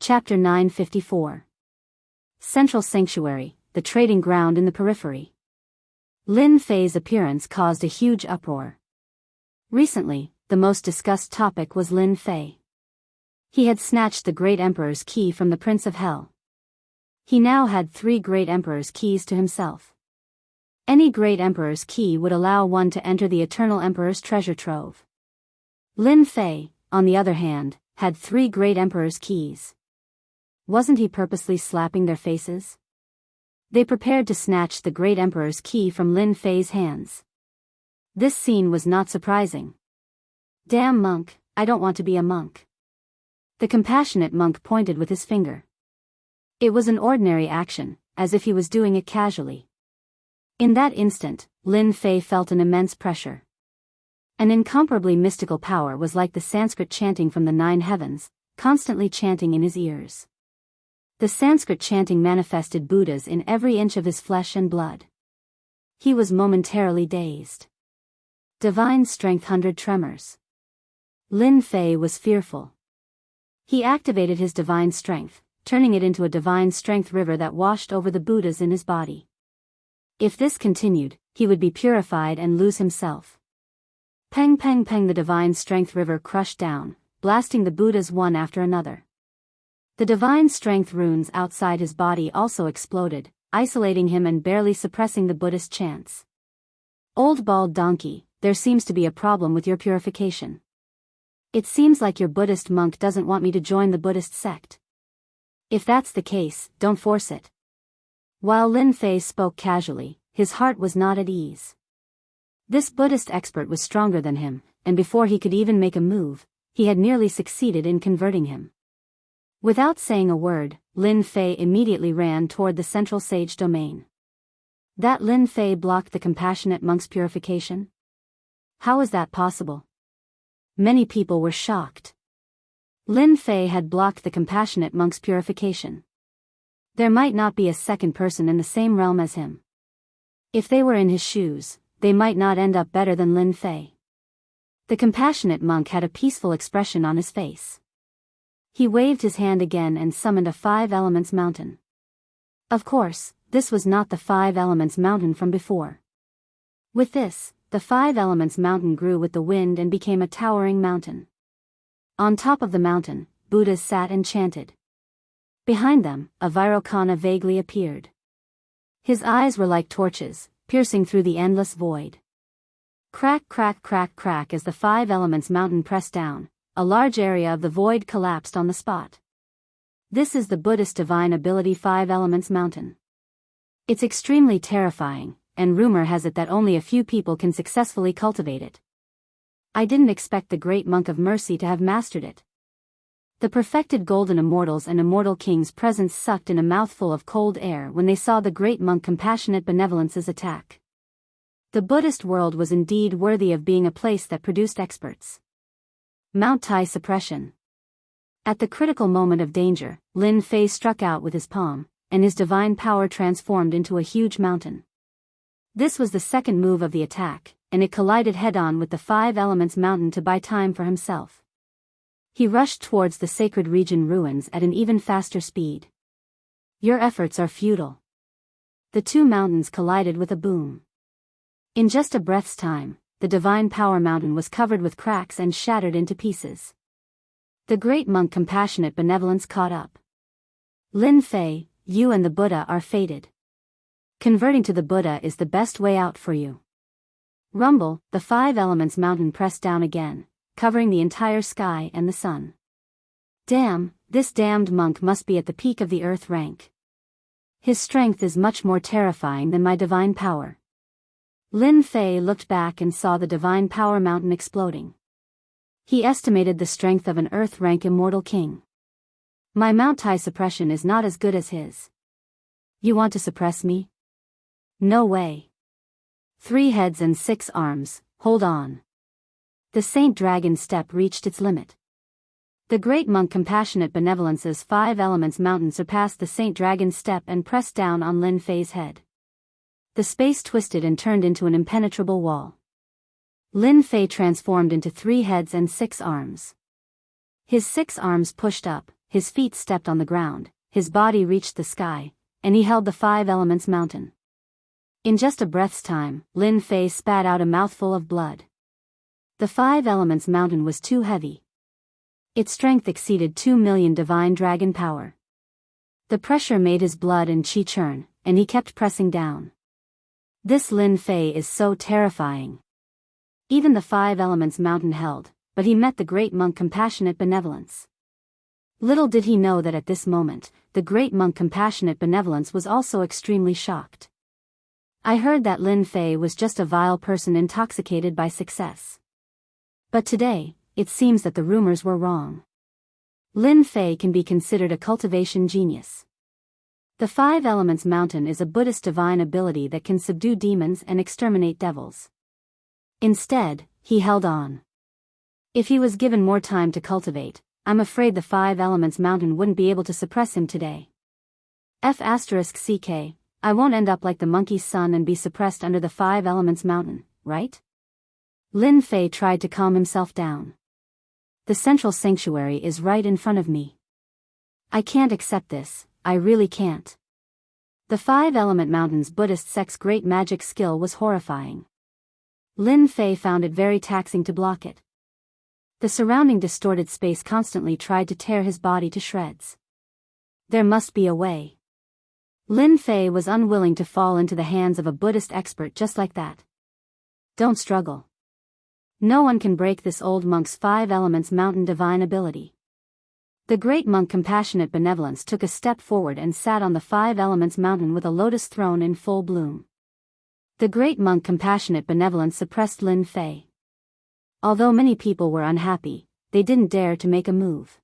Chapter 954. Central Sanctuary, the trading ground in the periphery. Lin Fei's appearance caused a huge uproar. Recently, the most discussed topic was Lin Fei. He had snatched the Great Emperor's key from the Prince of Hell. He now had 3 Great Emperor's keys to himself. Any Great Emperor's key would allow one to enter the Eternal Emperor's treasure trove. Lin Fei, on the other hand, had 3 Great Emperor's keys. Wasn't he purposely slapping their faces? They prepared to snatch the Great Emperor's key from Lin Fei's hands. This scene was not surprising. Damn monk, I don't want to be a monk. The compassionate monk pointed with his finger. It was an ordinary action, as if he was doing it casually. In that instant, Lin Fei felt an immense pressure. An incomparably mystical power was like the Sanskrit chanting from the 9 heavens, constantly chanting in his ears. The Sanskrit chanting manifested Buddhas in every inch of his flesh and blood. He was momentarily dazed. Divine strength 100 tremors. Lin Fei was fearful. He activated his divine strength, turning it into a divine strength river that washed over the Buddhas in his body. If this continued, he would be purified and lose himself. Peng peng peng, the divine strength river crushed down, blasting the Buddhas one after another. The divine strength runes outside his body also exploded, isolating him and barely suppressing the Buddhist chants. Old bald donkey, there seems to be a problem with your purification. It seems like your Buddhist monk doesn't want me to join the Buddhist sect. If that's the case, don't force it. While Lin Fei spoke casually, his heart was not at ease. This Buddhist expert was stronger than him, and before he could even make a move, he had nearly succeeded in converting him. Without saying a word, Lin Fei immediately ran toward the central sage domain. That Lin Fei blocked the compassionate monk's purification? How was that possible? Many people were shocked. Lin Fei had blocked the compassionate monk's purification. There might not be a second person in the same realm as him. If they were in his shoes, they might not end up better than Lin Fei. The compassionate monk had a peaceful expression on his face. He waved his hand again and summoned a 5 elements mountain. Of course, this was not the 5 elements mountain from before. With this, the 5 elements mountain grew with the wind and became a towering mountain. On top of the mountain, Buddhas sat and chanted. Behind them, a Vairocana vaguely appeared. His eyes were like torches, piercing through the endless void. Crack crack crack crack as the 5 elements mountain pressed down. A large area of the void collapsed on the spot. This is the Buddhist divine ability 5 elements mountain. It's extremely terrifying, and rumor has it that only a few people can successfully cultivate it. I didn't expect the great monk of mercy to have mastered it. The perfected golden immortals and immortal kings' presence sucked in a mouthful of cold air when they saw the great monk compassionate benevolence's attack. The Buddhist world was indeed worthy of being a place that produced experts. Mount Tai suppression. At the critical moment of danger, Lin Fei struck out with his palm, and his divine power transformed into a huge mountain. This was the second move of the attack, and it collided head-on with the 5 elements mountain to buy time for himself. He rushed towards the sacred region ruins at an even faster speed. Your efforts are futile. The 2 mountains collided with a boom. In just a breath's time, the divine power mountain was covered with cracks and shattered into pieces. The great monk compassionate benevolence caught up. Lin Fei, you and the Buddha are fated. Converting to the Buddha is the best way out for you. Rumble, the 5 elements mountain pressed down again, covering the entire sky and the sun. Damn, this damned monk must be at the peak of the earth rank. His strength is much more terrifying than my divine power. Lin Fei looked back and saw the divine power mountain exploding. He estimated the strength of an earth-rank immortal king. My Mount Tai suppression is not as good as his. You want to suppress me? No way. 3 heads and 6 arms, hold on. The Saint Dragon step reached its limit. The great monk compassionate benevolence's 5 elements mountain surpassed the Saint Dragon step and pressed down on Lin Fei's head. The space twisted and turned into an impenetrable wall. Lin Fei transformed into 3 heads and 6 arms. His 6 arms pushed up, his feet stepped on the ground, his body reached the sky, and he held the 5 Elements Mountain. In just a breath's time, Lin Fei spat out a mouthful of blood. The 5 Elements Mountain was too heavy. Its strength exceeded 2 million divine dragon power. The pressure made his blood and qi churn, and he kept pressing down. This Lin Fei is so terrifying. Even the 5 Elements Mountain held, but he met the great monk Compassionate Benevolence. Little did he know that at this moment, the great monk Compassionate Benevolence was also extremely shocked. I heard that Lin Fei was just a vile person intoxicated by success. But today, it seems that the rumors were wrong. Lin Fei can be considered a cultivation genius. The 5 Elements Mountain is a Buddhist divine ability that can subdue demons and exterminate devils. Instead, he held on. If he was given more time to cultivate, I'm afraid the 5 Elements Mountain wouldn't be able to suppress him today. *CK, I won't end up like the monkey's son and be suppressed under the 5 Elements Mountain, right? Lin Fei tried to calm himself down. The central sanctuary is right in front of me. I can't accept this, I really can't. The 5 Element Mountain's Buddhist sect's great magic skill was horrifying. Lin Fei found it very taxing to block it. The surrounding distorted space constantly tried to tear his body to shreds. There must be a way. Lin Fei was unwilling to fall into the hands of a Buddhist expert just like that. Don't struggle. No one can break this old monk's 5 Elements Mountain divine ability. The great monk Compassionate Benevolence took a step forward and sat on the 5 Elements Mountain with a lotus throne in full bloom. The great monk Compassionate Benevolence suppressed Lin Fei. Although many people were unhappy, they didn't dare to make a move.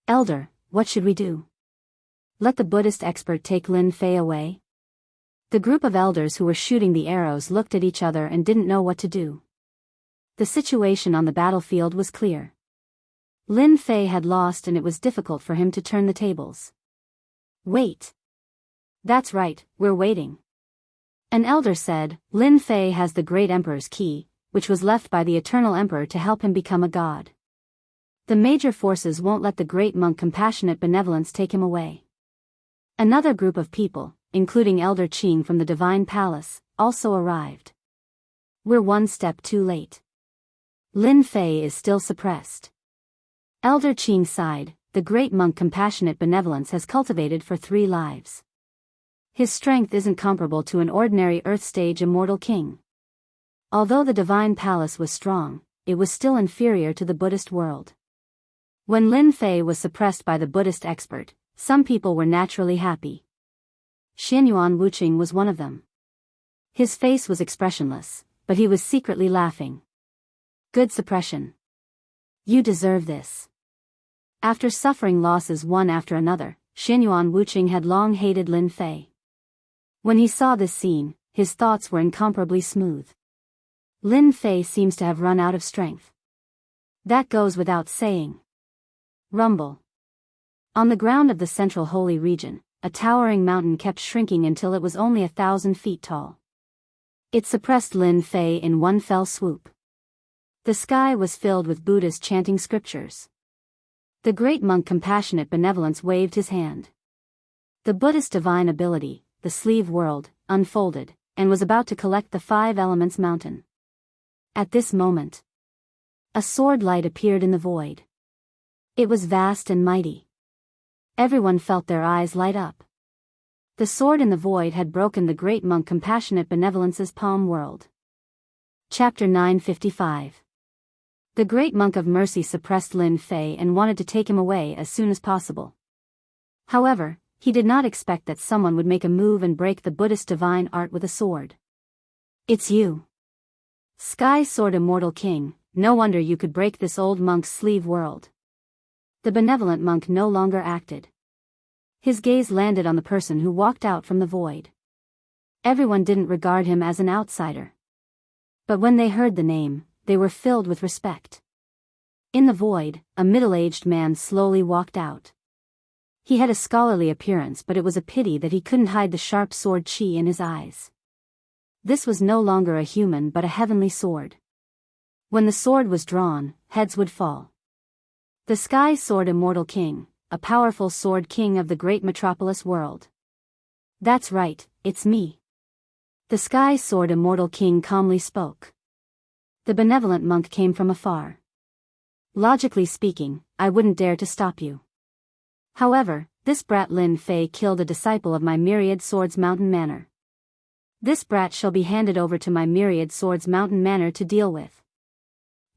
Elder, what should we do? Let the Buddhist expert take Lin Fei away? The group of elders who were shooting the arrows looked at each other and didn't know what to do. The situation on the battlefield was clear. Lin Fei had lost and it was difficult for him to turn the tables. Wait. That's right, we're waiting. An elder said, Lin Fei has the great emperor's key, which was left by the eternal emperor to help him become a god. The major forces won't let the great monk Compassionate Benevolence take him away. Another group of people, including Elder Qing from the Divine Palace, also arrived. We're one step too late. Lin Fei is still suppressed. Elder Qing sighed, the great monk Compassionate Benevolence has cultivated for 3 lives. His strength isn't comparable to an ordinary Earth-stage immortal king. Although the Divine Palace was strong, it was still inferior to the Buddhist world. When Lin Fei was suppressed by the Buddhist expert, some people were naturally happy. Xianyuan Wuqing was one of them. His face was expressionless, but he was secretly laughing. Good suppression. You deserve this. After suffering losses one after another, Xianyuan Wuqing had long hated Lin Fei. When he saw this scene, his thoughts were incomparably smooth. Lin Fei seems to have run out of strength. That goes without saying. Rumble. On the ground of the central holy region, a towering mountain kept shrinking until it was only 1,000 feet tall. It suppressed Lin Fei in one fell swoop. The sky was filled with Buddhas chanting scriptures. The great monk Compassionate Benevolence waved his hand. The Buddhist divine ability, the sleeve world, unfolded, and was about to collect the 5 Elements Mountain. At this moment, a sword light appeared in the void. It was vast and mighty. Everyone felt their eyes light up. The sword in the void had broken the great monk Compassionate Benevolence's palm world. Chapter 955. The great monk of mercy suppressed Lin Fei and wanted to take him away as soon as possible. However, he did not expect that someone would make a move and break the Buddhist divine art with a sword. It's you. Sky Sword Immortal King, no wonder you could break this old monk's sleeve world. The benevolent monk no longer acted. His gaze landed on the person who walked out from the void. Everyone didn't regard him as an outsider. But when they heard the name, they were filled with respect. In the void, a middle-aged man slowly walked out. He had a scholarly appearance, but it was a pity that he couldn't hide the sharp sword chi in his eyes. This was no longer a human but a heavenly sword. When the sword was drawn, heads would fall. The Sky Sword Immortal King, a powerful sword king of the great metropolis world. That's right, it's me. The Sky Sword Immortal King calmly spoke. The benevolent monk came from afar. Logically speaking, I wouldn't dare to stop you. However, this brat Lin Fei killed a disciple of my Myriad Swords Mountain Manor. This brat shall be handed over to my Myriad Swords Mountain Manor to deal with.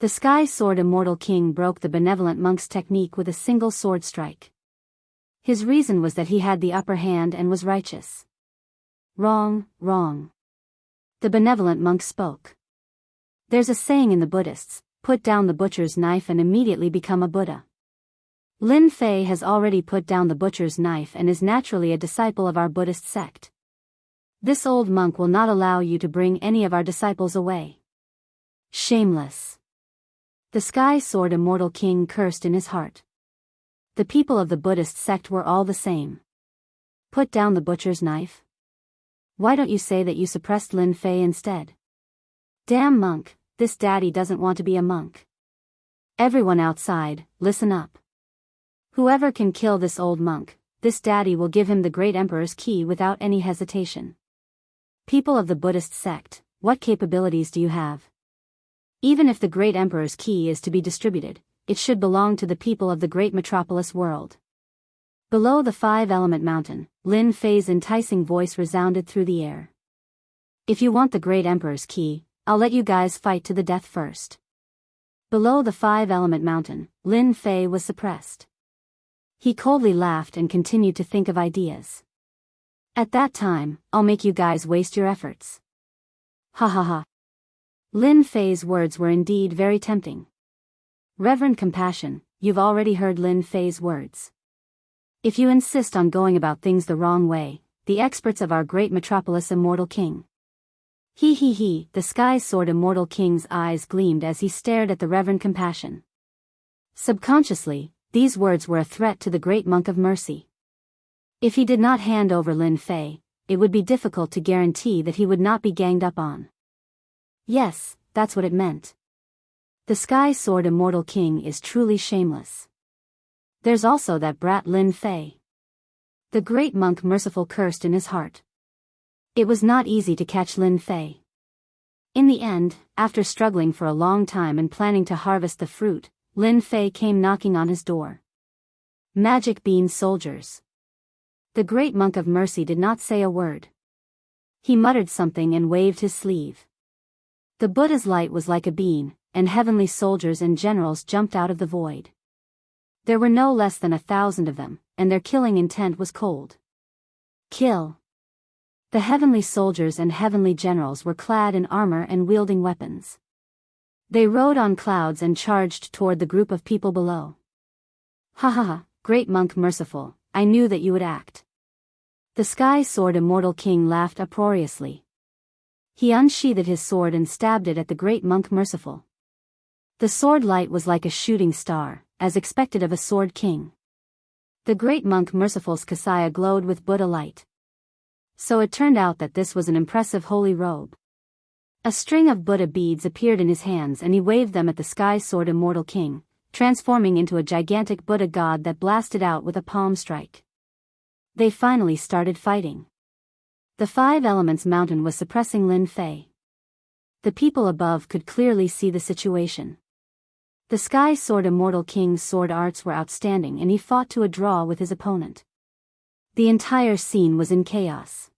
The Sky Sword Immortal King broke the benevolent monk's technique with a single sword strike. His reason was that he had the upper hand and was righteous. Wrong, wrong. The benevolent monk spoke. There's a saying in the Buddhists, put down the butcher's knife and immediately become a Buddha. Lin Fei has already put down the butcher's knife and is naturally a disciple of our Buddhist sect. This old monk will not allow you to bring any of our disciples away. Shameless. The Sky Sword Immortal King cursed in his heart. The people of the Buddhist sect were all the same. Put down the butcher's knife? Why don't you say that you suppressed Lin Fei instead? Damn monk, this daddy doesn't want to be a monk. Everyone outside, listen up. Whoever can kill this old monk, this daddy will give him the great emperor's key without any hesitation. People of the Buddhist sect, what capabilities do you have? Even if the great emperor's key is to be distributed, it should belong to the people of the great metropolis world. Below the five-element mountain, Lin Fei's enticing voice resounded through the air. If you want the great emperor's key, I'll let you guys fight to the death first. Below the five-element mountain, Lin Fei was suppressed. He coldly laughed and continued to think of ideas. At that time, I'll make you guys waste your efforts. Ha ha ha. Lin Fei's words were indeed very tempting. Reverend Compassion, you've already heard Lin Fei's words. If you insist on going about things the wrong way, the experts of our great metropolis Immortal King. He, the Sky Sword Immortal King's eyes gleamed as he stared at the Reverend Compassion. Subconsciously, these words were a threat to the great monk of mercy. If he did not hand over Lin Fei, it would be difficult to guarantee that he would not be ganged up on. Yes, that's what it meant. The Sky Sword Immortal King is truly shameless. There's also that brat Lin Fei. The great monk merciful cursed in his heart. It was not easy to catch Lin Fei. In the end, after struggling for a long time and planning to harvest the fruit, Lin Fei came knocking on his door. Magic bean soldiers. The great monk of mercy did not say a word. He muttered something and waved his sleeve. The Buddha's light was like a bean, and heavenly soldiers and generals jumped out of the void. There were no less than 1,000 of them, and their killing intent was cold. Kill. The heavenly soldiers and heavenly generals were clad in armor and wielding weapons. They rode on clouds and charged toward the group of people below. Ha ha ha, great monk merciful, I knew that you would act. The Sky Sword Immortal King laughed uproariously. He unsheathed his sword and stabbed it at the great monk merciful. The sword light was like a shooting star, as expected of a sword king. The great monk merciful's kasaya glowed with Buddha light. So it turned out that this was an impressive holy robe. A string of Buddha beads appeared in his hands and he waved them at the Sky Sword Immortal King, transforming into a gigantic Buddha god that blasted out with a palm strike. They finally started fighting. The Five Elements Mountain was suppressing Lin Fei. The people above could clearly see the situation. The Sky Sword Immortal King's sword arts were outstanding and he fought to a draw with his opponent. The entire scene was in chaos.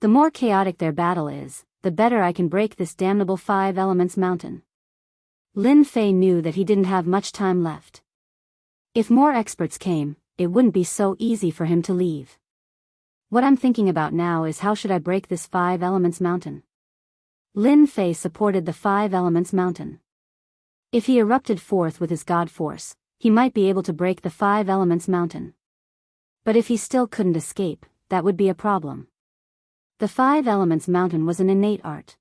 The more chaotic their battle is, the better I can break this damnable Five Elements Mountain. Lin Fei knew that he didn't have much time left. If more experts came, it wouldn't be so easy for him to leave. What I'm thinking about now is how should I break this Five Elements Mountain? Lin Fei supported the Five Elements Mountain. If he erupted forth with his god force, he might be able to break the Five Elements Mountain. But if he still couldn't escape, that would be a problem. The Five Elements Mountain was an innate art.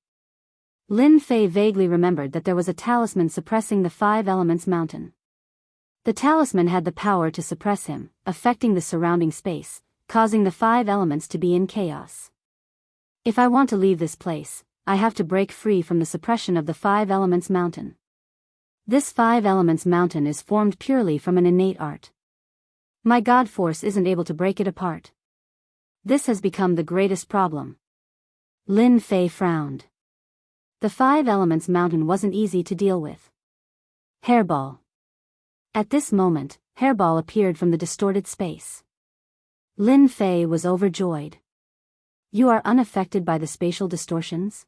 Lin Fei vaguely remembered that there was a talisman suppressing the Five Elements Mountain. The talisman had the power to suppress him, affecting the surrounding space, causing the Five Elements to be in chaos. If I want to leave this place, I have to break free from the suppression of the Five Elements Mountain. This Five Elements Mountain is formed purely from an innate art. My god force isn't able to break it apart. This has become the greatest problem. Lin Fei frowned. The Five Elements mountain wasn't easy to deal with. Hairball. At this moment, Hairball appeared from the distorted space. Lin Fei was overjoyed. You are unaffected by the spatial distortions?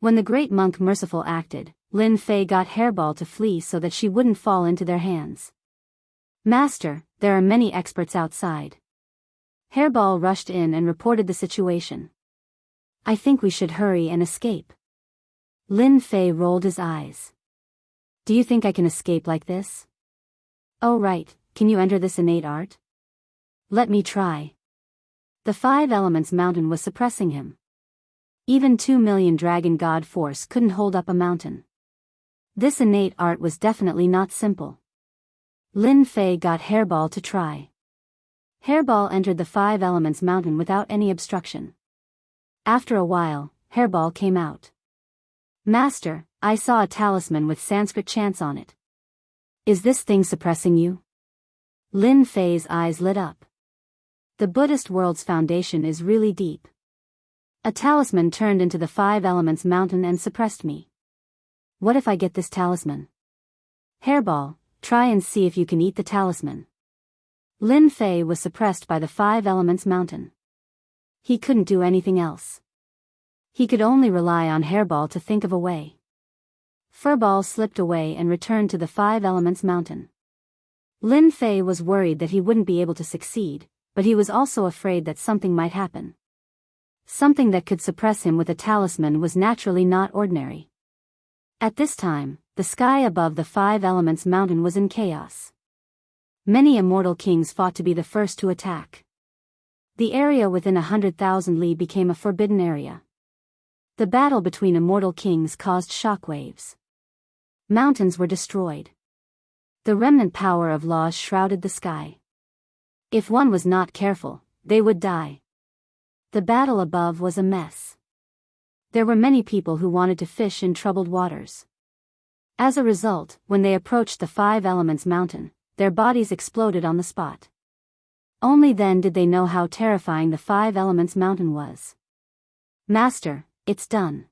When the great monk Merciful acted, Lin Fei got Hairball to flee so that she wouldn't fall into their hands. Master, there are many experts outside. Hairball rushed in and reported the situation. I think we should hurry and escape. Lin Fei rolled his eyes. Do you think I can escape like this? Oh right, can you enter this innate art? Let me try. The Five Elements mountain was suppressing him. Even 2 million dragon god force couldn't hold up a mountain. This innate art was definitely not simple. Lin Fei got Hairball to try. Hairball entered the Five Elements mountain without any obstruction. After a while, Hairball came out. Master, I saw a talisman with Sanskrit chants on it. Is this thing suppressing you? Lin Fei's eyes lit up. The Buddhist world's foundation is really deep. A talisman turned into the Five Elements mountain and suppressed me. What if I get this talisman? Hairball, try and see if you can eat the talisman. Lin Fei was suppressed by the Five Elements mountain. He couldn't do anything else. He could only rely on Hairball to think of a way. Furball slipped away and returned to the Five Elements mountain. Lin Fei was worried that he wouldn't be able to succeed, but he was also afraid that something might happen. Something that could suppress him with a talisman was naturally not ordinary. At this time, the sky above the Five Elements mountain was in chaos. Many immortal kings fought to be the first to attack. The area within 100,000 li became a forbidden area. The battle between immortal kings caused shockwaves. Mountains were destroyed. The remnant power of laws shrouded the sky. If one was not careful, they would die. The battle above was a mess. There were many people who wanted to fish in troubled waters. As a result, when they approached the Five Elements mountain, their bodies exploded on the spot. Only then did they know how terrifying the Five Elements mountain was. Master, it's done.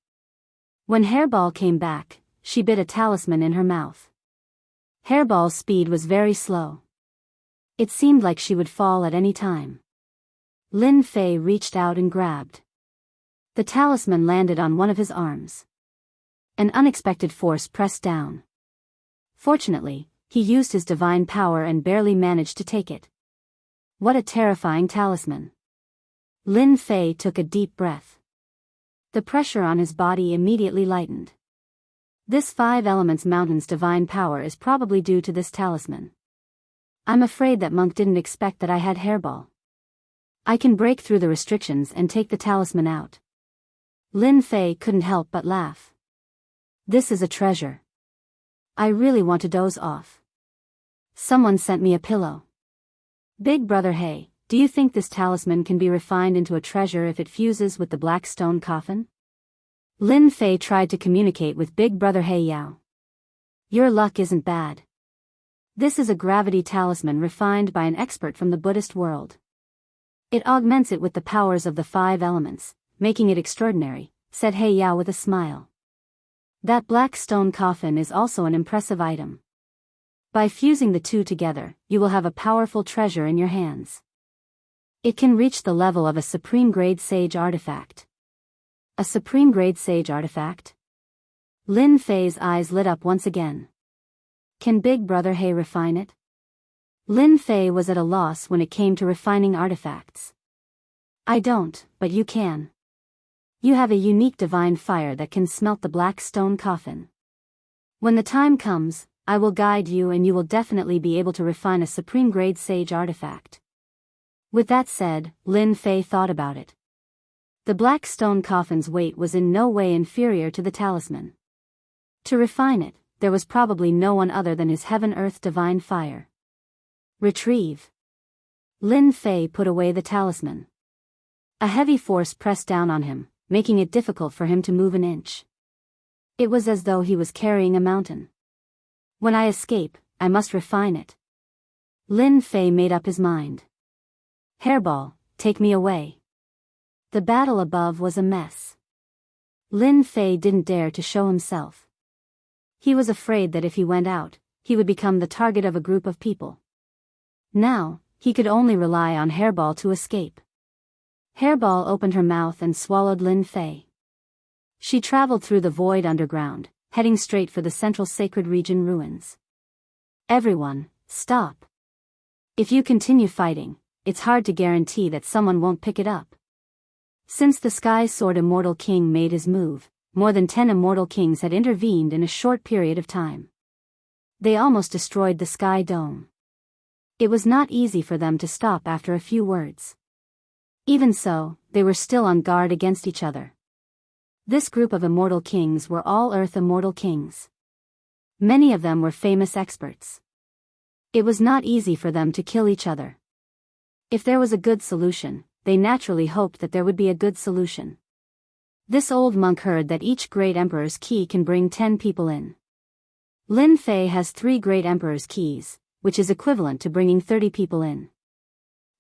When Hairball came back, she bit a talisman in her mouth. Hairball's speed was very slow. It seemed like she would fall at any time. Lin Fei reached out and grabbed. The talisman landed on one of his arms. An unexpected force pressed down. Fortunately, he used his divine power and barely managed to take it. What a terrifying talisman. Lin Fei took a deep breath. The pressure on his body immediately lightened. This Five Elements mountain's divine power is probably due to this talisman. I'm afraid that monk didn't expect that I had Hairball. I can break through the restrictions and take the talisman out. Lin Fei couldn't help but laugh. This is a treasure. I really want to doze off. Someone sent me a pillow. Big brother Hey, do you think this talisman can be refined into a treasure if it fuses with the black stone coffin? Lin Fei tried to communicate with big brother Hey Yao. Your luck isn't bad. This is a gravity talisman refined by an expert from the Buddhist world. It augments it with the powers of the Five Elements, making it extraordinary, said Hey Yao with a smile. That black stone coffin is also an impressive item. By fusing the two together, you will have a powerful treasure in your hands. It can reach the level of a supreme grade sage artifact. A supreme grade sage artifact? Lin Fei's eyes lit up once again. Can Big Brother He refine it? Lin Fei was at a loss when it came to refining artifacts. I don't, but you can. You have a unique divine fire that can smelt the black stone coffin. When the time comes, I will guide you and you will definitely be able to refine a supreme grade sage artifact. With that said, Lin Fei thought about it. The black stone coffin's weight was in no way inferior to the talisman. To refine it, there was probably no one other than his heaven-earth divine fire. Retrieve. Lin Fei put away the talisman. A heavy force pressed down on him, making it difficult for him to move an inch. It was as though he was carrying a mountain. When I escape, I must refine it. Lin Fei made up his mind. Hairball, take me away. The battle above was a mess. Lin Fei didn't dare to show himself. He was afraid that if he went out, he would become the target of a group of people. Now, he could only rely on Hairball to escape. Hairball opened her mouth and swallowed Lin Fei. She traveled through the void underground, heading straight for the central sacred region ruins. Everyone, stop. If you continue fighting, it's hard to guarantee that someone won't pick it up. Since the Sky Sword Immortal King made his move, more than 10 Immortal Kings had intervened in a short period of time. They almost destroyed the Sky Dome. It was not easy for them to stop after a few words. Even so, they were still on guard against each other. This group of Immortal Kings were all Earth Immortal Kings. Many of them were famous experts. It was not easy for them to kill each other. If there was a good solution, they naturally hoped that there would be a good solution. This old monk heard that each great emperor's key can bring 10 people in. Lin Fei has 3 great emperor's keys, which is equivalent to bringing 30 people in.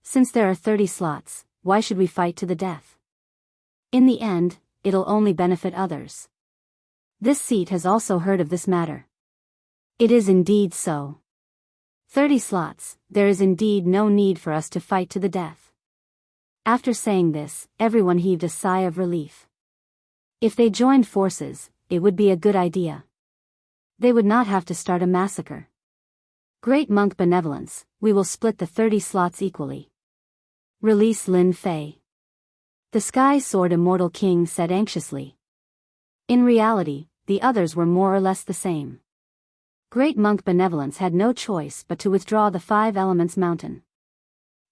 Since there are 30 slots, why should we fight to the death? In the end, it'll only benefit others. This seat has also heard of this matter. It is indeed so. 30 slots, there is indeed no need for us to fight to the death. After saying this, everyone heaved a sigh of relief. If they joined forces, it would be a good idea. They would not have to start a massacre. Great monk benevolence, we will split the 30 slots equally. Release Lin Fei. The Sky Sword Immortal King said anxiously. In reality, the others were more or less the same. Great monk benevolence had no choice but to withdraw the 5 Elements Mountain.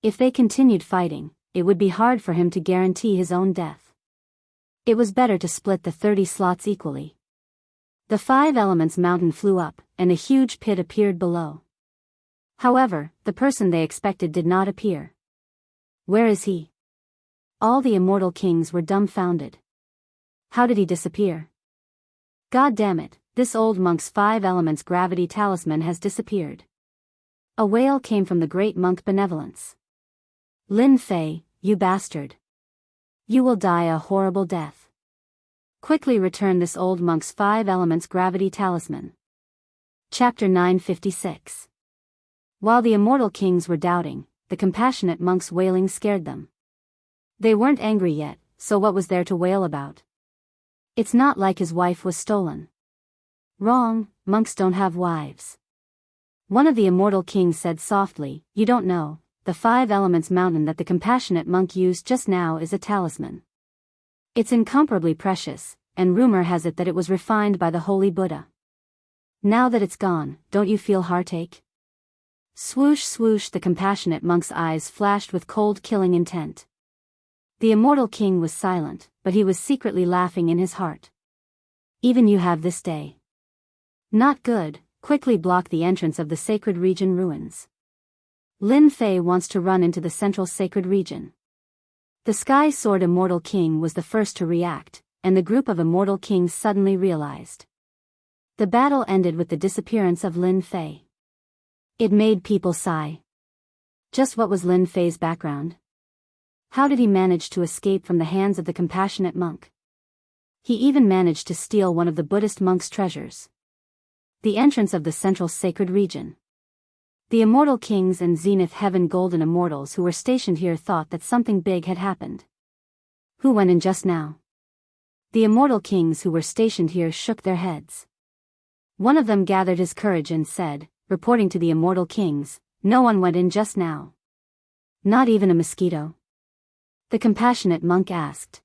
If they continued fighting, it would be hard for him to guarantee his own death. It was better to split the 30 slots equally. The 5 Elements Mountain flew up, and a huge pit appeared below. However, the person they expected did not appear. Where is he? All the Immortal Kings were dumbfounded. How did he disappear? God damn it, this old monk's 5 elements gravity talisman has disappeared. A wail came from the great monk benevolence. Lin Fei, you bastard. You will die a horrible death. Quickly return this old monk's 5 elements gravity talisman. Chapter 956. While the Immortal Kings were doubting, the compassionate monk's wailing scared them. They weren't angry yet, so what was there to wail about? It's not like his wife was stolen. Wrong, monks don't have wives. One of the Immortal Kings said softly, you don't know, the 5 Elements Mountain that the compassionate monk used just now is a talisman. It's incomparably precious, and rumor has it that it was refined by the Holy Buddha. Now that it's gone, don't you feel heartache? Swoosh swoosh, the compassionate monk's eyes flashed with cold killing intent. The Immortal King was silent, but he was secretly laughing in his heart. Even you have this day. Not good, quickly block the entrance of the sacred region ruins. Lin Fei wants to run into the central sacred region. The Sky Sword Immortal King was the first to react, and the group of Immortal Kings suddenly realized. The battle ended with the disappearance of Lin Fei. It made people sigh. Just what was Lin Fei's background? How did he manage to escape from the hands of the compassionate monk? He even managed to steal one of the Buddhist monk's treasures. The entrance of the central sacred region. The Immortal Kings and Zenith Heaven Golden Immortals who were stationed here thought that something big had happened. Who went in just now? The Immortal Kings who were stationed here shook their heads. One of them gathered his courage and said, reporting to the Immortal Kings, no one went in just now. Not even a mosquito? The compassionate monk asked.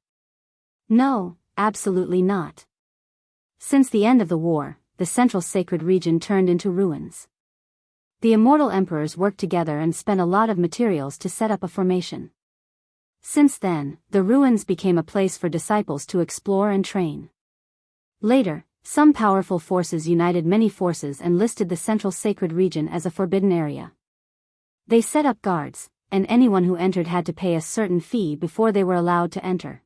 No, absolutely not. Since the end of the war, the central sacred region turned into ruins. The immortal emperors worked together and spent a lot of materials to set up a formation. Since then, the ruins became a place for disciples to explore and train. Later, some powerful forces united many forces and listed the central sacred region as a forbidden area. They set up guards, and anyone who entered had to pay a certain fee before they were allowed to enter.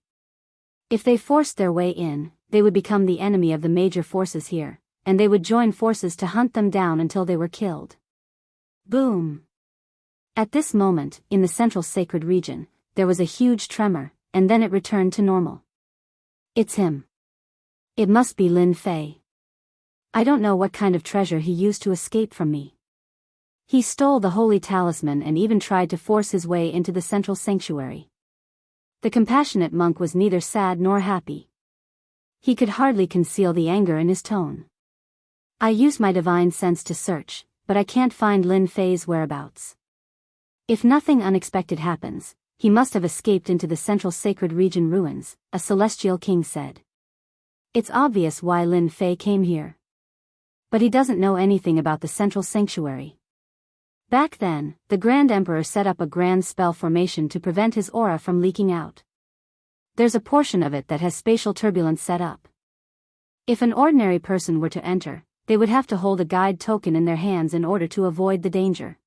If they forced their way in, they would become the enemy of the major forces here, and they would join forces to hunt them down until they were killed. Boom! At this moment, in the central sacred region, there was a huge tremor, and then it returned to normal. It's him. It must be Lin Fei. I don't know what kind of treasure he used to escape from me. He stole the holy talisman and even tried to force his way into the central sanctuary. The compassionate monk was neither sad nor happy. He could hardly conceal the anger in his tone. I use my divine sense to search, but I can't find Lin Fei's whereabouts. If nothing unexpected happens, he must have escaped into the central sacred region ruins, a celestial king said. It's obvious why Lin Fei came here. But he doesn't know anything about the central sanctuary. Back then, the Grand Emperor set up a grand spell formation to prevent his aura from leaking out. There's a portion of it that has spatial turbulence set up. If an ordinary person were to enter, they would have to hold a guide token in their hands in order to avoid the danger.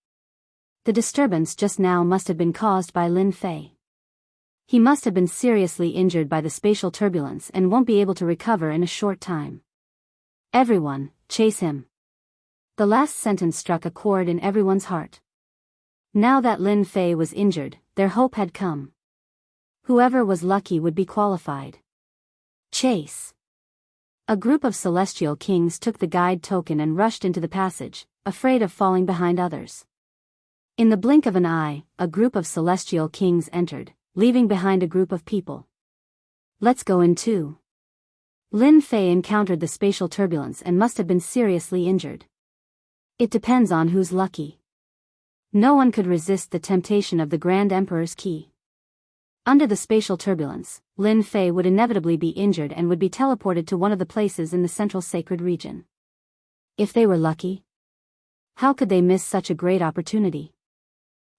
The disturbance just now must have been caused by Lin Fei. He must have been seriously injured by the spatial turbulence and won't be able to recover in a short time. Everyone, chase him. The last sentence struck a chord in everyone's heart. Now that Lin Fei was injured, their hope had come. Whoever was lucky would be qualified. Chase. A group of celestial kings took the guide token and rushed into the passage, afraid of falling behind others. In the blink of an eye, a group of celestial kings entered, leaving behind a group of people. Let's go in too. Lin Fei encountered the spatial turbulence and must have been seriously injured. It depends on who's lucky. No one could resist the temptation of the Grand Emperor's key. Under the spatial turbulence, Lin Fei would inevitably be injured and would be teleported to one of the places in the central sacred region. If they were lucky, how could they miss such a great opportunity?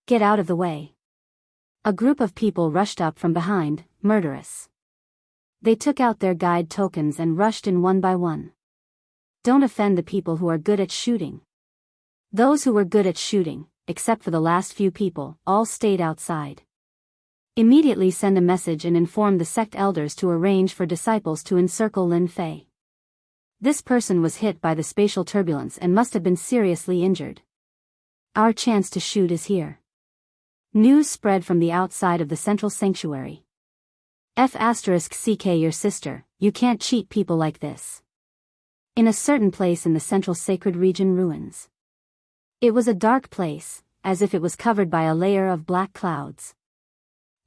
Get out of the way. A group of people rushed up from behind, murderous. They took out their guide tokens and rushed in one by one. Don't offend the people who are good at shooting. Those who were good at shooting, except for the last few people, all stayed outside. Immediately send a message and inform the sect elders to arrange for disciples to encircle Lin Fei. This person was hit by the spatial turbulence and must have been seriously injured. Our chance to shoot is here. News spread from the outside of the central sanctuary. F***ck your sister, you can't cheat people like this. In a certain place in the central sacred region ruins. It was a dark place, as if it was covered by a layer of black clouds.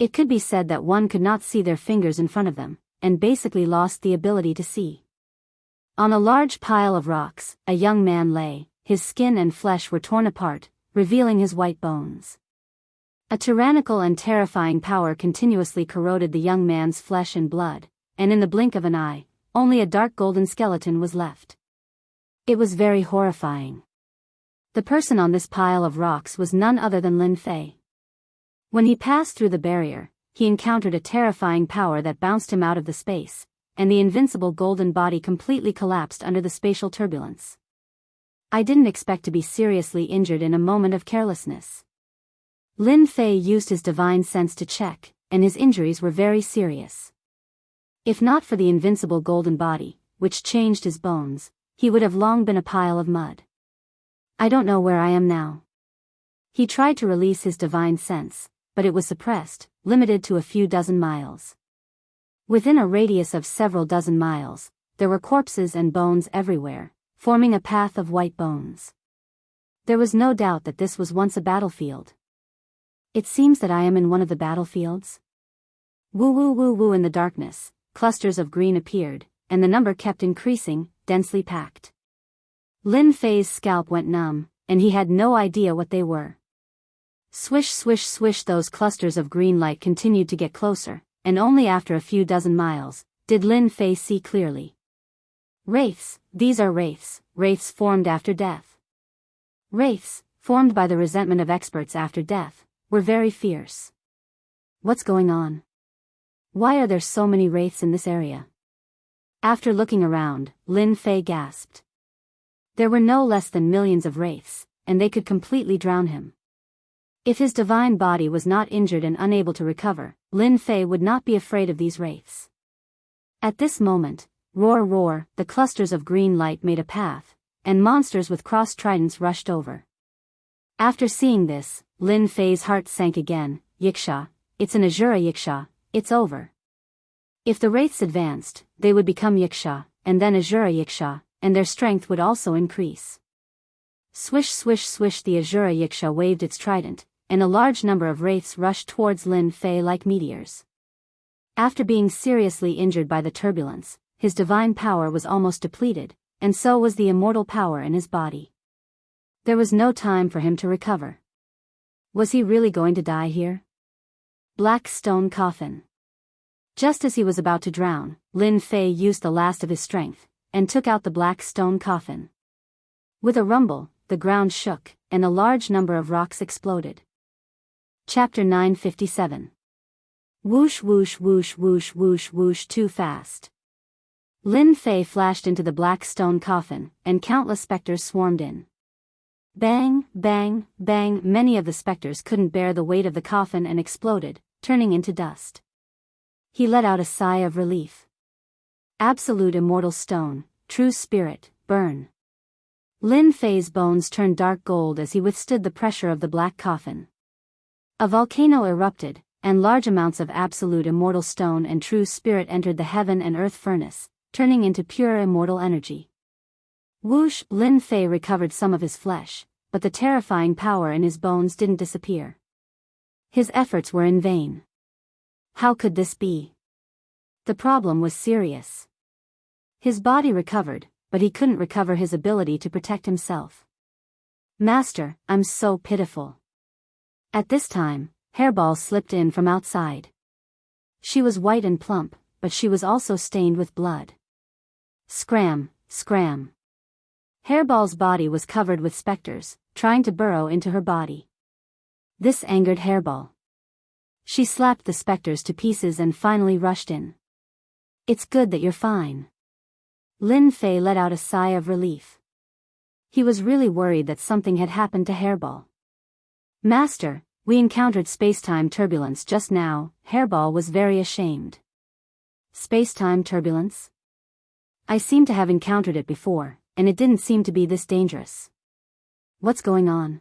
It could be said that one could not see their fingers in front of them, and basically lost the ability to see. On a large pile of rocks, a young man lay, his skin and flesh were torn apart, revealing his white bones. A tyrannical and terrifying power continuously corroded the young man's flesh and blood, and in the blink of an eye, only a dark golden skeleton was left. It was very horrifying. The person on this pile of rocks was none other than Lin Fei. When he passed through the barrier, he encountered a terrifying power that bounced him out of the space, and the invincible golden body completely collapsed under the spatial turbulence. I didn't expect to be seriously injured in a moment of carelessness. Lin Fei used his divine sense to check, and his injuries were very serious. If not for the invincible golden body, which changed his bones, he would have long been a pile of mud. I don't know where I am now. He tried to release his divine sense, but it was suppressed, limited to a few dozen miles. Within a radius of several dozen miles, there were corpses and bones everywhere, forming a path of white bones. There was no doubt that this was once a battlefield. It seems that I am in one of the battlefields. Woo woo woo woo. In the darkness, clusters of green appeared, and the number kept increasing, densely packed. Lin Fei's scalp went numb, and he had no idea what they were. Swish swish swish. Those clusters of green light continued to get closer, and only after a few dozen miles did Lin Fei see clearly. Wraiths, these are wraiths, wraiths formed after death. Wraiths, formed by the resentment of experts after death, were very fierce. What's going on? Why are there so many wraiths in this area? After looking around, Lin Fei gasped. There were no less than millions of wraiths, and they could completely drown him. If his divine body was not injured and unable to recover, Lin Fei would not be afraid of these wraiths. At this moment, roar roar, the clusters of green light made a path, and monsters with crossed tridents rushed over. After seeing this, Lin Fei's heart sank again. Yiksha, it's an Azura Yiksha, it's over. If the wraiths advanced, they would become Yiksha, and then Azura Yiksha, and their strength would also increase. Swish swish swish, the Azura Yiksha waved its trident, and a large number of wraiths rushed towards Lin Fei like meteors. After being seriously injured by the turbulence, his divine power was almost depleted, and so was the immortal power in his body. There was no time for him to recover. Was he really going to die here? Black stone coffin. Just as he was about to drown, Lin Fei used the last of his strength, and took out the black stone coffin. With a rumble, the ground shook, and a large number of rocks exploded. Chapter 957. Whoosh whoosh whoosh whoosh whoosh whoosh, too fast. Lin Fei flashed into the black stone coffin, and countless specters swarmed in. Bang, bang, bang, many of the specters couldn't bear the weight of the coffin and exploded, turning into dust. He let out a sigh of relief. Absolute immortal stone, true spirit, burn. Lin Fei's bones turned dark gold as he withstood the pressure of the black coffin. A volcano erupted, and large amounts of absolute immortal stone and true spirit entered the heaven and earth furnace, turning into pure immortal energy. Whoosh, Lin Fei recovered some of his flesh, but the terrifying power in his bones didn't disappear. His efforts were in vain. How could this be? The problem was serious. His body recovered, but he couldn't recover his ability to protect himself. Master, I'm so pitiful. At this time, Hairball slipped in from outside. She was white and plump, but she was also stained with blood. Scram, scram. Hairball's body was covered with specters, trying to burrow into her body. This angered Hairball. She slapped the specters to pieces and finally rushed in. It's good that you're fine. Lin Fei let out a sigh of relief. He was really worried that something had happened to Hairball. Master, we encountered space-time turbulence just now. Hairball was very ashamed. Space-time turbulence? I seem to have encountered it before, and it didn't seem to be this dangerous. What's going on?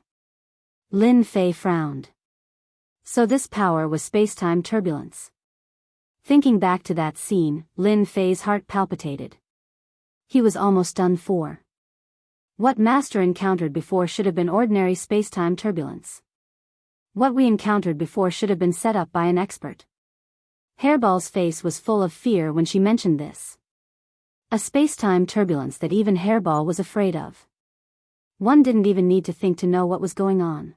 Lin Fei frowned. So this power was space-time turbulence. Thinking back to that scene, Lin Fei's heart palpitated. He was almost done for. What Master encountered before should have been ordinary space-time turbulence. What we encountered before should have been set up by an expert. Hairball's face was full of fear when she mentioned this. A space-time turbulence that even Hairball was afraid of. One didn't even need to think to know what was going on.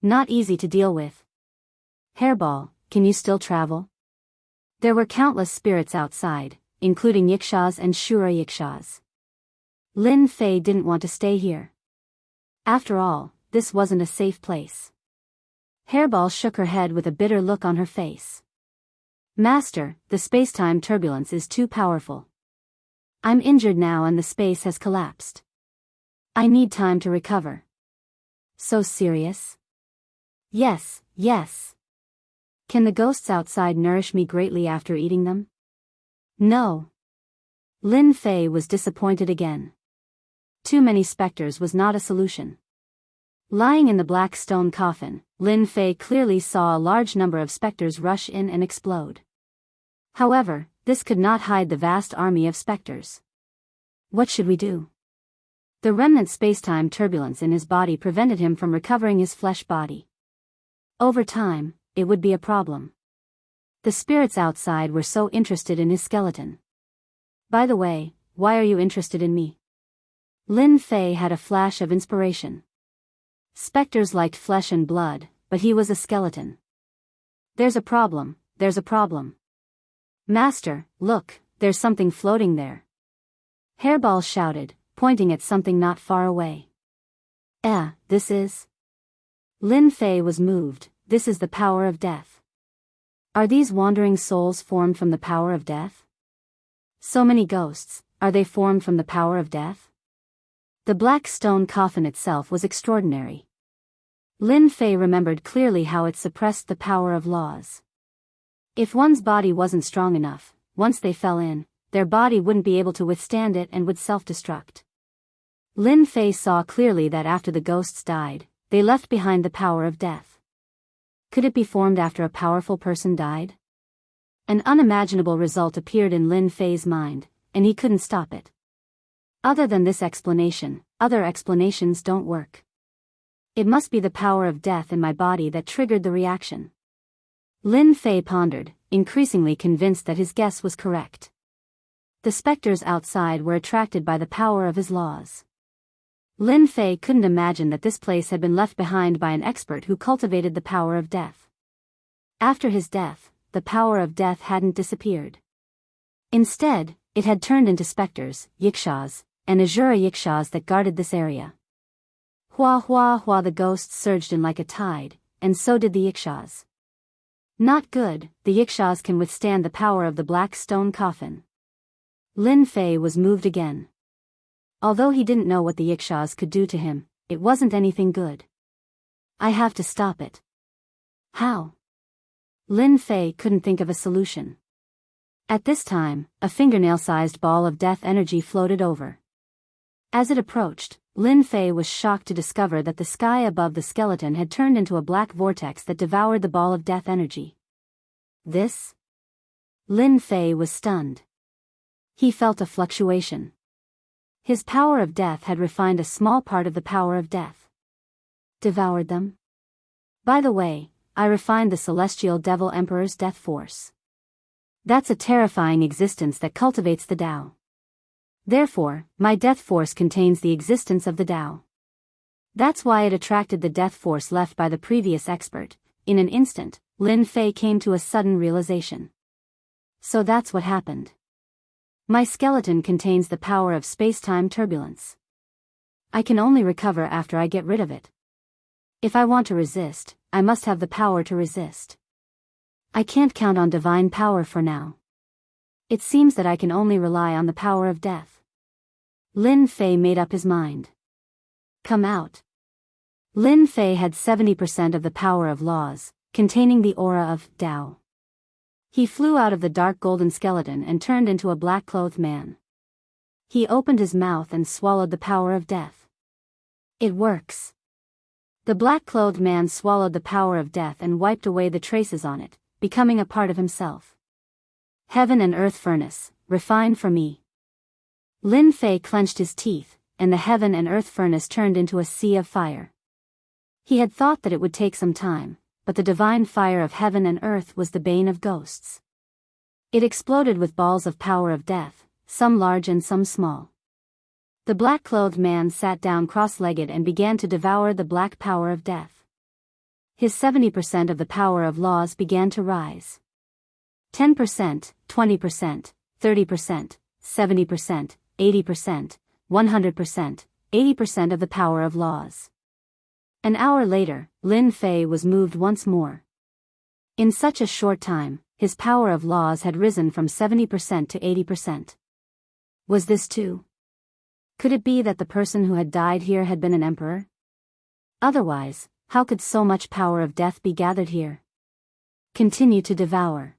Not easy to deal with. Hairball, can you still travel? There were countless spirits outside, including Yikshas and Shura Yikshas. Lin Fei didn't want to stay here. After all, this wasn't a safe place. Hairball shook her head with a bitter look on her face. Master, the space-time turbulence is too powerful. I'm injured now and the space has collapsed. I need time to recover. So serious? Yes, yes. Can the ghosts outside nourish me greatly after eating them? No. Lin Fei was disappointed again. Too many specters was not a solution. Lying in the black stone coffin, Lin Fei clearly saw a large number of specters rush in and explode. However, this could not hide the vast army of specters. What should we do? The remnant space-time turbulence in his body prevented him from recovering his flesh body. Over time, it would be a problem. The spirits outside were so interested in his skeleton. By the way, why are you interested in me? Lin Fei had a flash of inspiration. Specters liked flesh and blood, but he was a skeleton. There's a problem, there's a problem. Master, look, there's something floating there. Hairball shouted, pointing at something not far away. This is... Lin Fei was moved. This is the power of death. Are these wandering souls formed from the power of death? So many ghosts, are they formed from the power of death? The black stone coffin itself was extraordinary. Lin Fei remembered clearly how it suppressed the power of laws. If one's body wasn't strong enough, once they fell in, their body wouldn't be able to withstand it and would self-destruct. Lin Fei saw clearly that after the ghosts died, they left behind the power of death. Could it be formed after a powerful person died? An unimaginable result appeared in Lin Fei's mind, and he couldn't stop it. Other than this explanation, other explanations don't work. It must be the power of death in my body that triggered the reaction. Lin Fei pondered, increasingly convinced that his guess was correct. The specters outside were attracted by the power of his laws. Lin Fei couldn't imagine that this place had been left behind by an expert who cultivated the power of death. After his death, the power of death hadn't disappeared. Instead, it had turned into specters, yikshaws, and azura yikshaws that guarded this area. Hua hua hua, the ghosts surged in like a tide, and so did the yikshaws. Not good, the yikshaws can withstand the power of the black stone coffin. Lin Fei was moved again. Although he didn't know what the yikshaws could do to him, it wasn't anything good. I have to stop it. How? Lin Fei couldn't think of a solution. At this time, a fingernail-sized ball of death energy floated over. As it approached, Lin Fei was shocked to discover that the sky above the skeleton had turned into a black vortex that devoured the ball of death energy. This? Lin Fei was stunned. He felt a fluctuation. His power of death had refined a small part of the power of death. Devoured them? By the way, I refined the Celestial Devil Emperor's death force. That's a terrifying existence that cultivates the Tao. Therefore, my death force contains the existence of the Tao. That's why it attracted the death force left by the previous expert. In an instant, Lin Fei came to a sudden realization. So that's what happened. My skeleton contains the power of space-time turbulence. I can only recover after I get rid of it. If I want to resist, I must have the power to resist. I can't count on divine power for now. It seems that I can only rely on the power of death. Lin Fei made up his mind. Come out. Lin Fei had 70% of the power of laws, containing the aura of Tao. He flew out of the dark golden skeleton and turned into a black-clothed man. He opened his mouth and swallowed the power of death. It works. The black-clothed man swallowed the power of death and wiped away the traces on it, becoming a part of himself. Heaven and earth furnace, refine for me. Lin Fei clenched his teeth, and the heaven and earth furnace turned into a sea of fire. He had thought that it would take some time, but the divine fire of heaven and earth was the bane of ghosts. It exploded with balls of power of death, some large and some small. The black-clothed man sat down cross-legged and began to devour the black power of death. His 70% of the power of laws began to rise. 10%, 20%, 30%, 70%, 80%, 100%, 80% of the power of laws. An hour later, Lin Fei was moved once more. In such a short time, his power of laws had risen from 70% to 80%. Was this too? Could it be that the person who had died here had been an emperor? Otherwise, how could so much power of death be gathered here? Continue to devour.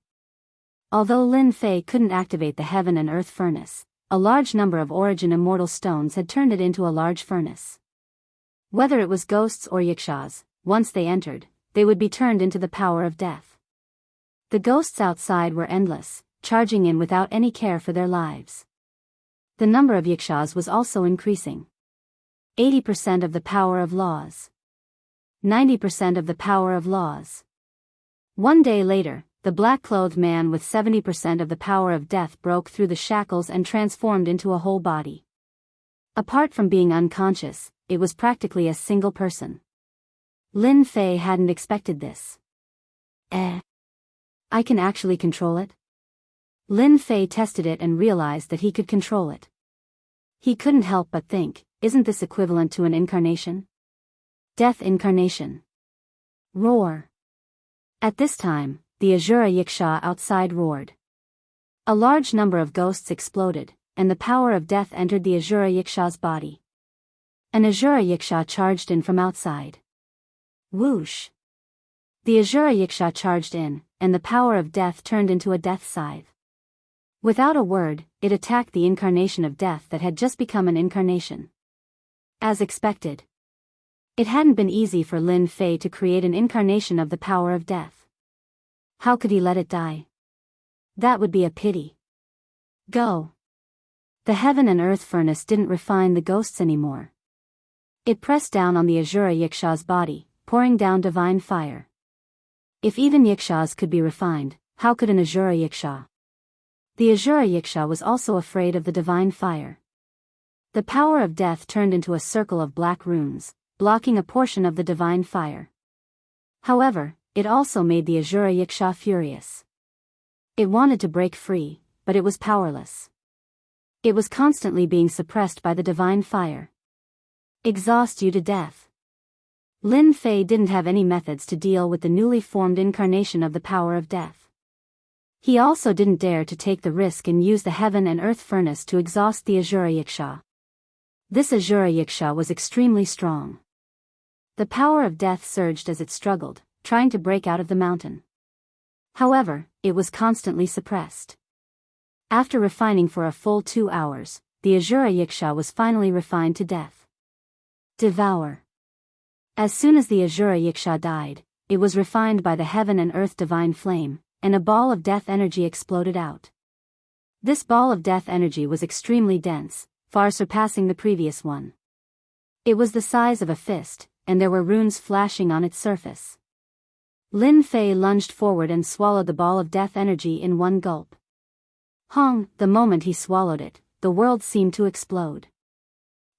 Although Lin Fei couldn't activate the heaven and earth furnace, a large number of origin immortal stones had turned it into a large furnace. Whether it was ghosts or yikshaws, once they entered, they would be turned into the power of death. The ghosts outside were endless, charging in without any care for their lives. The number of yikshaws was also increasing. 80% of the power of laws. 90% of the power of laws. One day later, the black-clothed man with 70% of the power of death broke through the shackles and transformed into a whole body. Apart from being unconscious, it was practically a single person. Lin Fei hadn't expected this. I can actually control it? Lin Fei tested it and realized that he could control it. He couldn't help but think, isn't this equivalent to an incarnation? Death incarnation. Roar. At this time, the Azura Yiksha outside roared. A large number of ghosts exploded, and the power of death entered the Azura Yiksha's body. An Azura Yiksha charged in from outside. Whoosh. The Azura Yiksha charged in, and the power of death turned into a death scythe. Without a word, it attacked the incarnation of death that had just become an incarnation. As expected. It hadn't been easy for Lin Fei to create an incarnation of the power of death. How could he let it die? That would be a pity. Go. The heaven and earth furnace didn't refine the ghosts anymore. It pressed down on the Azura Yiksha's body, pouring down divine fire. If even Yikshas could be refined, how could an Azura Yiksha? The Azura Yiksha was also afraid of the divine fire. The power of death turned into a circle of black runes, blocking a portion of the divine fire. However, it also made the Azura Yiksha furious. It wanted to break free, but it was powerless. It was constantly being suppressed by the divine fire. Exhaust you to death. Lin Fei didn't have any methods to deal with the newly formed incarnation of the power of death. He also didn't dare to take the risk and use the heaven and earth furnace to exhaust the Azura Yiksha. This Azura Yiksha was extremely strong. The power of death surged as it struggled, trying to break out of the mountain. However, it was constantly suppressed. After refining for a full 2 hours, the Azura Yiksha was finally refined to death. Devour. As soon as the Azura Yiksha died, it was refined by the heaven and earth divine flame, and a ball of death energy exploded out. This ball of death energy was extremely dense, far surpassing the previous one. It was the size of a fist, and there were runes flashing on its surface. Lin Fei lunged forward and swallowed the ball of death energy in one gulp. The moment he swallowed it, the world seemed to explode.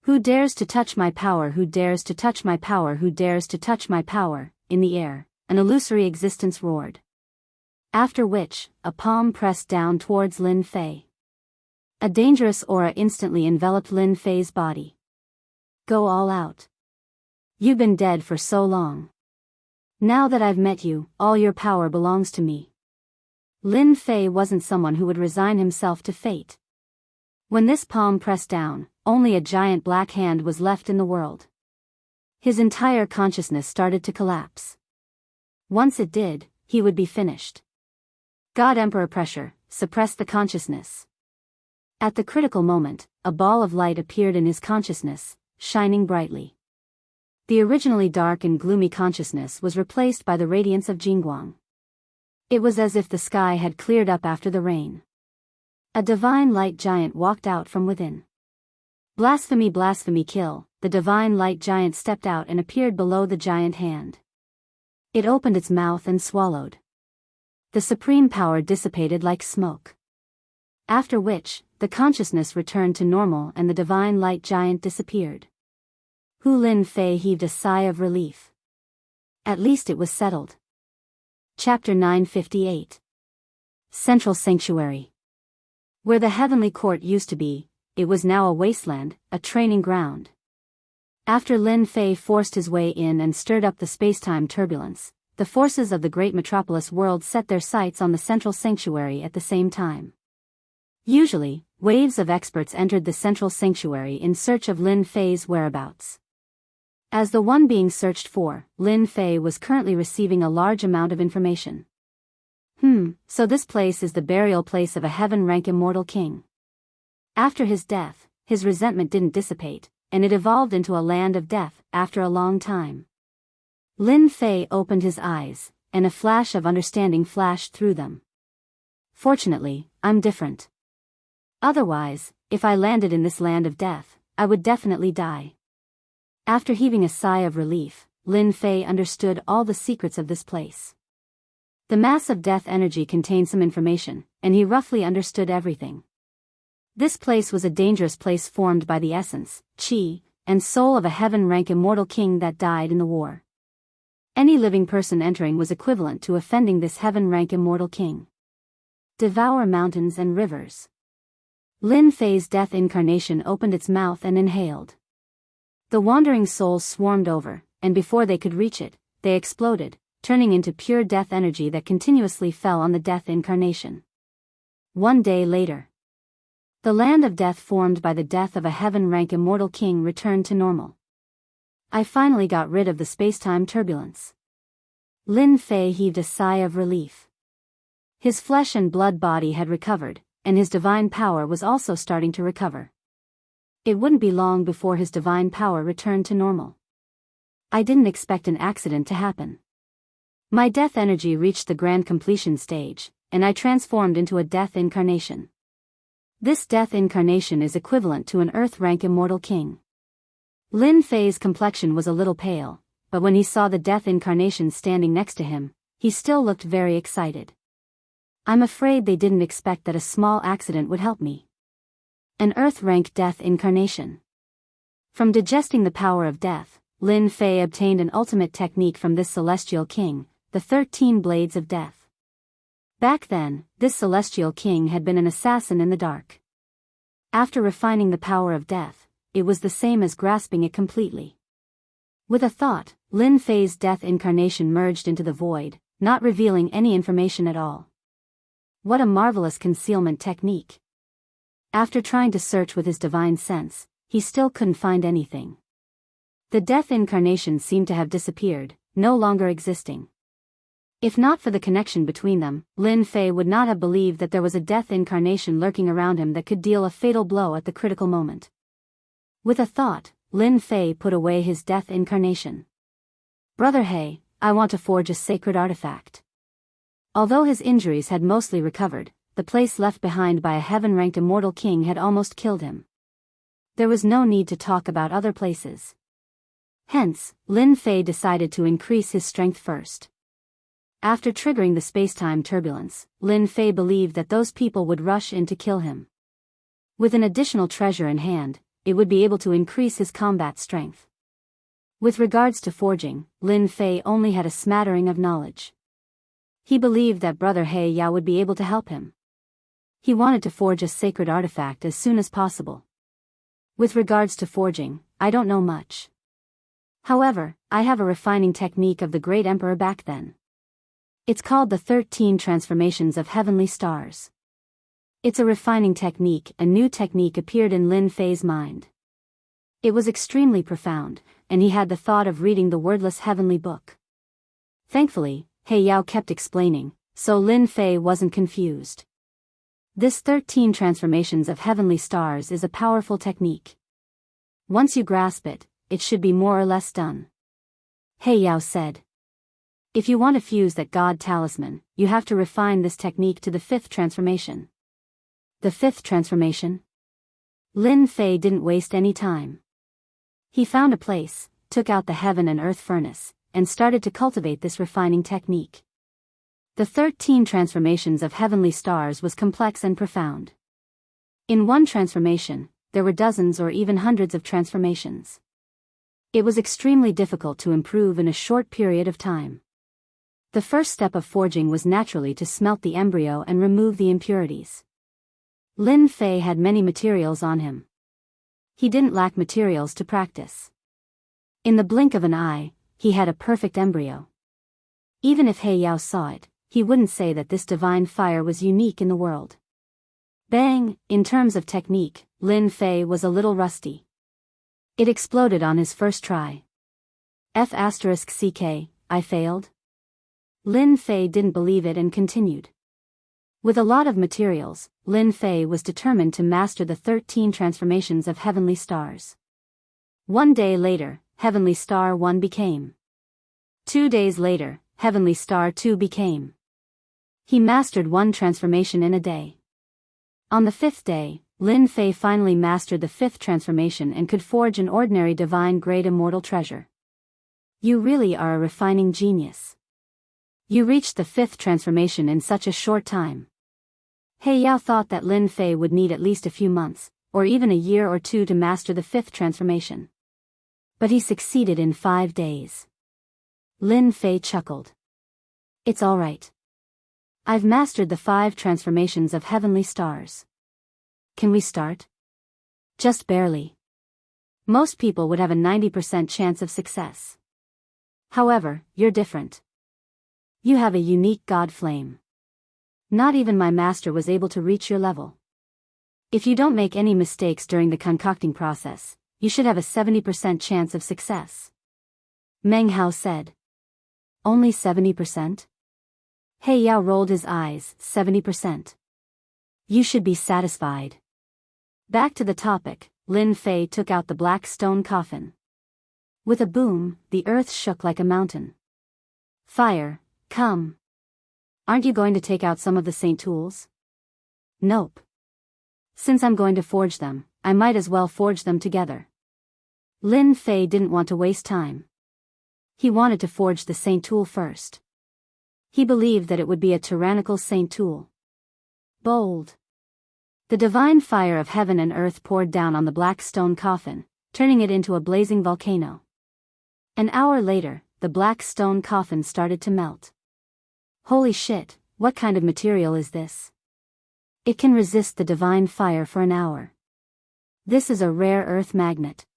Who dares to touch my power? Who dares to touch my power? Who dares to touch my power? In the air, an illusory existence roared. After which, a palm pressed down towards Lin Fei. A dangerous aura instantly enveloped Lin Fei's body. Go all out. You've been dead for so long. Now that I've met you, all your power belongs to me. Lin Fei wasn't someone who would resign himself to fate. When this palm pressed down, only a giant black hand was left in the world. His entire consciousness started to collapse. Once it did, he would be finished. God Emperor pressure, suppressed the consciousness. At the critical moment, a ball of light appeared in his consciousness, shining brightly. The originally dark and gloomy consciousness was replaced by the radiance of Jianghu. It was as if the sky had cleared up after the rain. A divine light giant walked out from within. Blasphemy, blasphemy, kill. The divine light giant stepped out and appeared below the giant hand. It opened its mouth and swallowed. The supreme power dissipated like smoke. After which, the consciousness returned to normal and the divine light giant disappeared. Lin Fei heaved a sigh of relief. At least it was settled. Chapter 958. Central Sanctuary. Where the heavenly court used to be, it was now a wasteland, a training ground. After Lin Fei forced his way in and stirred up the space-time turbulence, the forces of the great metropolis world set their sights on the central sanctuary at the same time. Usually, waves of experts entered the central sanctuary in search of Lin Fei's whereabouts. As the one being searched for, Lin Fei was currently receiving a large amount of information. So this place is the burial place of a heaven-rank immortal king. After his death, his resentment didn't dissipate, and it evolved into a land of death after a long time. Lin Fei opened his eyes, and a flash of understanding flashed through them. Fortunately, I'm different. Otherwise, if I landed in this land of death, I would definitely die. After heaving a sigh of relief, Lin Fei understood all the secrets of this place. The mass of death energy contained some information, and he roughly understood everything. This place was a dangerous place formed by the essence, qi, and soul of a heaven-rank immortal king that died in the war. Any living person entering was equivalent to offending this heaven-rank immortal king. Devour mountains and rivers. Lin Fei's death incarnation opened its mouth and inhaled. The wandering souls swarmed over, and before they could reach it, they exploded, turning into pure death energy that continuously fell on the death incarnation. One day later, the land of death formed by the death of a heaven-rank immortal king returned to normal. I finally got rid of the space-time turbulence. Lin Fei heaved a sigh of relief. His flesh and blood body had recovered, and his divine power was also starting to recover. It wouldn't be long before his divine power returned to normal. I didn't expect an accident to happen. My death energy reached the grand completion stage, and I transformed into a death incarnation. This death incarnation is equivalent to an Earth-rank immortal king. Lin Fei's complexion was a little pale, but when he saw the death incarnation standing next to him, he still looked very excited. I'm afraid they didn't expect that a small accident would help me. An Earth-rank death incarnation. From digesting the power of death, Lin Fei obtained an ultimate technique from this celestial king, the 13 Blades of Death. Back then, this celestial king had been an assassin in the dark. After refining the power of death, it was the same as grasping it completely. With a thought, Lin Fei's death incarnation merged into the void, not revealing any information at all. What a marvelous concealment technique. After trying to search with his divine sense, he still couldn't find anything. The death incarnation seemed to have disappeared, no longer existing. If not for the connection between them, Lin Fei would not have believed that there was a death incarnation lurking around him that could deal a fatal blow at the critical moment. With a thought, Lin Fei put away his death incarnation. Brother He, I want to forge a sacred artifact. Although his injuries had mostly recovered, the place left behind by a heaven-ranked immortal king had almost killed him. There was no need to talk about other places. Hence, Lin Fei decided to increase his strength first. After triggering the space-time turbulence, Lin Fei believed that those people would rush in to kill him. With an additional treasure in hand, it would be able to increase his combat strength. With regards to forging, Lin Fei only had a smattering of knowledge. He believed that Brother He Yao would be able to help him. He wanted to forge a sacred artifact as soon as possible. With regards to forging, I don't know much. However, I have a refining technique of the great emperor back then. It's called the 13 Transformations of Heavenly Stars. It's a refining technique. A new technique appeared in Lin Fei's mind. It was extremely profound, and he had the thought of reading the wordless heavenly book. Thankfully, He Yao kept explaining, so Lin Fei wasn't confused. This 13 Transformations of Heavenly Stars is a powerful technique. Once you grasp it, it should be more or less done. He Yao said. If you want to fuse that God talisman, you have to refine this technique to the 5th transformation. The 5th transformation? Lin Fei didn't waste any time. He found a place, took out the heaven and earth furnace, and started to cultivate this refining technique. The 13 Transformations of Heavenly Stars was complex and profound. In one transformation, there were dozens or even hundreds of transformations. It was extremely difficult to improve in a short period of time. The first step of forging was naturally to smelt the embryo and remove the impurities. Lin Fei had many materials on him. He didn't lack materials to practice. In the blink of an eye, he had a perfect embryo. Even if He Yao saw it, he wouldn't say that this divine fire was unique in the world. Bang! In terms of technique, Lin Fei was a little rusty. It exploded on his first try. F***ck, I failed? Lin Fei didn't believe it and continued. With a lot of materials, Lin Fei was determined to master the 13 Transformations of Heavenly Stars. 1 day later, Heavenly Star 1 became. 2 days later, Heavenly Star 2 became. He mastered 1 transformation in a day. On the 5th day, Lin Fei finally mastered the 5th transformation and could forge an ordinary divine-grade immortal treasure. You really are a refining genius. You reached the 5th transformation in such a short time. He Yao thought that Lin Fei would need at least a few months, or even a year or 2 to master the 5th transformation. But he succeeded in 5 days. Lin Fei chuckled. It's all right. I've mastered the 5 transformations of Heavenly Stars. Can we start? Just barely. Most people would have a 90% chance of success. However, you're different. You have a unique God flame. Not even my master was able to reach your level. If you don't make any mistakes during the concocting process, you should have a 70% chance of success. Meng Hao said. Only 70%? He Yao rolled his eyes. 70%. You should be satisfied. Back to the topic, Lin Fei took out the black stone coffin. With a boom, the earth shook like a mountain. Fire, come. Aren't you going to take out some of the saint tools? Nope. Since I'm going to forge them, I might as well forge them together. Lin Fei didn't want to waste time. He wanted to forge the saint tool first. He believed that it would be a tyrannical saint tool. Bold. The divine fire of heaven and earth poured down on the black stone coffin, turning it into a blazing volcano. An hour later, the black stone coffin started to melt. Holy shit, what kind of material is this? It can resist the divine fire for an hour. This is a rare earth magnet.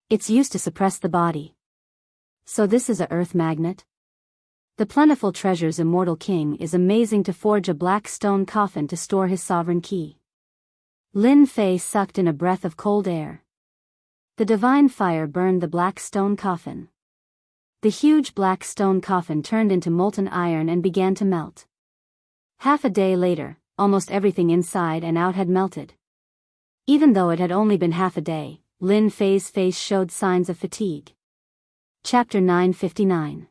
It's used to suppress the body. So this is a earth magnet? The plentiful treasure's immortal king is amazing to forge a black stone coffin to store his sovereign key. Lin Fei sucked in a breath of cold air. The divine fire burned the black stone coffin. The huge black stone coffin turned into molten iron and began to melt. Half a day later, almost everything inside and out had melted. Even though it had only been half a day, Lin Fei's face showed signs of fatigue. Chapter 959.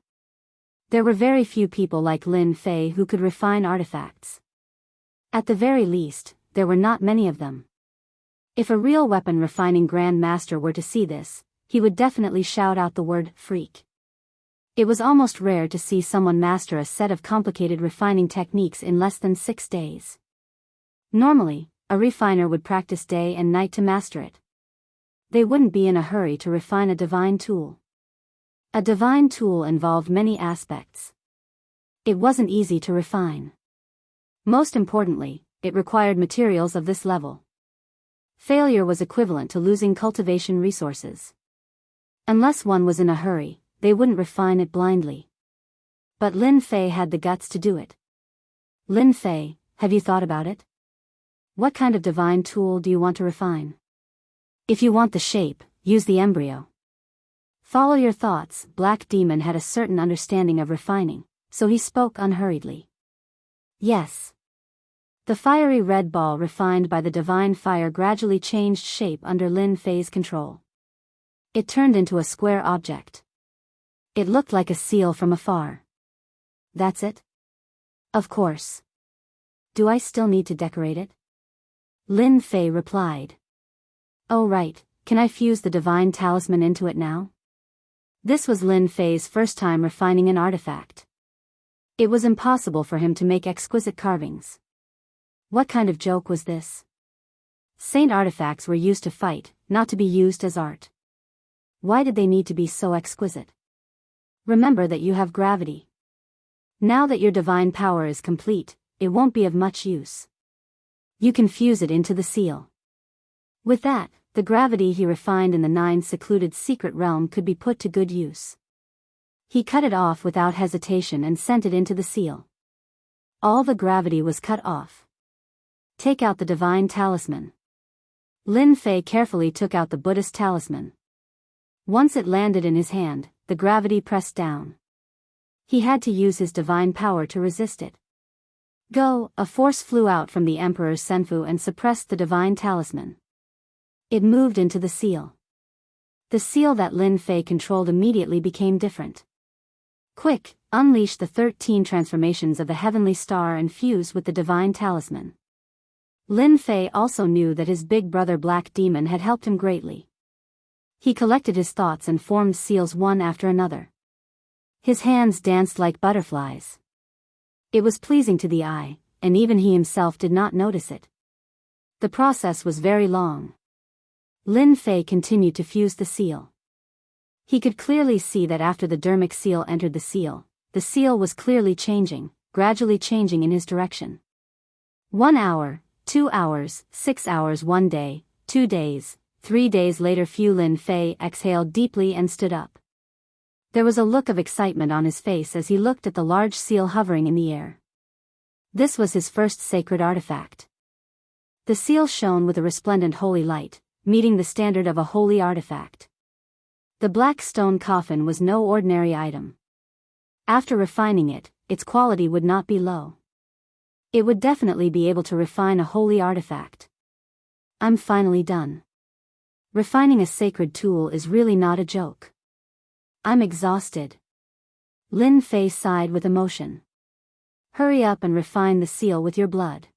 There were very few people like Lin Fei who could refine artifacts. At the very least, there were not many of them. If a real weapon refining Grand Master were to see this, he would definitely shout out the word freak. It was almost rare to see someone master a set of complicated refining techniques in less than 6 days. Normally, a refiner would practice day and night to master it. They wouldn't be in a hurry to refine a divine tool. A divine tool involved many aspects. It wasn't easy to refine. Most importantly, it required materials of this level. Failure was equivalent to losing cultivation resources. Unless one was in a hurry, they wouldn't refine it blindly. But Lin Fei had the guts to do it. Lin Fei, have you thought about it? What kind of divine tool do you want to refine? If you want the shape, use the embryo. Follow your thoughts. Black Demon had a certain understanding of refining, so he spoke unhurriedly. Yes. The fiery red ball refined by the divine fire gradually changed shape under Lin Fei's control. It turned into a square object. It looked like a seal from afar. That's it? Of course. Do I still need to decorate it? Lin Fei replied. Oh right, can I fuse the divine talisman into it now? This was Lin Fei's first time refining an artifact. It was impossible for him to make exquisite carvings. What kind of joke was this? Saint artifacts were used to fight, not to be used as art. Why did they need to be so exquisite? Remember that you have gravity. Now that your divine power is complete, it won't be of much use. You can fuse it into the seal. With that, the gravity he refined in the 9 secluded secret realm could be put to good use. He cut it off without hesitation and sent it into the seal. All the gravity was cut off. Take out the divine talisman. Lin Fei carefully took out the Buddhist talisman. Once it landed in his hand, the gravity pressed down. He had to use his divine power to resist it. Go! A force flew out from the Emperor's senfu and suppressed the divine talisman. It moved into the seal. The seal that Lin Fei controlled immediately became different. Quick, unleash the 13 transformations of the heavenly star and fuse with the divine talisman. Lin Fei also knew that his big brother Black Demon had helped him greatly. He collected his thoughts and formed seals one after another. His hands danced like butterflies. It was pleasing to the eye, and even he himself did not notice it. The process was very long. Lin Fei continued to fuse the seal. He could clearly see that after the dermic seal entered the seal was clearly changing, gradually changing in his direction. 1 hour, 2 hours, 6 hours, 1 day, 2 days, 3 days later. Lin Fei exhaled deeply and stood up. There was a look of excitement on his face as he looked at the large seal hovering in the air. This was his first sacred artifact. The seal shone with a resplendent holy light, meeting the standard of a holy artifact. The black stone coffin was no ordinary item. After refining it, its quality would not be low. It would definitely be able to refine a holy artifact. I'm finally done. Refining a sacred tool is really not a joke. I'm exhausted. Lin Fei sighed with emotion. Hurry up and refine the seal with your blood.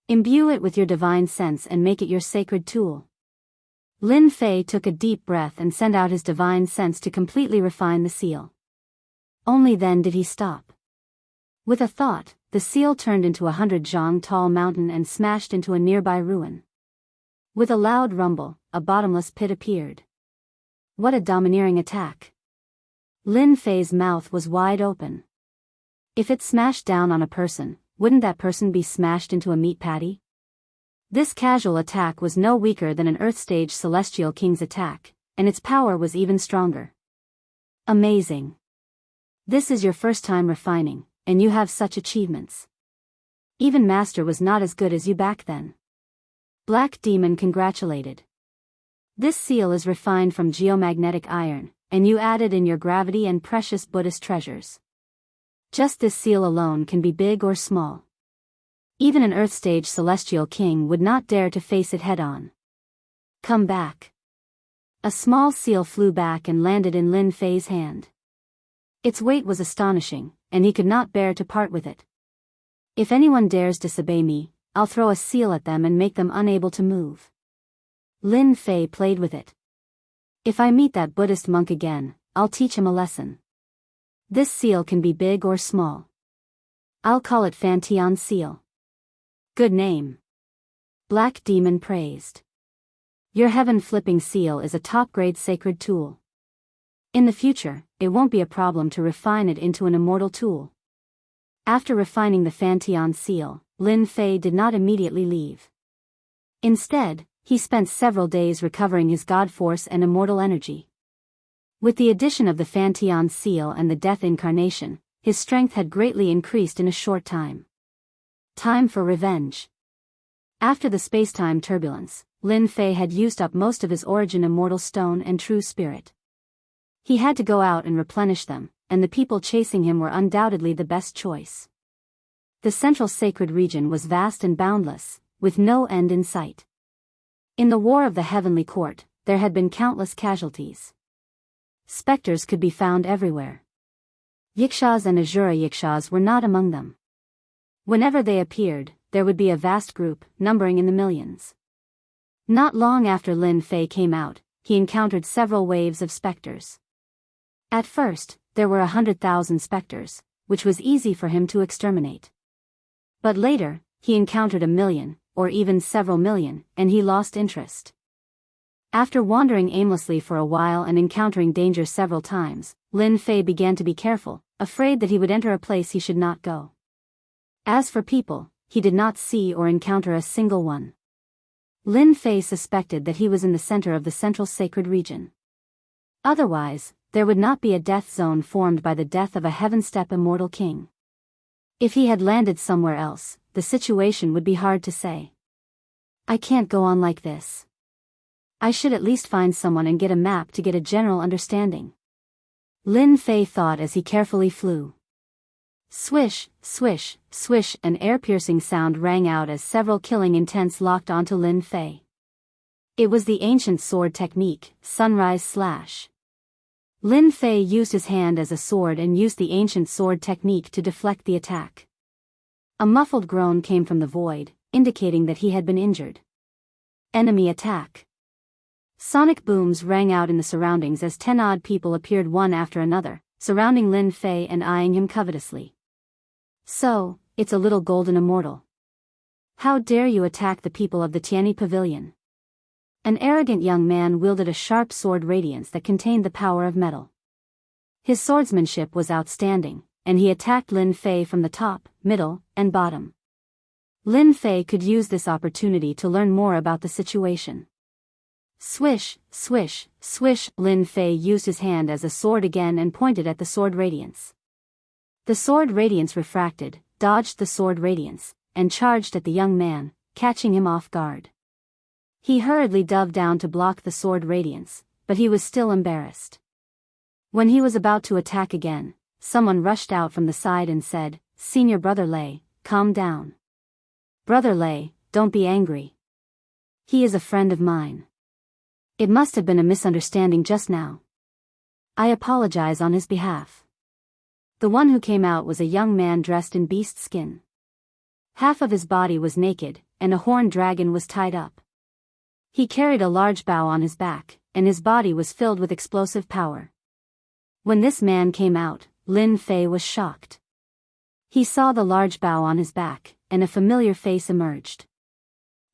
Imbue it with your divine sense and make it your sacred tool. Lin Fei took a deep breath and sent out his divine sense to completely refine the seal. Only then did he stop. With a thought, the seal turned into 100 zhang tall mountain and smashed into a nearby ruin. With a loud rumble, a bottomless pit appeared. What a domineering attack! Lin Fei's mouth was wide open. If it smashed down on a person, wouldn't that person be smashed into a meat patty? This casual attack was no weaker than an Earth-stage celestial king's attack, and its power was even stronger. Amazing. This is your first time refining, and you have such achievements. Even Master was not as good as you back then. Black Demon congratulated. This seal is refined from geomagnetic iron, and you added in your gravity and precious Buddhist treasures. Just this seal alone can be big or small. Even an Earth-stage celestial king would not dare to face it head-on. Come back. A small seal flew back and landed in Lin Fei's hand. Its weight was astonishing, and he could not bear to part with it. If anyone dares disobey me, I'll throw a seal at them and make them unable to move. Lin Fei played with it. If I meet that Buddhist monk again, I'll teach him a lesson. This seal can be big or small. I'll call it Fantian Seal. Good name. Black Demon praised. Your heaven-flipping seal is a top-grade sacred tool. In the future, it won't be a problem to refine it into an immortal tool. After refining the Fantian Seal, Lin Fei did not immediately leave. Instead, he spent several days recovering his god force and immortal energy. With the addition of the Fantian Seal and the Death Incarnation, his strength had greatly increased in a short time. Time for revenge. After the space-time turbulence, Lin Fei had used up most of his origin immortal stone and true spirit. He had to go out and replenish them, and the people chasing him were undoubtedly the best choice. The central sacred region was vast and boundless, with no end in sight. In the War of the Heavenly Court, there had been countless casualties. Specters could be found everywhere. Yikshaws and Azura Yikshaws were not among them. Whenever they appeared, there would be a vast group, numbering in the millions. Not long after Lin Fei came out, he encountered several waves of specters. At first, there were 100,000 specters, which was easy for him to exterminate. But later, he encountered 1,000,000, or even several million, and he lost interest. After wandering aimlessly for a while and encountering danger several times, Lin Fei began to be careful, afraid that he would enter a place he should not go. As for people, he did not see or encounter a single one. Lin Fei suspected that he was in the center of the central sacred region. Otherwise, there would not be a death zone formed by the death of a heaven-step immortal king. If he had landed somewhere else, the situation would be hard to say. I can't go on like this. I should at least find someone and get a map to get a general understanding. Lin Fei thought as he carefully flew. Swish, swish, swish, an air-piercing sound rang out as several killing intents locked onto Lin Fei. It was the ancient sword technique, Sunrise Slash. Lin Fei used his hand as a sword and used the ancient sword technique to deflect the attack. A muffled groan came from the void, indicating that he had been injured. Enemy attack. Sonic booms rang out in the surroundings as 10 odd people appeared one after another, surrounding Lin Fei and eyeing him covetously. So, it's a little golden immortal. How dare you attack the people of the Tianyi Pavilion? An arrogant young man wielded a sharp sword radiance that contained the power of metal. His swordsmanship was outstanding, and he attacked Lin Fei from the top, middle, and bottom. Lin Fei could use this opportunity to learn more about the situation. Swish, swish, swish, Lin Fei used his hand as a sword again and pointed at the sword radiance. The sword radiance refracted, dodged the sword radiance, and charged at the young man, catching him off guard. He hurriedly dove down to block the sword radiance, but he was still embarrassed. When he was about to attack again, someone rushed out from the side and said, "Senior Brother Lei, calm down. Brother Lei, don't be angry. He is a friend of mine. It must have been a misunderstanding just now." I apologize on his behalf. The one who came out was a young man dressed in beast skin. Half of his body was naked, and a horned dragon was tied up. He carried a large bow on his back, and his body was filled with explosive power. When this man came out, Lin Fei was shocked. He saw the large bow on his back, and a familiar face emerged.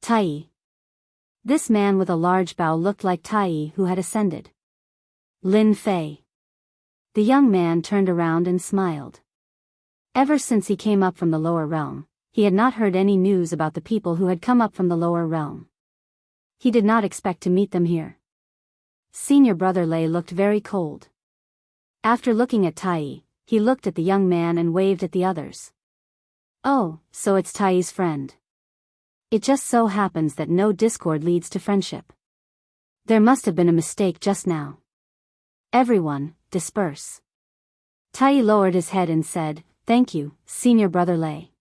Tai. This man with a large bow looked like Tai who had ascended. Lin Fei. The young man turned around and smiled. Ever since he came up from the lower realm, he had not heard any news about the people who had come up from the lower realm. He did not expect to meet them here. Senior brother Lei looked very cold. After looking at Tai, he looked at the young man and waved at the others. Oh, so it's Tai's friend. It just so happens that no discord leads to friendship. There must have been a mistake just now. Everyone, disperse. Tai lowered his head and said, "Thank you, Senior Brother Lei."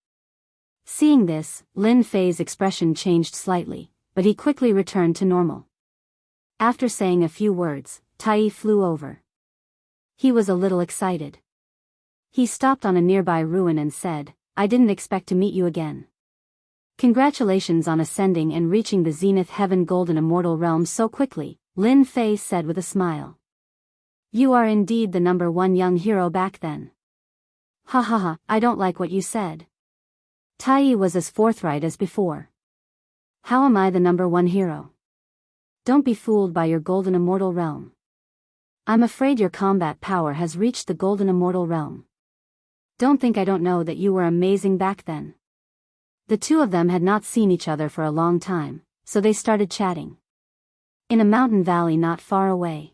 Seeing this, Lin Fei's expression changed slightly, but he quickly returned to normal. After saying a few words, Tai flew over. He was a little excited. He stopped on a nearby ruin and said, "I didn't expect to meet you again. Congratulations on ascending and reaching the Zenith Heaven Golden Immortal Realm so quickly," Lin Fei said with a smile. "You are indeed the #1 young hero back then." "Ha ha ha, I don't like what you said." Tai was as forthright as before. "How am I the #1 hero? Don't be fooled by your Golden Immortal Realm. I'm afraid your combat power has reached the Golden Immortal Realm. Don't think I don't know that you were amazing back then." The two of them had not seen each other for a long time, so they started chatting. In a mountain valley not far away.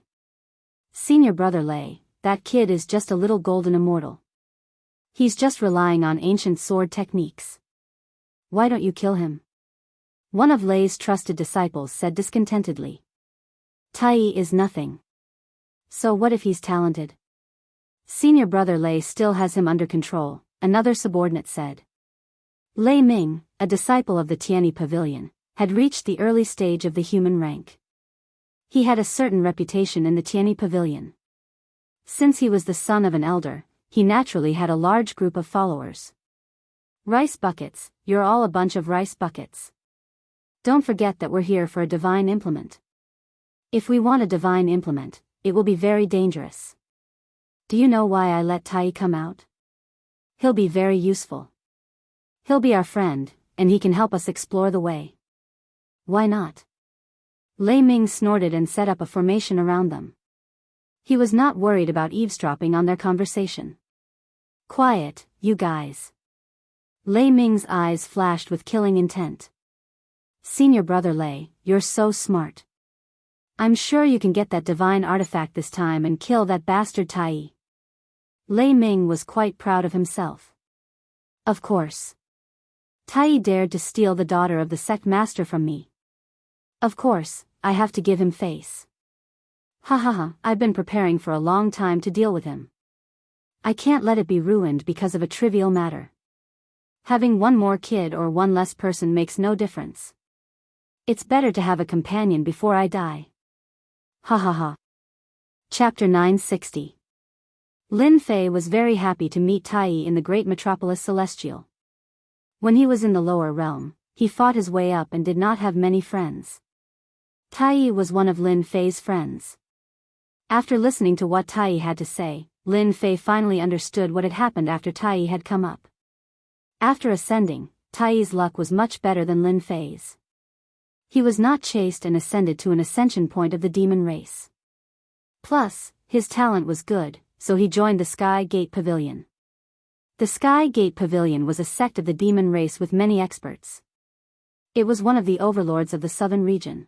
"Senior Brother Lei, that kid is just a little golden immortal. He's just relying on ancient sword techniques. Why don't you kill him?" One of Lei's trusted disciples said discontentedly. "Tai is nothing. So what if he's talented?" "Senior Brother Lei still has him under control," another subordinate said. Lei Ming, a disciple of the Tianyi Pavilion, had reached the early stage of the human rank. He had a certain reputation in the Tianyi Pavilion. Since he was the son of an elder, he naturally had a large group of followers. "Rice buckets, you're all a bunch of rice buckets. Don't forget that we're here for a divine implement. If we want a divine implement, it will be very dangerous. Do you know why I let Tai come out? He'll be very useful. He'll be our friend, and he can help us explore the way." "Why not?" Lei Ming snorted and set up a formation around them. He was not worried about eavesdropping on their conversation. "Quiet, you guys." Lei Ming's eyes flashed with killing intent. "Senior Brother Lei, you're so smart. I'm sure you can get that divine artifact this time and kill that bastard Tai." Lei Ming was quite proud of himself. "Of course. Tai dared to steal the daughter of the sect master from me. Of course, I have to give him face. Ha ha ha, I've been preparing for a long time to deal with him. I can't let it be ruined because of a trivial matter. Having one more kid or one less person makes no difference. It's better to have a companion before I die. Ha ha ha." Chapter 960. Lin Fei was very happy to meet Tai in the great metropolis Celestial. When he was in the lower realm, he fought his way up and did not have many friends. Tai was one of Lin Fei's friends. After listening to what Tai had to say, Lin Fei finally understood what had happened after Tai had come up. After ascending, Tai's luck was much better than Lin Fei's. He was not chased and ascended to an ascension point of the demon race. Plus, his talent was good, so he joined the Sky Gate Pavilion. The Sky Gate Pavilion was a sect of the demon race with many experts. It was one of the overlords of the southern region.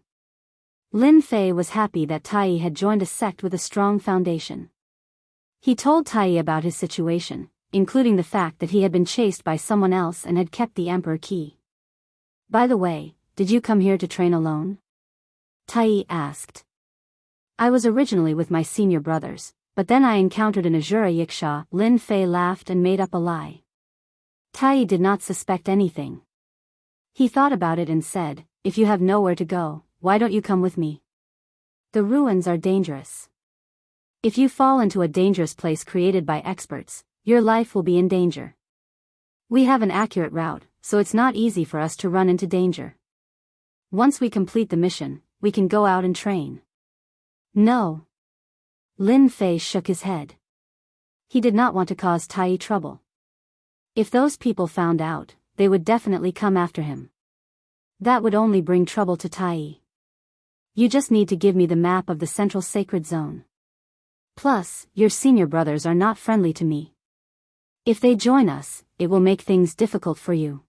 Lin Fei was happy that Tai had joined a sect with a strong foundation. He told Tai about his situation, including the fact that he had been chased by someone else and had kept the Emperor key. "By the way, did you come here to train alone?" Tai asked. "I was originally with my senior brothers, but then I encountered an Azura Yiksha." Lin Fei laughed and made up a lie. Tai did not suspect anything. He thought about it and said, "If you have nowhere to go, why don't you come with me? The ruins are dangerous." If you fall into a dangerous place created by experts, your life will be in danger. We have an accurate route, so it's not easy for us to run into danger. Once we complete the mission, we can go out and train. No. Lin Fei shook his head. He did not want to cause Tai trouble. If those people found out, they would definitely come after him. That would only bring trouble to Tai. You just need to give me the map of the central sacred zone. Plus, your senior brothers are not friendly to me. If they join us, it will make things difficult for you.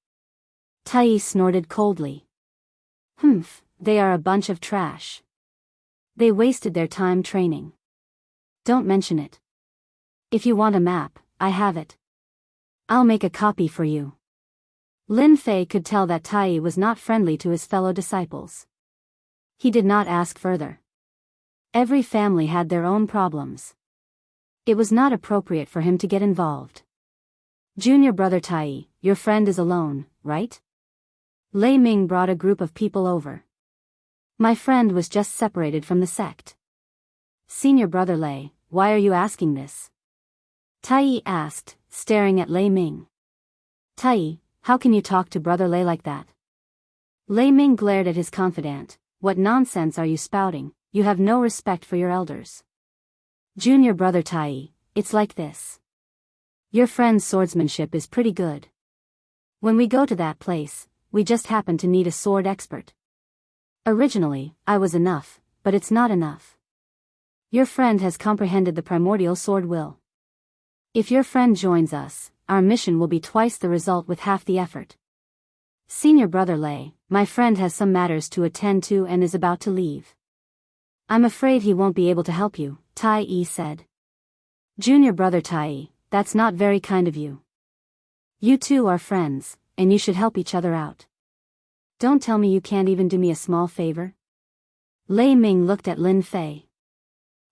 Tai snorted coldly. Humph, they are a bunch of trash. They wasted their time training. Don't mention it. If you want a map, I have it. I'll make a copy for you. Lin Fei could tell that Tai was not friendly to his fellow disciples. He did not ask further. Every family had their own problems. It was not appropriate for him to get involved. Junior brother Tai, your friend is alone, right? Lei Ming brought a group of people over. My friend was just separated from the sect. Senior brother Lei, why are you asking this? Tai asked, staring at Lei Ming. Tai, how can you talk to brother Lei like that? Lei Ming glared at his confidant. What nonsense are you spouting? You have no respect for your elders. Junior brother Tai, it's like this. Your friend's swordsmanship is pretty good. When we go to that place, we just happen to need a sword expert. Originally, I was enough, but it's not enough. Your friend has comprehended the primordial sword will. If your friend joins us, our mission will be twice the result with half the effort. Senior brother Lei, my friend has some matters to attend to and is about to leave. I'm afraid he won't be able to help you, Tai said. Junior brother Tai, that's not very kind of you. You two are friends, and you should help each other out. Don't tell me you can't even do me a small favor? Lei Ming looked at Lin Fei.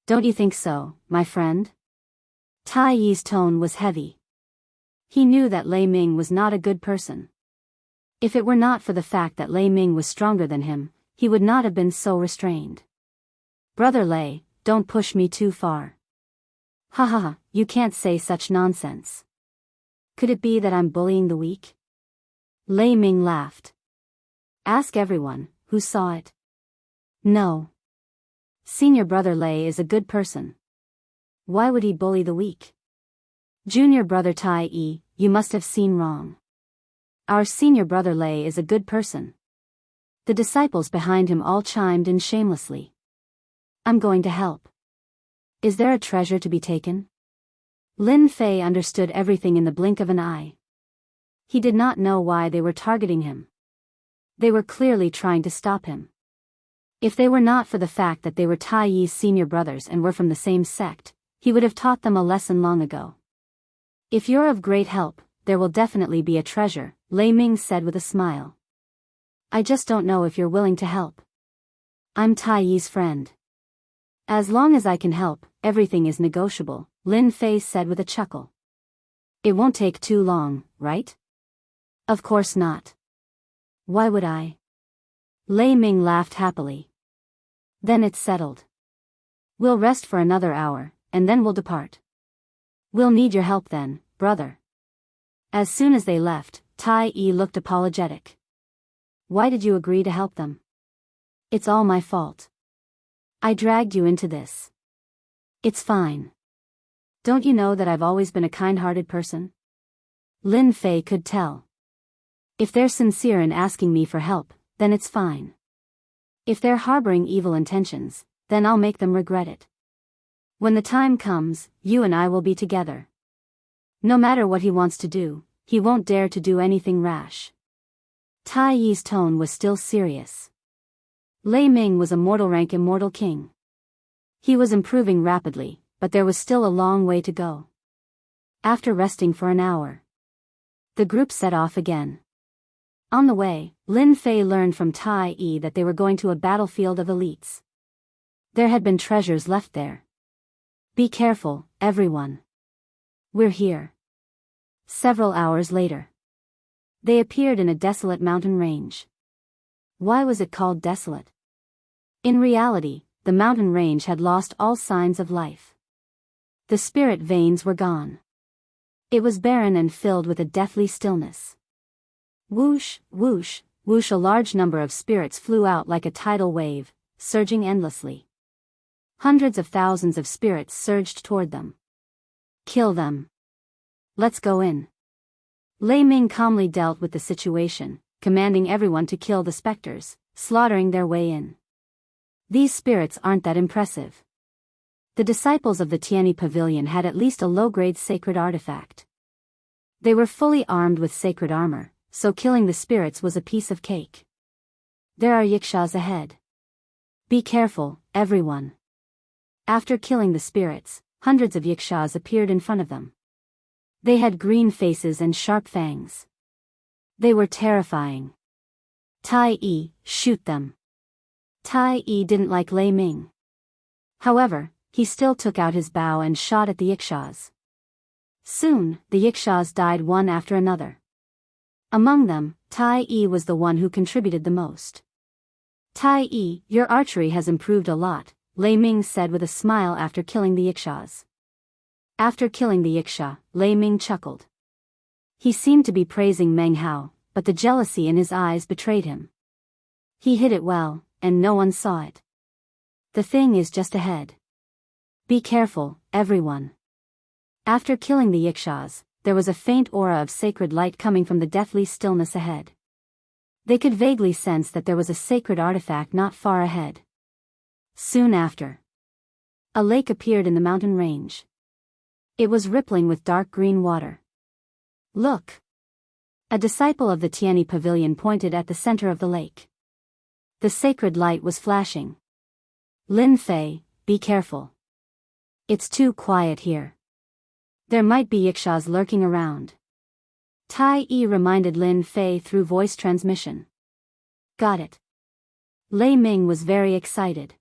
Don't you think so, my friend? Tai's tone was heavy. He knew that Lei Ming was not a good person. If it were not for the fact that Lei Ming was stronger than him, he would not have been so restrained. Brother Lei, don't push me too far. Ha ha ha, you can't say such nonsense. Could it be that I'm bullying the weak? Lei Ming laughed. Ask everyone, who saw it. No. Senior brother Lei is a good person. Why would he bully the weak? Junior brother Tai, you must have seen wrong. Our senior brother Lei is a good person. The disciples behind him all chimed in shamelessly. I'm going to help. Is there a treasure to be taken? Lin Fei understood everything in the blink of an eye. He did not know why they were targeting him. They were clearly trying to stop him. If they were not for the fact that they were Tai's senior brothers and were from the same sect, he would have taught them a lesson long ago. If you're of great help, there will definitely be a treasure, Lei Ming said with a smile. I just don't know if you're willing to help. I'm Tai's friend. As long as I can help, everything is negotiable, Lin Fei said with a chuckle. It won't take too long, right? Of course not. Why would I? Lei Ming laughed happily. Then it's settled. We'll rest for another hour, and then we'll depart. We'll need your help then, brother. As soon as they left, Tai looked apologetic. Why did you agree to help them? It's all my fault. I dragged you into this. It's fine. Don't you know that I've always been a kind-hearted person? Lin Fei could tell. If they're sincere in asking me for help, then it's fine. If they're harboring evil intentions, then I'll make them regret it. When the time comes, you and I will be together. No matter what he wants to do, he won't dare to do anything rash. Tai's tone was still serious. Lei Ming was a mortal rank immortal king. He was improving rapidly, but there was still a long way to go. After resting for an hour, the group set off again. On the way, Lin Fei learned from Tai that they were going to a battlefield of elites. There had been treasures left there. Be careful, everyone. We're here. Several hours later, they appeared in a desolate mountain range. Why was it called desolate? In reality, the mountain range had lost all signs of life. The spirit veins were gone. It was barren and filled with a deathly stillness. Whoosh, whoosh, whoosh, a large number of spirits flew out like a tidal wave, surging endlessly. Hundreds of thousands of spirits surged toward them. Kill them. Let's go in. Lei Ming calmly dealt with the situation, commanding everyone to kill the specters, slaughtering their way in. These spirits aren't that impressive. The disciples of the Tianyi Pavilion had at least a low-grade sacred artifact. They were fully armed with sacred armor, so killing the spirits was a piece of cake. There are yikshaws ahead. Be careful, everyone. After killing the spirits, hundreds of yikshaws appeared in front of them. They had green faces and sharp fangs. They were terrifying. Tai Yi, shoot them. Tai Yi didn't like Lei Ming. However, he still took out his bow and shot at the yikshaws. Soon, the yikshaws died one after another. Among them, Tai Yi was the one who contributed the most. Tai Yi, your archery has improved a lot, Lei Ming said with a smile after killing the yikshaws. After killing the yiksha, Lei Ming chuckled. He seemed to be praising Meng Hao, but the jealousy in his eyes betrayed him. He hit it well, and no one saw it. The thing is just ahead. Be careful, everyone. After killing the yikshaws, there was a faint aura of sacred light coming from the deathly stillness ahead. They could vaguely sense that there was a sacred artifact not far ahead. Soon after, a lake appeared in the mountain range. It was rippling with dark green water. Look! A disciple of the Tianyi Pavilion pointed at the center of the lake. The sacred light was flashing. Lin Fei, be careful. It's too quiet here. There might be yikshaws lurking around. Tai Yi reminded Lin Fei through voice transmission. Got it. Lei Ming was very excited.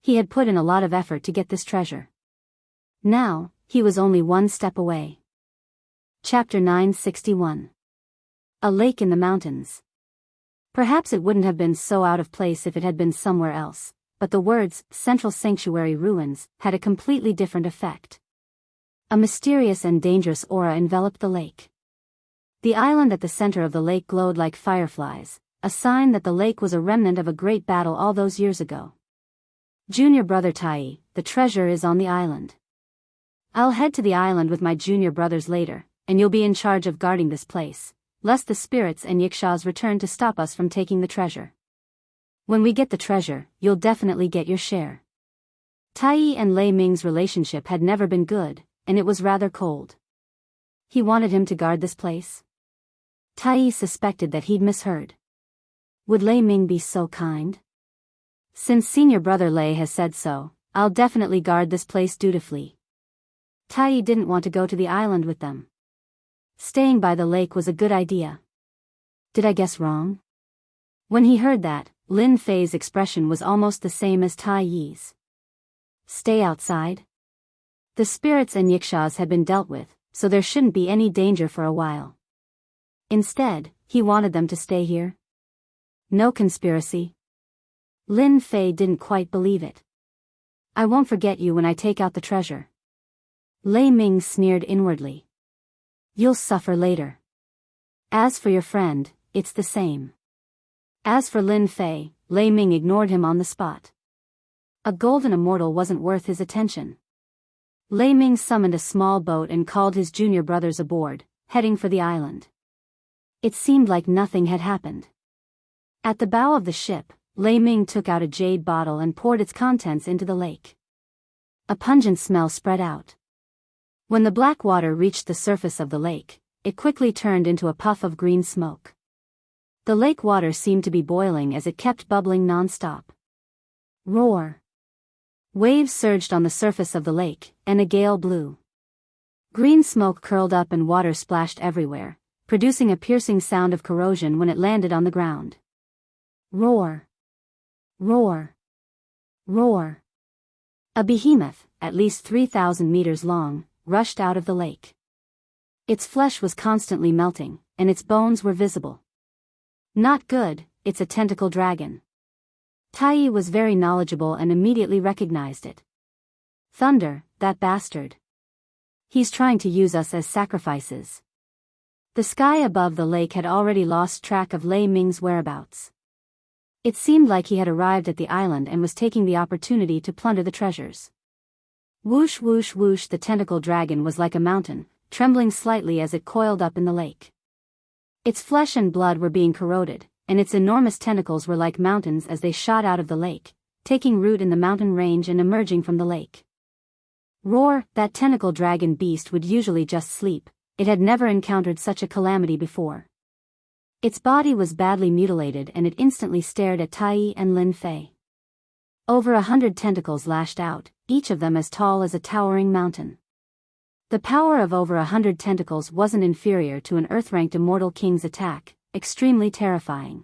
He had put in a lot of effort to get this treasure. Now, he was only one step away. Chapter 961. A lake in the mountains. Perhaps it wouldn't have been so out of place if it had been somewhere else, but the words, Central Sanctuary Ruins, had a completely different effect. A mysterious and dangerous aura enveloped the lake. The island at the center of the lake glowed like fireflies, a sign that the lake was a remnant of a great battle all those years ago. Junior brother Tai, the treasure is on the island. I'll head to the island with my junior brothers later, and you'll be in charge of guarding this place, lest the spirits and yikshaws return to stop us from taking the treasure. When we get the treasure, you'll definitely get your share. Tai and Lei Ming's relationship had never been good, and it was rather cold. He wanted him to guard this place. Tai suspected that he'd misheard. Would Lei Ming be so kind? Since senior brother Lei has said so, I'll definitely guard this place dutifully. Tai didn't want to go to the island with them. Staying by the lake was a good idea. Did I guess wrong? When he heard that, Lin Fei's expression was almost the same as Tai Yi's. Stay outside? The spirits and yikshaws had been dealt with, so there shouldn't be any danger for a while. Instead, he wanted them to stay here. No conspiracy. Lin Fei didn't quite believe it. I won't forget you when I take out the treasure. Lei Ming sneered inwardly. You'll suffer later. As for your friend, it's the same. As for Lin Fei, Lei Ming ignored him on the spot. A golden immortal wasn't worth his attention. Lei Ming summoned a small boat and called his junior brothers aboard, heading for the island. It seemed like nothing had happened. At the bow of the ship, Lei Ming took out a jade bottle and poured its contents into the lake. A pungent smell spread out. When the black water reached the surface of the lake, it quickly turned into a puff of green smoke. The lake water seemed to be boiling as it kept bubbling non-stop. Roar! Waves surged on the surface of the lake, and a gale blew. Green smoke curled up and water splashed everywhere, producing a piercing sound of corrosion when it landed on the ground. Roar! Roar! Roar! A behemoth, at least 3,000 meters long, rushed out of the lake. Its flesh was constantly melting, and its bones were visible. Not good, it's a tentacle dragon. Tai was very knowledgeable and immediately recognized it. Thunder, that bastard. He's trying to use us as sacrifices. The sky above the lake had already lost track of Lei Ming's whereabouts. It seemed like he had arrived at the island and was taking the opportunity to plunder the treasures. Whoosh whoosh whoosh, the tentacle dragon was like a mountain, trembling slightly as it coiled up in the lake. Its flesh and blood were being corroded, and its enormous tentacles were like mountains as they shot out of the lake, taking root in the mountain range and emerging from the lake. Roar, that tentacle dragon beast would usually just sleep. It had never encountered such a calamity before. Its body was badly mutilated and it instantly stared at Tai and Lin Fei. Over 100 tentacles lashed out, each of them as tall as a towering mountain. The power of over 100 tentacles wasn't inferior to an Earth-ranked immortal king's attack, extremely terrifying.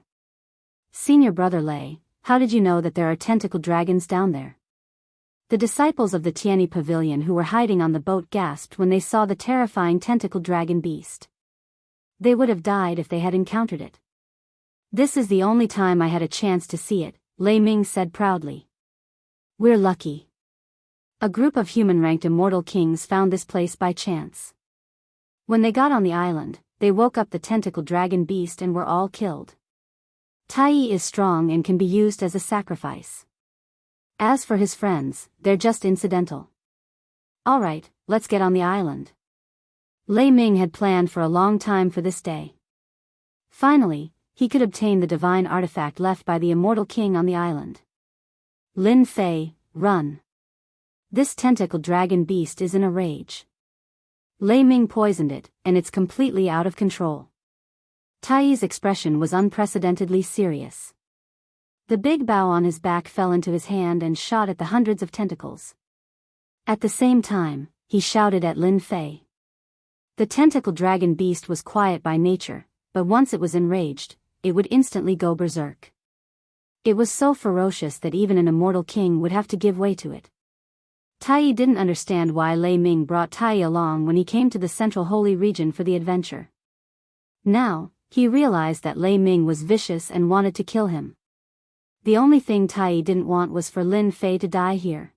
Senior brother Lei, how did you know that there are tentacle dragons down there? The disciples of the Tianyi pavilion who were hiding on the boat gasped when they saw the terrifying tentacle dragon beast. They would have died if they had encountered it. This is the only time I had a chance to see it, Lei Ming said proudly. We're lucky. A group of human-ranked immortal kings found this place by chance. When they got on the island, they woke up the tentacle dragon beast and were all killed. Tai is strong and can be used as a sacrifice. As for his friends, they're just incidental. Alright, let's get on the island. Lei Ming had planned for a long time for this day. Finally, he could obtain the divine artifact left by the immortal king on the island. Lin Fei, run. This tentacle dragon beast is in a rage. Lei Ming poisoned it, and it's completely out of control. Tai's expression was unprecedentedly serious. The big bow on his back fell into his hand and shot at the hundreds of tentacles. At the same time, he shouted at Lin Fei. The tentacle dragon beast was quiet by nature, but once it was enraged, it would instantly go berserk. It was so ferocious that even an immortal king would have to give way to it. Tai didn't understand why Lei Ming brought Tai along when he came to the central holy region for the adventure. Now, he realized that Lei Ming was vicious and wanted to kill him. The only thing Tai didn't want was for Lin Fei to die here.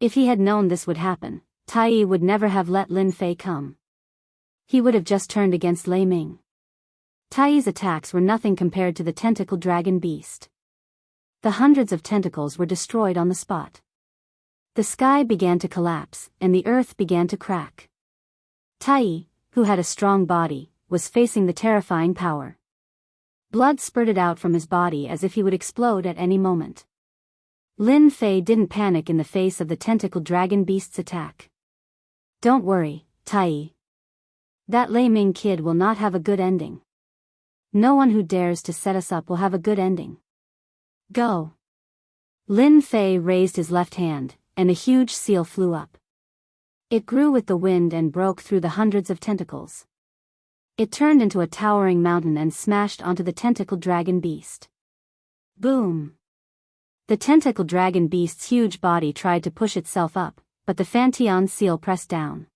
If he had known this would happen, Tai would never have let Lin Fei come. He would have just turned against Lei Ming. Tai's attacks were nothing compared to the tentacle dragon beast. The hundreds of tentacles were destroyed on the spot. The sky began to collapse, and the earth began to crack. Tai, who had a strong body, was facing the terrifying power. Blood spurted out from his body as if he would explode at any moment. Lin Fei didn't panic in the face of the tentacle dragon beast's attack. Don't worry, Tai. That Lei Ming kid will not have a good ending. No one who dares to set us up will have a good ending. Go. Lin Fei raised his left hand, and a huge seal flew up. It grew with the wind and broke through the hundreds of tentacles. It turned into a towering mountain and smashed onto the tentacle dragon beast. Boom! The tentacle dragon beast's huge body tried to push itself up, but the Fantian seal pressed down.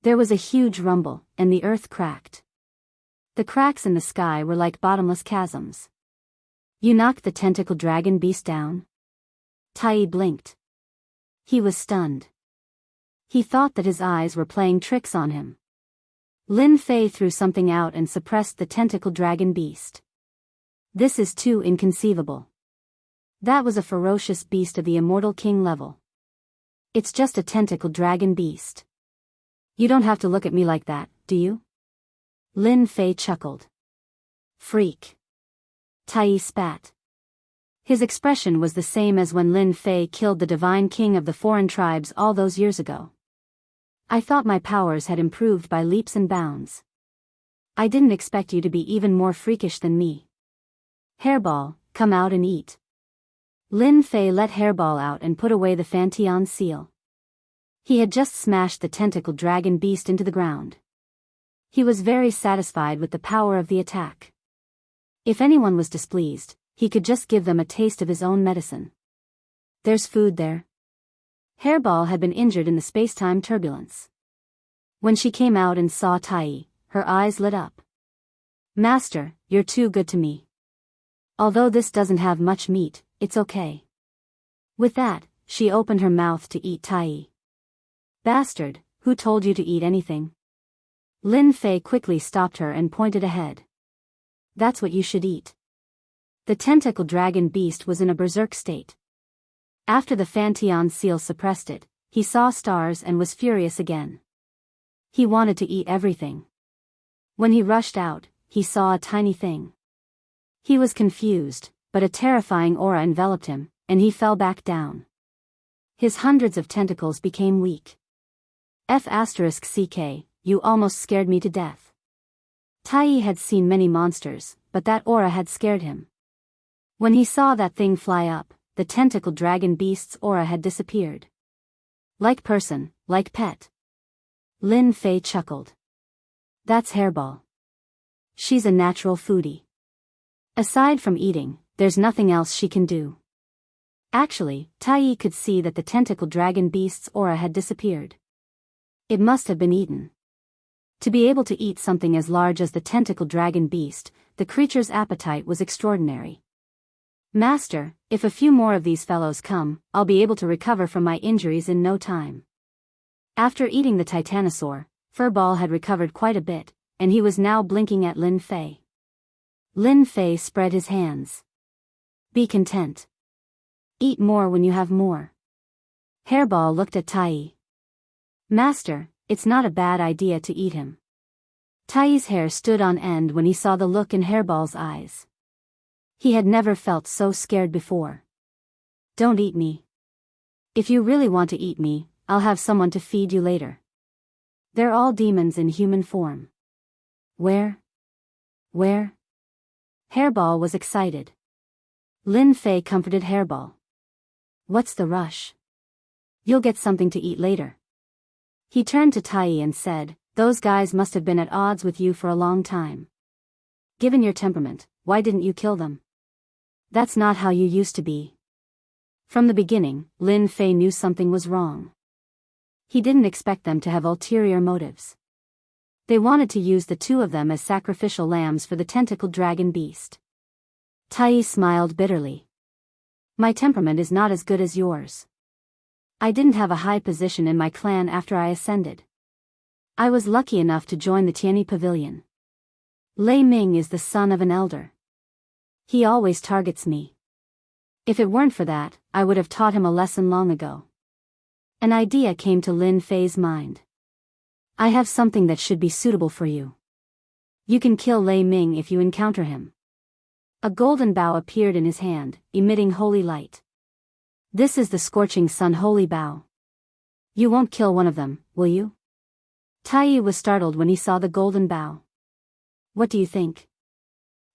There was a huge rumble, and the earth cracked. The cracks in the sky were like bottomless chasms. You knocked the tentacle dragon beast down? Tai blinked. He was stunned. He thought that his eyes were playing tricks on him. Lin Fei threw something out and suppressed the tentacle dragon beast. This is too inconceivable. That was a ferocious beast of the immortal king level. It's just a tentacle dragon beast. You don't have to look at me like that, do you? Lin Fei chuckled. Freak. Tai spat. His expression was the same as when Lin Fei killed the divine king of the foreign tribes all those years ago. I thought my powers had improved by leaps and bounds. I didn't expect you to be even more freakish than me. Hairball, come out and eat. Lin Fei let Hairball out and put away the Fantian seal. He had just smashed the tentacle dragon beast into the ground. He was very satisfied with the power of the attack. If anyone was displeased, he could just give them a taste of his own medicine. There's food there. Hairball had been injured in the space-time turbulence. When she came out and saw Tai, her eyes lit up. Master, you're too good to me. Although this doesn't have much meat, it's okay. With that, she opened her mouth to eat Tai. Bastard, who told you to eat anything? Lin Fei quickly stopped her and pointed ahead. That's what you should eat. The tentacle dragon beast was in a berserk state. After the Fantian seal suppressed it, he saw stars and was furious again. He wanted to eat everything. When he rushed out, he saw a tiny thing. He was confused, but a terrifying aura enveloped him, and he fell back down. His hundreds of tentacles became weak. F***ck, you almost scared me to death. Tai had seen many monsters, but that aura had scared him. When he saw that thing fly up, the tentacle dragon beast's aura had disappeared. Like person, like pet. Lin Fei chuckled. That's Hairball. She's a natural foodie. Aside from eating, there's nothing else she can do. Actually, Tai could see that the tentacle dragon beast's aura had disappeared. It must have been eaten. To be able to eat something as large as the tentacle dragon beast, the creature's appetite was extraordinary. Master, if a few more of these fellows come, I'll be able to recover from my injuries in no time. After eating the titanosaur, Furball had recovered quite a bit, and he was now blinking at Lin Fei. Lin Fei spread his hands. Be content. Eat more when you have more. Hairball looked at Tai. Master, it's not a bad idea to eat him. Tai's hair stood on end when he saw the look in Hairball's eyes. He had never felt so scared before. Don't eat me. If you really want to eat me, I'll have someone to feed you later. They're all demons in human form. Where? Hairball was excited. Lin Fei comforted Hairball. What's the rush? You'll get something to eat later. He turned to Tai and said, those guys must have been at odds with you for a long time. Given your temperament, why didn't you kill them? That's not how you used to be. From the beginning, Lin Fei knew something was wrong. He didn't expect them to have ulterior motives. They wanted to use the two of them as sacrificial lambs for the tentacled dragon beast. Tai smiled bitterly. My temperament is not as good as yours. I didn't have a high position in my clan after I ascended. I was lucky enough to join the Tianyi Pavilion. Lei Ming is the son of an elder. He always targets me. If it weren't for that, I would have taught him a lesson long ago. An idea came to Lin Fei's mind. I have something that should be suitable for you. You can kill Lei Ming if you encounter him. A golden bow appeared in his hand, emitting holy light. This is the Scorching Sun Holy Bow. You won't kill one of them, will you? Tai was startled when he saw the golden bow. What do you think?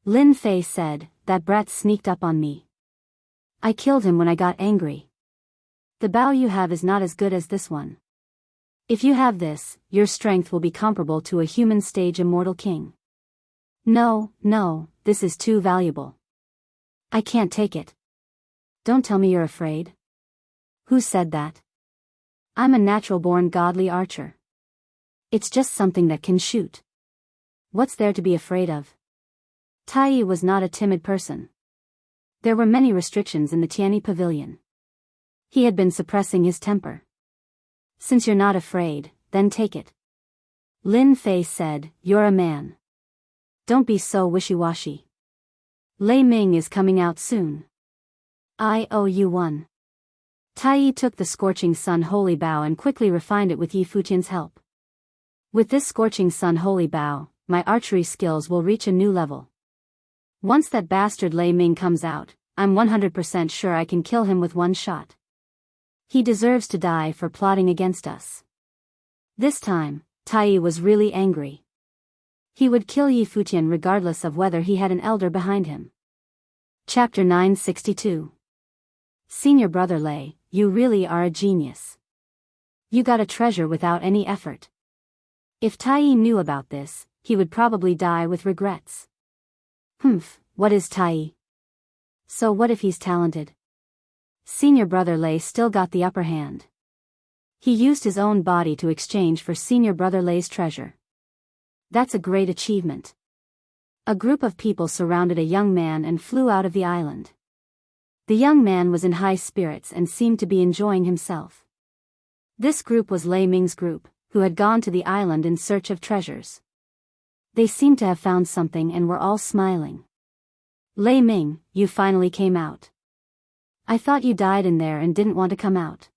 Lin Fei said, that brat sneaked up on me. I killed him when I got angry. The bow you have is not as good as this one. If you have this, your strength will be comparable to a human stage immortal king. No, this is too valuable. I can't take it. Don't tell me you're afraid. Who said that? I'm a natural-born godly archer. It's just something that can shoot. What's there to be afraid of? Tai was not a timid person. There were many restrictions in the Tianyi Pavilion. He had been suppressing his temper. Since you're not afraid, then take it. Lin Fei said, you're a man. Don't be so wishy-washy. Lei Ming is coming out soon. I owe you one. Tai took the Scorching Sun Holy Bow and quickly refined it with Yi Futian's help. With this Scorching Sun Holy Bow, my archery skills will reach a new level. Once that bastard Lei Ming comes out, I'm 100% sure I can kill him with one shot. He deserves to die for plotting against us. This time, Tai was really angry. He would kill Yi Futian regardless of whether he had an elder behind him. Chapter 962. Senior Brother Lei, you really are a genius. You got a treasure without any effort. If Tai knew about this, he would probably die with regrets. What is Tai? So what if he's talented? Senior Brother Lei still got the upper hand. He used his own body to exchange for Senior Brother Lei's treasure. That's a great achievement. A group of people surrounded a young man and flew out of the island. The young man was in high spirits and seemed to be enjoying himself. This group was Lei Ming's group, who had gone to the island in search of treasures. They seemed to have found something and were all smiling. Lei Ming, you finally came out. I thought you died in there and didn't want to come out.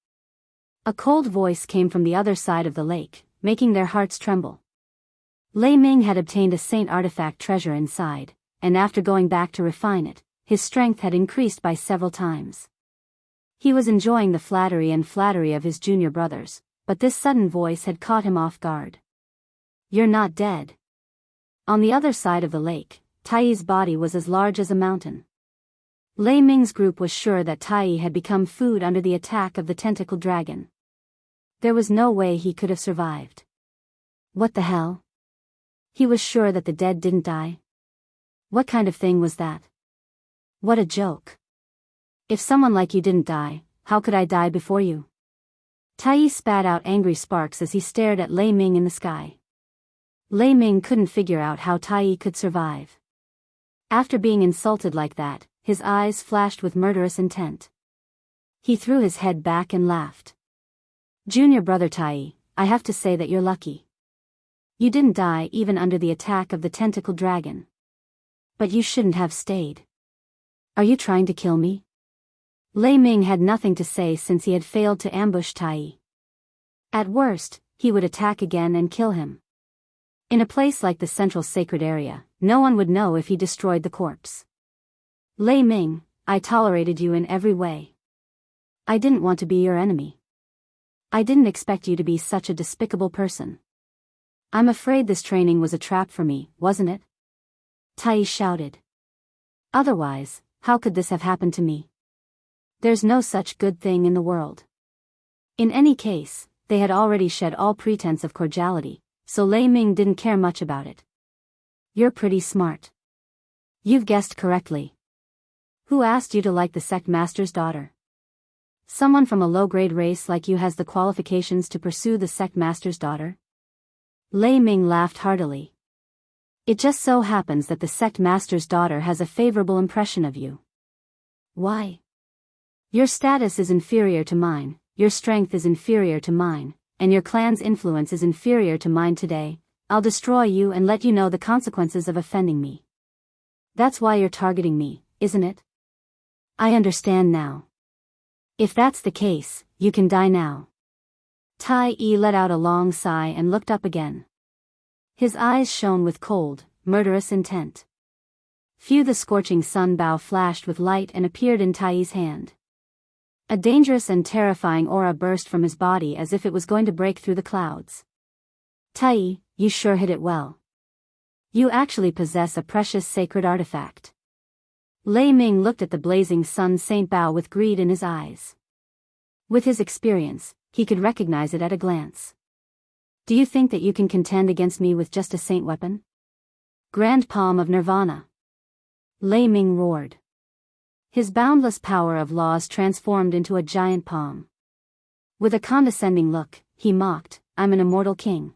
A cold voice came from the other side of the lake, making their hearts tremble. Lei Ming had obtained a saint artifact treasure inside, and after going back to refine it, his strength had increased by several times. He was enjoying the flattery of his junior brothers, but this sudden voice had caught him off guard. You're not dead. On the other side of the lake, Taiyi's body was as large as a mountain. Lei Ming's group was sure that Taiyi had become food under the attack of the tentacled dragon. There was no way he could have survived. What the hell? He was sure that the dead didn't die. What kind of thing was that? What a joke. If someone like you didn't die, how could I die before you? Taiyi spat out angry sparks as he stared at Lei Ming in the sky. Lei Ming couldn't figure out how Taiyi could survive. After being insulted like that, his eyes flashed with murderous intent. He threw his head back and laughed. Junior brother Taiyi, I have to say that you're lucky. You didn't die even under the attack of the tentacled dragon. But you shouldn't have stayed. Are you trying to kill me? Lei Ming had nothing to say since he had failed to ambush Taiyi. At worst, he would attack again and kill him. In a place like the central sacred area, no one would know if he destroyed the corpse. Lei Ming, I tolerated you in every way. I didn't want to be your enemy. I didn't expect you to be such a despicable person. I'm afraid this training was a trap for me, wasn't it? Taiyi shouted. Otherwise, how could this have happened to me? There's no such good thing in the world. In any case, they had already shed all pretense of cordiality, so Lei Ming didn't care much about it. You're pretty smart. You've guessed correctly. Who asked you to like the sect master's daughter? Someone from a low-grade race like you has the qualifications to pursue the sect master's daughter? Lei Ming laughed heartily. It just so happens that the sect master's daughter has a favorable impression of you. Why? Your status is inferior to mine, your strength is inferior to mine, and your clan's influence is inferior to mine today. I'll destroy you and let you know the consequences of offending me. That's why you're targeting me, isn't it? I understand now. If that's the case, you can die now. Taiyi let out a long sigh and looked up again. His eyes shone with cold, murderous intent. The scorching sun bow flashed with light and appeared in Taiyi's hand. A dangerous and terrifying aura burst from his body as if it was going to break through the clouds. Taiyi, you sure hit it well. You actually possess a precious sacred artifact. Lei Ming looked at the blazing sun Saint Bao with greed in his eyes. With his experience, he could recognize it at a glance. Do you think that you can contend against me with just a saint weapon? Grand Palm of Nirvana. Lei Ming roared. His boundless power of laws transformed into a giant palm. With a condescending look, he mocked, I'm an immortal king.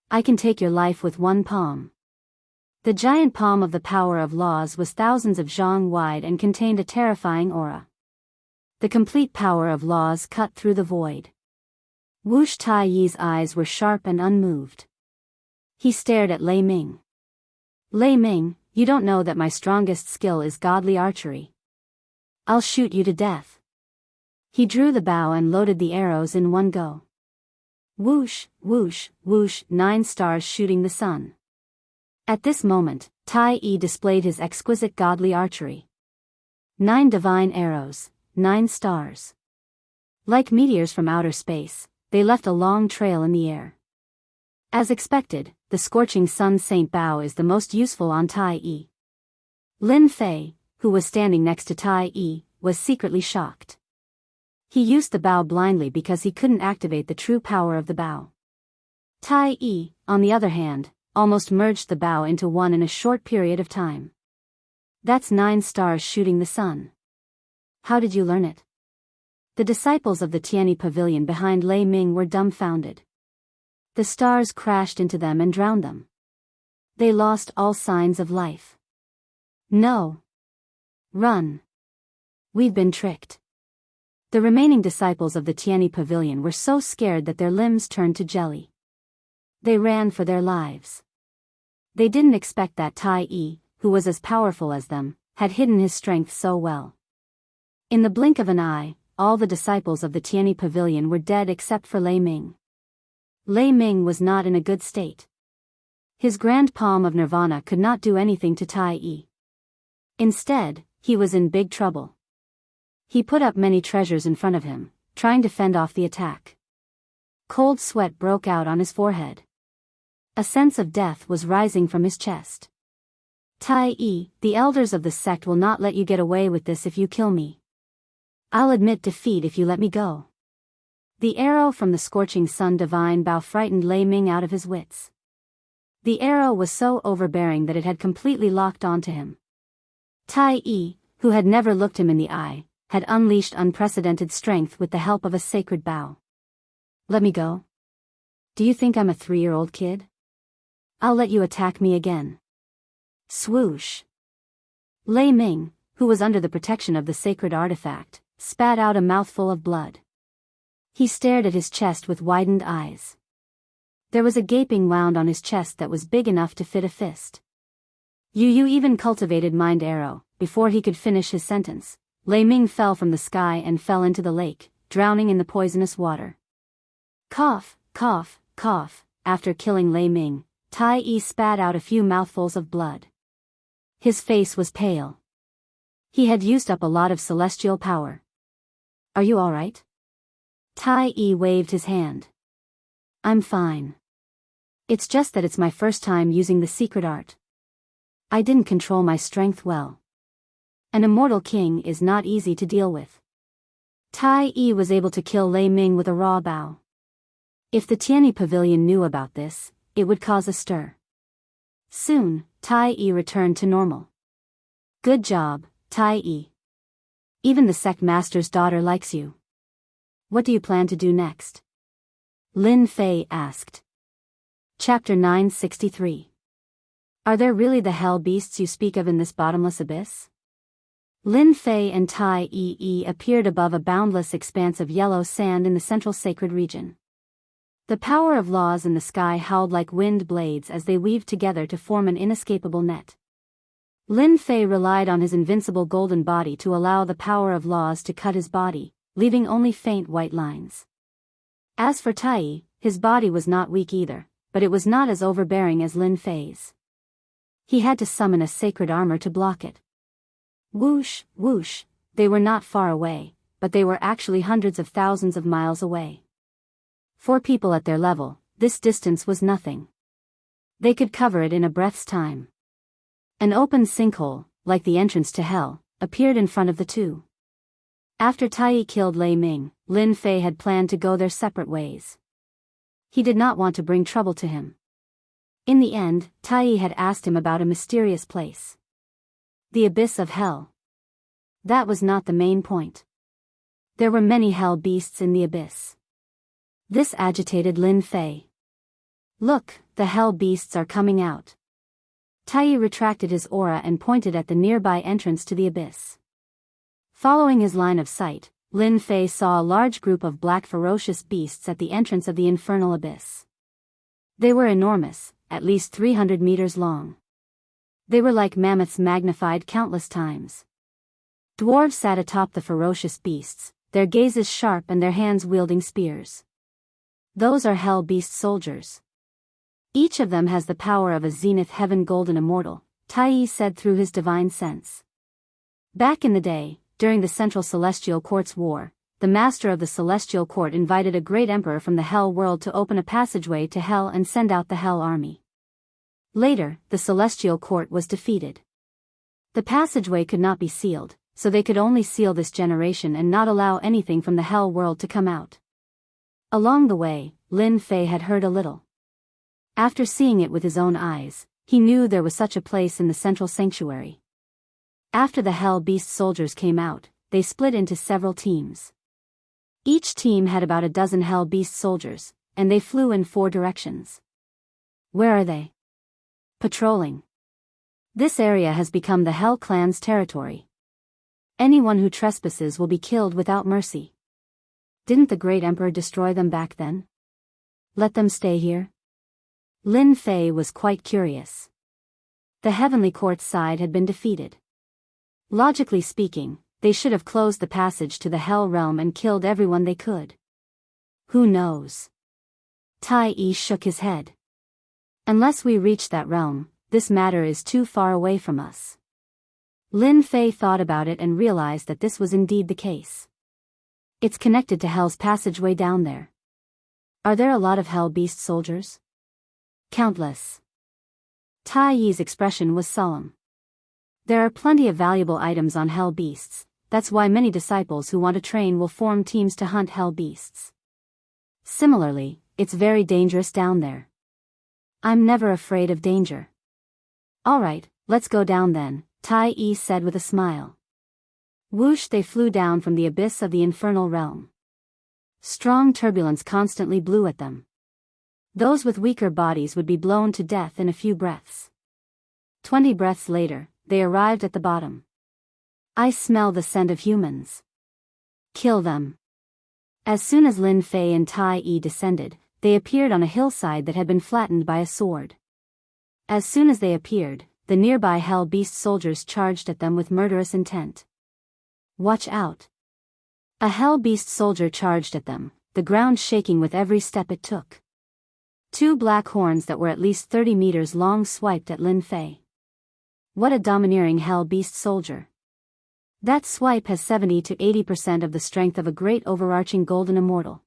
I can take your life with one palm. The giant palm of the power of laws was thousands of zhang wide and contained a terrifying aura. The complete power of laws cut through the void. Wuxia Taiyi's eyes were sharp and unmoved. He stared at Lei Ming. Lei Ming, you don't know that my strongest skill is godly archery. I'll shoot you to death. He drew the bow and loaded the arrows in one go. Whoosh, whoosh, whoosh, 9 stars shooting the sun. At this moment, Taiyi displayed his exquisite godly archery. 9 divine arrows, 9 stars. Like meteors from outer space, they left a long trail in the air. As expected, the scorching sun Saint Bao is the most useful on Taiyi. Lin Fei, who was standing next to Taiyi, was secretly shocked. He used the bow blindly because he couldn't activate the true power of the bow. Taiyi, on the other hand, almost merged the bow into one in a short period of time. That's 9 stars shooting the sun. How did you learn it? The disciples of the Tianyi pavilion behind Lei Ming were dumbfounded. The stars crashed into them and drowned them. They lost all signs of life. No. Run. We've been tricked. The remaining disciples of the Tianyi pavilion were so scared that their limbs turned to jelly. They ran for their lives. They didn't expect that Tai Yi, who was as powerful as them, had hidden his strength so well. In the blink of an eye, all the disciples of the Tianyi pavilion were dead except for Lei Ming. Lei Ming was not in a good state. His grand palm of nirvana could not do anything to Tai Yi. Instead, he was in big trouble. He put up many treasures in front of him, trying to fend off the attack. Cold sweat broke out on his forehead. A sense of death was rising from his chest. Tai Yi, the elders of the sect will not let you get away with this if you kill me. I'll admit defeat if you let me go. The arrow from the scorching sun divine Bao frightened Lei Ming out of his wits. The arrow was so overbearing that it had completely locked onto him. Tai Yi, who had never looked him in the eye, had unleashed unprecedented strength with the help of a sacred bow. Let me go? Do you think I'm a 3-year-old kid? I'll let you attack me again. Swoosh. Lei Ming, who was under the protection of the sacred artifact, spat out a mouthful of blood. He stared at his chest with widened eyes. There was a gaping wound on his chest that was big enough to fit a fist. You even cultivated mind arrow. Before he could finish his sentence, Lei Ming fell from the sky and fell into the lake, drowning in the poisonous water. Cough, cough, cough. After killing Lei Ming, Tai Yi spat out a few mouthfuls of blood. His face was pale. He had used up a lot of celestial power. Are you all right? Tai Yi waved his hand. I'm fine. It's just that it's my first time using the secret art. I didn't control my strength well. An immortal king is not easy to deal with. Tai Yi was able to kill Lei Ming with a raw bow. If the Tianyi pavilion knew about this, it would cause a stir. Soon, Tai Yi returned to normal. Good job, Tai Yi. Even the sect master's daughter likes you. What do you plan to do next? Lin Fei asked. Chapter 963. Are there really the hell beasts you speak of in this bottomless abyss? Lin Fei and Tai Yi appeared above a boundless expanse of yellow sand in the central sacred region. The power of laws in the sky howled like wind blades as they weaved together to form an inescapable net. Lin Fei relied on his invincible golden body to allow the power of laws to cut his body, leaving only faint white lines. As for Tai Yi, his body was not weak either, but it was not as overbearing as Lin Fei's. He had to summon a sacred armor to block it. Whoosh, whoosh, they were not far away, but they were actually hundreds of thousands of miles away. For people at their level, this distance was nothing. They could cover it in a breath's time. An open sinkhole, like the entrance to hell, appeared in front of the two. After Tai Yi killed Lei Ming, Lin Fei had planned to go their separate ways. He did not want to bring trouble to him. In the end, Tai Yi had asked him about a mysterious place. The abyss of hell. That was not the main point. There were many hell beasts in the abyss. This agitated Lin Fei. Look, the hell beasts are coming out. Tai Yi retracted his aura and pointed at the nearby entrance to the abyss. Following his line of sight, Lin Fei saw a large group of black ferocious beasts at the entrance of the infernal abyss. They were enormous, at least 300 meters long. They were like mammoths magnified countless times. Dwarves sat atop the ferocious beasts, their gazes sharp and their hands wielding spears. Those are hell beast soldiers. Each of them has the power of a zenith heaven golden immortal, Tai Yi said through his divine sense. Back in the day, during the Central Celestial Court's war, the master of the Celestial Court invited a great emperor from the hell world to open a passageway to hell and send out the hell army. Later, the Celestial Court was defeated. The passageway could not be sealed, so they could only seal this generation and not allow anything from the hell world to come out. Along the way, Lin Fei had heard a little. After seeing it with his own eyes, he knew there was such a place in the central sanctuary. After the hell beast soldiers came out, they split into several teams. Each team had about a dozen hell beast soldiers, and they flew in 4 directions. Where are they? Patrolling. This area has become the Hell Clan's territory. Anyone who trespasses will be killed without mercy. Didn't the great emperor destroy them back then? Let them stay here? Lin Fei was quite curious. The heavenly court's side had bin defeated. Logically speaking, they should have closed the passage to the Hell Realm and killed everyone they could. Who knows? Tai Yi shook his head. Unless we reach that realm, this matter is too far away from us. Lin Fei thought about it and realized that this was indeed the case. It's connected to Hell's passageway down there. Are there a lot of Hell Beast soldiers? Countless. Tai Yi's expression was solemn. There are plenty of valuable items on Hell Beasts, that's why many disciples who want to train will form teams to hunt Hell Beasts. Similarly, it's very dangerous down there. I'm never afraid of danger. Alright, let's go down then, Tai Yi said with a smile. Whoosh, they flew down from the abyss of the infernal realm. Strong turbulence constantly blew at them. Those with weaker bodies would be blown to death in a few breaths. 20 breaths later, they arrived at the bottom. I smell the scent of humans. Kill them. As soon as Lin Fei and Tai Yi descended, they appeared on a hillside that had been flattened by a sword. As soon as they appeared, the nearby Hell Beast soldiers charged at them with murderous intent. Watch out. A Hell Beast soldier charged at them, the ground shaking with every step it took. 2 black horns that were at least 30 meters long swiped at Lin Fei. What a domineering Hell Beast soldier. That swipe has 70 to 80% of the strength of a great overarching golden immortal.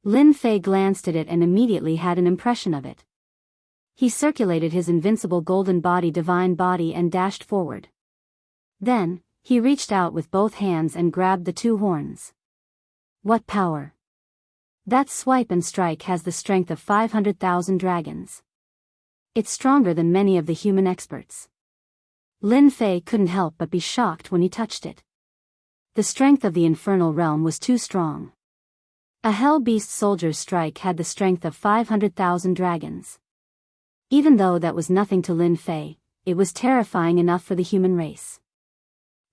Lin Fei glanced at it and immediately had an impression of it. He circulated his invincible golden divine body and dashed forward. Then, he reached out with both hands and grabbed the 2 horns. What power! That swipe and strike has the strength of 500,000 dragons. It's stronger than many of the human experts. Lin Fei couldn't help but be shocked when he touched it. The strength of the infernal realm was too strong. A Hell Beast soldier's strike had the strength of 500,000 dragons. Even though that was nothing to Lin Fei, it was terrifying enough for the human race.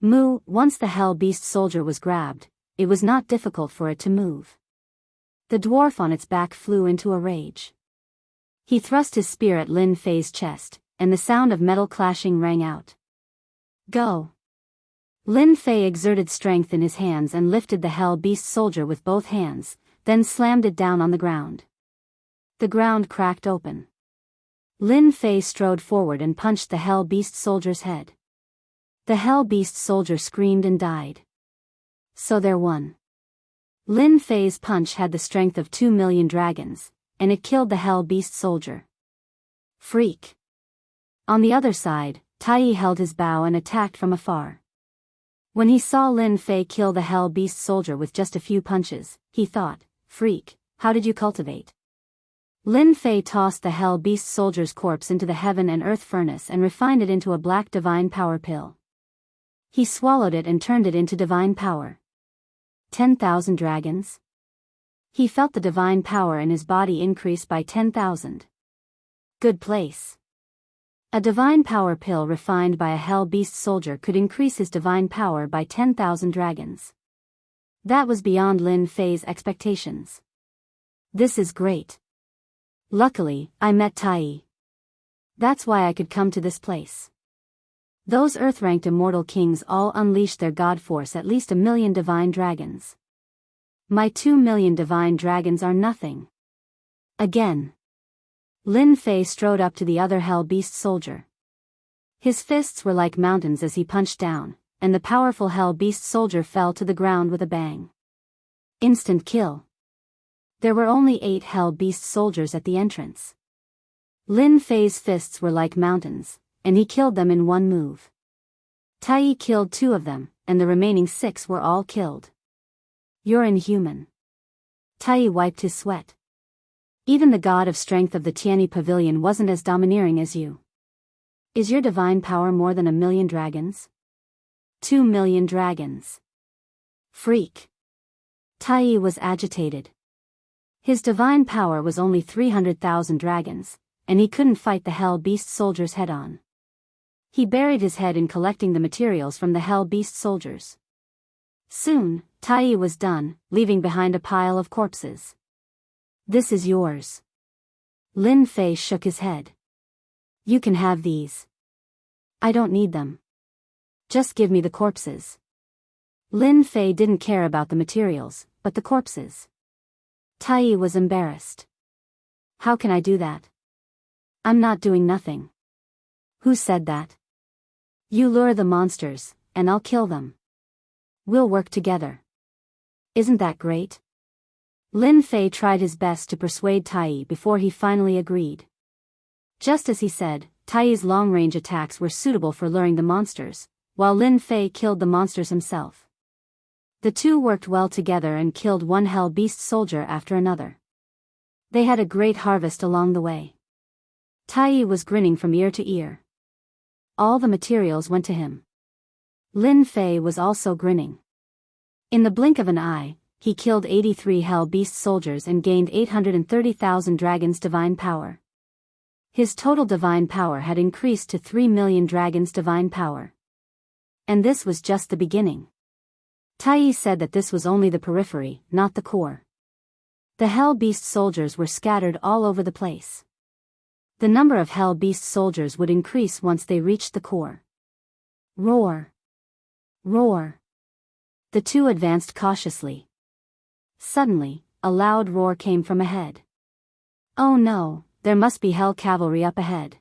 Once the Hell Beast soldier was grabbed, it was not difficult for it to move. The dwarf on its back flew into a rage. He thrust his spear at Lin Fei's chest, and the sound of metal clashing rang out. Go! Lin Fei exerted strength in his hands and lifted the Hell Beast soldier with both hands, then slammed it down on the ground. The ground cracked open. Lin Fei strode forward and punched the Hell Beast soldier's head. The Hell Beast soldier screamed and died. So there won. Lin Fei's punch had the strength of 2 million dragons, and it killed the Hell Beast soldier. Freak! On the other side, Tai Yi held his bow and attacked from afar. When he saw Lin Fei kill the Hell Beast soldier with just a few punches, he thought, Freak, how did you cultivate? Lin Fei tossed the Hell Beast soldier's corpse into the heaven and earth furnace and refined it into a black divine power pill. He swallowed it and turned it into divine power. 10,000 dragons? He felt the divine power in his body increase by 10,000. Good place. A divine power pill refined by a Hell Beast soldier could increase his divine power by 10,000 dragons. That was beyond Lin Fei's expectations. This is great. Luckily, I met Tai Yi. That's why I could come to this place. Those Earth-ranked immortal kings all unleashed their god force at least 1 million divine dragons. My 2 million divine dragons are nothing. Again. Lin Fei strode up to the other Hell Beast soldier. His fists were like mountains as he punched down, and the powerful Hell Beast soldier fell to the ground with a bang. Instant kill. There were only 8 Hell Beast soldiers at the entrance. Lin Fei's fists were like mountains, and he killed them in one move. Tai Yi killed 2 of them, and the remaining 6 were all killed. You're inhuman. Tai Yi wiped his sweat. Even the god of strength of the Tianyi Pavilion wasn't as domineering as you. Is your divine power more than 1 million dragons? 2 million dragons. Freak. Tai Yi was agitated. His divine power was only 300,000 dragons, and he couldn't fight the Hell Beast soldiers head-on. He buried his head in collecting the materials from the Hell Beast soldiers. Soon, Tai was done, leaving behind a pile of corpses. This is yours. Lin Fei shook his head. You can have these. I don't need them. Just give me the corpses. Lin Fei didn't care about the materials, but the corpses. Tai was embarrassed. How can I do that? I'm not doing nothing. Who said that? You lure the monsters, and I'll kill them. We'll work together. Isn't that great? Lin Fei tried his best to persuade Tai before he finally agreed. Just as he said, Tai's long-range attacks were suitable for luring the monsters, while Lin Fei killed the monsters himself. The two worked well together and killed one hell beast soldier after another. They had a great harvest along the way. Tai was grinning from ear to ear. All the materials went to him. Lin Fei was also grinning. In the blink of an eye, he killed 83 hell beast soldiers and gained 830,000 dragons' divine power. His total divine power had increased to 3 million dragons' divine power. And this was just the beginning. Tai said that this was only the periphery, not the core. The hell beast soldiers were scattered all over the place. The number of hell beast soldiers would increase once they reached the core. Roar! Roar! The two advanced cautiously. Suddenly, a loud roar came from ahead. Oh no, there must be hell cavalry up ahead.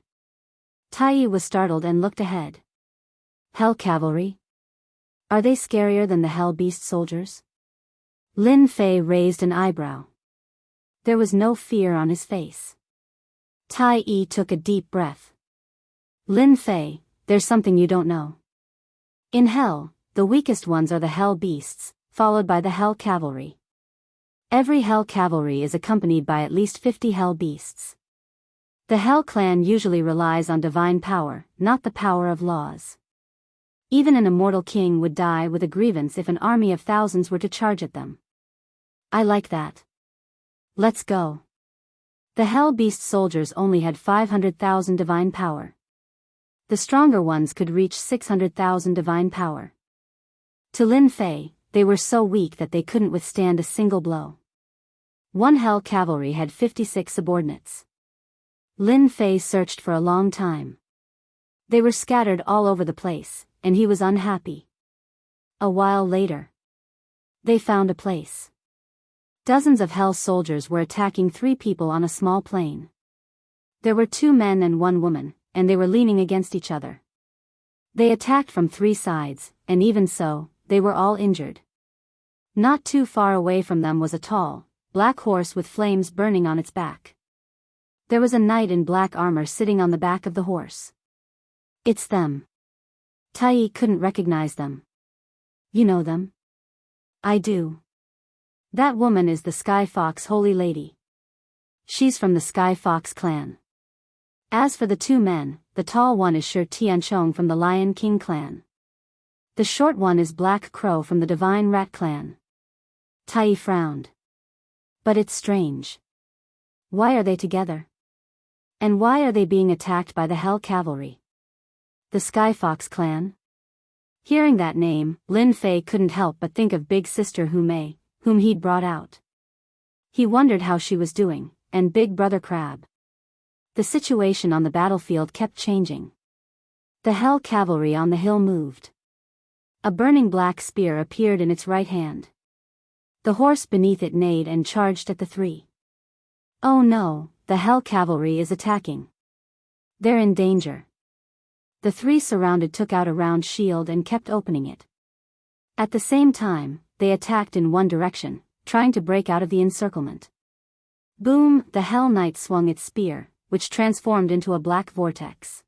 Tai was startled and looked ahead. Hell cavalry? Are they scarier than the hell beast soldiers? Lin Fei raised an eyebrow. There was no fear on his face. Tai took a deep breath. Lin Fei, there's something you don't know. In hell, the weakest ones are the hell beasts, followed by the hell cavalry. Every hell cavalry is accompanied by at least 50 hell beasts. The hell clan usually relies on divine power, not the power of laws. Even an immortal king would die with a grievance if an army of thousands were to charge at them. I like that. Let's go. The hell beast soldiers only had 500,000 divine power. The stronger ones could reach 600,000 divine power. To Lin Fei, they were so weak that they couldn't withstand a single blow. One hell cavalry had 56 subordinates. Lin Fei searched for a long time. They were scattered all over the place, and he was unhappy. A while later, they found a place. Dozens of hell soldiers were attacking 3 people on a small plain. There were 2 men and 1 woman, and they were leaning against each other. They attacked from 3 sides, and even so, they were all injured. Not too far away from them was a tall, black horse with flames burning on its back. There was a knight in black armor sitting on the back of the horse. It's them. Tai couldn't recognize them. You know them? I do. That woman is the Sky Fox Holy Lady. She's from the Sky Fox clan. As for the 2 men, the tall one is Shi Tianchong from the Lion King clan. The short one is Black Crow from the Divine Rat clan. Tai frowned. But it's strange. Why are they together? And why are they being attacked by the Hell Cavalry? The Sky Fox clan? Hearing that name, Lin Fei couldn't help but think of Big Sister Humei, whom he'd brought out. He wondered how she was doing, and Big Brother Crab. The situation on the battlefield kept changing. The Hell Cavalry on the hill moved. A burning black spear appeared in its right hand. The horse beneath it neighed and charged at the 3. Oh no, the Hell Cavalry is attacking. They're in danger. The 3 surrounded took out a round shield and kept opening it. At the same time, they attacked in one direction, trying to break out of the encirclement. Boom! The Hell Knight swung its spear, which transformed into a black vortex.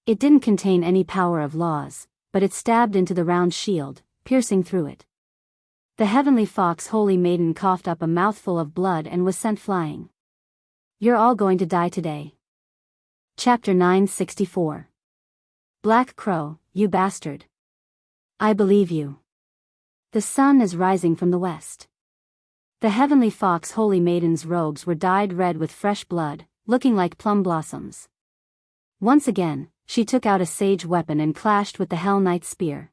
It didn't contain any power of laws, but it stabbed into the round shield, piercing through it. The Heavenly Fox Holy Maiden coughed up a mouthful of blood and was sent flying. You're all going to die today. Chapter 964. Black Crow, you bastard. I believe you. The sun is rising from the west. The Heavenly Fox Holy Maiden's robes were dyed red with fresh blood, looking like plum blossoms. Once again, she took out a sage weapon and clashed with the Hell Knight's spear.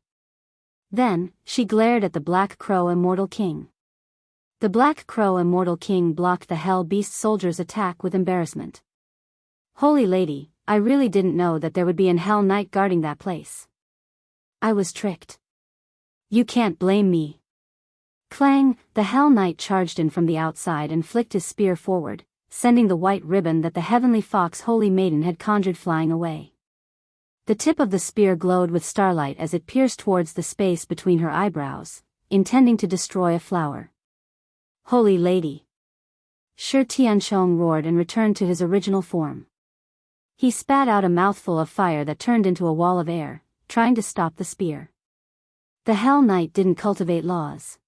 Then, she glared at the Black Crow Immortal King. The Black Crow Immortal King blocked the Hell Beast soldier's attack with embarrassment. Holy Lady, I really didn't know that there would be an Hell Knight guarding that place. I was tricked. You can't blame me. Clang, the Hell Knight charged in from the outside and flicked his spear forward, sending the white ribbon that the Heavenly Fox Holy Maiden had conjured flying away. The tip of the spear glowed with starlight as it pierced towards the space between her eyebrows, intending to destroy a flower. Holy Lady! Shi Tianchong roared and returned to his original form. He spat out a mouthful of fire that turned into a wall of air, trying to stop the spear. The Hell Knight didn't cultivate laws.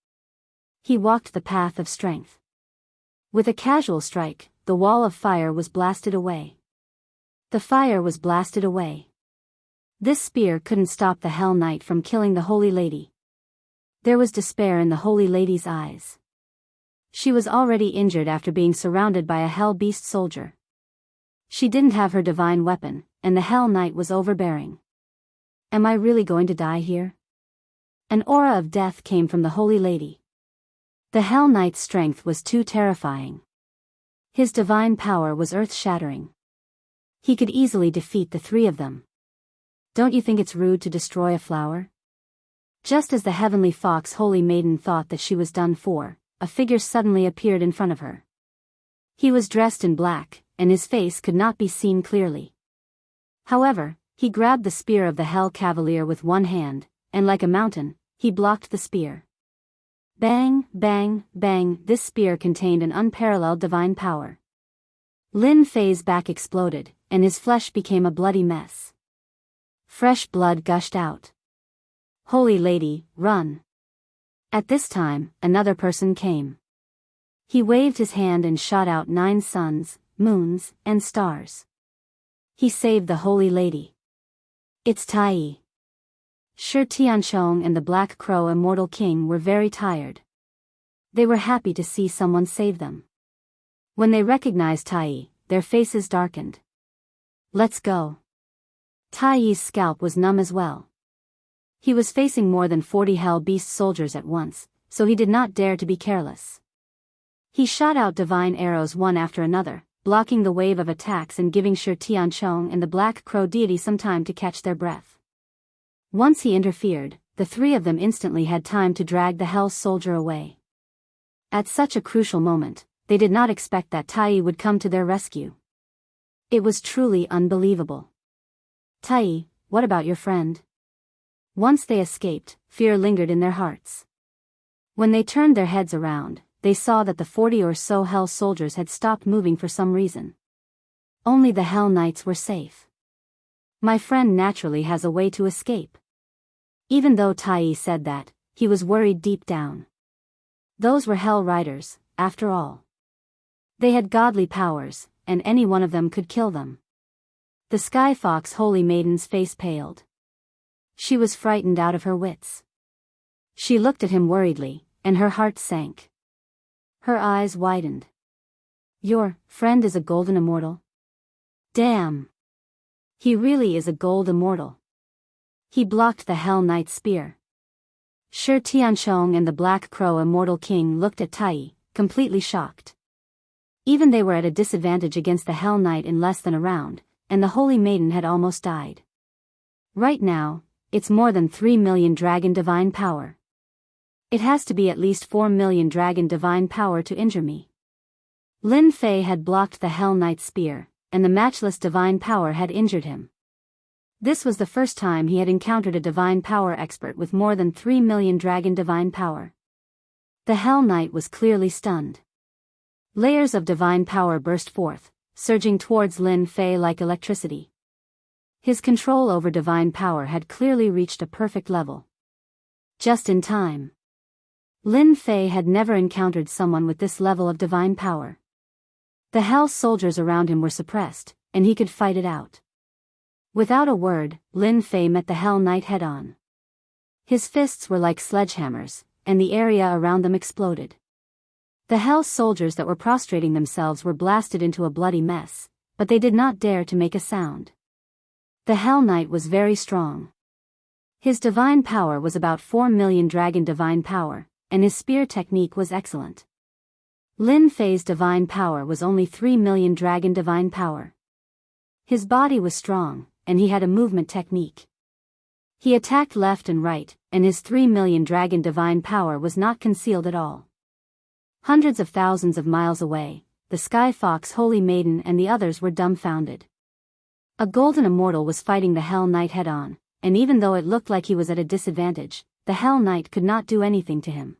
He walked the path of strength. With a casual strike, the wall of fire was blasted away. The fire was blasted away. This spear couldn't stop the Hell Knight from killing the Holy Lady. There was despair in the Holy Lady's eyes. She was already injured after being surrounded by a Hell Beast soldier. She didn't have her divine weapon, and the Hell Knight was overbearing. Am I really going to die here? An aura of death came from the Holy Lady. The Hell Knight's strength was too terrifying. His divine power was earth-shattering. He could easily defeat the three of them. Don't you think it's rude to destroy a flower? Just as the Heavenly Fox Holy Maiden thought that she was done for, a figure suddenly appeared in front of her. He was dressed in black, and his face could not be seen clearly. However, he grabbed the spear of the Hell Cavalier with one hand, and like a mountain, he blocked the spear. Bang, bang, bang, this spear contained an unparalleled divine power. Lin Fei's back exploded, and his flesh became a bloody mess. Fresh blood gushed out. Holy Lady, run! At this time, another person came. He waved his hand and shot out 9 suns, moons, and stars. He saved the Holy Lady. It's Tai. Shi Tianchong and the Black Crow Immortal King were very tired. They were happy to see someone save them. When they recognized Tai, their faces darkened. Let's go. Tai's scalp was numb as well. He was facing more than 40 Hell Beast soldiers at once, so he did not dare to be careless. He shot out divine arrows one after another, blocking the wave of attacks and giving Shi Tianchong and the Black Crow deity some time to catch their breath. Once he interfered, the three of them instantly had time to drag the Hell soldier away. At such a crucial moment, they did not expect that Tai would come to their rescue. It was truly unbelievable. Tai, what about your friend? Once they escaped, fear lingered in their hearts. When they turned their heads around, they saw that the 40 or so Hell soldiers had stopped moving for some reason. Only the Hell Knights were safe. My friend naturally has a way to escape. Even though Tai said that, he was worried deep down. Those were Hell Riders, after all. They had godly powers, and any one of them could kill them. The Sky Fox Holy Maiden's face paled. She was frightened out of her wits. She looked at him worriedly, and her heart sank. Her eyes widened. Your friend is a golden immortal? Damn! He really is a gold immortal. He blocked the Hell Knight's spear. Shi Tianchong and the Black Crow Immortal King looked at Tai, completely shocked. Even they were at a disadvantage against the Hell Knight in less than a round, and the Holy Maiden had almost died. Right now, it's more than 3 million dragon divine power. It has to be at least 4 million dragon divine power to injure me. Lin Fei had blocked the Hell Knight's spear, and the matchless divine power had injured him. This was the first time he had encountered a divine power expert with more than 3 million dragon divine power. The Hell Knight was clearly stunned. Layers of divine power burst forth, surging towards Lin Fei like electricity. His control over divine power had clearly reached a perfect level. Just in time. Lin Fei had never encountered someone with this level of divine power. The Hell soldiers around him were suppressed, and he could fight it out. Without a word, Lin Fei met the Hell Knight head-on. His fists were like sledgehammers, and the area around them exploded. The Hell soldiers that were prostrating themselves were blasted into a bloody mess, but they did not dare to make a sound. The Hell Knight was very strong. His divine power was about 4 million dragon divine power, and his spear technique was excellent. Lin Fei's divine power was only 3 million dragon divine power. His body was strong, and he had a movement technique. He attacked left and right, and his 3 million dragon divine power was not concealed at all. Hundreds of thousands of miles away, the Sky Fox Holy Maiden and the others were dumbfounded. A golden immortal was fighting the Hell Knight head-on, and even though it looked like he was at a disadvantage, the Hell Knight could not do anything to him.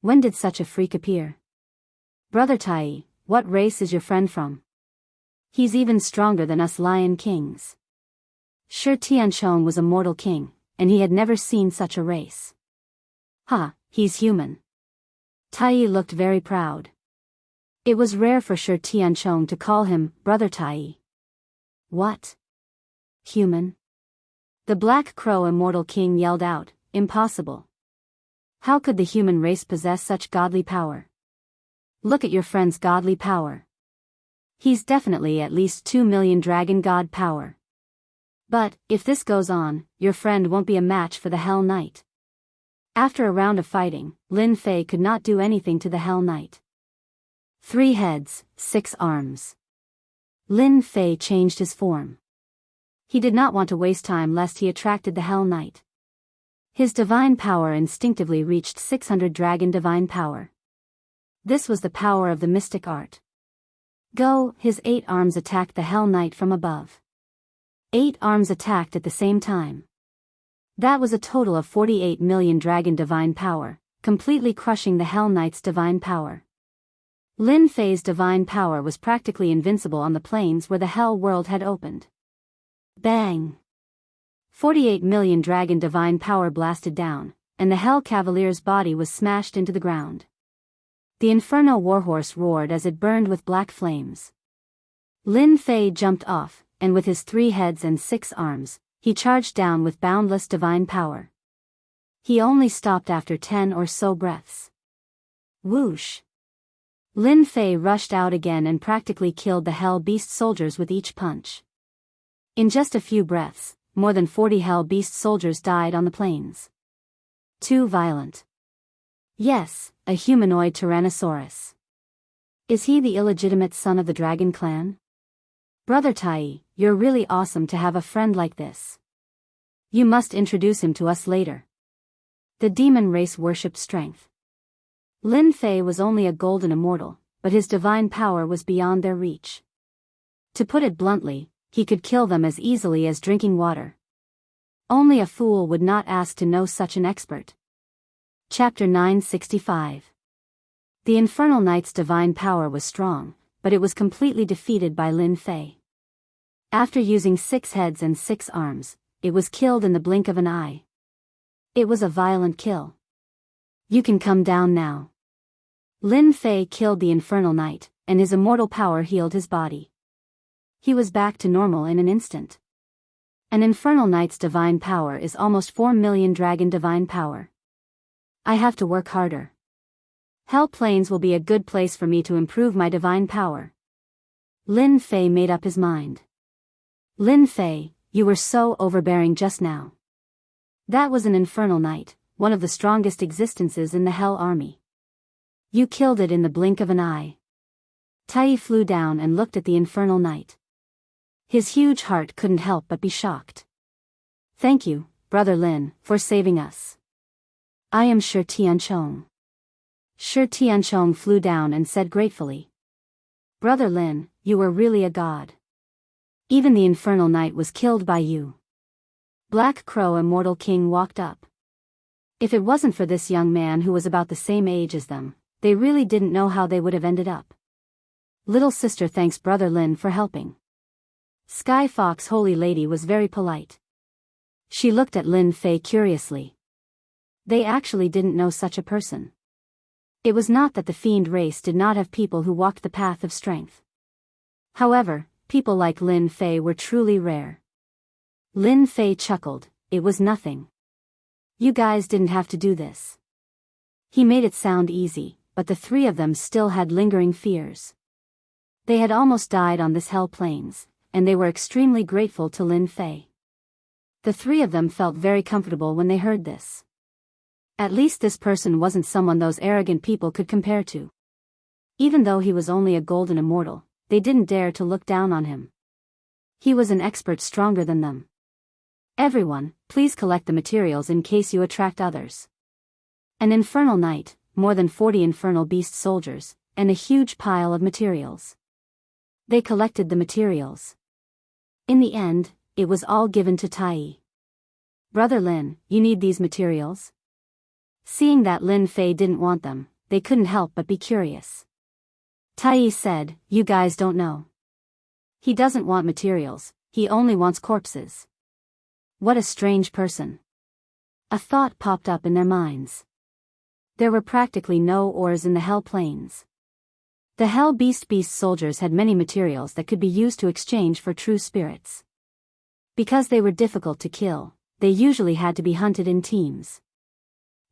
When did such a freak appear? Brother Tai, what race is your friend from? He's even stronger than us Lion Kings. Shi Tianchong was a mortal king, and he had never seen such a race. Ha, he's human. Tai looked very proud. It was rare for Shi Tianchong to call him Brother Tai. What? Human? The Black Crow Immortal King yelled out, impossible. How could the human race possess such godly power? Look at your friend's godly power. He's definitely at least 2 million dragon god power. But, if this goes on, your friend won't be a match for the Hell Knight. After a round of fighting, Lin Fei could not do anything to the Hell Knight. 3 heads, 6 arms. Lin Fei changed his form. He did not want to waste time lest he attracted the Hell Knight. His divine power instinctively reached 600 dragon divine power. This was the power of the mystic art. Go, his 8 arms attacked the Hell Knight from above. 8 arms attacked at the same time. That was a total of 48 million dragon divine power, completely crushing the Hell Knight's divine power. Lin Fei's divine power was practically invincible on the plains where the Hell world had opened. Bang! 48 million dragon divine power blasted down, and the Hell Cavalier's body was smashed into the ground. The Inferno Warhorse roared as it burned with black flames. Lin Fei jumped off, and with his 3 heads and 6 arms, he charged down with boundless divine power. He only stopped after 10 or so breaths. Whoosh! Lin Fei rushed out again and practically killed the Hell Beast soldiers with each punch. In just a few breaths, more than 40 Hell Beast soldiers died on the plains. Too violent. Yes, a humanoid Tyrannosaurus. Is he the illegitimate son of the Dragon Clan? Brother Tai, you're really awesome to have a friend like this. You must introduce him to us later. The demon race worshipped strength. Lin Fei was only a golden immortal, but his divine power was beyond their reach. To put it bluntly, he could kill them as easily as drinking water. Only a fool would not ask to know such an expert. Chapter 965. The Infernal Knight's divine power was strong, but it was completely defeated by Lin Fei. After using 6 heads and 6 arms, it was killed in the blink of an eye. It was a violent kill. You can come down now. Lin Fei killed the Infernal Knight, and his immortal power healed his body. He was back to normal in an instant. An Infernal Knight's divine power is almost 4 million dragon divine power. I have to work harder. Hell Plains will be a good place for me to improve my divine power. Lin Fei made up his mind. Lin Fei, you were so overbearing just now. That was an Infernal Knight, one of the strongest existences in the Hell Army. You killed it in the blink of an eye. Tai flew down and looked at the Infernal Knight. His huge heart couldn't help but be shocked. Thank you, Brother Lin, for saving us. I am Shi Tianchong. Shi Tianchong flew down and said gratefully. Brother Lin, you were really a god. Even the Infernal Knight was killed by you. Black Crow Immortal King walked up. If it wasn't for this young man who was about the same age as them, they really didn't know how they would have ended up. Little sister thanks Brother Lin for helping. Sky Fox Holy Lady was very polite. She looked at Lin Fei curiously. They actually didn't know such a person. It was not that the fiend race did not have people who walked the path of strength. However, people like Lin Fei were truly rare. Lin Fei chuckled, it was nothing. You guys didn't have to do this. He made it sound easy, but the 3 of them still had lingering fears. They had almost died on this Hell Plains, and they were extremely grateful to Lin Fei. The three of them felt very comfortable when they heard this. At least this person wasn't someone those arrogant people could compare to. Even though he was only a golden immortal, they didn't dare to look down on him. He was an expert stronger than them. Everyone, please collect the materials in case you attract others. An infernal knight, more than 40 infernal beast soldiers, and a huge pile of materials. They collected the materials. In the end, it was all given to Tai. Brother Lin, you need these materials? Seeing that Lin Fei didn't want them, they couldn't help but be curious. Tai said, you guys don't know. He doesn't want materials, he only wants corpses. What a strange person. A thought popped up in their minds. There were practically no ores in the Hell Plains. The Hell Beast soldiers had many materials that could be used to exchange for true spirits. Because they were difficult to kill, they usually had to be hunted in teams.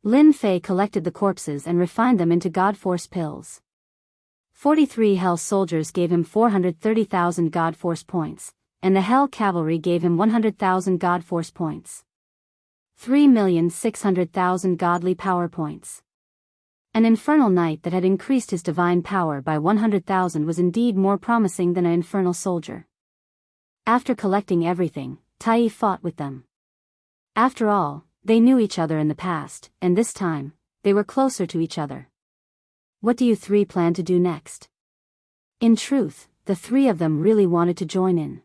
Lin Fei collected the corpses and refined them into God Force pills. 43 Hell soldiers gave him 430,000 God Force points, and the Hell Cavalry gave him 100,000 God Force points. 3,600,000 Godly Power points. An infernal knight that had increased his divine power by 100,000 was indeed more promising than an infernal soldier. After collecting everything, Tai fought with them. After all, they knew each other in the past, and this time, they were closer to each other. What do you three plan to do next? In truth, the three of them really wanted to join in.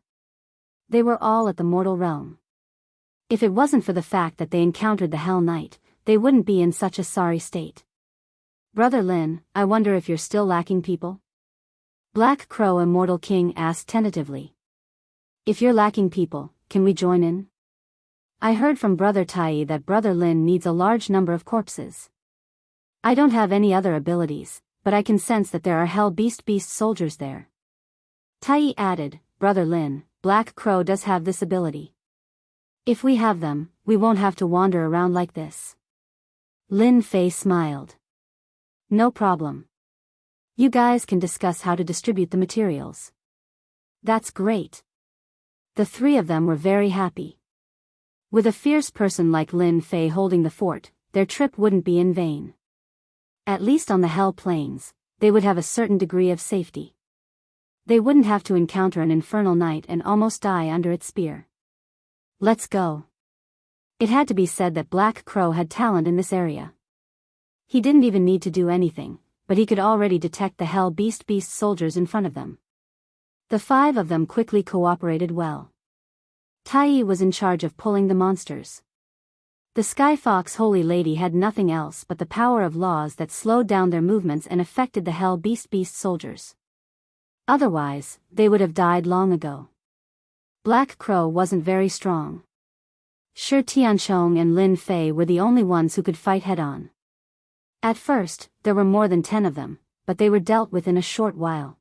They were all at the mortal realm. If it wasn't for the fact that they encountered the Hell Knight, they wouldn't be in such a sorry state. Brother Lin, I wonder if you're still lacking people? Black Crow Immortal King asked tentatively. If you're lacking people, can we join in? I heard from Brother Tai that Brother Lin needs a large number of corpses. I don't have any other abilities, but I can sense that there are Hell Beast soldiers there. Tai added, Brother Lin, Black Crow does have this ability. If we have them, we won't have to wander around like this. Lin Fei smiled. No problem. You guys can discuss how to distribute the materials. That's great. The three of them were very happy. With a fierce person like Lin Fei holding the fort, their trip wouldn't be in vain. At least on the Hell Plains, they would have a certain degree of safety. They wouldn't have to encounter an infernal knight and almost die under its spear. Let's go. It had to be said that Black Crow had talent in this area. He didn't even need to do anything, but he could already detect the Hell Beast soldiers in front of them. The five of them quickly cooperated well. Tai was in charge of pulling the monsters. The Sky Fox Holy Lady had nothing else but the power of laws that slowed down their movements and affected the Hell Beast soldiers. Otherwise, they would have died long ago. Black Crow wasn't very strong. Shi Tianchong and Lin Fei were the only ones who could fight head-on. At first, there were more than 10 of them, but they were dealt with in a short while.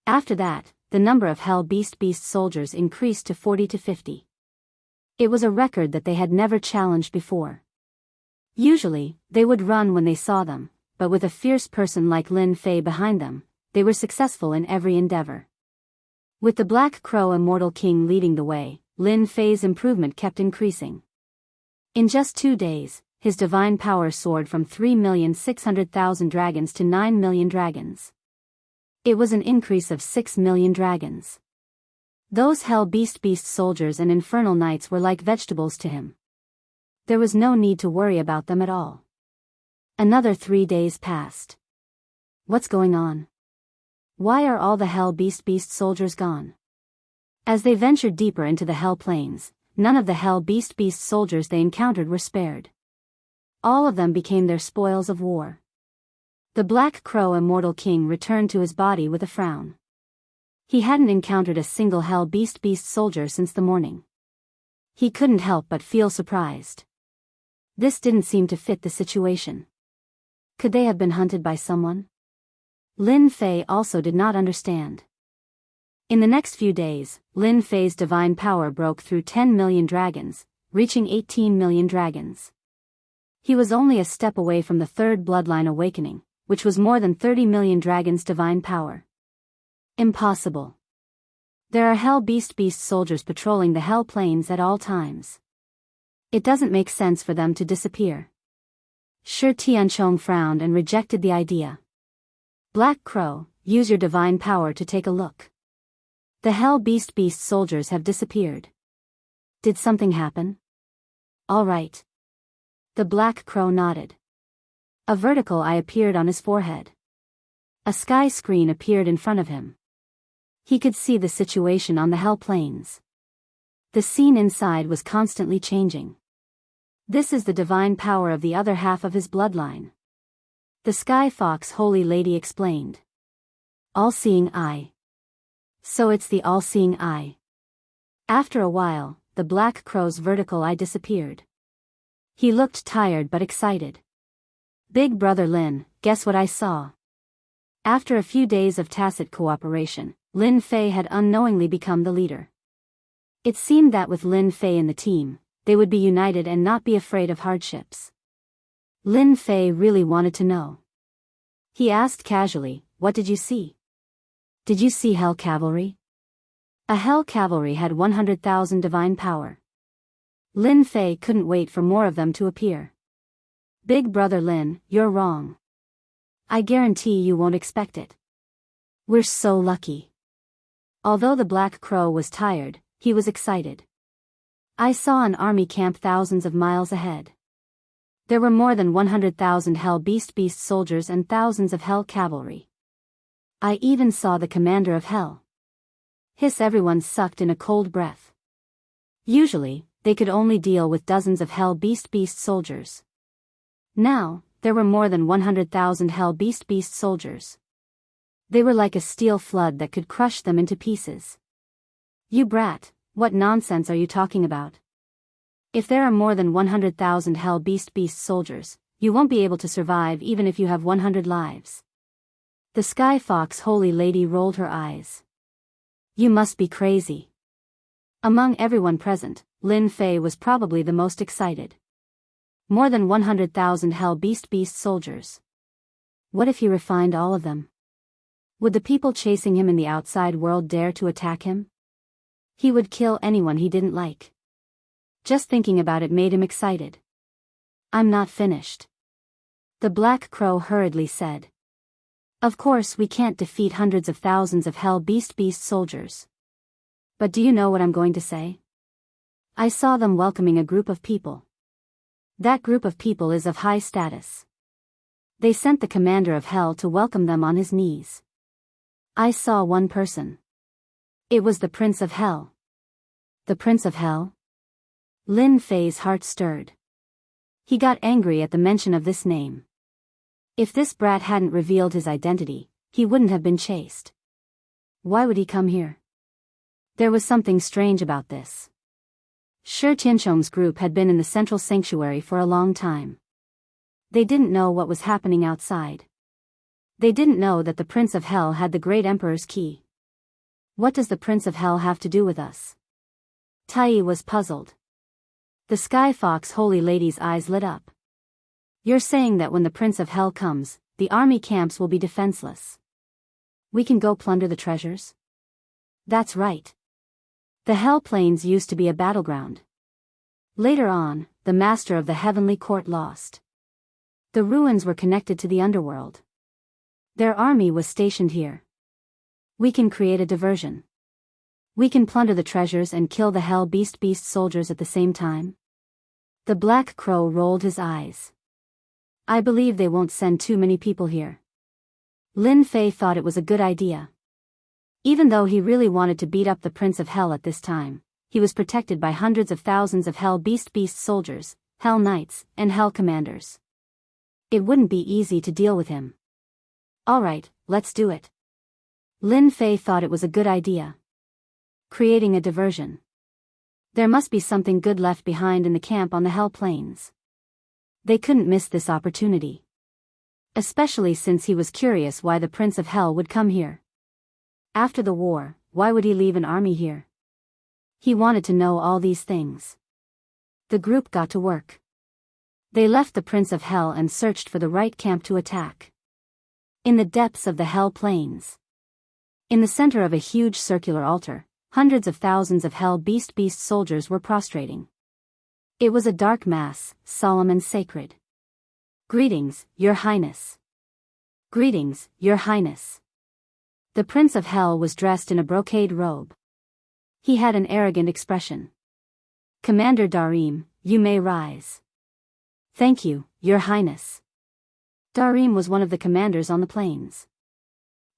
After that, the number of Hell Beast soldiers increased to 40 to 50. It was a record that they had never challenged before. Usually, they would run when they saw them, but with a fierce person like Lin Fei behind them, they were successful in every endeavor. With the Black Crow Immortal King leading the way, Lin Fei's improvement kept increasing. In just 2 days, his divine power soared from 3,600,000 dragons to 9 million dragons. It was an increase of 6 million dragons. Those Hell Beast soldiers and infernal knights were like vegetables to him. There was no need to worry about them at all. Another 3 days passed. What's going on? Why are all the Hell Beast soldiers gone? As they ventured deeper into the Hell Plains, none of the Hell Beast soldiers they encountered were spared. All of them became their spoils of war. The Black Crow Immortal King returned to his body with a frown. He hadn't encountered a single Hell Beast soldier since the morning. He couldn't help but feel surprised. This didn't seem to fit the situation. Could they have been hunted by someone? Lin Fei also did not understand. In the next few days, Lin Fei's divine power broke through 10 million dragons, reaching 18 million dragons. He was only a step away from the third bloodline awakening, which was more than 30 million dragons' divine power. Impossible. There are Hell Beast soldiers patrolling the Hell Plains at all times. It doesn't make sense for them to disappear. Shi Tianchong frowned and rejected the idea. Black Crow, use your divine power to take a look. The Hell Beast soldiers have disappeared. Did something happen? All right. The Black Crow nodded. A vertical eye appeared on his forehead. A sky screen appeared in front of him. He could see the situation on the Hell Plains. The scene inside was constantly changing. This is the divine power of the other half of his bloodline. The Sky Fox Holy Lady explained. All-seeing eye. So it's the all-seeing eye. After a while, the Black Crow's vertical eye disappeared. He looked tired but excited. Big Brother Lin, guess what I saw? After a few days of tacit cooperation, Lin Fei had unknowingly become the leader. It seemed that with Lin Fei in the team, they would be united and not be afraid of hardships. Lin Fei really wanted to know. He asked casually, "What did you see? Did you see Hell Cavalry?" A Hell Cavalry had 100,000 divine power. Lin Fei couldn't wait for more of them to appear. Big Brother Lin, you're wrong. I guarantee you won't expect it. We're so lucky. Although the Black Crow was tired, he was excited. I saw an army camp thousands of miles ahead. There were more than 100,000 Hell Beast soldiers and thousands of Hell Cavalry. I even saw the commander of Hell. Hiss! Everyone sucked in a cold breath. Usually, they could only deal with dozens of Hell Beast soldiers. Now, there were more than 100,000 Hell Beast soldiers. They were like a steel flood that could crush them into pieces. You brat, what nonsense are you talking about? If there are more than 100,000 Hell Beast soldiers, you won't be able to survive even if you have 100 lives. The Sky Fox Holy Lady rolled her eyes. You must be crazy. Among everyone present, Lin Fei was probably the most excited. More than 100,000 Hell Beast soldiers. What if he refined all of them? Would the people chasing him in the outside world dare to attack him? He would kill anyone he didn't like. Just thinking about it made him excited. I'm not finished. The Black Crow hurriedly said. Of course we can't defeat hundreds of thousands of Hell Beast soldiers. But do you know what I'm going to say? I saw them welcoming a group of people. That group of people is of high status. They sent the commander of Hell to welcome them on his knees. I saw one person. It was the Prince of Hell. The Prince of Hell? Lin Fei's heart stirred. He got angry at the mention of this name. If this brat hadn't revealed his identity, he wouldn't have been chased. Why would he come here? There was something strange about this. Shi Tianchong's group had been in the central sanctuary for a long time. They didn't know what was happening outside. They didn't know that the Prince of Hell had the Great Emperor's key. What does the Prince of Hell have to do with us? Tai was puzzled. The Sky Fox Holy Lady's eyes lit up. You're saying that when the Prince of Hell comes, the army camps will be defenseless. We can go plunder the treasures? That's right. The Hell Plains used to be a battleground. Later on, the master of the Heavenly Court lost. The ruins were connected to the underworld. Their army was stationed here. We can create a diversion. We can plunder the treasures and kill the Hell Beast soldiers at the same time. The Black Crow rolled his eyes. I believe they won't send too many people here. Lin Fei thought it was a good idea. Even though he really wanted to beat up the Prince of Hell at this time, he was protected by hundreds of thousands of Hell Beast soldiers, Hell Knights, and Hell Commanders. It wouldn't be easy to deal with him. Alright, let's do it. Lin Fei thought it was a good idea. Creating a diversion. There must be something good left behind in the camp on the Hell Plains. They couldn't miss this opportunity. Especially since he was curious why the Prince of Hell would come here. After the war, why would he leave an army here? He wanted to know all these things. The group got to work. They left the Prince of Hell and searched for the right camp to attack. In the depths of the Hell Plains. In the center of a huge circular altar, Hundreds of thousands of Hell Beast soldiers were prostrating. It was a dark mass, solemn and sacred. "Greetings, Your Highness. Greetings, Your Highness." The Prince of Hell was dressed in a brocade robe. He had an arrogant expression. "Commander Darim, you may rise." "Thank you, Your Highness." Darim was one of the commanders on the plains.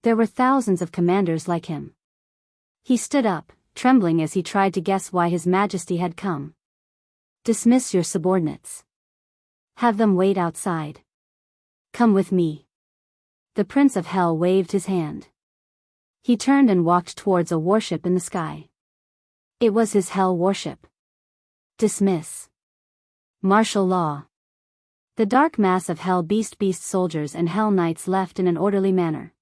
There were thousands of commanders like him. He stood up, trembling as he tried to guess why His Majesty had come. "Dismiss your subordinates. Have them wait outside. Come with me." The Prince of Hell waved his hand. He turned and walked towards a warship in the sky. It was his Hell warship. "Dismiss. Martial law." The dark mass of Hell Beast soldiers and Hell Knights left in an orderly manner.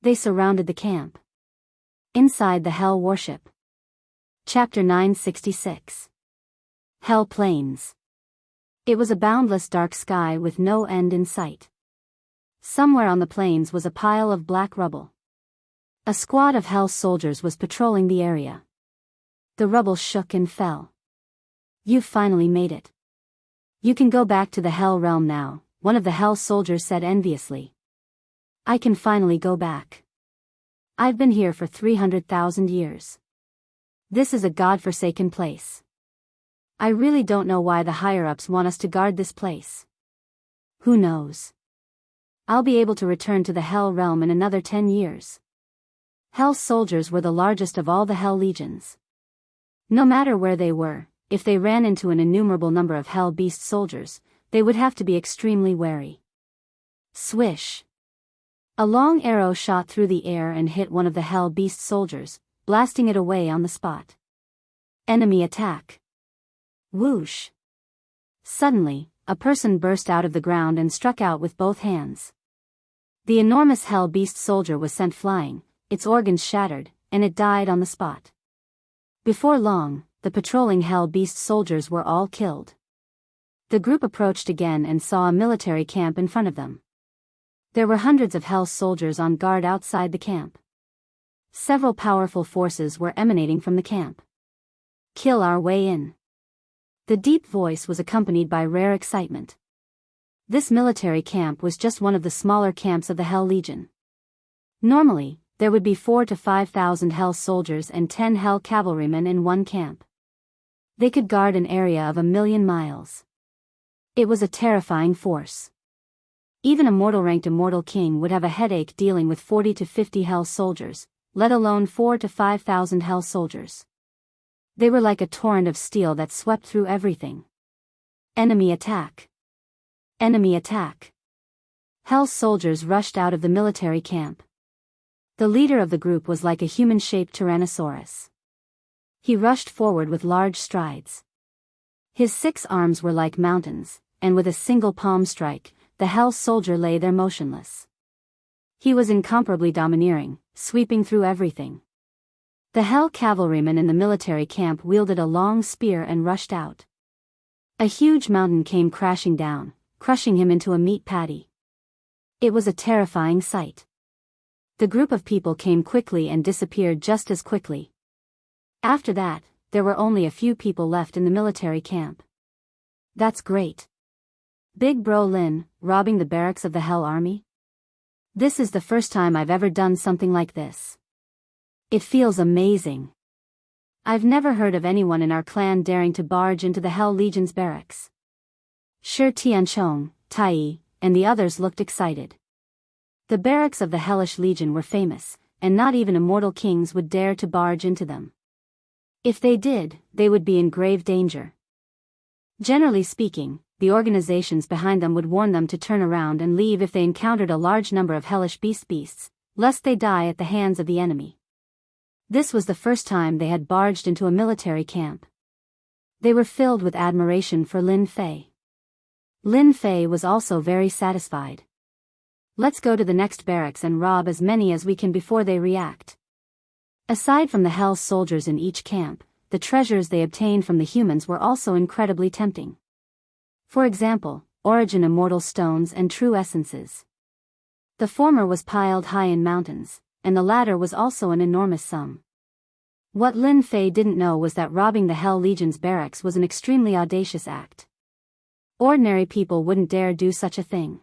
They surrounded the camp. Inside the Hell warship. Chapter 966. Hell Plains. It was a boundless dark sky with no end in sight. Somewhere on the plains was a pile of black rubble. A squad of Hell soldiers was patrolling the area. The rubble shook and fell. "You've finally made it. You can go back to the Hell realm now," one of the Hell soldiers said enviously. "I can finally go back. I've been here for 300,000 years. This is a god-forsaken place. I really don't know why the higher-ups want us to guard this place. Who knows? I'll be able to return to the Hell realm in another 10 years. Hell soldiers were the largest of all the Hell legions. No matter where they were, if they ran into an innumerable number of Hell Beast soldiers, they would have to be extremely wary. Swish! A long arrow shot through the air and hit one of the Hell Beast soldiers, blasting it away on the spot. Enemy attack! Whoosh! Suddenly, a person burst out of the ground and struck out with both hands. The enormous Hell Beast soldier was sent flying, its organs shattered, and it died on the spot. Before long, the patrolling Hell Beast soldiers were all killed. The group approached again and saw a military camp in front of them. There were hundreds of Hell soldiers on guard outside the camp. Several powerful forces were emanating from the camp. "Kill our way in." The deep voice was accompanied by rare excitement. This military camp was just one of the smaller camps of the Hell Legion. Normally, there would be 4,000 to 5,000 Hell soldiers and 10 Hell cavalrymen in one camp. They could guard an area of 1,000,000 miles. It was a terrifying force. Even a mortal-ranked immortal king would have a headache dealing with 40 to 50 Hell soldiers, let alone 4,000 to 5,000 Hell soldiers. They were like a torrent of steel that swept through everything. Enemy attack! Enemy attack! Hell soldiers rushed out of the military camp. The leader of the group was like a human-shaped Tyrannosaurus. He rushed forward with large strides. His 6 arms were like mountains, and with a single palm strike, the Hell soldier lay there motionless. He was incomparably domineering, sweeping through everything. The Hell cavalryman in the military camp wielded a long spear and rushed out. A huge mountain came crashing down, crushing him into a meat patty. It was a terrifying sight. The group of people came quickly and disappeared just as quickly. After that, there were only a few people left in the military camp. "That's great. Big Bro Lin, robbing the barracks of the Hell Army? This is the first time I've ever done something like this. It feels amazing. I've never heard of anyone in our clan daring to barge into the Hell Legion's barracks." Shi Tianchong, Tai, and the others looked excited. The barracks of the Hellish Legion were famous, and not even immortal kings would dare to barge into them. If they did, they would be in grave danger. Generally speaking, the organizations behind them would warn them to turn around and leave if they encountered a large number of hellish beasts, lest they die at the hands of the enemy. This was the first time they had barged into a military camp. They were filled with admiration for Lin Fei. Lin Fei was also very satisfied. "Let's go to the next barracks and rob as many as we can before they react." Aside from the Hell soldiers in each camp, the treasures they obtained from the humans were also incredibly tempting. For example, origin immortal stones and true essences. The former was piled high in mountains, and the latter was also an enormous sum. What Lin Fei didn't know was that robbing the Hell Legion's barracks was an extremely audacious act. Ordinary people wouldn't dare do such a thing.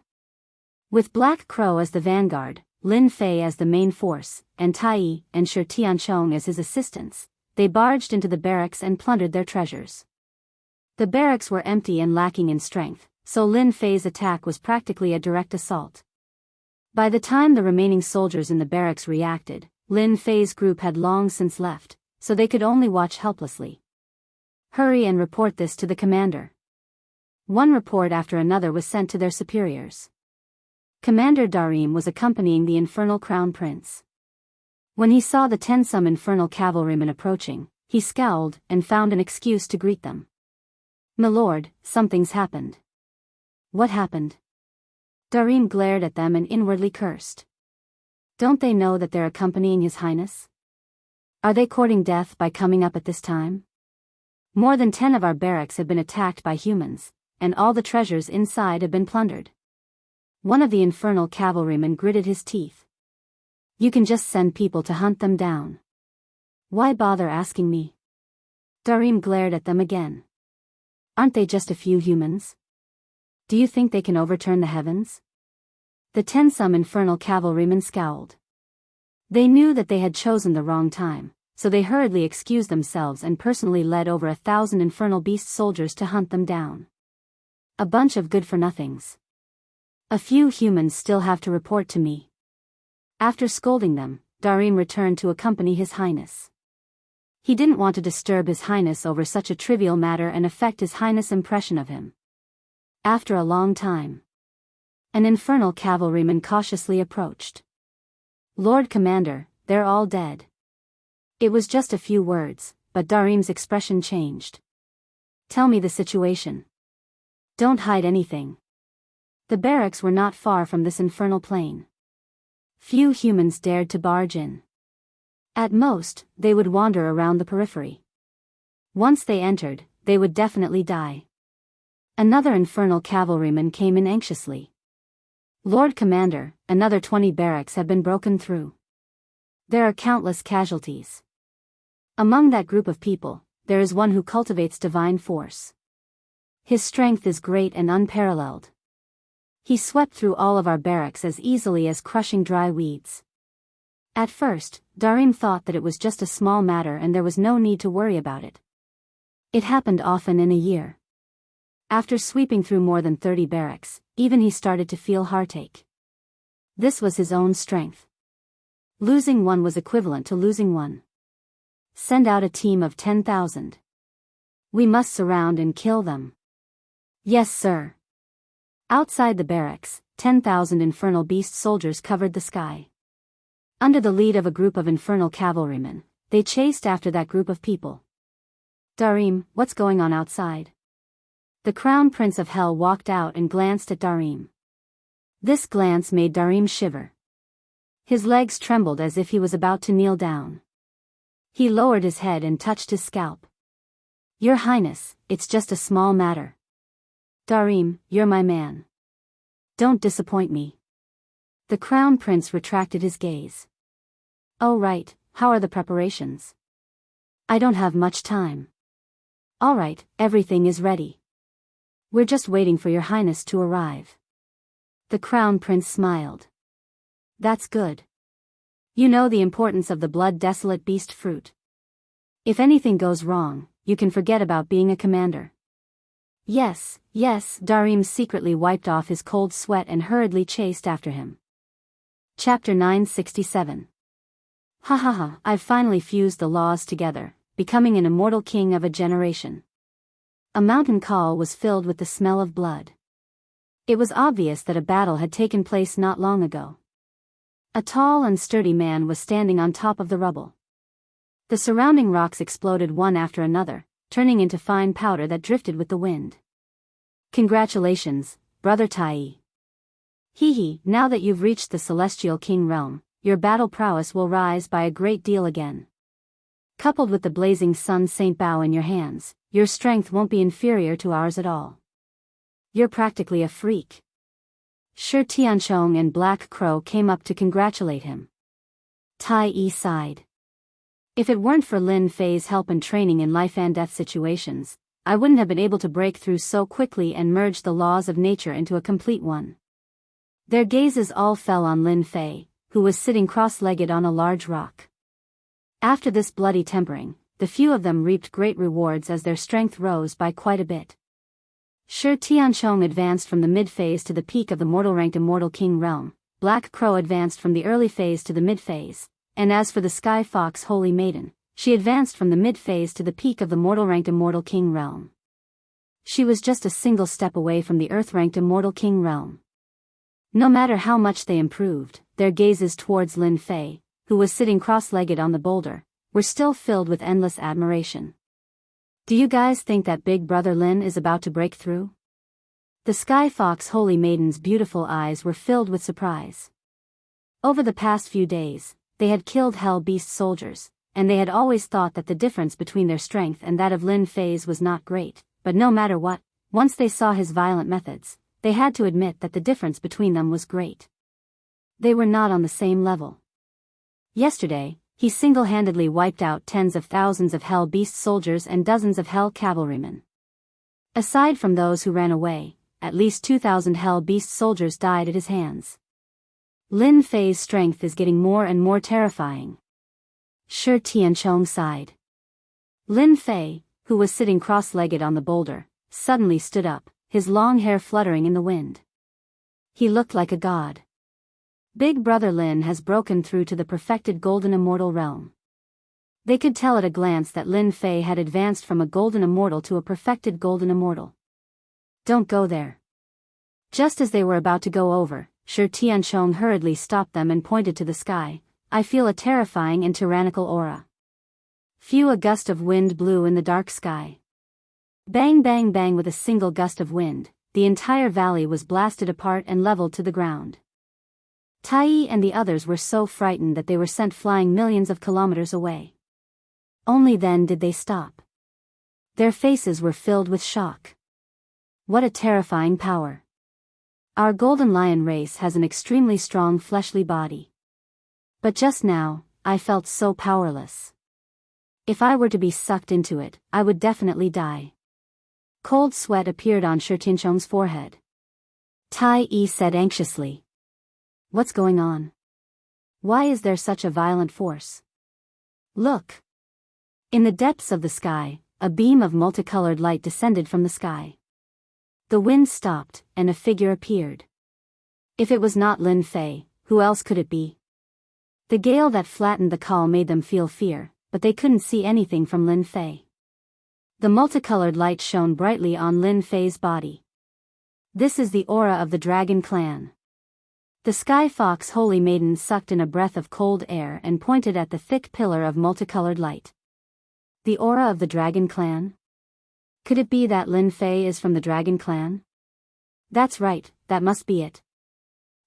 With Black Crow as the vanguard, Lin Fei as the main force, and Tai and Shi Tianchong as his assistants, they barged into the barracks and plundered their treasures. The barracks were empty and lacking in strength, so Lin Fei's attack was practically a direct assault. By the time the remaining soldiers in the barracks reacted, Lin Fei's group had long since left, so they could only watch helplessly. Hurry and report this to the commander. One report after another was sent to their superiors. Commander Darim was accompanying the infernal crown prince. When he saw the 10-some infernal cavalrymen approaching, he scowled and found an excuse to greet them. "My lord, something's happened." "What happened?" Darim glared at them and inwardly cursed. Don't they know that they're accompanying His Highness? Are they courting death by coming up at this time? More than 10 of our barracks have been attacked by humans, and all the treasures inside have been plundered. One of the infernal cavalrymen gritted his teeth. "You can just send people to hunt them down. Why bother asking me?" Darim glared at them again. "Aren't they just a few humans? Do you think they can overturn the heavens?" The 10-some infernal cavalrymen scowled. They knew that they had chosen the wrong time, so they hurriedly excused themselves and personally led over 1,000 infernal beast soldiers to hunt them down. A bunch of good-for-nothings. A few humans still have to report to me. After scolding them, Darim returned to accompany His Highness. He didn't want to disturb His Highness over such a trivial matter and affect His Highness' impression of him. After a long time, an infernal cavalryman cautiously approached. "Lord Commander, they're all dead." It was just a few words, but Darim's expression changed. "Tell me the situation. Don't hide anything." The barracks were not far from this infernal plain. Few humans dared to barge in. At most, they would wander around the periphery. Once they entered, they would definitely die. Another infernal cavalryman came in anxiously. "Lord Commander, another 20 barracks have been broken through. There are countless casualties. Among that group of people, there is one who cultivates divine force. His strength is great and unparalleled. He swept through all of our barracks as easily as crushing dry weeds." At first, Darim thought that it was just a small matter and there was no need to worry about it. It happened often in a year. After sweeping through more than 30 barracks, even he started to feel heartache. This was his own strength. Losing one was equivalent to losing one. "Send out a team of 10,000. We must surround and kill them." "Yes, sir." Outside the barracks, 10,000 infernal beast soldiers covered the sky. Under the lead of a group of infernal cavalrymen, they chased after that group of people. "Darim, what's going on outside?" The Crown Prince of Hell walked out and glanced at Darim. This glance made Darim shiver. His legs trembled as if he was about to kneel down. He lowered his head and touched his scalp. "Your Highness, it's just a small matter." "Darim, you're my man. Don't disappoint me." The Crown Prince retracted his gaze. "Oh right, how are the preparations?" "I don't have much time." "All right, everything is ready. We're just waiting for your Highness to arrive." The Crown Prince smiled. "That's good. You know the importance of the blood-desolate beast fruit. If anything goes wrong, you can forget about being a commander." Yes, Darim secretly wiped off his cold sweat and hurriedly chased after him. Chapter 967. Ha, I've finally fused the laws together, becoming an immortal king of a generation. A mountain call was filled with the smell of blood. It was obvious that a battle had taken place not long ago. A tall and sturdy man was standing on top of the rubble. The surrounding rocks exploded one after another, turning into fine powder that drifted with the wind. "Congratulations, Brother Tai. Now that you've reached the Celestial King realm, your battle prowess will rise by a great deal again. Coupled with the blazing sun Saint Bao in your hands, your strength won't be inferior to ours at all. You're practically a freak." Shi Tianchong and Black Crow came up to congratulate him. Tai sighed. If it weren't for Lin Fei's help and training in life and death situations, I wouldn't have been able to break through so quickly and merge the laws of nature into a complete one. Their gazes all fell on Lin Fei, who was sitting cross-legged on a large rock. After this bloody tempering, the few of them reaped great rewards as their strength rose by quite a bit. Shi Tianchong advanced from the mid-phase to the peak of the mortal-ranked Immortal King realm, Black Crow advanced from the early phase to the mid-phase, and as for the Sky Fox Holy Maiden, she advanced from the mid-phase to the peak of the mortal-ranked Immortal King realm. She was just a single step away from the earth-ranked Immortal King realm. No matter how much they improved, their gazes towards Lin Fei, who was sitting cross-legged on the boulder, were still filled with endless admiration. Do you guys think that Big Brother Lin is about to break through? The Sky Fox Holy Maiden's beautiful eyes were filled with surprise. Over the past few days, they had killed Hell Beast soldiers, and they had always thought that the difference between their strength and that of Lin Fei's was not great, but no matter what, once they saw his violent methods, they had to admit that the difference between them was great. They were not on the same level. Yesterday, he single-handedly wiped out tens of thousands of Hell Beast soldiers and dozens of Hell cavalrymen. Aside from those who ran away, at least 2,000 Hell Beast soldiers died at his hands. Lin Fei's strength is getting more and more terrifying. Shi Tianchong sighed. Lin Fei, who was sitting cross-legged on the boulder, suddenly stood up, his long hair fluttering in the wind. He looked like a god. Big Brother Lin has broken through to the perfected Golden Immortal realm. They could tell at a glance that Lin Fei had advanced from a Golden Immortal to a perfected Golden Immortal. Don't go there. Just as they were about to go over, Shi Tianchong hurriedly stopped them and pointed to the sky. I feel a terrifying and tyrannical aura. Phew! A gust of wind blew in the dark sky. Bang bang bang! With a single gust of wind, the entire valley was blasted apart and leveled to the ground. Tai and the others were so frightened that they were sent flying millions of kilometers away. Only then did they stop. Their faces were filled with shock. What a terrifying power! Our Golden Lion race has an extremely strong fleshly body. But just now, I felt so powerless. If I were to be sucked into it, I would definitely die. Cold sweat appeared on Shi Tianchong's forehead. Tai said anxiously. What's going on? Why is there such a violent force? Look! In the depths of the sky, a beam of multicolored light descended from the sky. The wind stopped, and a figure appeared. If it was not Lin Fei, who else could it be? The gale that flattened the call made them feel fear, but they couldn't see anything from Lin Fei. The multicolored light shone brightly on Lin Fei's body. This is the aura of the Dragon Clan. The Sky Fox Holy Maiden sucked in a breath of cold air and pointed at the thick pillar of multicolored light. The aura of the Dragon Clan? Could it be that Lin Fei is from the Dragon Clan? That's right, that must be it.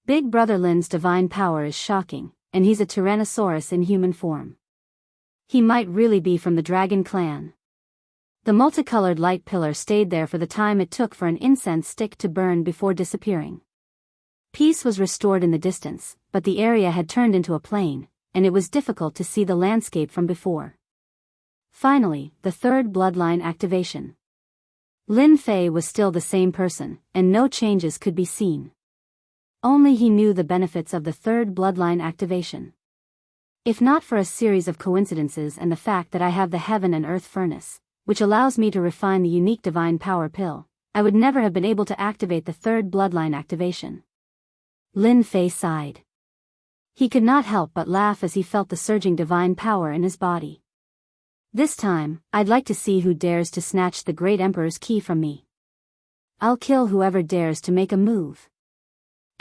Big Brother Lin's divine power is shocking, and he's a Tyrannosaurus in human form. He might really be from the Dragon Clan. The multicolored light pillar stayed there for the time it took for an incense stick to burn before disappearing. Peace was restored in the distance, but the area had turned into a plain, and it was difficult to see the landscape from before. Finally, the third bloodline activation. Lin Fei was still the same person, and no changes could be seen. Only he knew the benefits of the third bloodline activation. If not for a series of coincidences and the fact that I have the Heaven and Earth Furnace, which allows me to refine the unique divine power pill, I would never have been able to activate the third bloodline activation. Lin Fei sighed. He could not help but laugh as he felt the surging divine power in his body. This time, I'd like to see who dares to snatch the Great Emperor's key from me. I'll kill whoever dares to make a move.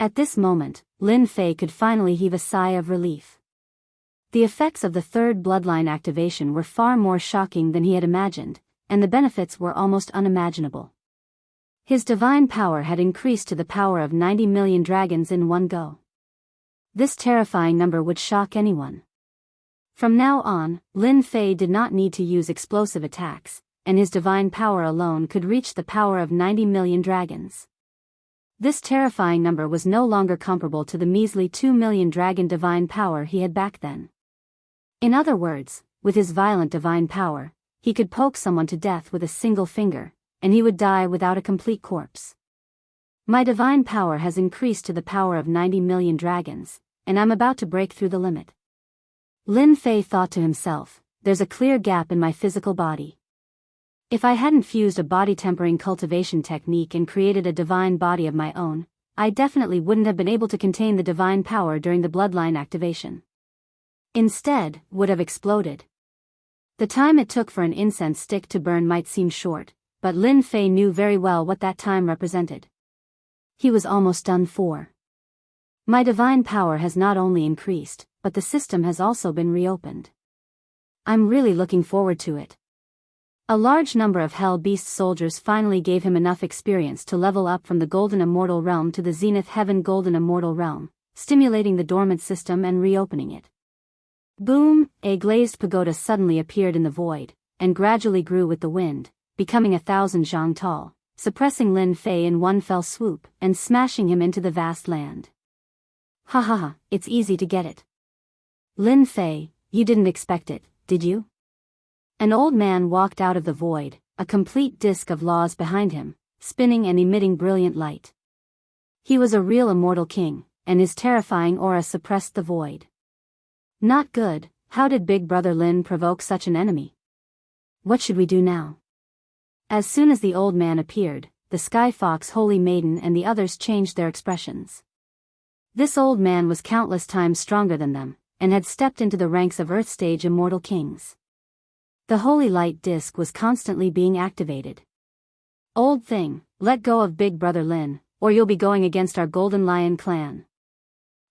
At this moment, Lin Fei could finally heave a sigh of relief. The effects of the third bloodline activation were far more shocking than he had imagined, and the benefits were almost unimaginable. His divine power had increased to the power of 90 million dragons in one go. This terrifying number would shock anyone. From now on, Lin Fei did not need to use explosive attacks, and his divine power alone could reach the power of 90 million dragons. This terrifying number was no longer comparable to the measly 2 million dragon divine power he had back then. In other words, with his violent divine power, he could poke someone to death with a single finger, and he would die without a complete corpse. My divine power has increased to the power of 90 million dragons, and I'm about to break through the limit. Lin Fei thought to himself, there's a clear gap in my physical body. If I hadn't fused a body-tempering cultivation technique and created a divine body of my own, I definitely wouldn't have been able to contain the divine power during the bloodline activation. Instead, would have exploded. The time it took for an incense stick to burn might seem short, but Lin Fei knew very well what that time represented. He was almost done for. My divine power has not only increased, but the system has also been reopened. I'm really looking forward to it. A large number of Hell Beast soldiers finally gave him enough experience to level up from the Golden Immortal Realm to the Zenith Heaven Golden Immortal Realm, stimulating the dormant system and reopening it. Boom! A glazed pagoda suddenly appeared in the void, and gradually grew with the wind, becoming 1,000 zhang tall, suppressing Lin Fei in one fell swoop and smashing him into the vast land. Ha ha ha, it's easy to get it. Lin Fei, you didn't expect it, did you? An old man walked out of the void, a complete disk of laws behind him, spinning and emitting brilliant light. He was a real immortal king, and his terrifying aura suppressed the void. Not good. How did Big Brother Lin provoke such an enemy? What should we do now? As soon as the old man appeared, the Sky Fox Holy Maiden and the others changed their expressions. This old man was countless times stronger than them, and had stepped into the ranks of Earth Stage immortal kings. The holy light disk was constantly being activated. Old thing, let go of Big Brother Lin, or you'll be going against our Golden Lion clan.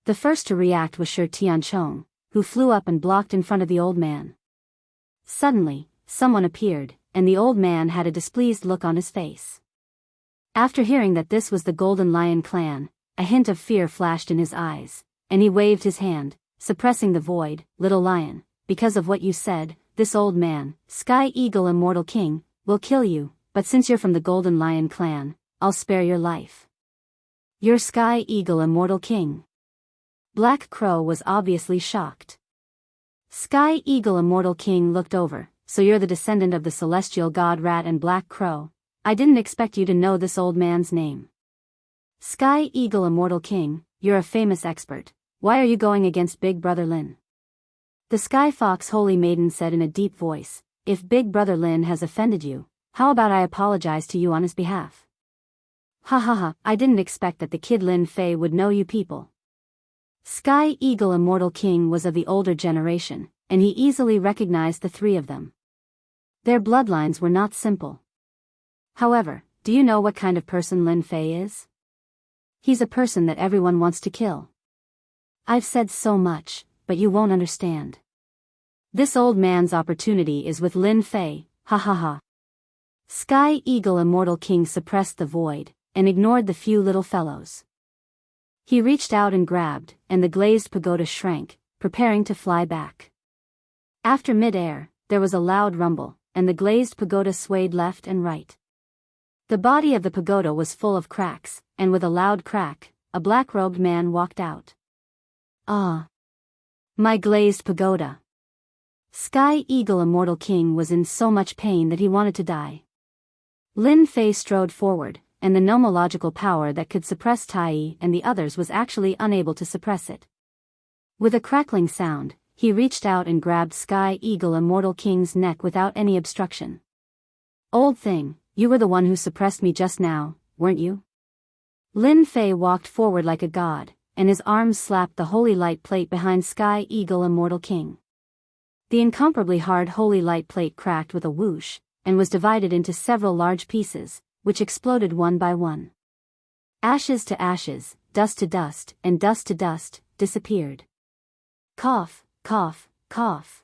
The first to react was Shi Tianchong, who flew up and blocked in front of the old man. Suddenly, someone appeared, and the old man had a displeased look on his face. After hearing that this was the Golden Lion clan, a hint of fear flashed in his eyes, and he waved his hand, suppressing the void. Little lion, because of what you said, this old man, Sky Eagle Immortal King, will kill you, but since you're from the Golden Lion clan, I'll spare your life. You're Sky Eagle Immortal King. Black Crow was obviously shocked. Sky Eagle Immortal King looked over, so you're the descendant of the celestial god Rat and Black Crow. I didn't expect you to know this old man's name. Sky Eagle Immortal King, you're a famous expert. Why are you going against Big Brother Lin? The Sky Fox Holy Maiden said in a deep voice, if Big Brother Lin has offended you, how about I apologize to you on his behalf? Ha ha ha, I didn't expect that the kid Lin Fei would know you people. Sky Eagle Immortal King was of the older generation, and he easily recognized the three of them. Their bloodlines were not simple. However, do you know what kind of person Lin Fei is? He's a person that everyone wants to kill. I've said so much, but you won't understand. This old man's opportunity is with Lin Fei, ha ha ha. Sky Eagle Immortal King suppressed the void, and ignored the few little fellows. He reached out and grabbed, and the glazed pagoda shrank, preparing to fly back. After mid-air, there was a loud rumble, and the glazed pagoda swayed left and right. The body of the pagoda was full of cracks, and with a loud crack, a black-robed man walked out. Ah! My glazed pagoda. Sky Eagle Immortal King was in so much pain that he wanted to die. Lin Fei strode forward, and the nomological power that could suppress Tai and the others was actually unable to suppress it. With a crackling sound, he reached out and grabbed Sky Eagle Immortal King's neck without any obstruction. Old thing, you were the one who suppressed me just now, weren't you? Lin Fei walked forward like a god, and his arms slapped the holy light plate behind Sky Eagle Immortal King. The incomparably hard holy light plate cracked with a whoosh, and was divided into several large pieces, which exploded one by one. Ashes to ashes, dust to dust, and dust to dust, disappeared. Cough, cough, cough.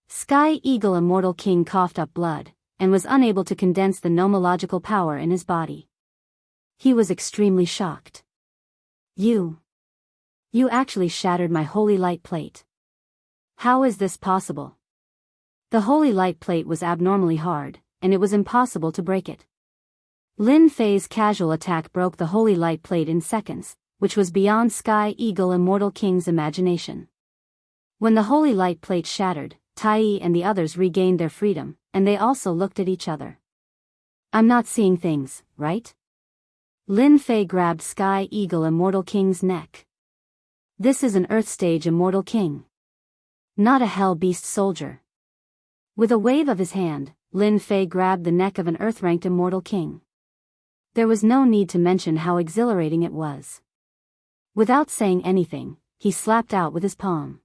Sky Eagle Immortal King coughed up blood, and was unable to condense the nomological power in his body. He was extremely shocked. You actually shattered my holy light plate. How is this possible? The holy light plate was abnormally hard, and it was impossible to break it. Lin Fei's casual attack broke the holy light plate in seconds, which was beyond Sky Eagle Immortal King's imagination. When the holy light plate shattered, Tai and the others regained their freedom, and they also looked at each other. I'm not seeing things, right? Lin Fei grabbed Sky Eagle Immortal King's neck. This is an Earth Stage Immortal King. Not a Hell Beast soldier. With a wave of his hand, Lin Fei grabbed the neck of an Earth-ranked Immortal King. There was no need to mention how exhilarating it was. Without saying anything, he slapped out with his palm.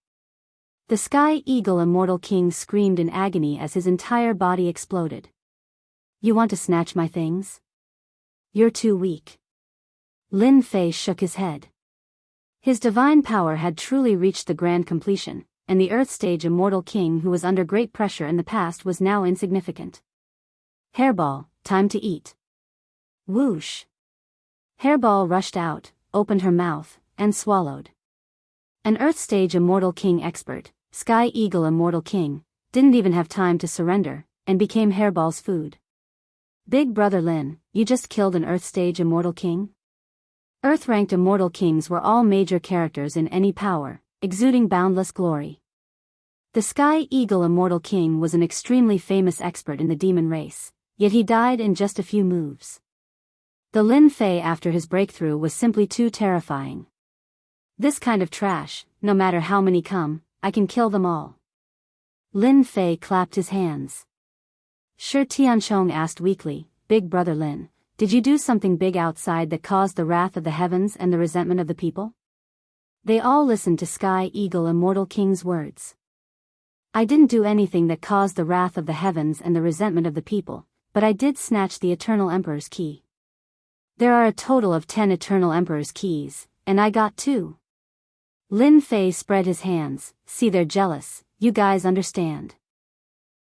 The Sky Eagle Immortal King screamed in agony as his entire body exploded. You want to snatch my things? You're too weak. Lin Fei shook his head. His divine power had truly reached the grand completion, and the Earth Stage Immortal King who was under great pressure in the past was now insignificant. Hairball, time to eat. Whoosh. Hairball rushed out, opened her mouth, and swallowed. An Earth Stage Immortal King expert, Sky Eagle Immortal King, didn't even have time to surrender, and became Hairball's food. Big Brother Lin, you just killed an Earth Stage Immortal King? Earth-ranked Immortal Kings were all major characters in any power, exuding boundless glory. The Sky Eagle Immortal King was an extremely famous expert in the demon race, yet he died in just a few moves. The Lin Fei after his breakthrough was simply too terrifying. This kind of trash, no matter how many come, I can kill them all. Lin Fei clapped his hands. Shi Tianchong asked weakly, Big Brother Lin, did you do something big outside that caused the wrath of the heavens and the resentment of the people? They all listened to Sky Eagle Immortal King's words. I didn't do anything that caused the wrath of the heavens and the resentment of the people, but I did snatch the Eternal Emperor's key. There are a total of 10 Eternal Emperor's keys, and I got 2. Lin Fei spread his hands, see they're jealous, you guys understand.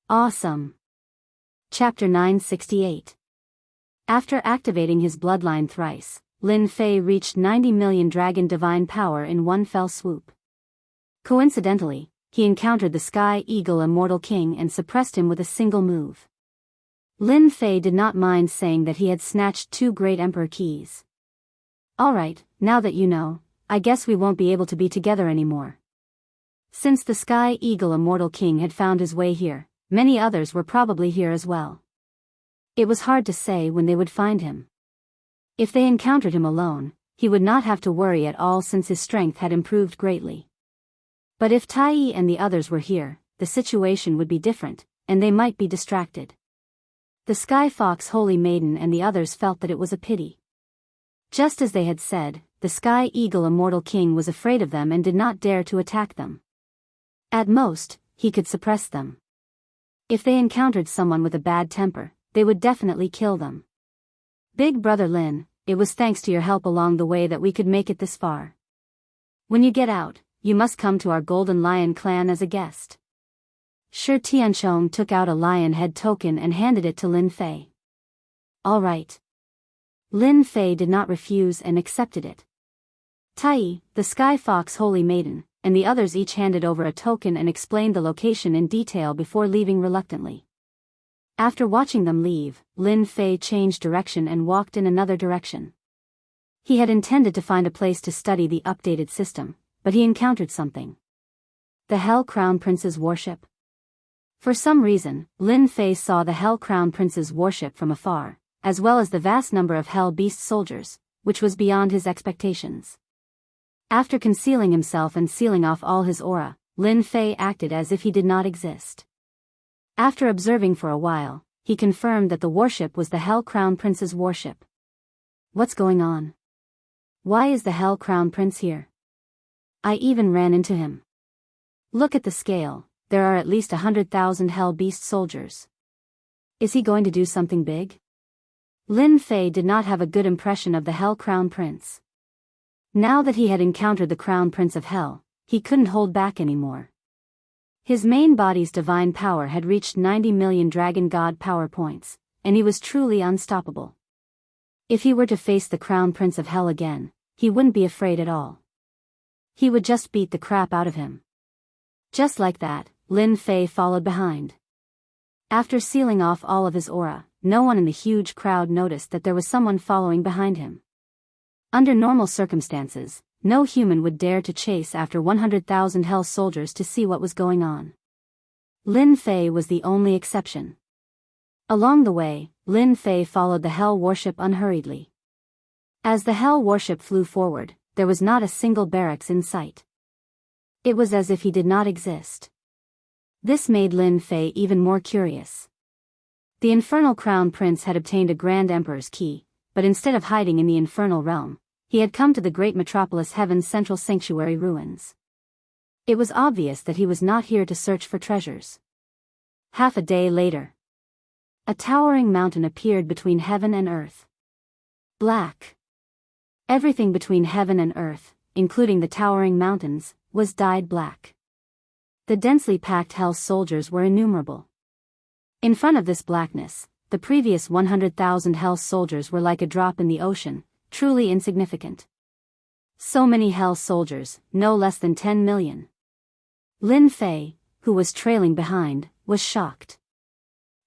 Awesome. Chapter 968. After activating his bloodline thrice, Lin Fei reached 90 million dragon divine power in one fell swoop. Coincidentally, he encountered the Sky Eagle Immortal King and suppressed him with a single move. Lin Fei did not mind saying that he had snatched 2 Great Emperor keys. Alright, now that you know, I guess we won't be able to be together anymore. Since the Sky Eagle Immortal King had found his way here, many others were probably here as well. It was hard to say when they would find him. If they encountered him alone, he would not have to worry at all since his strength had improved greatly. But if Tai and the others were here, the situation would be different, and they might be distracted. The Sky Fox Holy Maiden and the others felt that it was a pity. Just as they had said, the Sky Eagle Immortal King was afraid of them and did not dare to attack them. At most, he could suppress them. If they encountered someone with a bad temper, they would definitely kill them. Big Brother Lin, it was thanks to your help along the way that we could make it this far. When you get out, you must come to our Golden Lion clan as a guest. Shi Tianchong took out a lion head token and handed it to Lin Fei. All right. Lin Fei did not refuse and accepted it. Tai, the Sky Fox Holy Maiden, and the others each handed over a token and explained the location in detail before leaving reluctantly. After watching them leave, Lin Fei changed direction and walked in another direction. He had intended to find a place to study the updated system, but he encountered something. The Hell Crown Prince's warship. For some reason, Lin Fei saw the Hell Crown Prince's warship from afar, as well as the vast number of Hell Beast soldiers, which was beyond his expectations. After concealing himself and sealing off all his aura, Lin Fei acted as if he did not exist. After observing for a while, he confirmed that the warship was the Hell Crown Prince's warship. What's going on? Why is the Hell Crown Prince here? I even ran into him. Look at the scale, there are at least 100,000 Hell Beast soldiers. Is he going to do something big? Lin Fei did not have a good impression of the Hell Crown Prince. Now that he had encountered the Crown Prince of Hell, he couldn't hold back anymore. His main body's divine power had reached 90 million Dragon God power points, and he was truly unstoppable. If he were to face the Crown Prince of Hell again, he wouldn't be afraid at all. He would just beat the crap out of him. Just like that, Lin Fei followed behind. After sealing off all of his aura, no one in the huge crowd noticed that there was someone following behind him. Under normal circumstances, no human would dare to chase after 100,000 Hell soldiers to see what was going on. Lin Fei was the only exception. Along the way, Lin Fei followed the Hell warship unhurriedly. As the Hell warship flew forward, there was not a single barracks in sight. It was as if he did not exist. This made Lin Fei even more curious. The infernal crown prince had obtained a grand emperor's key, but instead of hiding in the infernal realm, he had come to the great metropolis Heaven's central sanctuary ruins. It was obvious that he was not here to search for treasures. Half a day later, a towering mountain appeared between heaven and earth. Black. Everything between heaven and earth, including the towering mountains, was dyed black. The densely packed Hell soldiers were innumerable. In front of this blackness, the previous 100,000 Hell soldiers were like a drop in the ocean, truly insignificant. So many Hell soldiers, no less than 10 million. Lin Fei, who was trailing behind, was shocked.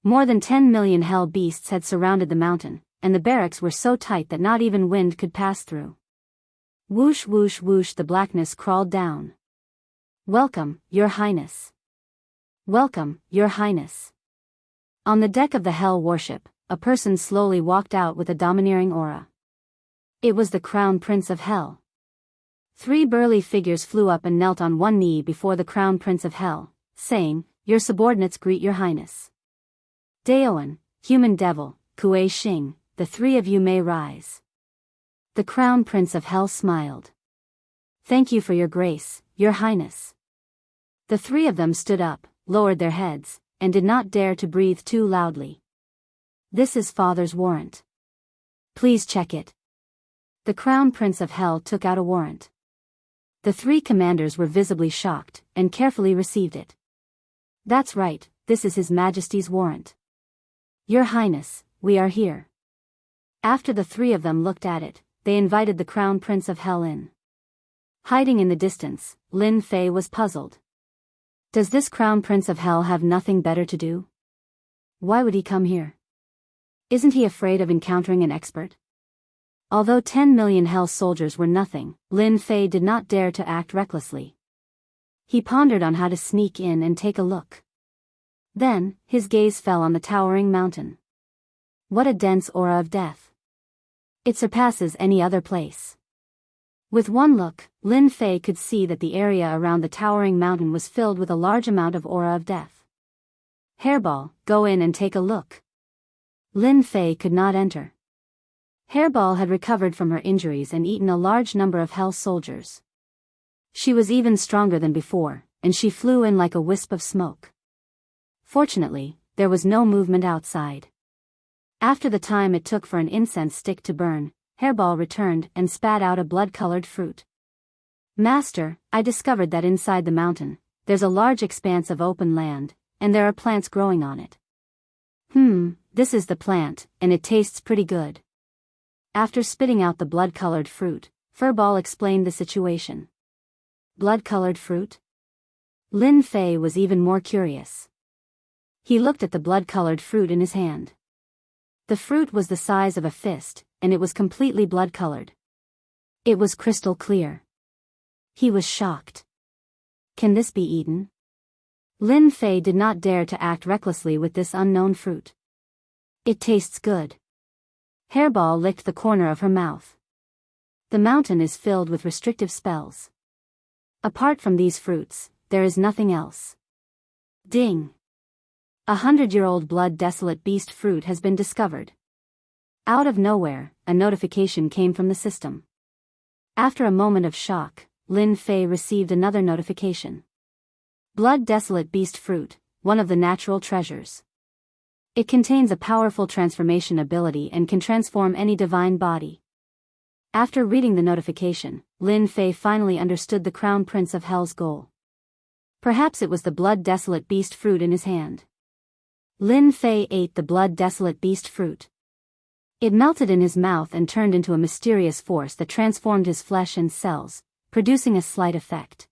More than 10 million Hell beasts had surrounded the mountain, and the barracks were so tight that not even wind could pass through. Whoosh whoosh whoosh, the blackness crawled down. "Welcome, Your Highness. Welcome, Your Highness." On the deck of the Hell warship, a person slowly walked out with a domineering aura. It was the Crown Prince of Hell. 3 burly figures flew up and knelt on one knee before the Crown Prince of Hell, saying, "Your subordinates greet Your Highness." Daoan, Human Devil, Kuei Xing, the 3 of you may rise. The Crown Prince of Hell smiled. "Thank you for your grace, Your Highness." The 3 of them stood up, lowered their heads, and did not dare to breathe too loudly. "This is Father's warrant. Please check it." The Crown Prince of Hell took out a warrant. The 3 commanders were visibly shocked, and carefully received it. "That's right, this is His Majesty's warrant. Your Highness, we are here." After the 3 of them looked at it, they invited the Crown Prince of Hell in. Hiding in the distance, Lin Fei was puzzled. Does this Crown Prince of Hell have nothing better to do? Why would he come here? Isn't he afraid of encountering an expert? Although 10 million Hell soldiers were nothing, Lin Fei did not dare to act recklessly. He pondered on how to sneak in and take a look. Then, his gaze fell on the towering mountain. What a dense aura of death. It surpasses any other place. With one look, Lin Fei could see that the area around the towering mountain was filled with a large amount of aura of death. "Hairball, go in and take a look." Lin Fei could not enter. Hairball had recovered from her injuries and eaten a large number of Hell soldiers. She was even stronger than before, and she flew in like a wisp of smoke. Fortunately, there was no movement outside. After the time it took for an incense stick to burn, Hairball returned and spat out a blood-colored fruit. "Master, I discovered that inside the mountain, there's a large expanse of open land, and there are plants growing on it." This is the plant, and it tastes pretty good." After spitting out the blood-colored fruit, Furball explained the situation. Blood-colored fruit? Lin Fei was even more curious. He looked at the blood-colored fruit in his hand. The fruit was the size of a fist, and it was completely blood-colored. It was crystal clear. He was shocked. Can this be eaten? Lin Fei did not dare to act recklessly with this unknown fruit. "It tastes good." Hairball licked the corner of her mouth. "The mountain is filled with restrictive spells. Apart from these fruits, there is nothing else." Ding! 100-year-old blood-desolate beast fruit has been discovered. Out of nowhere, a notification came from the system. After a moment of shock, Lin Fei received another notification. Blood-desolate beast fruit, one of the natural treasures. It contains a powerful transformation ability and can transform any divine body. After reading the notification, Lin Fei finally understood the Crown Prince of Hell's goal. Perhaps it was the blood-desolate beast fruit in his hand. Lin Fei ate the blood-desolate beast fruit. It melted in his mouth and turned into a mysterious force that transformed his flesh and cells, producing a slight effect.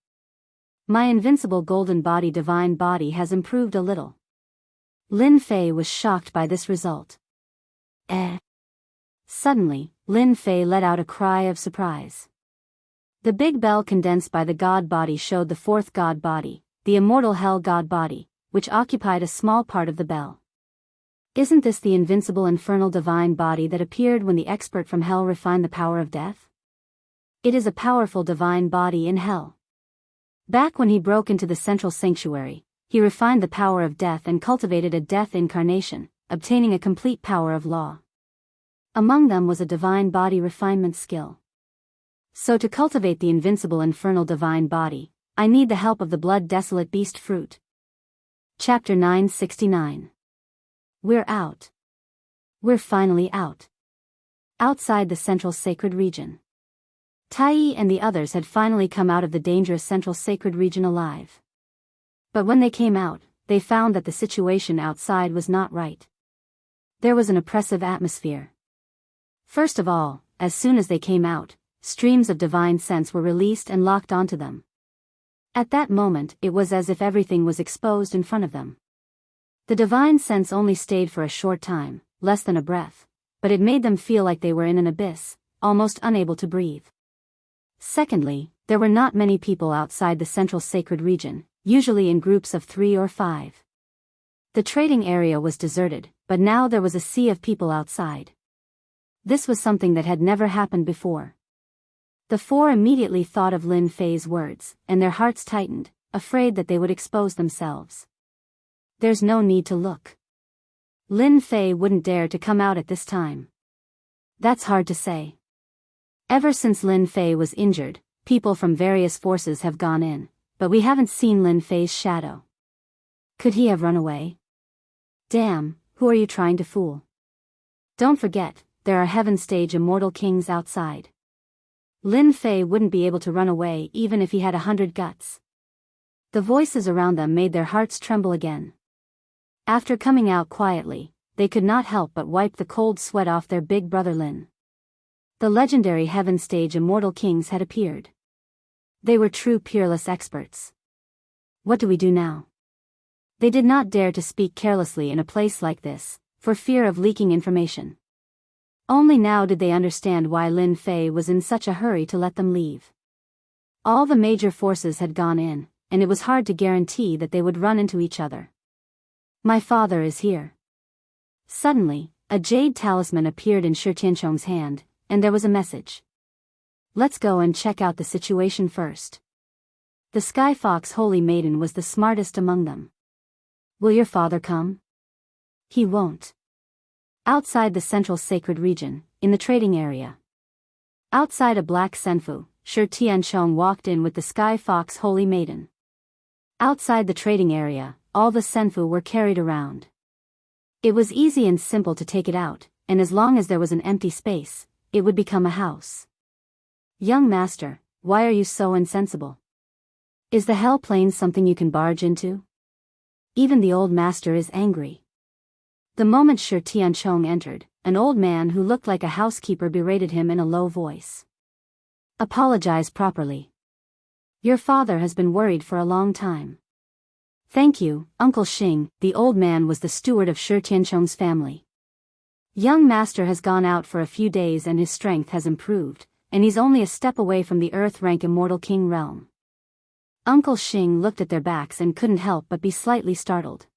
My invincible golden body divine body has improved a little. Lin Fei was shocked by this result. Suddenly, Lin Fei let out a cry of surprise. The big bell condensed by the god body showed the 4th god body, the immortal hell god body, which occupied a small part of the bell. Isn't this the invincible infernal divine body that appeared when the expert from hell refined the power of death? It is a powerful divine body in hell. Back when he broke into the central sanctuary, he refined the power of death and cultivated a death incarnation, obtaining a complete power of law. Among them was a divine body refinement skill. So to cultivate the invincible infernal divine body, I need the help of the blood desolate beast fruit. Chapter 969. We're out. We're finally out. Outside the central sacred region. Tai and the others had finally come out of the dangerous central sacred region alive. But when they came out, they found that the situation outside was not right. There was an oppressive atmosphere. First of all, as soon as they came out, streams of divine sense were released and locked onto them. At that moment, it was as if everything was exposed in front of them. The divine sense only stayed for a short time, less than a breath, but it made them feel like they were in an abyss, almost unable to breathe. Secondly, there were not many people outside the central sacred region, usually in groups of 3 or 5. The trading area was deserted, but now there was a sea of people outside. This was something that had never happened before. The 4 immediately thought of Lin Fei's words, and their hearts tightened, afraid that they would expose themselves. There's no need to look. Lin Fei wouldn't dare to come out at this time. That's hard to say. Ever since Lin Fei was injured, people from various forces have gone in, but we haven't seen Lin Fei's shadow. Could he have run away? Damn, who are you trying to fool? Don't forget, there are heaven stage immortal kings outside. Lin Fei wouldn't be able to run away even if he had 100 guts. The voices around them made their hearts tremble again. After coming out quietly, they could not help but wipe the cold sweat off their big brother Lin. The legendary heaven stage immortal kings had appeared. They were true peerless experts. What do we do now? They did not dare to speak carelessly in a place like this, for fear of leaking information. Only now did they understand why Lin Fei was in such a hurry to let them leave. All the major forces had gone in, and it was hard to guarantee that they would run into each other. My father is here. Suddenly, a jade talisman appeared in Shi Tianchong's hand, and there was a message. Let's go and check out the situation first. The Sky Fox Holy Maiden was the smartest among them. Will your father come? He won't. Outside the central sacred region, in the trading area. Outside a black senfu, Shi Tianchong walked in with the Sky Fox Holy Maiden. Outside the trading area, all the senfu were carried around. It was easy and simple to take it out, and as long as there was an empty space, it would become a house. Young master, why are you so insensible? Is the hell plane something you can barge into? Even the old master is angry. The moment Shi Tianchong entered, an old man who looked like a housekeeper berated him in a low voice. Apologize properly. Your father has been worried for a long time. Thank you, Uncle Xing. The old man was the steward of Shi Tianchong's family. Young master has gone out for a few days and his strength has improved, and he's only a step away from the Earth-rank Immortal King realm. Uncle Xing looked at their backs and couldn't help but be slightly startled.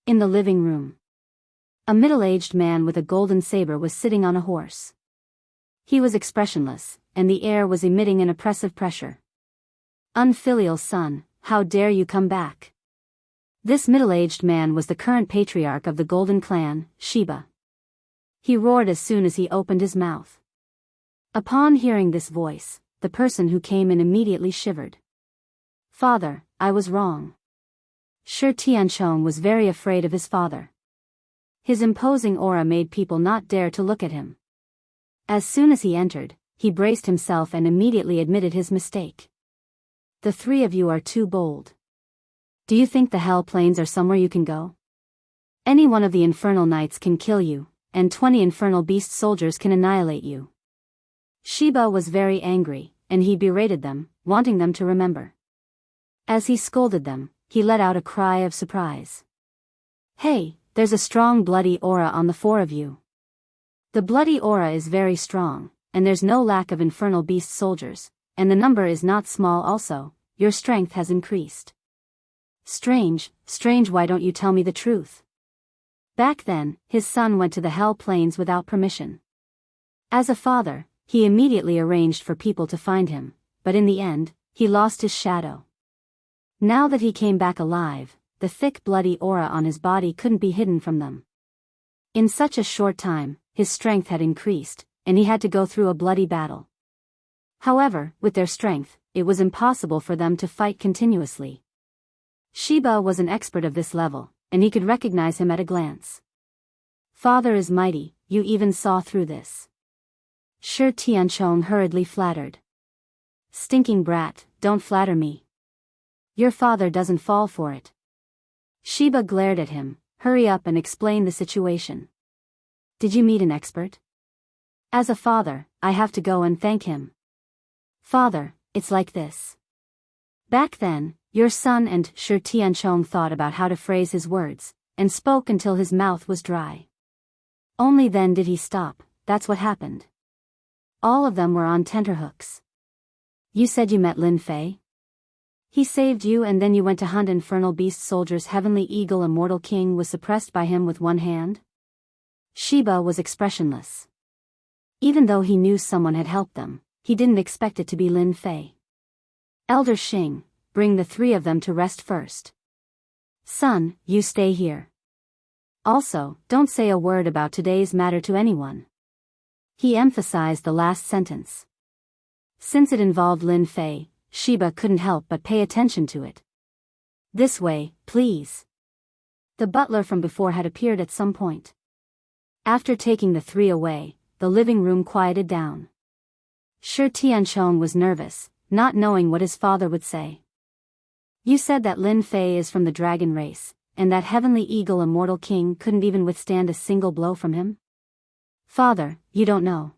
In the living room, a middle-aged man with a golden saber was sitting on a horse. He was expressionless, and the air was emitting an oppressive pressure. Unfilial son, how dare you come back? This middle-aged man was the current patriarch of the Golden Clan, Shiba. He roared as soon as he opened his mouth. Upon hearing this voice, the person who came in immediately shivered. Father, I was wrong. Shi Tianchong was very afraid of his father. His imposing aura made people not dare to look at him. As soon as he entered, he braced himself and immediately admitted his mistake. The 3 of you are too bold. Do you think the hell planes are somewhere you can go? Any one of the infernal knights can kill you, and 20 infernal beast soldiers can annihilate you. Shiba was very angry, and he berated them, wanting them to remember. As he scolded them, he let out a cry of surprise. Hey, there's a strong bloody aura on the 4 of you. The bloody aura is very strong, and there's no lack of infernal beast soldiers, and the number is not small also, your strength has increased. Strange, why don't you tell me the truth? Back then, his son went to the Hell Plains without permission. As a father, he immediately arranged for people to find him, but in the end, he lost his shadow. Now that he came back alive, the thick bloody aura on his body couldn't be hidden from them. In such a short time, his strength had increased, and he had to go through a bloody battle. However, with their strength, it was impossible for them to fight continuously. Shiba was an expert of this level, and he could recognize him at a glance. Father is mighty, you even saw through this. Shi Tianchong hurriedly flattered. Stinking brat, don't flatter me. Your father doesn't fall for it. Shiba glared at him. Hurry up and explain the situation. Did you meet an expert? As a father, I have to go and thank him. Father, it's like this. Back then, your son and Shi Tianchong thought about how to phrase his words, and spoke until his mouth was dry. Only then did he stop. That's what happened. All of them were on tenterhooks. You said you met Lin Fei? He saved you and then you went to hunt infernal beast soldiers. Heavenly Eagle Immortal King was suppressed by him with one hand? Shiba was expressionless. Even though he knew someone had helped them, he didn't expect it to be Lin Fei. Elder Xing, bring the three of them to rest first. Son, you stay here. Also, don't say a word about today's matter to anyone. He emphasized the last sentence. Since it involved Lin Fei, Shiba couldn't help but pay attention to it. This way, please. The butler from before had appeared at some point. After taking the three away, the living room quieted down. Shi Tianchong was nervous, not knowing what his father would say. You said that Lin Fei is from the dragon race, and that Heavenly Eagle Immortal King couldn't even withstand a single blow from him? Father, you don't know.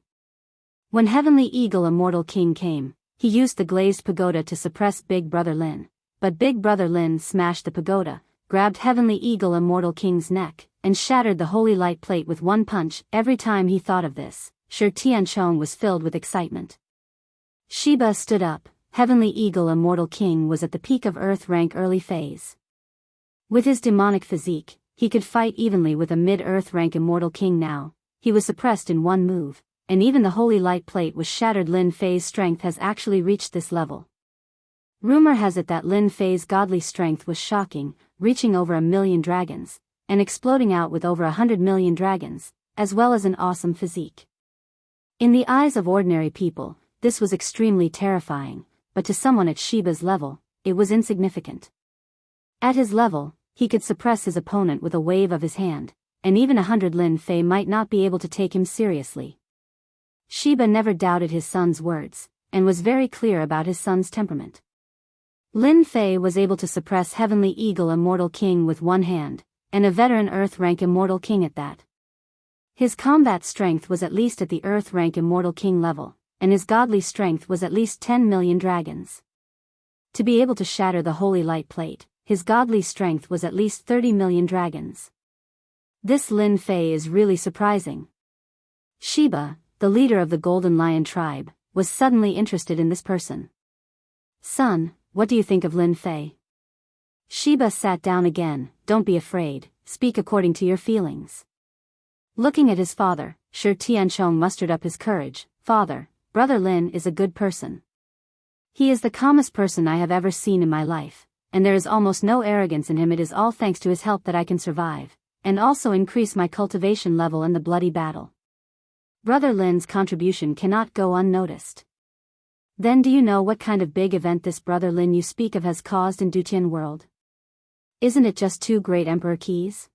When Heavenly Eagle Immortal King came, he used the glazed pagoda to suppress Big Brother Lin, but Big Brother Lin smashed the pagoda, grabbed Heavenly Eagle Immortal King's neck, and shattered the holy light plate with one punch. Every time he thought of this, Shi Tianchong was filled with excitement. Shiba stood up. Heavenly Eagle Immortal King was at the peak of Earth rank early phase. With his demonic physique, he could fight evenly with a mid-Earth rank Immortal King now. He was suppressed in one move, and even the holy light plate was shattered. Lin Fei's strength has actually reached this level. Rumor has it that Lin Fei's godly strength was shocking, reaching over 1,000,000 dragons, and exploding out with over 100,000,000 dragons, as well as an awesome physique. In the eyes of ordinary people, this was extremely terrifying, but to someone at Shiba's level, it was insignificant. At his level, he could suppress his opponent with a wave of his hand, and even 100 Lin Fei might not be able to take him seriously. Shiba never doubted his son's words, and was very clear about his son's temperament. Lin Fei was able to suppress Heavenly Eagle Immortal King with one hand, and a veteran Earth rank Immortal King at that. His combat strength was at least at the Earth rank Immortal King level, and his godly strength was at least 10,000,000 dragons. To be able to shatter the holy light plate, his godly strength was at least 30,000,000 dragons. This Lin Fei is really surprising. Shiba, the leader of the Golden Lion tribe, was suddenly interested in this person. Son, what do you think of Lin Fei? Shiba sat down again. Don't be afraid, speak according to your feelings. Looking at his father, Shi Tianchong mustered up his courage. Father, Brother Lin is a good person. He is the calmest person I have ever seen in my life, and there is almost no arrogance in him. It is all thanks to his help that I can survive, and also increase my cultivation level in the bloody battle. Brother Lin's contribution cannot go unnoticed. Then do you know what kind of big event this Brother Lin you speak of has caused in Dutian world? Isn't it just 2 great emperor keys?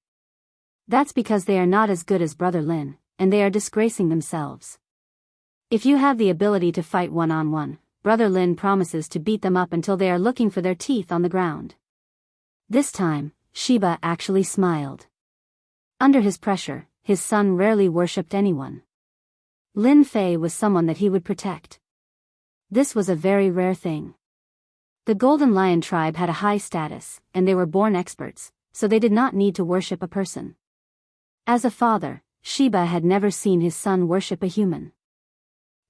That's because they are not as good as Brother Lin, and they are disgracing themselves. If you have the ability to fight one-on-one, Brother Lin promises to beat them up until they are looking for their teeth on the ground. This time, Shiba actually smiled. Under his pressure, his son rarely worshipped anyone. Lin Fei was someone that he would protect. This was a very rare thing. The Golden Lion tribe had a high status, and they were born experts, so they did not need to worship a person. As a father, Shiba had never seen his son worship a human.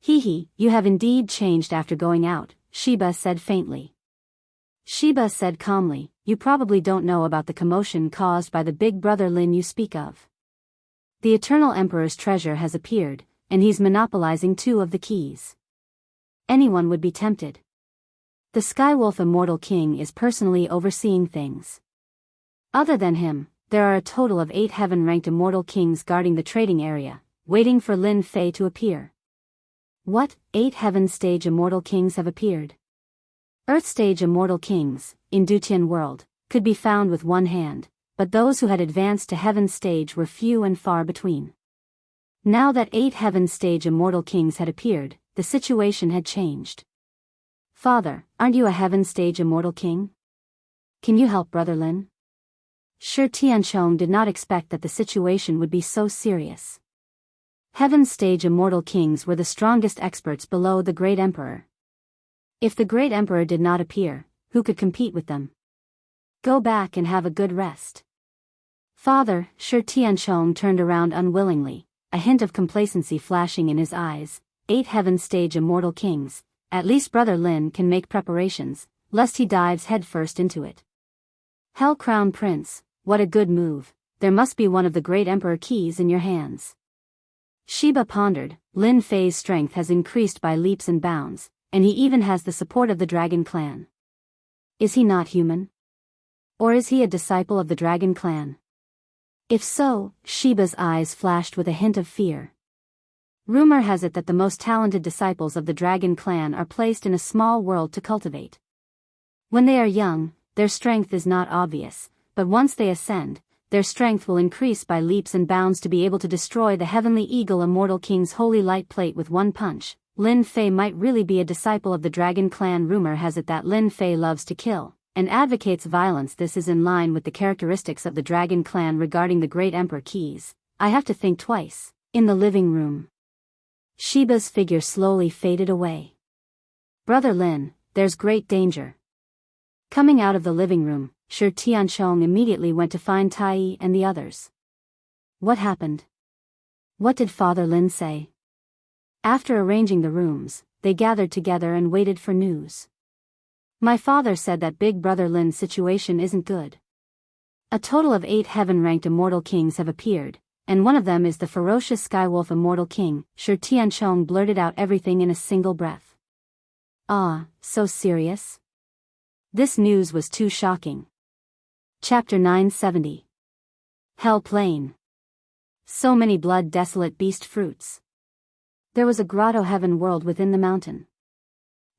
Hee, you have indeed changed after going out, Shiba said faintly. Shiba said calmly, you probably don't know about the commotion caused by the big brother Lin you speak of. The Eternal Emperor's treasure has appeared, and he's monopolizing 2 of the keys. Anyone would be tempted. The Skywolf Immortal King is personally overseeing things. Other than him, there are a total of 8 heaven-ranked Immortal Kings guarding the trading area, waiting for Lin Fei to appear. What, 8 Heaven-stage Immortal Kings have appeared? Earth-stage Immortal Kings, in Dutian world, could be found with one hand, but those who had advanced to Heaven stage were few and far between. Now that 8 Heaven-stage Immortal Kings had appeared, the situation had changed. Father, aren't you a Heaven-stage Immortal King? Can you help Brother Lin? Shi Tianchong did not expect that the situation would be so serious. Heaven-stage Immortal Kings were the strongest experts below the Great Emperor. If the Great Emperor did not appear, who could compete with them? Go back and have a good rest. Father, Shi Tianchong turned around unwillingly, a hint of complacency flashing in his eyes. 8 Heaven-stage Immortal Kings, at least Brother Lin can make preparations, lest he dives headfirst into it. Hell Crown Prince, what a good move, there must be one of the Great Emperor keys in your hands. Shiba pondered, Lin Fei's strength has increased by leaps and bounds, and he even has the support of the Dragon Clan. Is he not human? Or is he a disciple of the Dragon Clan? If so, Shiba's eyes flashed with a hint of fear. Rumor has it that the most talented disciples of the Dragon Clan are placed in a small world to cultivate. When they are young, their strength is not obvious, but once they ascend, their strength will increase by leaps and bounds to be able to destroy the Heavenly Eagle Immortal King's holy light plate with one punch. Lin Fei might really be a disciple of the Dragon Clan. Rumor has it that Lin Fei loves to kill, and advocates violence. This is in line with the characteristics of the Dragon Clan regarding the Great Emperor keys. I have to think twice. In the living room, Shiba's figure slowly faded away. Brother Lin, there's great danger. Coming out of the living room, Shi Tianchong immediately went to find Tai and the others. What happened? What did Father Lin say? After arranging the rooms, they gathered together and waited for news. My father said that Big Brother Lin's situation isn't good. A total of 8 heaven-ranked Immortal Kings have appeared, and one of them is the ferocious Skywolf Immortal King. Shi Tianchong blurted out everything in a single breath. Ah, so serious? This news was too shocking. Chapter 970. Hell Plain. So many blood-desolate beast fruits. There was a grotto heaven world within the mountain.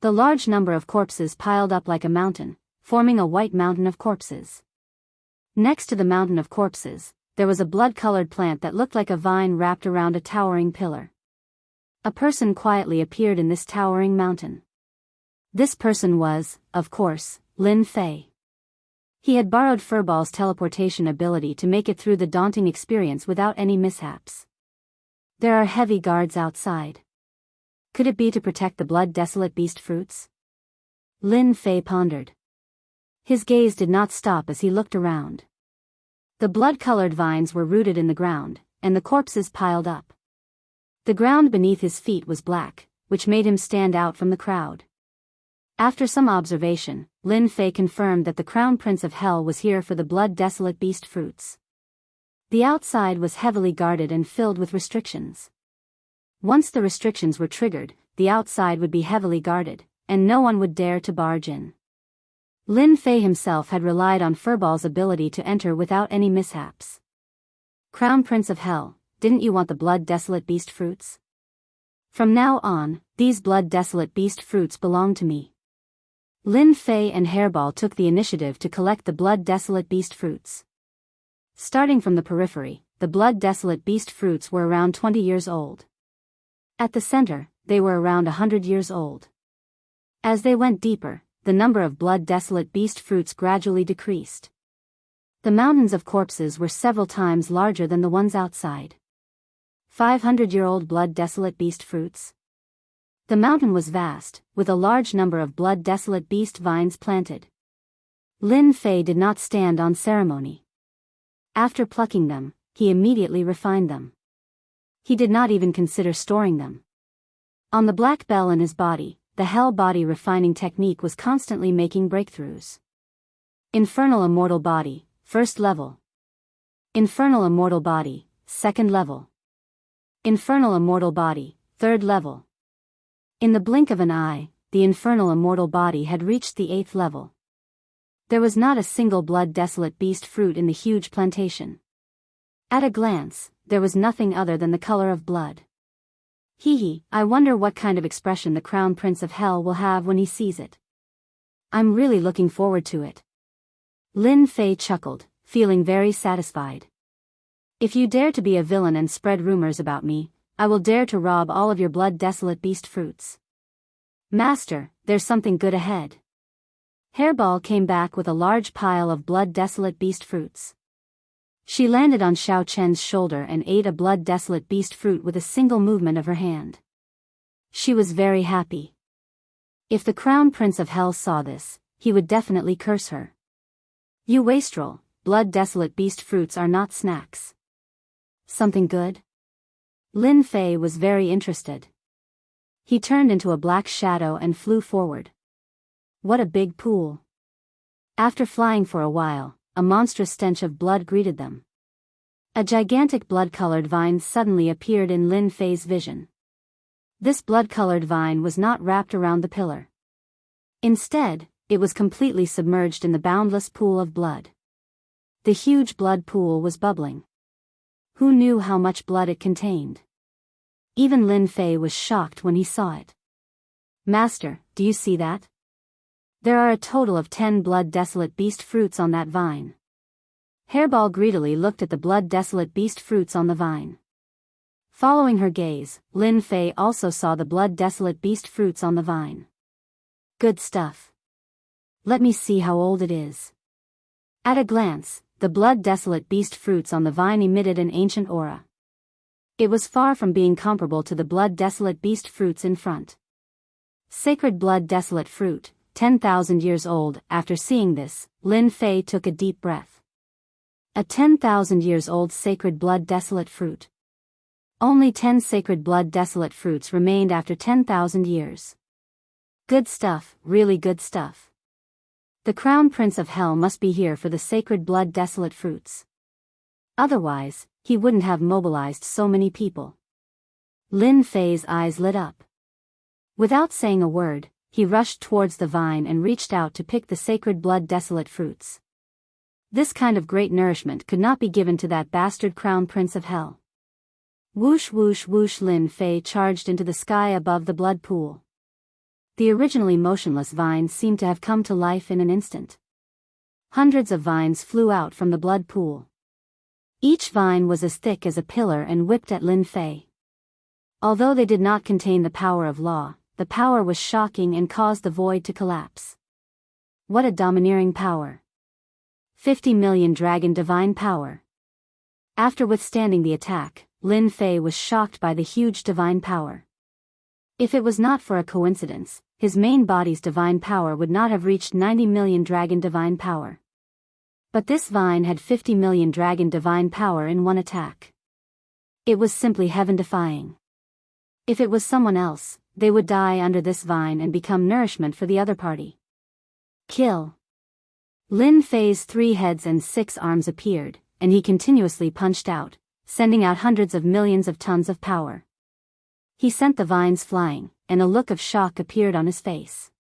The large number of corpses piled up like a mountain, forming a white mountain of corpses. Next to the mountain of corpses, there was a blood-colored plant that looked like a vine wrapped around a towering pillar. A person quietly appeared in this towering mountain. This person was, of course, Lin Fei. He had borrowed Furball's teleportation ability to make it through the daunting experience without any mishaps. There are heavy guards outside. Could it be to protect the blood-desolate beast fruits? Lin Fei pondered. His gaze did not stop as he looked around. The blood-colored vines were rooted in the ground, and the corpses piled up. The ground beneath his feet was black, which made him stand out from the crowd. After some observation, Lin Fei confirmed that the Crown Prince of Hell was here for the blood-desolate beast fruits. The outside was heavily guarded and filled with restrictions. Once the restrictions were triggered, the outside would be heavily guarded, and no one would dare to barge in. Lin Fei himself had relied on Furball's ability to enter without any mishaps. Crown Prince of Hell, didn't you want the blood-desolate beast fruits? From now on, these blood-desolate beast fruits belong to me. Lin Fei and Hairball took the initiative to collect the blood-desolate beast fruits. Starting from the periphery, the blood-desolate beast fruits were around 20 years old. At the center, they were around 100 years old. As they went deeper, the number of blood-desolate beast fruits gradually decreased. The mountains of corpses were several times larger than the ones outside. 500-year-old blood-desolate beast fruits. The mountain was vast, with a large number of blood-desolate beast vines planted. Lin Fei did not stand on ceremony. After plucking them, he immediately refined them. He did not even consider storing them. On the black bell in his body, the Hell Body refining technique was constantly making breakthroughs. Infernal immortal body, first level. Infernal immortal body, second level. Infernal immortal body, third level. In the blink of an eye, the infernal immortal body had reached the 8th level. There was not a single blood-desolate beast fruit in the huge plantation. At a glance, there was nothing other than the color of blood. Hee, I wonder what kind of expression the Crown Prince of Hell will have when he sees it. I'm really looking forward to it. Lin Fei chuckled, feeling very satisfied. If you dare to be a villain and spread rumors about me, I will dare to rob all of your blood-desolate beast fruits. Master, there's something good ahead. Hairball came back with a large pile of blood-desolate beast fruits. She landed on Xiao Chen's shoulder and ate a blood-desolate beast fruit with a single movement of her hand. She was very happy. If the Crown Prince of Hell saw this, he would definitely curse her. You wastrel, blood-desolate beast fruits are not snacks. Something good? Lin Fei was very interested. He turned into a black shadow and flew forward. What a big pool. After flying for a while, a monstrous stench of blood greeted them. A gigantic blood-colored vine suddenly appeared in Lin Fei's vision. This blood-colored vine was not wrapped around the pillar. Instead, it was completely submerged in the boundless pool of blood. The huge blood pool was bubbling. Who knew how much blood it contained? Even Lin Fei was shocked when he saw it. Master, do you see that? There are a total of 10 blood-desolate beast fruits on that vine. Hairball greedily looked at the blood-desolate beast fruits on the vine. Following her gaze, Lin Fei also saw the blood-desolate beast fruits on the vine. Good stuff. Let me see how old it is. At a glance, the blood-desolate beast fruits on the vine emitted an ancient aura. It was far from being comparable to the blood-desolate beast fruits in front. Sacred blood-desolate fruit, 10,000 years old. After seeing this, Lin Fei took a deep breath. A 10,000 years old sacred blood-desolate fruit. Only 10 sacred blood-desolate fruits remained after 10,000 years. Good stuff, really good stuff. The Crown Prince of Hell must be here for the sacred blood-desolate fruits. Otherwise, he wouldn't have mobilized so many people. Lin Fei's eyes lit up. Without saying a word, he rushed towards the vine and reached out to pick the sacred blood-desolate fruits. This kind of great nourishment could not be given to that bastard Crown Prince of Hell. Whoosh whoosh whoosh, Lin Fei charged into the sky above the blood pool. The originally motionless vine seemed to have come to life in an instant. Hundreds of vines flew out from the blood pool. Each vine was as thick as a pillar and whipped at Lin Fei. Although they did not contain the power of law, the power was shocking and caused the void to collapse. What a domineering power. 50 million dragon divine power. After withstanding the attack, Lin Fei was shocked by the huge divine power. If it was not for a coincidence, his main body's divine power would not have reached 90 million dragon divine power. But this vine had 50 million dragon divine power in one attack. It was simply heaven-defying. If it was someone else, they would die under this vine and become nourishment for the other party. Kill. Lin Fei's 3 heads and 6 arms appeared, and he continuously punched out, sending out hundreds of millions of tons of power. He sent the vines flying, and a look of shock appeared on his face.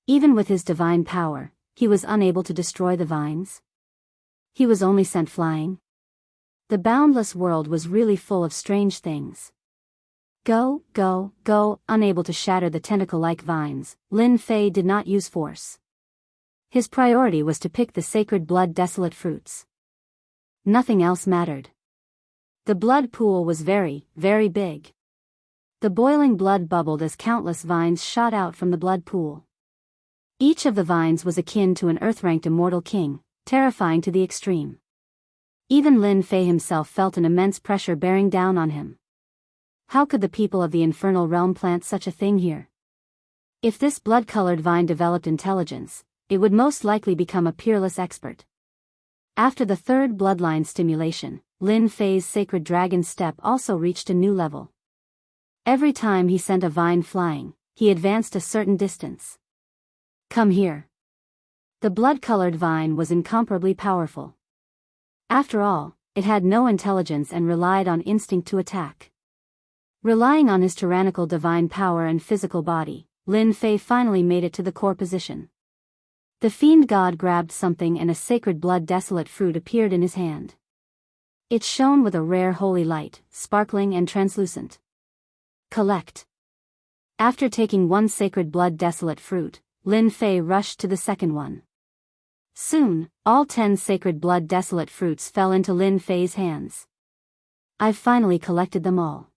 Even with his divine power, he was unable to destroy the vines. He was only sent flying. The boundless world was really full of strange things. Go, go, go, unable to shatter the tentacle-like vines, Lin Fei did not use force. His priority was to pick the sacred blood-desolate fruits. Nothing else mattered. The blood pool was very, very big. The boiling blood bubbled as countless vines shot out from the blood pool. Each of the vines was akin to an earth-ranked immortal king, terrifying to the extreme. Even Lin Fei himself felt an immense pressure bearing down on him. How could the people of the infernal realm plant such a thing here? If this blood-colored vine developed intelligence, it would most likely become a peerless expert. After the 3rd bloodline stimulation, Lin Fei's sacred dragon step also reached a new level. Every time he sent a vine flying, he advanced a certain distance. Come here. The blood-colored vine was incomparably powerful. After all, it had no intelligence and relied on instinct to attack. Relying on his tyrannical divine power and physical body, Lin Fei finally made it to the core position. The fiend god grabbed something and a sacred blood-desolate fruit appeared in his hand. It shone with a rare holy light, sparkling and translucent. Collect. After taking one sacred blood-desolate fruit, Lin Fei rushed to the second one. Soon, all 10 sacred blood-desolate fruits fell into Lin Fei's hands. I've finally collected them all.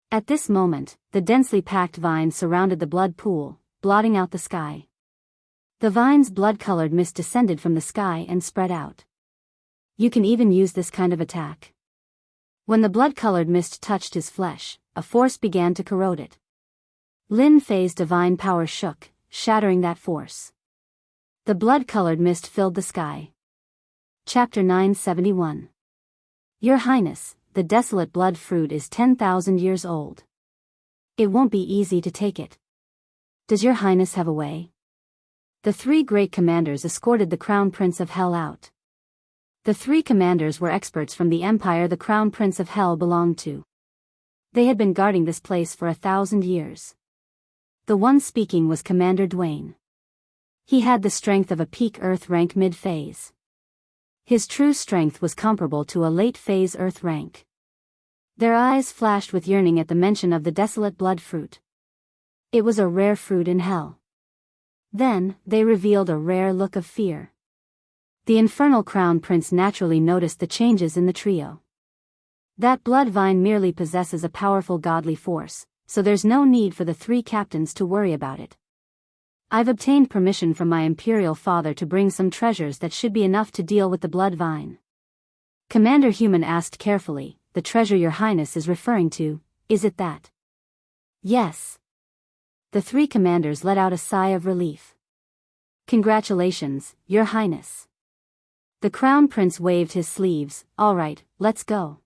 At this moment, the densely packed vine surrounded the blood pool, blotting out the sky. The vine's blood-colored mist descended from the sky and spread out. You can even use this kind of attack. When the blood-colored mist touched his flesh, a force began to corrode it. Lin Fei's divine power shook, shattering that force. The blood-colored mist filled the sky. Chapter 971. Your Highness, the desolate blood fruit is 10,000 years old. It won't be easy to take it. Does your Highness have a way? The 3 great commanders escorted the Crown Prince of Hell out. The 3 commanders were experts from the empire the Crown Prince of Hell belonged to. They had been guarding this place for 1,000 years. The one speaking was Commander Duane. He had the strength of a peak Earth rank mid-phase. His true strength was comparable to a late-phase Earth rank. Their eyes flashed with yearning at the mention of the desolate blood fruit. It was a rare fruit in hell. Then, they revealed a rare look of fear. The infernal Crown Prince naturally noticed the changes in the trio. That blood vine merely possesses a powerful godly force, so there's no need for the 3 captains to worry about it. I've obtained permission from my imperial father to bring some treasures that should be enough to deal with the blood vine. Commander Human asked carefully, the treasure your Highness is referring to, is it that? Yes. The 3 commanders let out a sigh of relief. Congratulations, your Highness. The Crown Prince waved his sleeves, all right, let's go.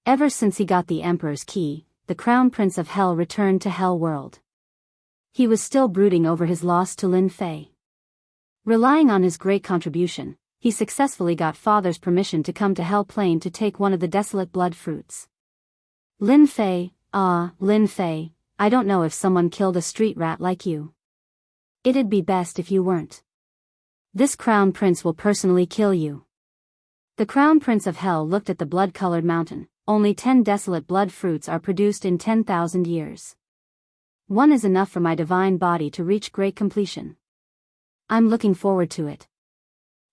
Ever since he got the Emperor's key, the Crown Prince of Hell returned to Hell World. He was still brooding over his loss to Lin Fei. Relying on his great contribution, he successfully got Father's permission to come to Hell Plain to take one of the desolate blood fruits. Lin Fei, Lin Fei, I don't know if someone killed a street rat like you. It'd be best if you weren't. This Crown Prince will personally kill you. The Crown Prince of Hell looked at the blood-colored mountain. Only 10 desolate blood fruits are produced in 10,000 years. One is enough for my divine body to reach great completion. I'm looking forward to it.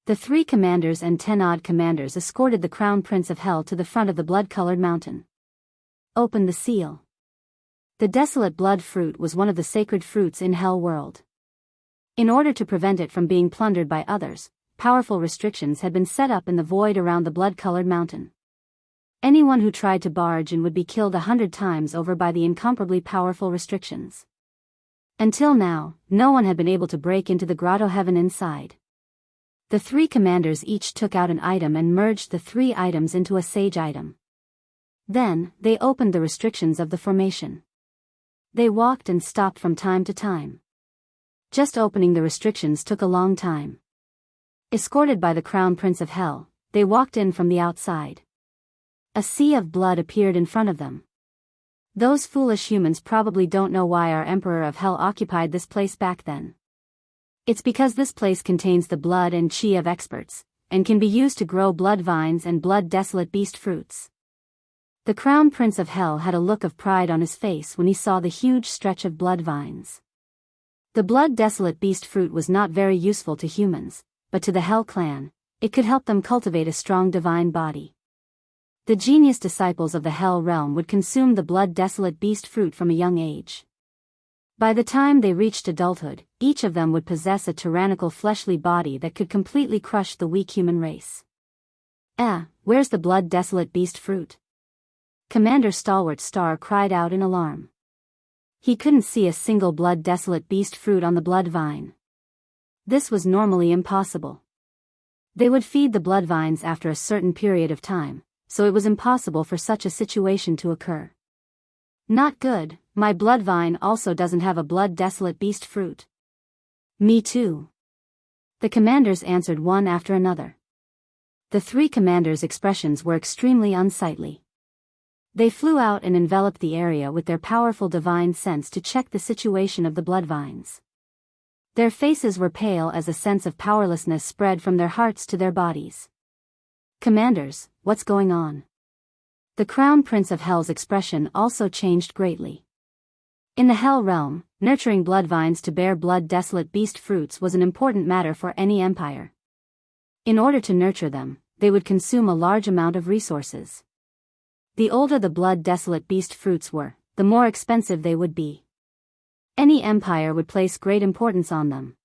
The 3 commanders and 10 odd commanders escorted the Crown Prince of Hell to the front of the blood-colored mountain. Open the seal. The desolate blood fruit was one of the sacred fruits in Hell World. In order to prevent it from being plundered by others, powerful restrictions had been set up in the void around the blood-colored mountain. Anyone who tried to barge in would be killed 100 times over by the incomparably powerful restrictions. Until now, no one had been able to break into the grotto heaven inside. The 3 commanders each took out an item and merged the 3 items into a sage item. Then, they opened the restrictions of the formation. They walked and stopped from time to time. Just opening the restrictions took a long time. Escorted by the Crown Prince of Hell, they walked in from the outside. A sea of blood appeared in front of them. Those foolish humans probably don't know why our Emperor of Hell occupied this place back then. It's because this place contains the blood and chi of experts, and can be used to grow blood vines and blood-desolate beast fruits. The Crown Prince of Hell had a look of pride on his face when he saw the huge stretch of blood vines. The blood-desolate beast fruit was not very useful to humans, but to the Hell clan, it could help them cultivate a strong divine body. The genius disciples of the Hell realm would consume the blood-desolate beast fruit from a young age. By the time they reached adulthood, each of them would possess a tyrannical fleshly body that could completely crush the weak human race. Where's the blood-desolate beast fruit? Commander Stalwart Star cried out in alarm. He couldn't see a single blood-desolate beast fruit on the blood vine. This was normally impossible. They would feed the blood vines after a certain period of time, so it was impossible for such a situation to occur. Not good, my blood vine also doesn't have a blood-desolate beast fruit. Me too. The commanders answered one after another. The three commanders' expressions were extremely unsightly. They flew out and enveloped the area with their powerful divine sense to check the situation of the bloodvines. Their faces were pale as a sense of powerlessness spread from their hearts to their bodies. Commanders, what's going on? The Crown Prince of Hell's expression also changed greatly. In the Hell realm, nurturing bloodvines to bear blood-desolate beast fruits was an important matter for any empire. In order to nurture them, they would consume a large amount of resources. The older the blood-desolate beast fruits were, the more expensive they would be. Any empire would place great importance on them.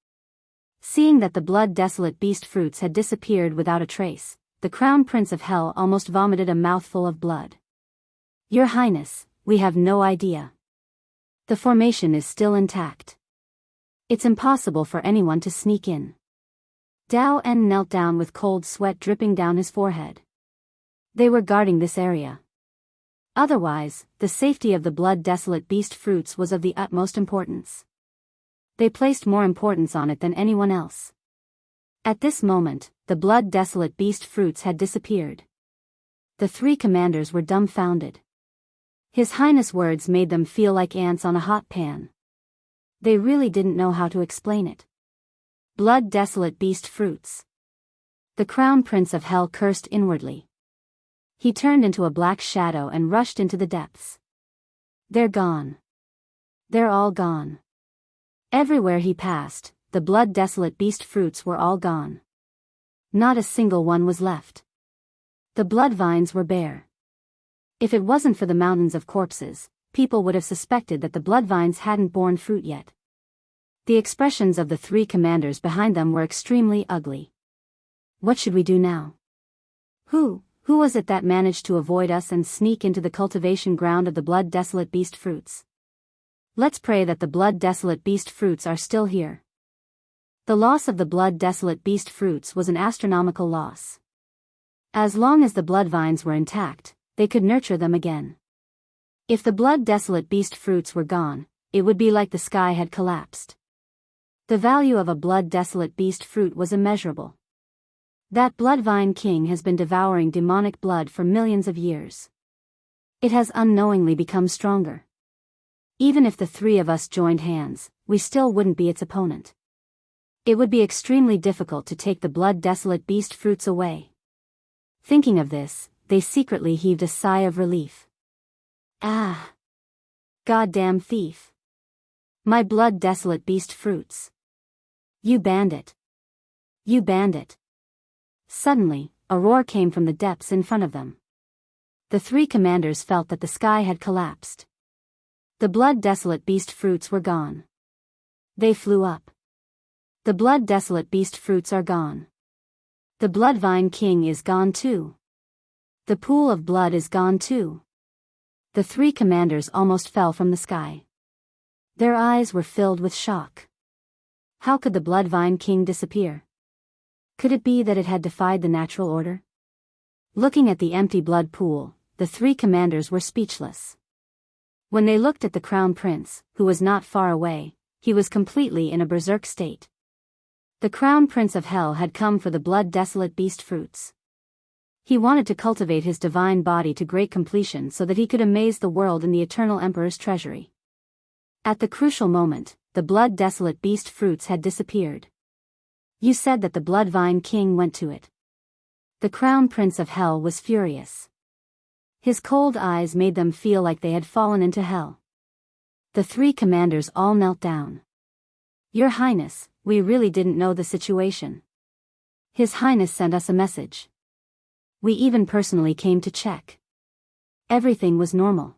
Seeing that the blood-desolate beast fruits had disappeared without a trace, the Crown Prince of Hell almost vomited a mouthful of blood. Your Highness, we have no idea. The formation is still intact. It's impossible for anyone to sneak in. Dao En knelt down with cold sweat dripping down his forehead. They were guarding this area. Otherwise, the safety of the blood-desolate beast fruits was of the utmost importance. They placed more importance on it than anyone else. At this moment, the blood-desolate beast fruits had disappeared. The three commanders were dumbfounded. His Highness' words made them feel like ants on a hot pan. They really didn't know how to explain it. Blood-desolate beast fruits. The Crown Prince of Hell cursed inwardly. He turned into a black shadow and rushed into the depths. They're gone. They're all gone. Everywhere he passed, the blood-desolate beast fruits were all gone. Not a single one was left. The bloodvines were bare. If it wasn't for the mountains of corpses, people would have suspected that the bloodvines hadn't borne fruit yet. The expressions of the three commanders behind them were extremely ugly. What should we do now? Who was it that managed to avoid us and sneak into the cultivation ground of the blood-desolate beast fruits? Let's pray that the blood-desolate beast fruits are still here. The loss of the blood-desolate beast fruits was an astronomical loss. As long as the bloodvines were intact, they could nurture them again. If the blood-desolate beast fruits were gone, it would be like the sky had collapsed. The value of a blood-desolate beast fruit was immeasurable. That bloodvine king has been devouring demonic blood for millions of years. It has unknowingly become stronger. Even if the three of us joined hands, we still wouldn't be its opponent. It would be extremely difficult to take the blood-desolate beast fruits away. Thinking of this, they secretly heaved a sigh of relief. Ah! Goddamn thief! My blood-desolate beast fruits! You bandit! You bandit! Suddenly, a roar came from the depths in front of them. The three commanders felt that the sky had collapsed. The blood-desolate beast fruits were gone. They flew up. The blood-desolate beast fruits are gone. The bloodvine king is gone too. The pool of blood is gone too. The three commanders almost fell from the sky. Their eyes were filled with shock. How could the bloodvine king disappear? Could it be that it had defied the natural order? Looking at the empty blood pool, the three commanders were speechless. When they looked at the crown prince, who was not far away, he was completely in a berserk state. The Crown Prince of Hell had come for the blood-desolate beast fruits. He wanted to cultivate his divine body to great completion so that he could amaze the world in the eternal Emperor's treasury. At the crucial moment, the blood-desolate beast fruits had disappeared. You said that the Bloodvine King went to it. The Crown Prince of Hell was furious. His cold eyes made them feel like they had fallen into hell. The three commanders all knelt down. Your Highness, we really didn't know the situation. His Highness sent us a message. We even personally came to check. Everything was normal.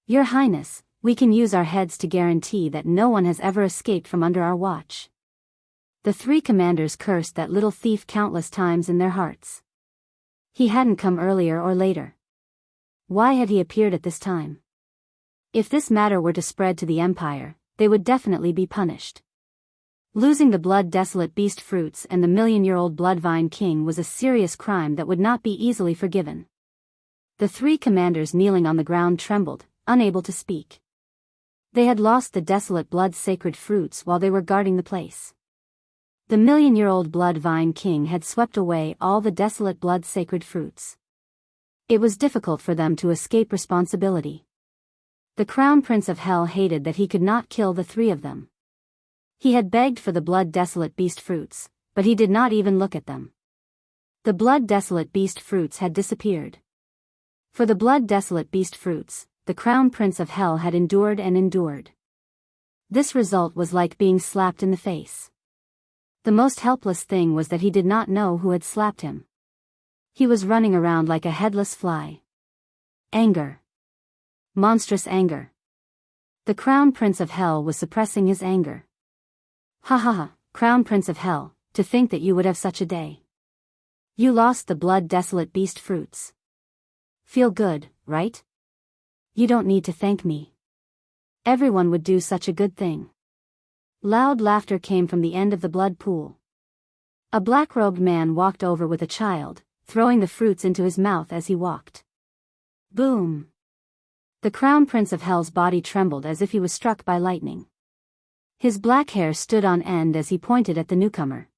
Your Highness, we can use our heads to guarantee that no one has ever escaped from under our watch. The three commanders cursed that little thief countless times in their hearts. He hadn't come earlier or later. Why had he appeared at this time? If this matter were to spread to the Empire, they would definitely be punished. Losing the blood-desolate beast fruits and the million-year-old Bloodvine King was a serious crime that would not be easily forgiven. The three commanders kneeling on the ground trembled, unable to speak. They had lost the desolate blood-sacred fruits while they were guarding the place. The million-year-old blood vine king had swept away all the desolate blood-sacred fruits. It was difficult for them to escape responsibility. The crown prince of hell hated that he could not kill the three of them. He had begged for the blood-desolate beast fruits, but he did not even look at them. The blood-desolate beast fruits had disappeared. For the blood-desolate beast fruits, the crown prince of hell had endured and endured. This result was like being slapped in the face. The most helpless thing was that he did not know who had slapped him. He was running around like a headless fly. Anger. Monstrous anger. The crown prince of hell was suppressing his anger. Ha ha ha, crown prince of hell, to think that you would have such a day. You lost the blood-desolate beast fruits. Feel good, right? You don't need to thank me. Everyone would do such a good thing. Loud laughter came from the end of the blood pool. A black-robed man walked over with a child, throwing the fruits into his mouth as he walked. Boom! The crown prince of hell's body trembled as if he was struck by lightning. His black hair stood on end as he pointed at the newcomer.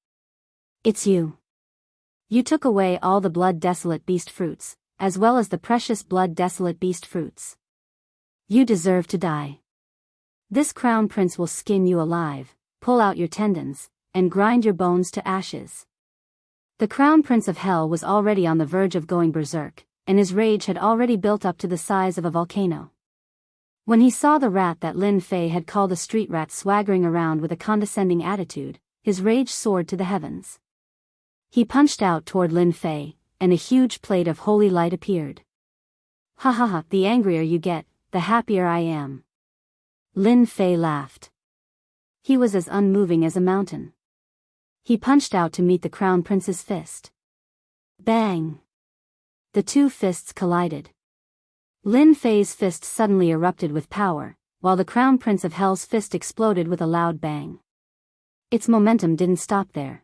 It's you. You took away all the blood-desolate beast fruits, as well as the precious blood-desolate beast fruits. You deserve to die. This crown prince will skin you alive, pull out your tendons, and grind your bones to ashes. The crown prince of hell was already on the verge of going berserk, and his rage had already built up to the size of a volcano. When he saw the rat that Lin Fei had called a street rat swaggering around with a condescending attitude, his rage soared to the heavens. He punched out toward Lin Fei, and a huge plate of holy light appeared. Ha ha ha, the angrier you get, the happier I am. Lin Fei laughed. He was as unmoving as a mountain. He punched out to meet the crown prince's fist. Bang! The two fists collided. Lin Fei's fist suddenly erupted with power, while the crown prince of hell's fist exploded with a loud bang. Its momentum didn't stop there.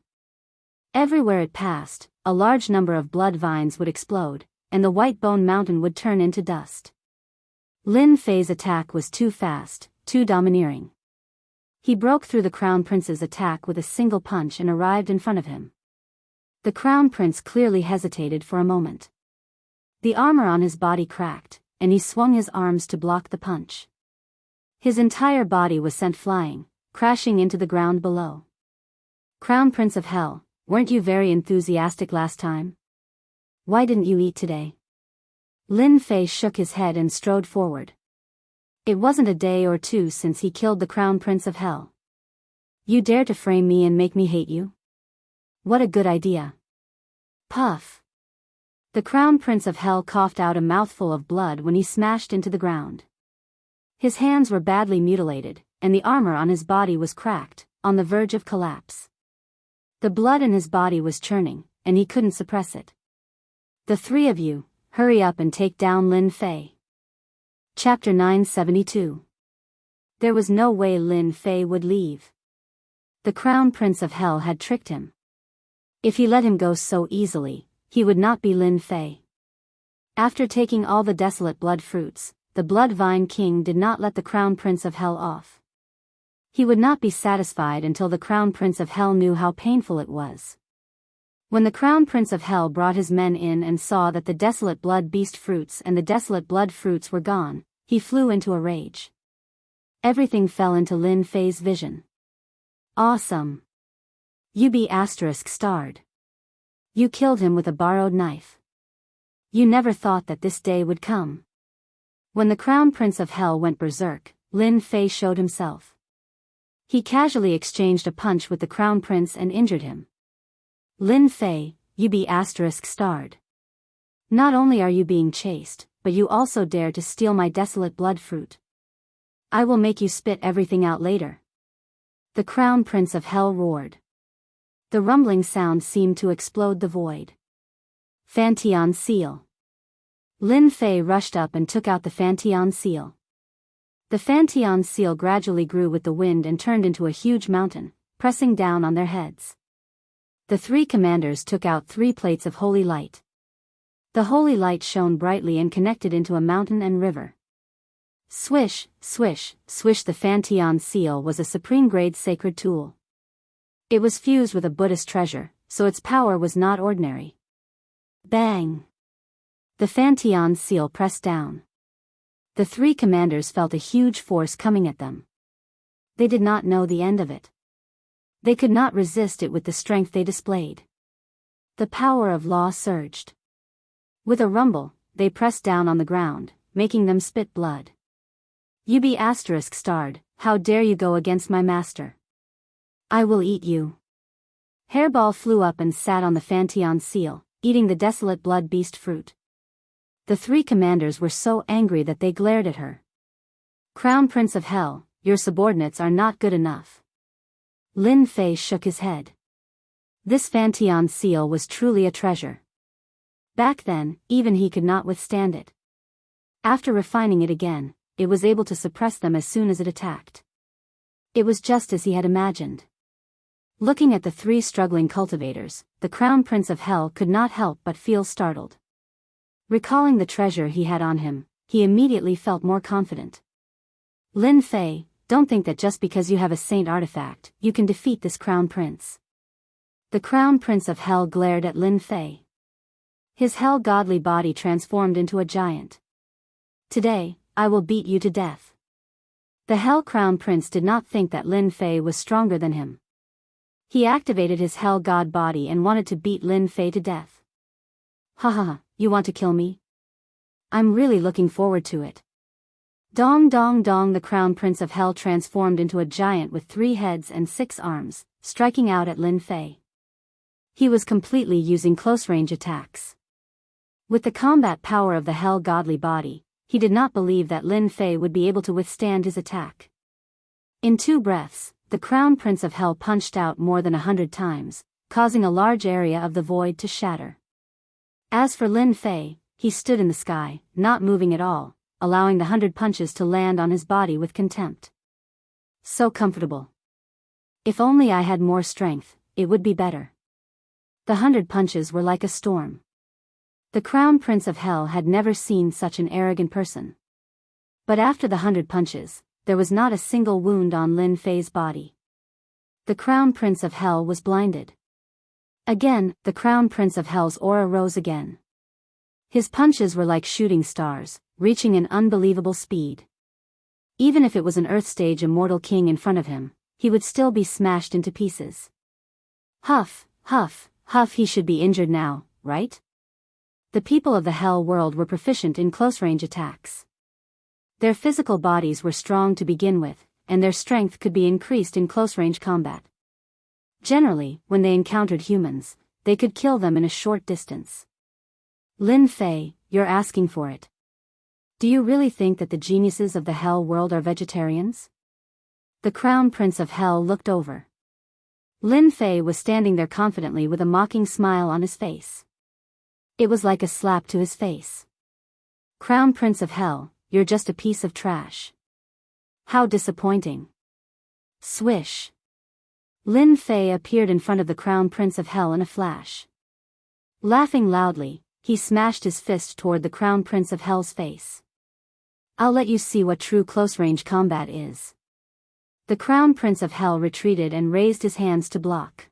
Everywhere it passed, a large number of blood vines would explode, and the white bone mountain would turn into dust. Lin Fei's attack was too fast, too domineering. He broke through the crown prince's attack with a single punch and arrived in front of him. The crown prince clearly hesitated for a moment. The armor on his body cracked, and he swung his arms to block the punch. His entire body was sent flying, crashing into the ground below. Crown Prince of Hell, weren't you very enthusiastic last time? Why didn't you eat today? Lin Fei shook his head and strode forward. It wasn't a day or two since he killed the Crown Prince of Hell. You dare to frame me and make me hate you? What a good idea. Puff. The Crown Prince of Hell coughed out a mouthful of blood when he smashed into the ground. His hands were badly mutilated, and the armor on his body was cracked, on the verge of collapse. The blood in his body was churning, and he couldn't suppress it. The three of you, hurry up and take down Lin Fei. Chapter 972. There was no way Lin Fei would leave. The Crown Prince of Hell had tricked him. If he let him go so easily, he would not be Lin Fei. After taking all the desolate blood fruits, the Blood Vine King did not let the Crown Prince of Hell off. He would not be satisfied until the Crown Prince of Hell knew how painful it was. When the Crown Prince of Hell brought his men in and saw that the desolate blood beast fruits and the desolate blood fruits were gone, he flew into a rage. Everything fell into Lin Fei's vision. Awesome. You be **starred. You killed him with a borrowed knife. You never thought that this day would come. When the Crown Prince of Hell went berserk, Lin Fei showed himself. He casually exchanged a punch with the Crown Prince and injured him. Lin Fei, you be **starred. Not only are you being chased, but you also dare to steal my desolate blood fruit. I will make you spit everything out later. The Crown Prince of Hell roared. The rumbling sound seemed to explode the void. Fanteon seal. Lin Fei rushed up and took out the Fanteon seal. The Fanteon seal gradually grew with the wind and turned into a huge mountain, pressing down on their heads. The three commanders took out 3 plates of holy light. The holy light shone brightly and connected into a mountain and river. Swish, swish, swish. The Fanteon seal was a supreme-grade sacred tool. It was fused with a Buddhist treasure, so its power was not ordinary. Bang! The Fantion's seal pressed down. The three commanders felt a huge force coming at them. They did not know the end of it. They could not resist it with the strength they displayed. The power of law surged. With a rumble, they pressed down on the ground, making them spit blood. "You be asterisk starred, how dare you go against my master? I will eat you." Hairball flew up and sat on the Fantion's seal, eating the desolate blood beast fruit. The three commanders were so angry that they glared at her. "Crown Prince of Hell, your subordinates are not good enough." Lin Fei shook his head. This Fantion's seal was truly a treasure. Back then, even he could not withstand it. After refining it again, it was able to suppress them as soon as it attacked. It was just as he had imagined. Looking at the three struggling cultivators, the Crown Prince of Hell could not help but feel startled. Recalling the treasure he had on him, he immediately felt more confident. "Lin Fei, don't think that just because you have a saint artifact, you can defeat this Crown Prince." The Crown Prince of Hell glared at Lin Fei. His hell godly body transformed into a giant. "Today, I will beat you to death." The Hell Crown Prince did not think that Lin Fei was stronger than him. He activated his hell god body and wanted to beat Lin Fei to death. "Ha ha ha, you want to kill me? I'm really looking forward to it." Dong dong dong, the Crown Prince of Hell transformed into a giant with 3 heads and 6 arms, striking out at Lin Fei. He was completely using close-range attacks. With the combat power of the hell godly body, he did not believe that Lin Fei would be able to withstand his attack. In 2 breaths, the Crown Prince of Hell punched out more than 100 times, causing a large area of the void to shatter. As for Lin Fei, he stood in the sky, not moving at all, allowing the 100 punches to land on his body with contempt. So comfortable. If only I had more strength, it would be better. The 100 punches were like a storm. The Crown Prince of Hell had never seen such an arrogant person. But after the 100 punches, there was not a single wound on Lin Fei's body. The Crown Prince of Hell was blinded. Again, the Crown Prince of Hell's aura rose again. His punches were like shooting stars, reaching an unbelievable speed. Even if it was an Earth-stage immortal king in front of him, he would still be smashed into pieces. Huff, huff, huff, he should be injured now, right? The people of the Hell world were proficient in close-range attacks. Their physical bodies were strong to begin with, and their strength could be increased in close-range combat. Generally, when they encountered humans, they could kill them in a short distance. Lin Fei, you're asking for it. Do you really think that the geniuses of the Hell world are vegetarians? The Crown Prince of Hell looked over. Lin Fei was standing there confidently with a mocking smile on his face. It was like a slap to his face. "Crown Prince of Hell, you're just a piece of trash. How disappointing." Swish. Lin Fei appeared in front of the Crown Prince of Hell in a flash. Laughing loudly, he smashed his fist toward the Crown Prince of Hell's face. "I'll let you see what true close-range combat is." The Crown Prince of Hell retreated and raised his hands to block.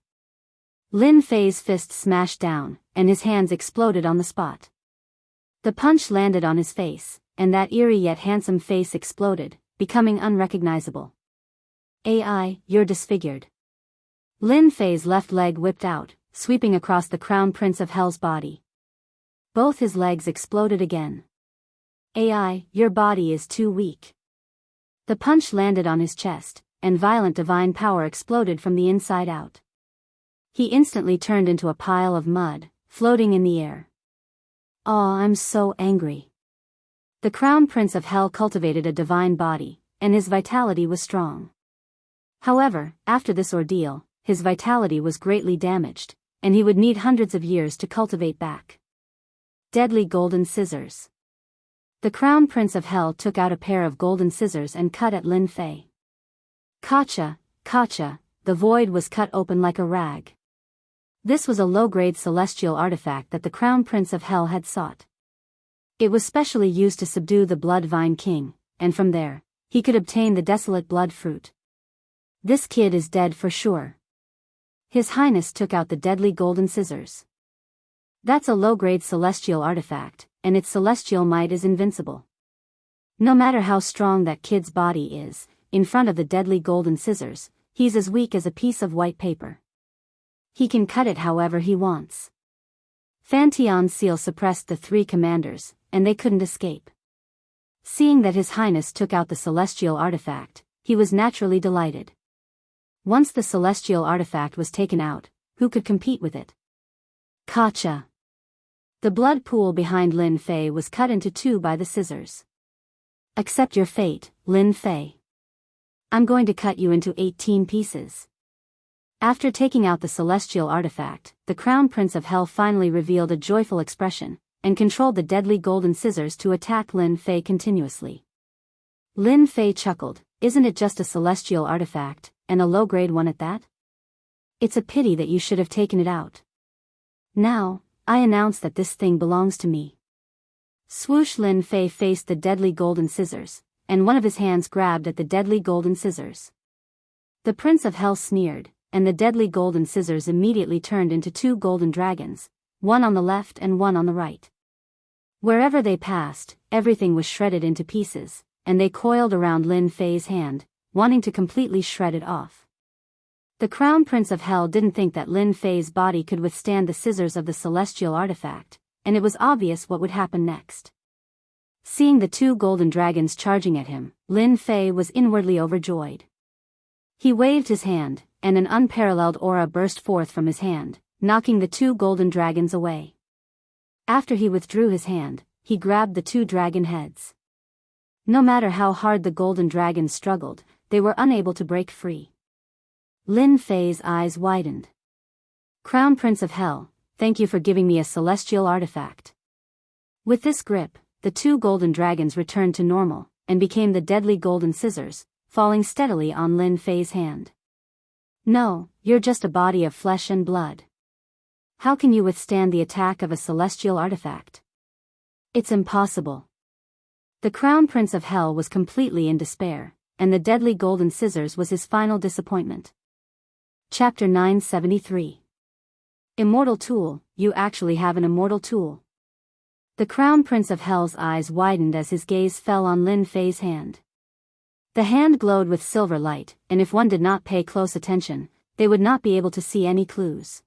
Lin Fei's fist smashed down, and his hands exploded on the spot. The punch landed on his face, and that eerie yet handsome face exploded, becoming unrecognizable. "AI, you're disfigured." Lin Fei's left leg whipped out, sweeping across the Crown Prince of Hell's body. Both his legs exploded again. "AI, your body is too weak." The punch landed on his chest, and violent divine power exploded from the inside out. He instantly turned into a pile of mud, floating in the air. "Aw, I'm so angry." The Crown Prince of Hell cultivated a divine body, and his vitality was strong. However, after this ordeal, his vitality was greatly damaged, and he would need hundreds of years to cultivate back. Deadly golden scissors. The Crown Prince of Hell took out a pair of golden scissors and cut at Lin Fei. Kacha, kacha, the void was cut open like a rag. This was a low-grade celestial artifact that the Crown Prince of Hell had sought. It was specially used to subdue the Blood Vine King, and from there, he could obtain the desolate blood fruit. "This kid is dead for sure." His Highness took out the deadly golden scissors. That's a low-grade celestial artifact, and its celestial might is invincible. No matter how strong that kid's body is, in front of the deadly golden scissors, he's as weak as a piece of white paper. He can cut it however he wants. Fan Tian's seal suppressed the three commanders, and they couldn't escape. Seeing that His Highness took out the celestial artifact, he was naturally delighted. Once the celestial artifact was taken out, who could compete with it? Gotcha! The blood pool behind Lin Fei was cut into two by the scissors. Accept your fate, Lin Fei. I'm going to cut you into 18 pieces. After taking out the celestial artifact, the Crown Prince of Hell finally revealed a joyful expression, and controlled the deadly golden scissors to attack Lin Fei continuously. Lin Fei chuckled, isn't it just a celestial artifact, and a low-grade one at that? It's a pity that you should have taken it out. Now, I announce that this thing belongs to me. Swoosh! Lin Fei faced the deadly golden scissors, and one of his hands grabbed at the deadly golden scissors. The Prince of Hell sneered, and the deadly golden scissors immediately turned into two golden dragons, one on the left and one on the right. Wherever they passed, everything was shredded into pieces, and they coiled around Lin Fei's hand, wanting to completely shred it off. The Crown Prince of Hell didn't think that Lin Fei's body could withstand the scissors of the celestial artifact, and it was obvious what would happen next. Seeing the two golden dragons charging at him, Lin Fei was inwardly overjoyed. He waved his hand, and an unparalleled aura burst forth from his hand, knocking the two golden dragons away. After he withdrew his hand, he grabbed the two dragon heads. No matter how hard the golden dragons struggled, they were unable to break free. Lin Fei's eyes widened. Crown Prince of Hell, thank you for giving me a celestial artifact. With this grip, the two golden dragons returned to normal, and became the deadly golden scissors, falling steadily on Lin Fei's hand. No, you're just a body of flesh and blood. How can you withstand the attack of a celestial artifact? It's impossible. The Crown Prince of Hell was completely in despair, and the deadly golden scissors was his final disappointment. Chapter 973. Immortal Tool, you actually have an immortal tool. The Crown Prince of Hell's eyes widened as his gaze fell on Lin Fei's hand. The hand glowed with silver light, and if one did not pay close attention, they would not be able to see any clues.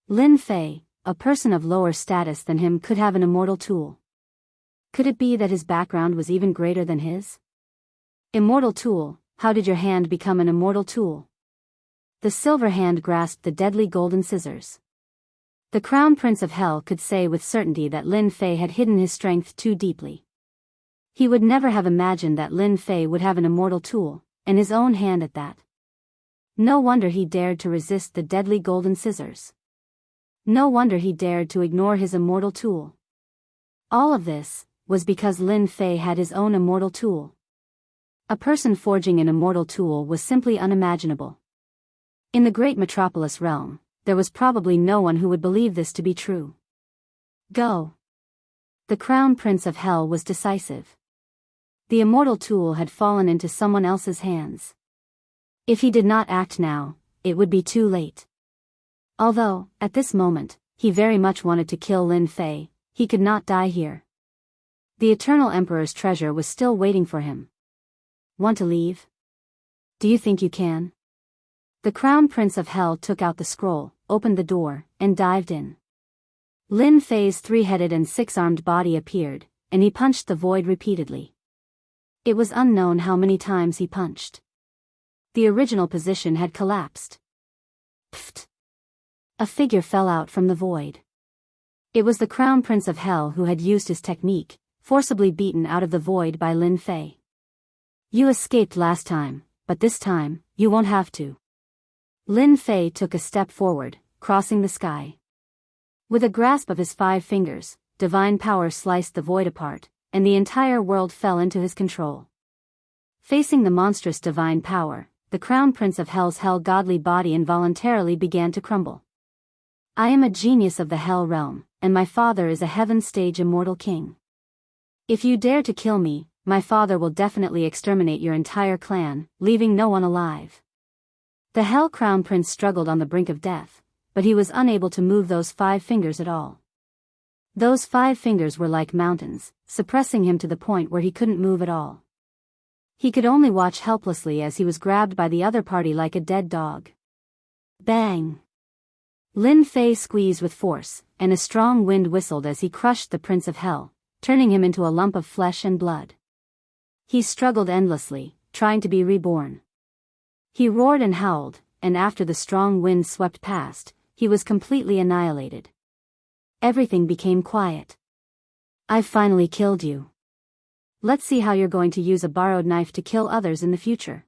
Lin Fei, a person of lower status than him, could have an immortal tool. Could it be that his background was even greater than his? Immortal tool, how did your hand become an immortal tool? The silver hand grasped the deadly golden scissors. The Crown Prince of Hell could say with certainty that Lin Fei had hidden his strength too deeply. He would never have imagined that Lin Fei would have an immortal tool, and his own hand at that. No wonder he dared to resist the deadly golden scissors. No wonder he dared to ignore his immortal tool. All of this was because Lin Fei had his own immortal tool. A person forging an immortal tool was simply unimaginable. In the great metropolis realm, there was probably no one who would believe this to be true. Go. The Crown Prince of Hell was decisive. The immortal tool had fallen into someone else's hands. If he did not act now, it would be too late. Although, at this moment, he very much wanted to kill Lin Fei, he could not die here. The Eternal Emperor's treasure was still waiting for him. Want to leave? Do you think you can? The Crown Prince of Hell took out the scroll, opened the door, and dived in. Lin Fei's three-headed and six-armed body appeared, and he punched the void repeatedly. It was unknown how many times he punched. The original position had collapsed. Pfft! A figure fell out from the void. It was the Crown Prince of Hell who had used his technique, forcibly beaten out of the void by Lin Fei. You escaped last time, but this time, you won't have to. Lin Fei took a step forward, crossing the sky. With a grasp of his 5 fingers, divine power sliced the void apart, and the entire world fell into his control. Facing the monstrous divine power, the Crown Prince of Hell's hell-godly body involuntarily began to crumble. I am a genius of the Hell realm, and my father is a heaven-stage immortal king. If you dare to kill me, my father will definitely exterminate your entire clan, leaving no one alive. The Hell Crown Prince struggled on the brink of death, but he was unable to move those 5 fingers at all. Those 5 fingers were like mountains, suppressing him to the point where he couldn't move at all. He could only watch helplessly as he was grabbed by the other party like a dead dog. Bang! Lin Fei squeezed with force, and a strong wind whistled as he crushed the Prince of Hell, turning him into a lump of flesh and blood. He struggled endlessly, trying to be reborn. He roared and howled, and after the strong wind swept past, he was completely annihilated. Everything became quiet. "I've finally killed you. Let's see how you're going to use a borrowed knife to kill others in the future."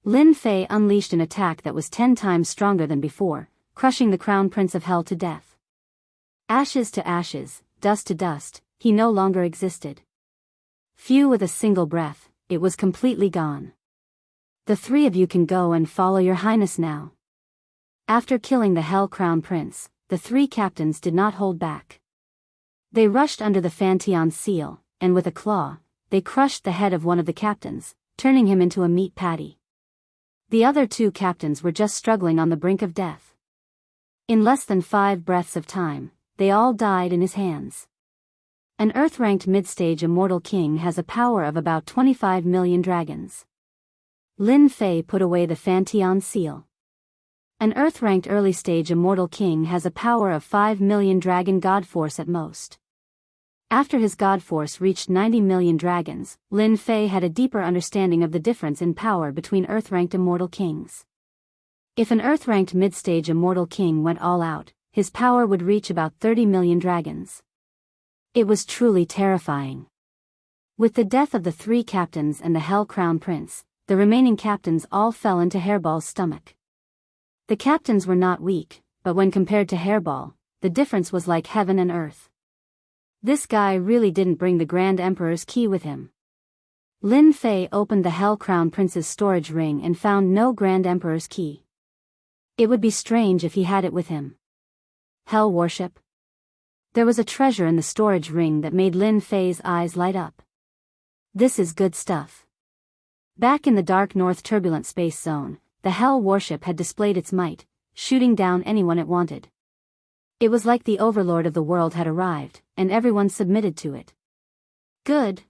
Lin Fei unleashed an attack that was 10 times stronger than before, crushing the Crown Prince of Hell to death. Ashes to ashes, dust to dust, he no longer existed. Few with a single breath, it was completely gone. "The 3 of you can go and follow your highness now." After killing the Hell Crown Prince, the 3 captains did not hold back. They rushed under the Fantian seal, and with a claw, they crushed the head of one of the captains, turning him into a meat patty. The other 2 captains were just struggling on the brink of death. In less than 5 breaths of time, they all died in his hands. An Earth-ranked mid-stage immortal king has a power of about 25 million dragons. Lin Fei put away the Fantian seal. An Earth-ranked early-stage immortal king has a power of 5 million dragon god force at most. After his god force reached 90 million dragons, Lin Fei had a deeper understanding of the difference in power between Earth-ranked immortal kings. If an Earth-ranked mid-stage immortal king went all out, his power would reach about 30 million dragons. It was truly terrifying. With the death of the 3 captains and the Hell Crown Prince, the remaining captains all fell into Hairball's stomach. The captains were not weak, but when compared to Hairball, the difference was like heaven and earth. This guy really didn't bring the Grand Emperor's key with him. Lin Fei opened the Hell Crown Prince's storage ring and found no Grand Emperor's key. It would be strange if he had it with him. Hell worship? There was a treasure in the storage ring that made Lin Fei's eyes light up. This is good stuff. Back in the dark north turbulent space zone, the Hell worship had displayed its might, shooting down anyone it wanted. It was like the overlord of the world had arrived, and everyone submitted to it. Good,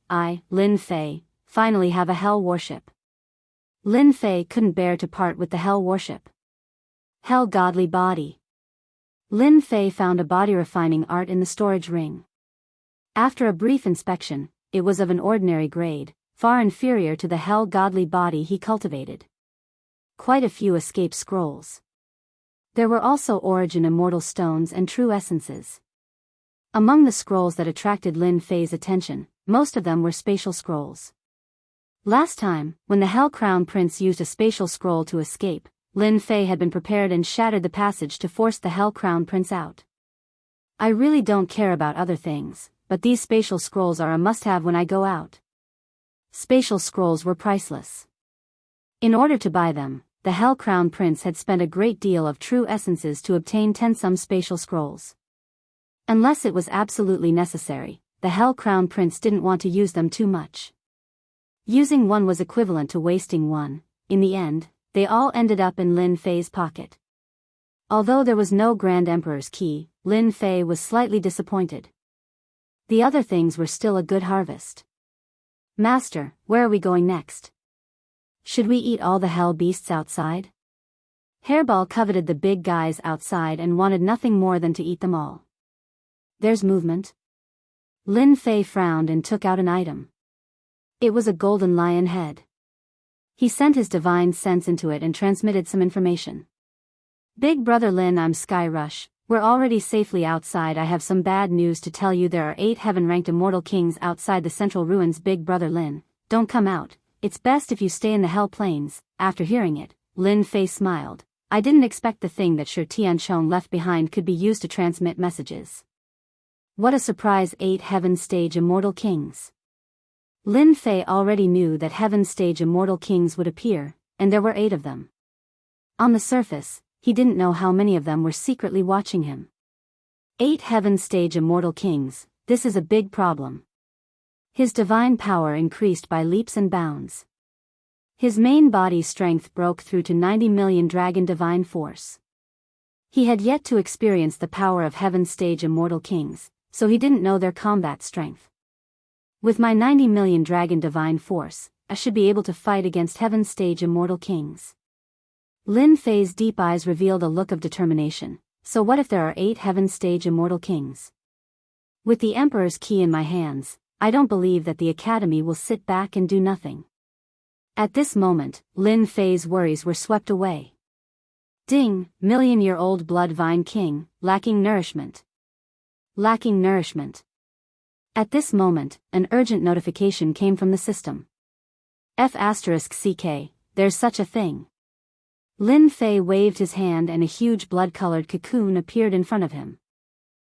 I, Lin Fei, finally have a Hell worship. Lin Fei couldn't bear to part with the Hell worship. Hell godly body. Lin Fei found a body refining art in the storage ring. After a brief inspection, it was of an ordinary grade, far inferior to the Hell godly body he cultivated. Quite a few escape scrolls. There were also origin immortal stones and true essences. Among the scrolls that attracted Lin Fei's attention, most of them were spatial scrolls. Last time, when the Hell Crown Prince used a spatial scroll to escape, Lin Fei had been prepared and shattered the passage to force the Hell Crown Prince out. "I really don't care about other things, but these spatial scrolls are a must-have when I go out." Spatial scrolls were priceless. In order to buy them, the Hell Crown Prince had spent a great deal of true essences to obtain 10 some spatial scrolls. Unless it was absolutely necessary, the Hell Crown Prince didn't want to use them too much. Using one was equivalent to wasting one. In the end, they all ended up in Lin Fei's pocket. Although there was no Grand Emperor's key, Lin Fei was slightly disappointed. The other things were still a good harvest. "Master, where are we going next? Should we eat all the hell beasts outside?" Hairball coveted the big guys outside and wanted nothing more than to eat them all. "There's movement." Lin Fei frowned and took out an item. It was a golden lion head. He sent his divine sense into it and transmitted some information. "Big Brother Lin, I'm Sky Rush. We're already safely outside. I have some bad news to tell you. There are 8 heaven-ranked immortal kings outside the central ruins. Big Brother Lin, don't come out. It's best if you stay in the Hell Plains." After hearing it, Lin Fei smiled. "I didn't expect the thing that Shi Tianchong left behind could be used to transmit messages. What a surprise, 8 heaven stage immortal kings." Lin Fei already knew that heaven stage immortal kings would appear, and there were 8 of them. On the surface, he didn't know how many of them were secretly watching him. 8 heaven stage immortal kings, this is a big problem. His divine power increased by leaps and bounds. His main body strength broke through to 90 million dragon divine force. He had yet to experience the power of Heaven's stage immortal kings, so he didn't know their combat strength. With my 90 million dragon divine force, I should be able to fight against Heaven's stage immortal kings. Lin Fei's deep eyes revealed a look of determination. So what if there are 8 Heaven's stage immortal kings? With the Emperor's key in my hands, I don't believe that the Academy will sit back and do nothing. At this moment, Lin Fei's worries were swept away. Ding, million-year-old blood vine king, lacking nourishment. Lacking nourishment. At this moment, an urgent notification came from the system. F***CK, there's such a thing. Lin Fei waved his hand and a huge blood-colored cocoon appeared in front of him.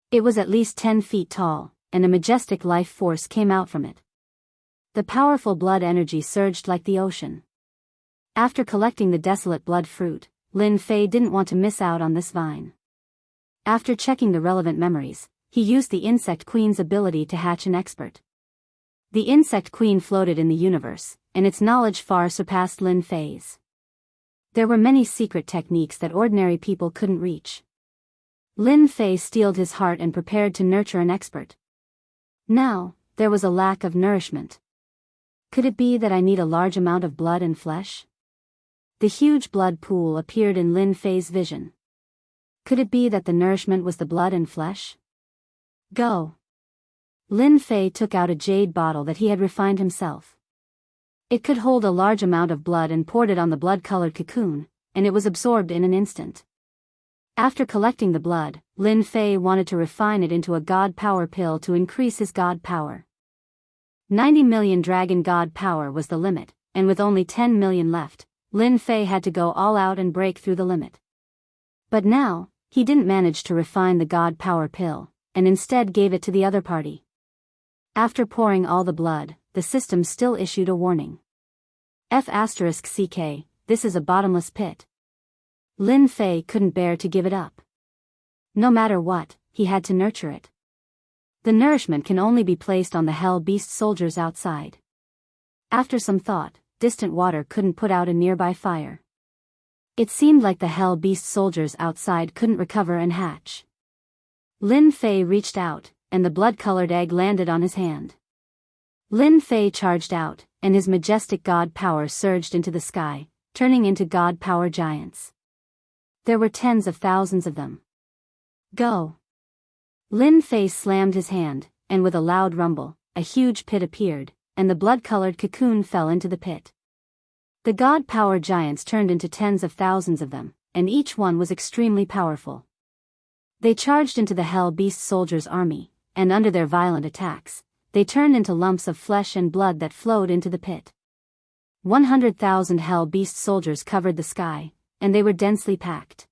It was at least 10 feet tall, and a majestic life force came out from it. The powerful blood energy surged like the ocean. After collecting the desolate blood fruit, Lin Fei didn't want to miss out on this vine. After checking the relevant memories, he used the Insect Queen's ability to hatch an expert. The Insect Queen floated in the universe, and its knowledge far surpassed Lin Fei's. There were many secret techniques that ordinary people couldn't reach. Lin Fei steeled his heart and prepared to nurture an expert. Now, there was a lack of nourishment. Could it be that I need a large amount of blood and flesh? The huge blood pool appeared in Lin Fei's vision. Could it be that the nourishment was the blood and flesh? Go. Lin Fei took out a jade bottle that he had refined himself. It could hold a large amount of blood and poured it on the blood-colored cocoon, and it was absorbed in an instant. After collecting the blood, Lin Fei wanted to refine it into a god power pill to increase his god power. 90 million dragon god power was the limit, and with only 10 million left, Lin Fei had to go all out and break through the limit. But now, he didn't manage to refine the god power pill, and instead gave it to the other party. After pouring all the blood, the system still issued a warning. F***CK, this is a bottomless pit. Lin Fei couldn't bear to give it up. No matter what, he had to nurture it. The nourishment can only be placed on the hell beast soldiers outside. After some thought, distant water couldn't put out a nearby fire. It seemed like the hell beast soldiers outside couldn't recover and hatch. Lin Fei reached out, and the blood-colored egg landed on his hand. Lin Fei charged out, and his majestic god power surged into the sky, turning into god power giants. There were tens of thousands of them. Go! Lin Fei slammed his hand, and with a loud rumble, a huge pit appeared, and the blood-colored cocoon fell into the pit. The god power giants turned into tens of thousands of them, and each one was extremely powerful. They charged into the hell beast soldiers' army, and under their violent attacks, they turned into lumps of flesh and blood that flowed into the pit. 100,000 hell beast soldiers covered the sky, and they were densely packed.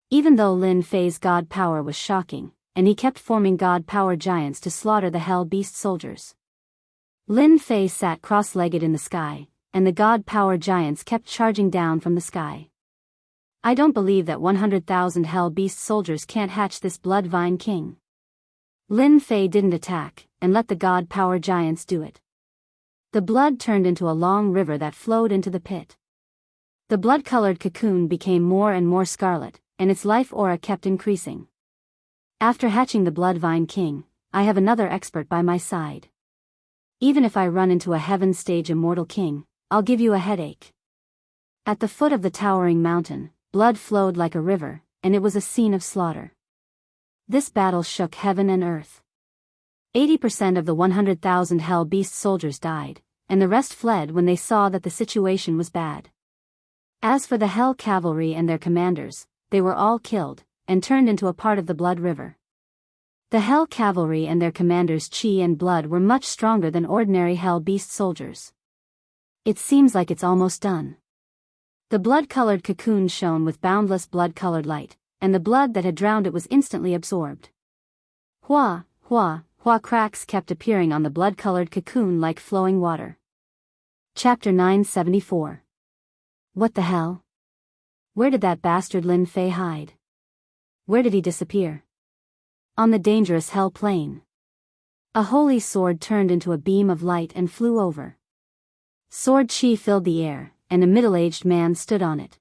Even though Lin Fei's god power was shocking, and he kept forming god power giants to slaughter the hell beast soldiers. Lin Fei sat cross-legged in the sky, and the god power giants kept charging down from the sky. I don't believe that 100,000 hell beast soldiers can't hatch this blood vine king. Lin Fei didn't attack, and let the god power giants do it. The blood turned into a long river that flowed into the pit. The blood-colored cocoon became more and more scarlet, and its life aura kept increasing. After hatching the blood vine king, I have another expert by my side. Even if I run into a heaven stage immortal king, I'll give you a headache. At the foot of the towering mountain, blood flowed like a river, and it was a scene of slaughter. This battle shook heaven and earth. 80% of the 100,000 hell beast soldiers died, and the rest fled when they saw that the situation was bad. As for the hell cavalry and their commanders, they were all killed, and turned into a part of the blood river. The hell cavalry and their commanders' chi and blood were much stronger than ordinary hell beast soldiers. It seems like it's almost done. The blood-colored cocoon shone with boundless blood-colored light, and the blood that had drowned it was instantly absorbed. Hua, hua, hua cracks kept appearing on the blood-colored cocoon like flowing water. Chapter 974. What the hell? Where did that bastard Lin Fei hide? Where did he disappear? On the dangerous hell plane. A holy sword turned into a beam of light and flew over. Sword chi filled the air, and a middle-aged man stood on it.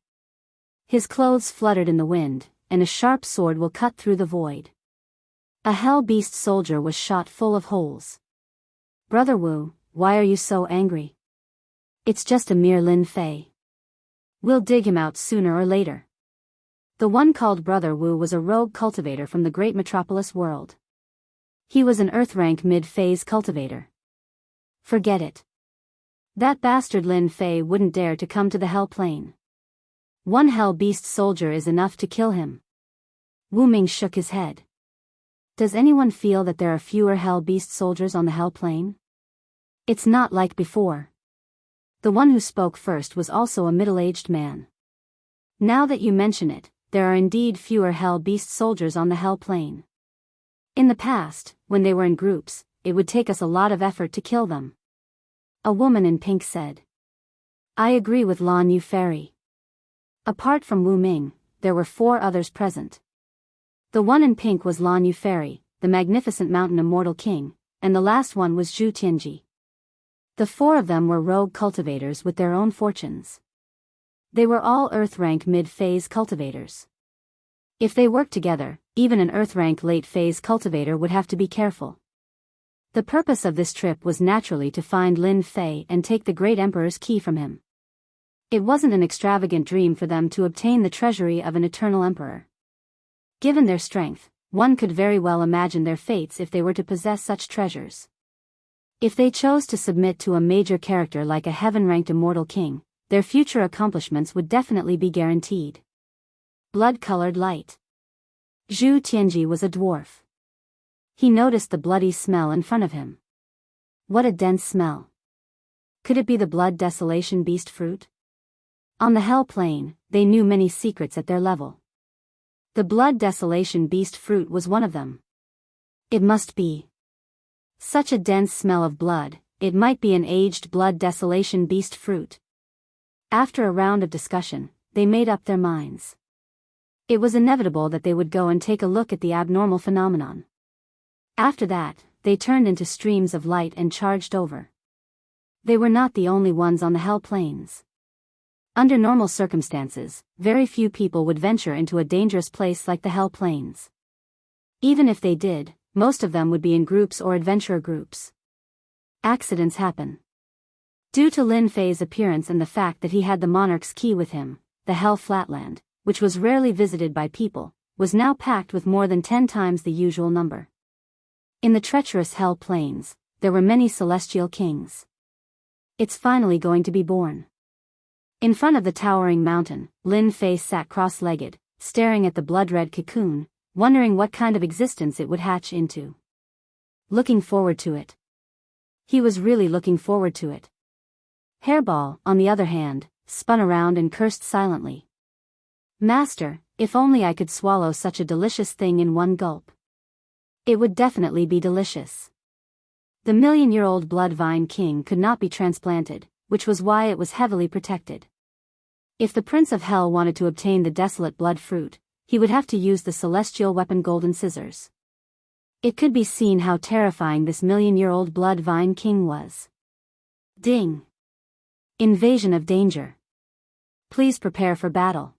His clothes fluttered in the wind, and a sharp sword will cut through the void. A hell beast soldier was shot full of holes. Brother Wu, why are you so angry? It's just a mere Lin Fei. We'll dig him out sooner or later. The one called Brother Wu was a rogue cultivator from the great metropolis world. He was an earth-rank mid-phase cultivator. Forget it. That bastard Lin Fei wouldn't dare to come to the hell plane. One hell beast soldier is enough to kill him. Wu Ming shook his head. Does anyone feel that there are fewer hell beast soldiers on the hell plane? It's not like before. The one who spoke first was also a middle-aged man. Now that you mention it, there are indeed fewer hell beast soldiers on the hell plane. In the past, when they were in groups, it would take us a lot of effort to kill them. A woman in pink said. I agree with Lan Yu Fairy. Apart from Wu Ming, there were 4 others present. The one in pink was Lan Yu Fairy, the magnificent mountain immortal king, and the last one was Zhu Tianji. The 4 of them were rogue cultivators with their own fortunes. They were all earth-rank mid-phase cultivators. If they worked together, even an earth-rank late-phase cultivator would have to be careful. The purpose of this trip was naturally to find Lin Fei and take the great emperor's key from him. It wasn't an extravagant dream for them to obtain the treasury of an eternal emperor. Given their strength, one could very well imagine their fates if they were to possess such treasures. If they chose to submit to a major character like a heaven-ranked immortal king, their future accomplishments would definitely be guaranteed. Blood-colored light. Zhu Tianji was a dwarf. He noticed the bloody smell in front of him. What a dense smell. Could it be the blood desolation beast fruit? On the hell plane, they knew many secrets at their level. The blood desolation beast fruit was one of them. It must be. Such a dense smell of blood, it might be an aged blood desolation beast fruit. After a round of discussion, they made up their minds. It was inevitable that they would go and take a look at the abnormal phenomenon. After that, they turned into streams of light and charged over. They were not the only ones on the hell plains. Under normal circumstances, very few people would venture into a dangerous place like the hell plains. Even if they did, most of them would be in groups or adventurer groups. Accidents happen. Due to Lin Fei's appearance and the fact that he had the monarch's key with him, the hell flatland, which was rarely visited by people, was now packed with more than 10 times the usual number. In the treacherous hell plains, there were many celestial kings. It's finally going to be born. In front of the towering mountain, Lin Fei sat cross-legged, staring at the blood-red cocoon, wondering what kind of existence it would hatch into. Looking forward to it. He was really looking forward to it. Hairball, on the other hand, spun around and cursed silently. Master, if only I could swallow such a delicious thing in one gulp. It would definitely be delicious. The million-year-old blood vine king could not be transplanted, which was why it was heavily protected. If the Prince of Hell wanted to obtain the desolate blood fruit, he would have to use the celestial weapon golden scissors. It could be seen how terrifying this million-year-old blood vine king was. Ding! Invasion of danger. Please prepare for battle.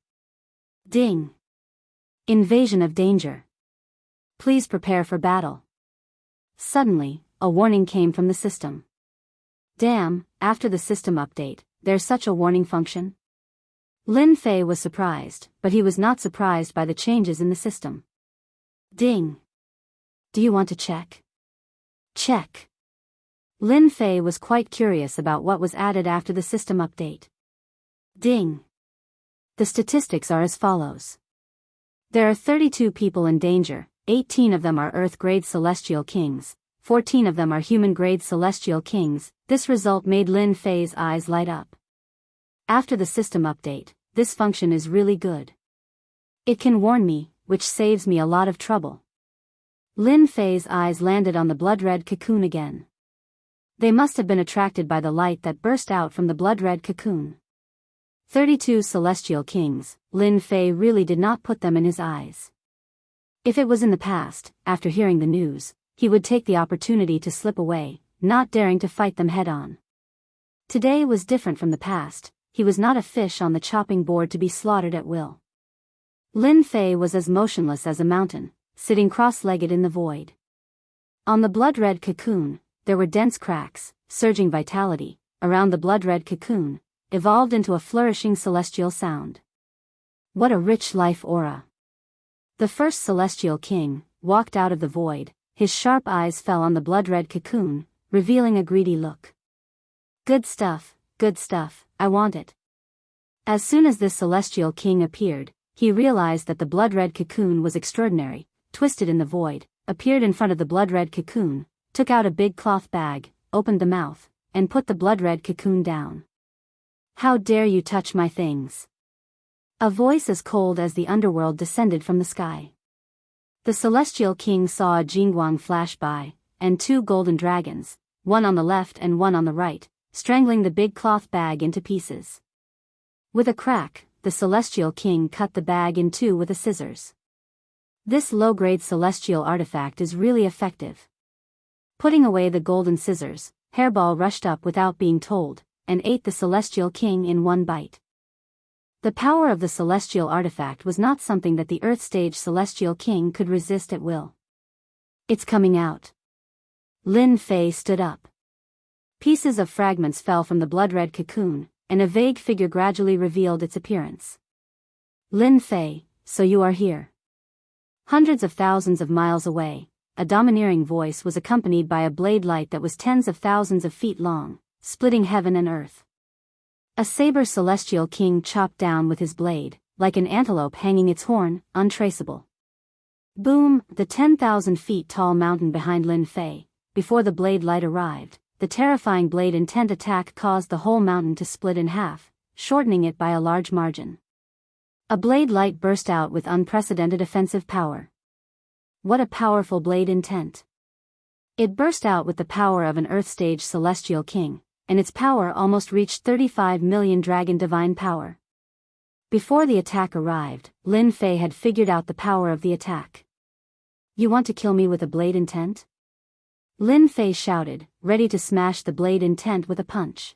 Ding! Invasion of danger. Please prepare for battle. Suddenly, a warning came from the system. Damn, after the system update, there's such a warning function? Lin Fei was surprised, but he was not surprised by the changes in the system. Ding! Do you want to check? Check. Lin Fei was quite curious about what was added after the system update. Ding! The statistics are as follows. There are 32 people in danger, 18 of them are Earth-grade celestial kings, 14 of them are human-grade celestial kings. This result made Lin Fei's eyes light up. After the system update, this function is really good. It can warn me, which saves me a lot of trouble. Lin Fei's eyes landed on the blood-red cocoon again. They must have been attracted by the light that burst out from the blood-red cocoon. 32 celestial kings, Lin Fei really did not put them in his eyes. If it was in the past, after hearing the news, he would take the opportunity to slip away, not daring to fight them head-on. Today was different from the past. He was not a fish on the chopping board to be slaughtered at will. Lin Fei was as motionless as a mountain, sitting cross-legged in the void. On the blood-red cocoon, there were dense cracks, surging vitality, around the blood-red cocoon, evolved into a flourishing celestial sound. What a rich life aura. The first celestial king walked out of the void, his sharp eyes fell on the blood-red cocoon, revealing a greedy look. Good stuff, I want it. As soon as this celestial king appeared, he realized that the blood-red cocoon was extraordinary, twisted in the void, appeared in front of the blood-red cocoon, took out a big cloth bag, opened the mouth, and put the blood-red cocoon down. How dare you touch my things? A voice as cold as the underworld descended from the sky. The celestial king saw a Jianghu flash by, and 2 golden dragons, one on the left and one on the right, strangling the big cloth bag into pieces. With a crack, the celestial king cut the bag in 2 with a scissors. This low-grade celestial artifact is really effective. Putting away the golden scissors, Hairball rushed up without being told, and ate the celestial king in 1 bite. The power of the celestial artifact was not something that the Earth-stage celestial king could resist at will. It's coming out. Lin Fei stood up. Pieces of fragments fell from the blood-red cocoon, and a vague figure gradually revealed its appearance. Lin Fei, so you are here. Hundreds of thousands of miles away, a domineering voice was accompanied by a blade light that was tens of thousands of feet long, splitting heaven and earth. A saber celestial king chopped down with his blade, like an antelope hanging its horn, untraceable. Boom! The 10,000 feet tall mountain behind Lin Fei. Before the blade light arrived, the terrifying blade intent attack caused the whole mountain to split in half, shortening it by a large margin. A blade light burst out with unprecedented offensive power. What a powerful blade intent! It burst out with the power of an Earth-stage celestial king, and its power almost reached 35 million dragon divine power. Before the attack arrived, Lin Fei had figured out the power of the attack. You want to kill me with a blade intent? Lin Fei shouted, ready to smash the blade intent with a punch.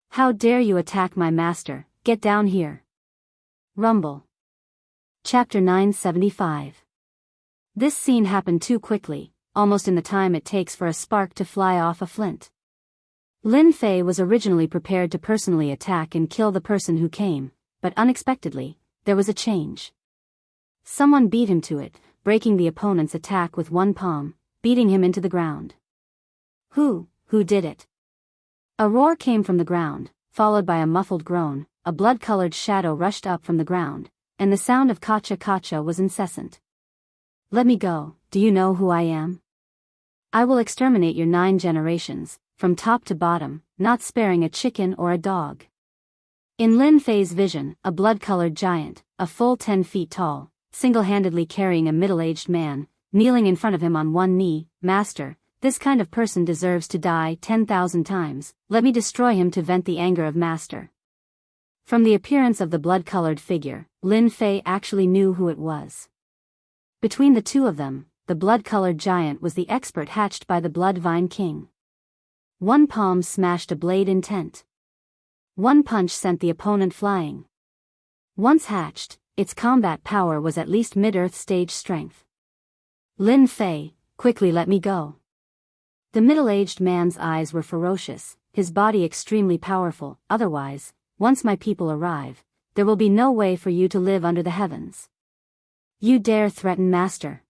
How dare you attack my master, get down here. Rumble. Chapter 975. This scene happened too quickly, almost in the time it takes for a spark to fly off a flint. Lin Fei was originally prepared to personally attack and kill the person who came, but unexpectedly, there was a change. Someone beat him to it, breaking the opponent's attack with 1 palm, beating him into the ground. Who did it? A roar came from the ground, followed by a muffled groan, a blood-colored shadow rushed up from the ground, and the sound of kacha-kacha was incessant. Let me go, do you know who I am? I will exterminate your 9 generations, from top to bottom, not sparing a chicken or a dog. In Lin Fei's vision, a blood-colored giant, a full 10 feet tall, single-handedly carrying a middle-aged man, kneeling in front of him on 1 knee, Master, this kind of person deserves to die 10,000 times, let me destroy him to vent the anger of Master. From the appearance of the blood-colored figure, Lin Fei actually knew who it was. Between the 2 of them, the blood-colored giant was the expert hatched by the Blood Vine King. 1 palm smashed a blade intent. 1 punch sent the opponent flying. Once hatched, its combat power was at least mid-earth stage strength. Lin Fei, quickly let me go. The middle-aged man's eyes were ferocious, his body extremely powerful, otherwise, once my people arrive, there will be no way for you to live under the heavens. You dare threaten Master?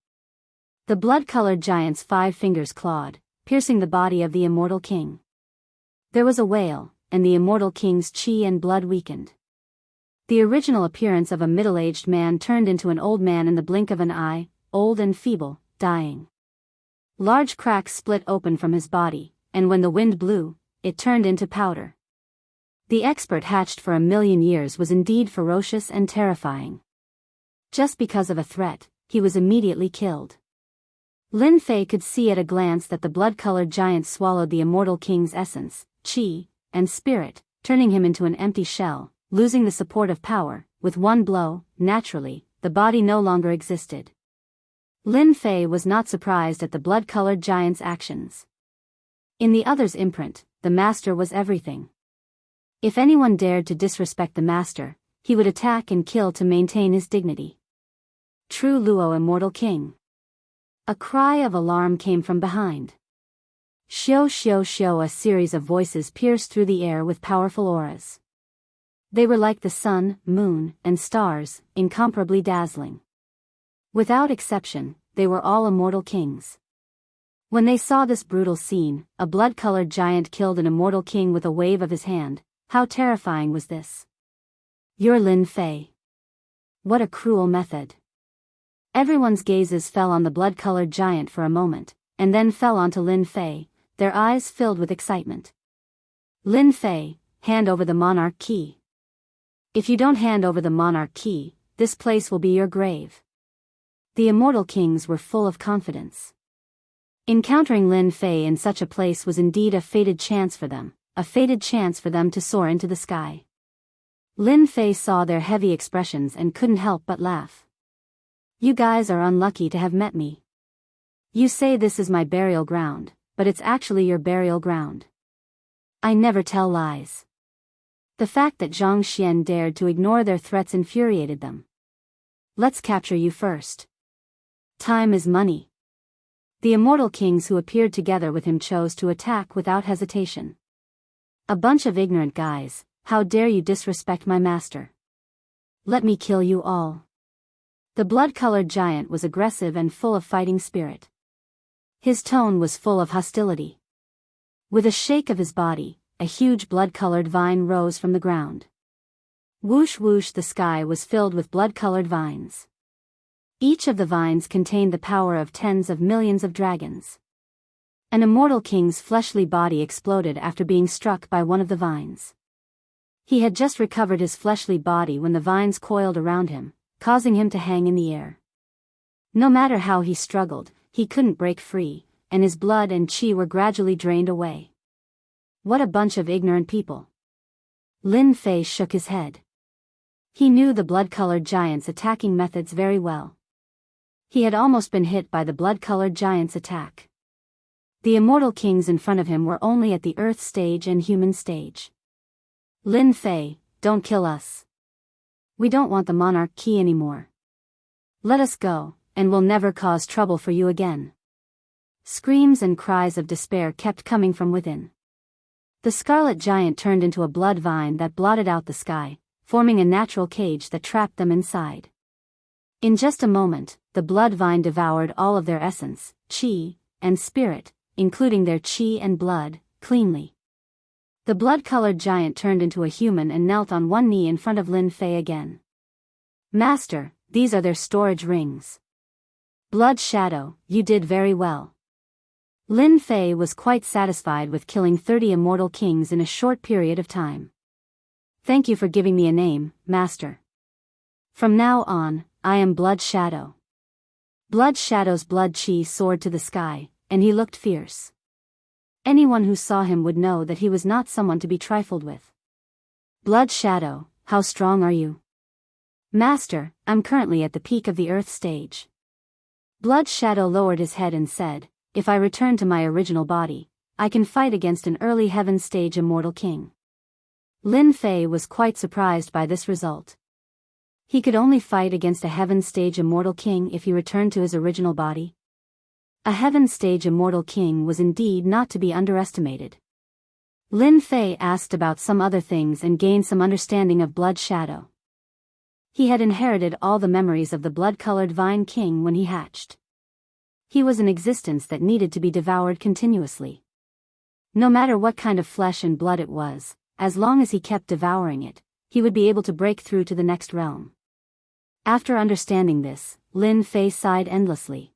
The blood-colored giant's 5 fingers clawed, piercing the body of the immortal king. There was a wail, and the immortal king's chi and blood weakened. The original appearance of a middle-aged man turned into an old man in the blink of an eye, old and feeble, dying. Large cracks split open from his body, and when the wind blew, it turned into powder. The expert hatched for 1,000,000 years was indeed ferocious and terrifying. Just because of a threat, he was immediately killed. Lin Fei could see at a glance that the blood-colored giant swallowed the immortal king's essence, chi, and spirit, turning him into an empty shell, losing the support of power. With 1 blow, naturally, the body no longer existed. Lin Fei was not surprised at the blood-colored giant's actions. In the other's imprint, the master was everything. If anyone dared to disrespect the master, he would attack and kill to maintain his dignity. True Luo immortal king. A cry of alarm came from behind. Xiao xiao xiao, a series of voices pierced through the air with powerful auras. They were like the sun, moon, and stars, incomparably dazzling. Without exception, they were all immortal kings. When they saw this brutal scene, a blood-colored giant killed an immortal king with a wave of his hand. How terrifying was this? You're Lin Fei. What a cruel method. Everyone's gazes fell on the blood-colored giant for a moment, and then fell onto Lin Fei, their eyes filled with excitement. Lin Fei, hand over the monarch key. If you don't hand over the monarch key, this place will be your grave. The immortal kings were full of confidence. Encountering Lin Fei in such a place was indeed a fated chance for them to soar into the sky. Lin Fei saw their heavy expressions and couldn't help but laugh. You guys are unlucky to have met me. You say this is my burial ground, but it's actually your burial ground. I never tell lies. The fact that Zhang Xian dared to ignore their threats infuriated them. Let's capture you first. Time is money. The immortal kings who appeared together with him chose to attack without hesitation. A bunch of ignorant guys, how dare you disrespect my master? Let me kill you all. The blood-colored giant was aggressive and full of fighting spirit. His tone was full of hostility. With a shake of his body, a huge blood-colored vine rose from the ground. Whoosh whoosh, the sky was filled with blood-colored vines. Each of the vines contained the power of tens of millions of dragons. An immortal king's fleshly body exploded after being struck by one of the vines. He had just recovered his fleshly body when the vines coiled around him, causing him to hang in the air. No matter how he struggled, he couldn't break free, and his blood and qi were gradually drained away. What a bunch of ignorant people. Lin Fei shook his head. He knew the blood-colored giant's attacking methods very well. He had almost been hit by the blood-colored giant's attack. The immortal kings in front of him were only at the earth stage and human stage. Lin Fei, don't kill us. We don't want the monarch key anymore. Let us go, and we'll never cause trouble for you again. Screams and cries of despair kept coming from within. The scarlet giant turned into a blood vine that blotted out the sky, forming a natural cage that trapped them inside. In just a moment, the blood vine devoured all of their essence, qi, and spirit, including their qi and blood, cleanly. The blood-colored giant turned into a human and knelt on one knee in front of Lin Fei again. Master, these are their storage rings. Blood Shadow, you did very well. Lin Fei was quite satisfied with killing 30 immortal kings in a short period of time. Thank you for giving me a name, Master. From now on, I am Blood Shadow. Blood Shadow's blood qi soared to the sky, and he looked fierce. Anyone who saw him would know that he was not someone to be trifled with. Blood Shadow, how strong are you? Master, I'm currently at the peak of the earth stage. Blood Shadow lowered his head and said, if I return to my original body, I can fight against an early heaven stage immortal king. Lin Fei was quite surprised by this result. He could only fight against a heaven stage immortal king if he returned to his original body. A heaven stage immortal king was indeed not to be underestimated. Lin Fei asked about some other things and gained some understanding of Blood Shadow. He had inherited all the memories of the blood-colored Vine King when he hatched. He was an existence that needed to be devoured continuously. No matter what kind of flesh and blood it was, as long as he kept devouring it, he would be able to break through to the next realm. After understanding this, Lin Fei sighed endlessly.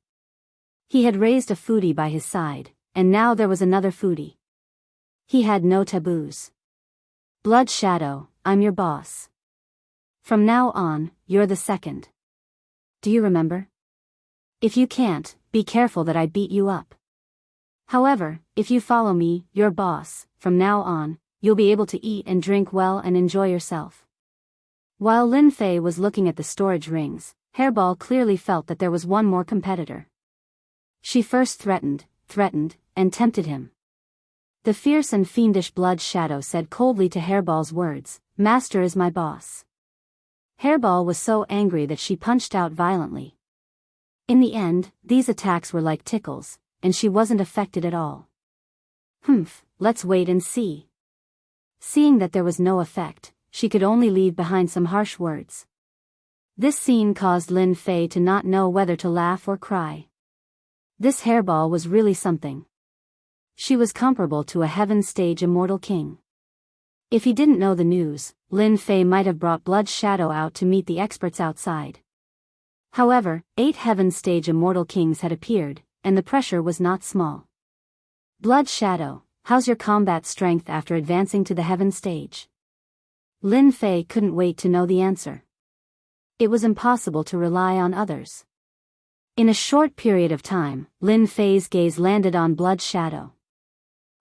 He had raised a foodie by his side, and now there was another foodie. He had no taboos. Blood Shadow, I'm your boss. From now on, you're the second. Do you remember? If you can't, be careful that I beat you up. However, if you follow me, your boss, from now on, you'll be able to eat and drink well and enjoy yourself. While Lin Fei was looking at the storage rings, Hairball clearly felt that there was one more competitor. She first threatened, and tempted him. The fierce and fiendish Blood Shadow said coldly to Hairball's words, "Master is my boss." Hairball was so angry that she punched out violently. In the end, these attacks were like tickles, and she wasn't affected at all. Let's wait and see. Seeing that there was no effect, she could only leave behind some harsh words. This scene caused Lin Fei to not know whether to laugh or cry. This Hairball was really something. She was comparable to a Heaven Stage Immortal King. If he didn't know the news, Lin Fei might have brought Blood Shadow out to meet the experts outside. However, 8 Heaven Stage Immortal Kings had appeared, and the pressure was not small. "Blood Shadow, how's your combat strength after advancing to the Heaven Stage?" Lin Fei couldn't wait to know the answer. It was impossible to rely on others. In a short period of time, Lin Fei's gaze landed on Blood Shadow.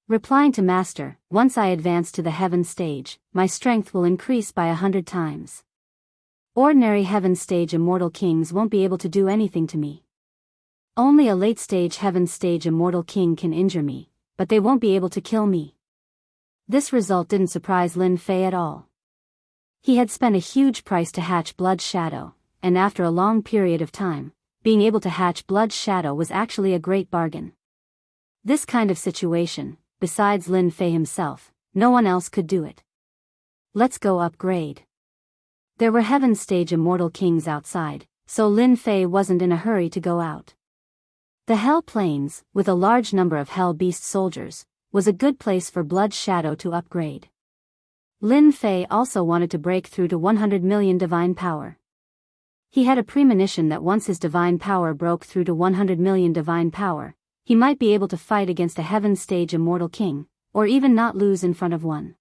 Replying to Master, "Once I advance to the Heaven Stage, my strength will increase by 100 times. Ordinary Heaven Stage Immortal Kings won't be able to do anything to me. Only a late-stage Heaven Stage Immortal King can injure me, but they won't be able to kill me." This result didn't surprise Lin Fei at all. He had spent a huge price to hatch Blood Shadow, and after a long period of time, being able to hatch Blood Shadow was actually a great bargain. This kind of situation, besides Lin Fei himself, no one else could do it. "Let's go upgrade." There were Heaven Stage Immortal Kings outside, so Lin Fei wasn't in a hurry to go out. The Hell Plains, with a large number of Hell Beast soldiers, was a good place for Blood Shadow to upgrade. Lin Fei also wanted to break through to 100 million divine power. He had a premonition that once his divine power broke through to 100 million divine power, he might be able to fight against a Heaven Stage Immortal King, or even not lose in front of one.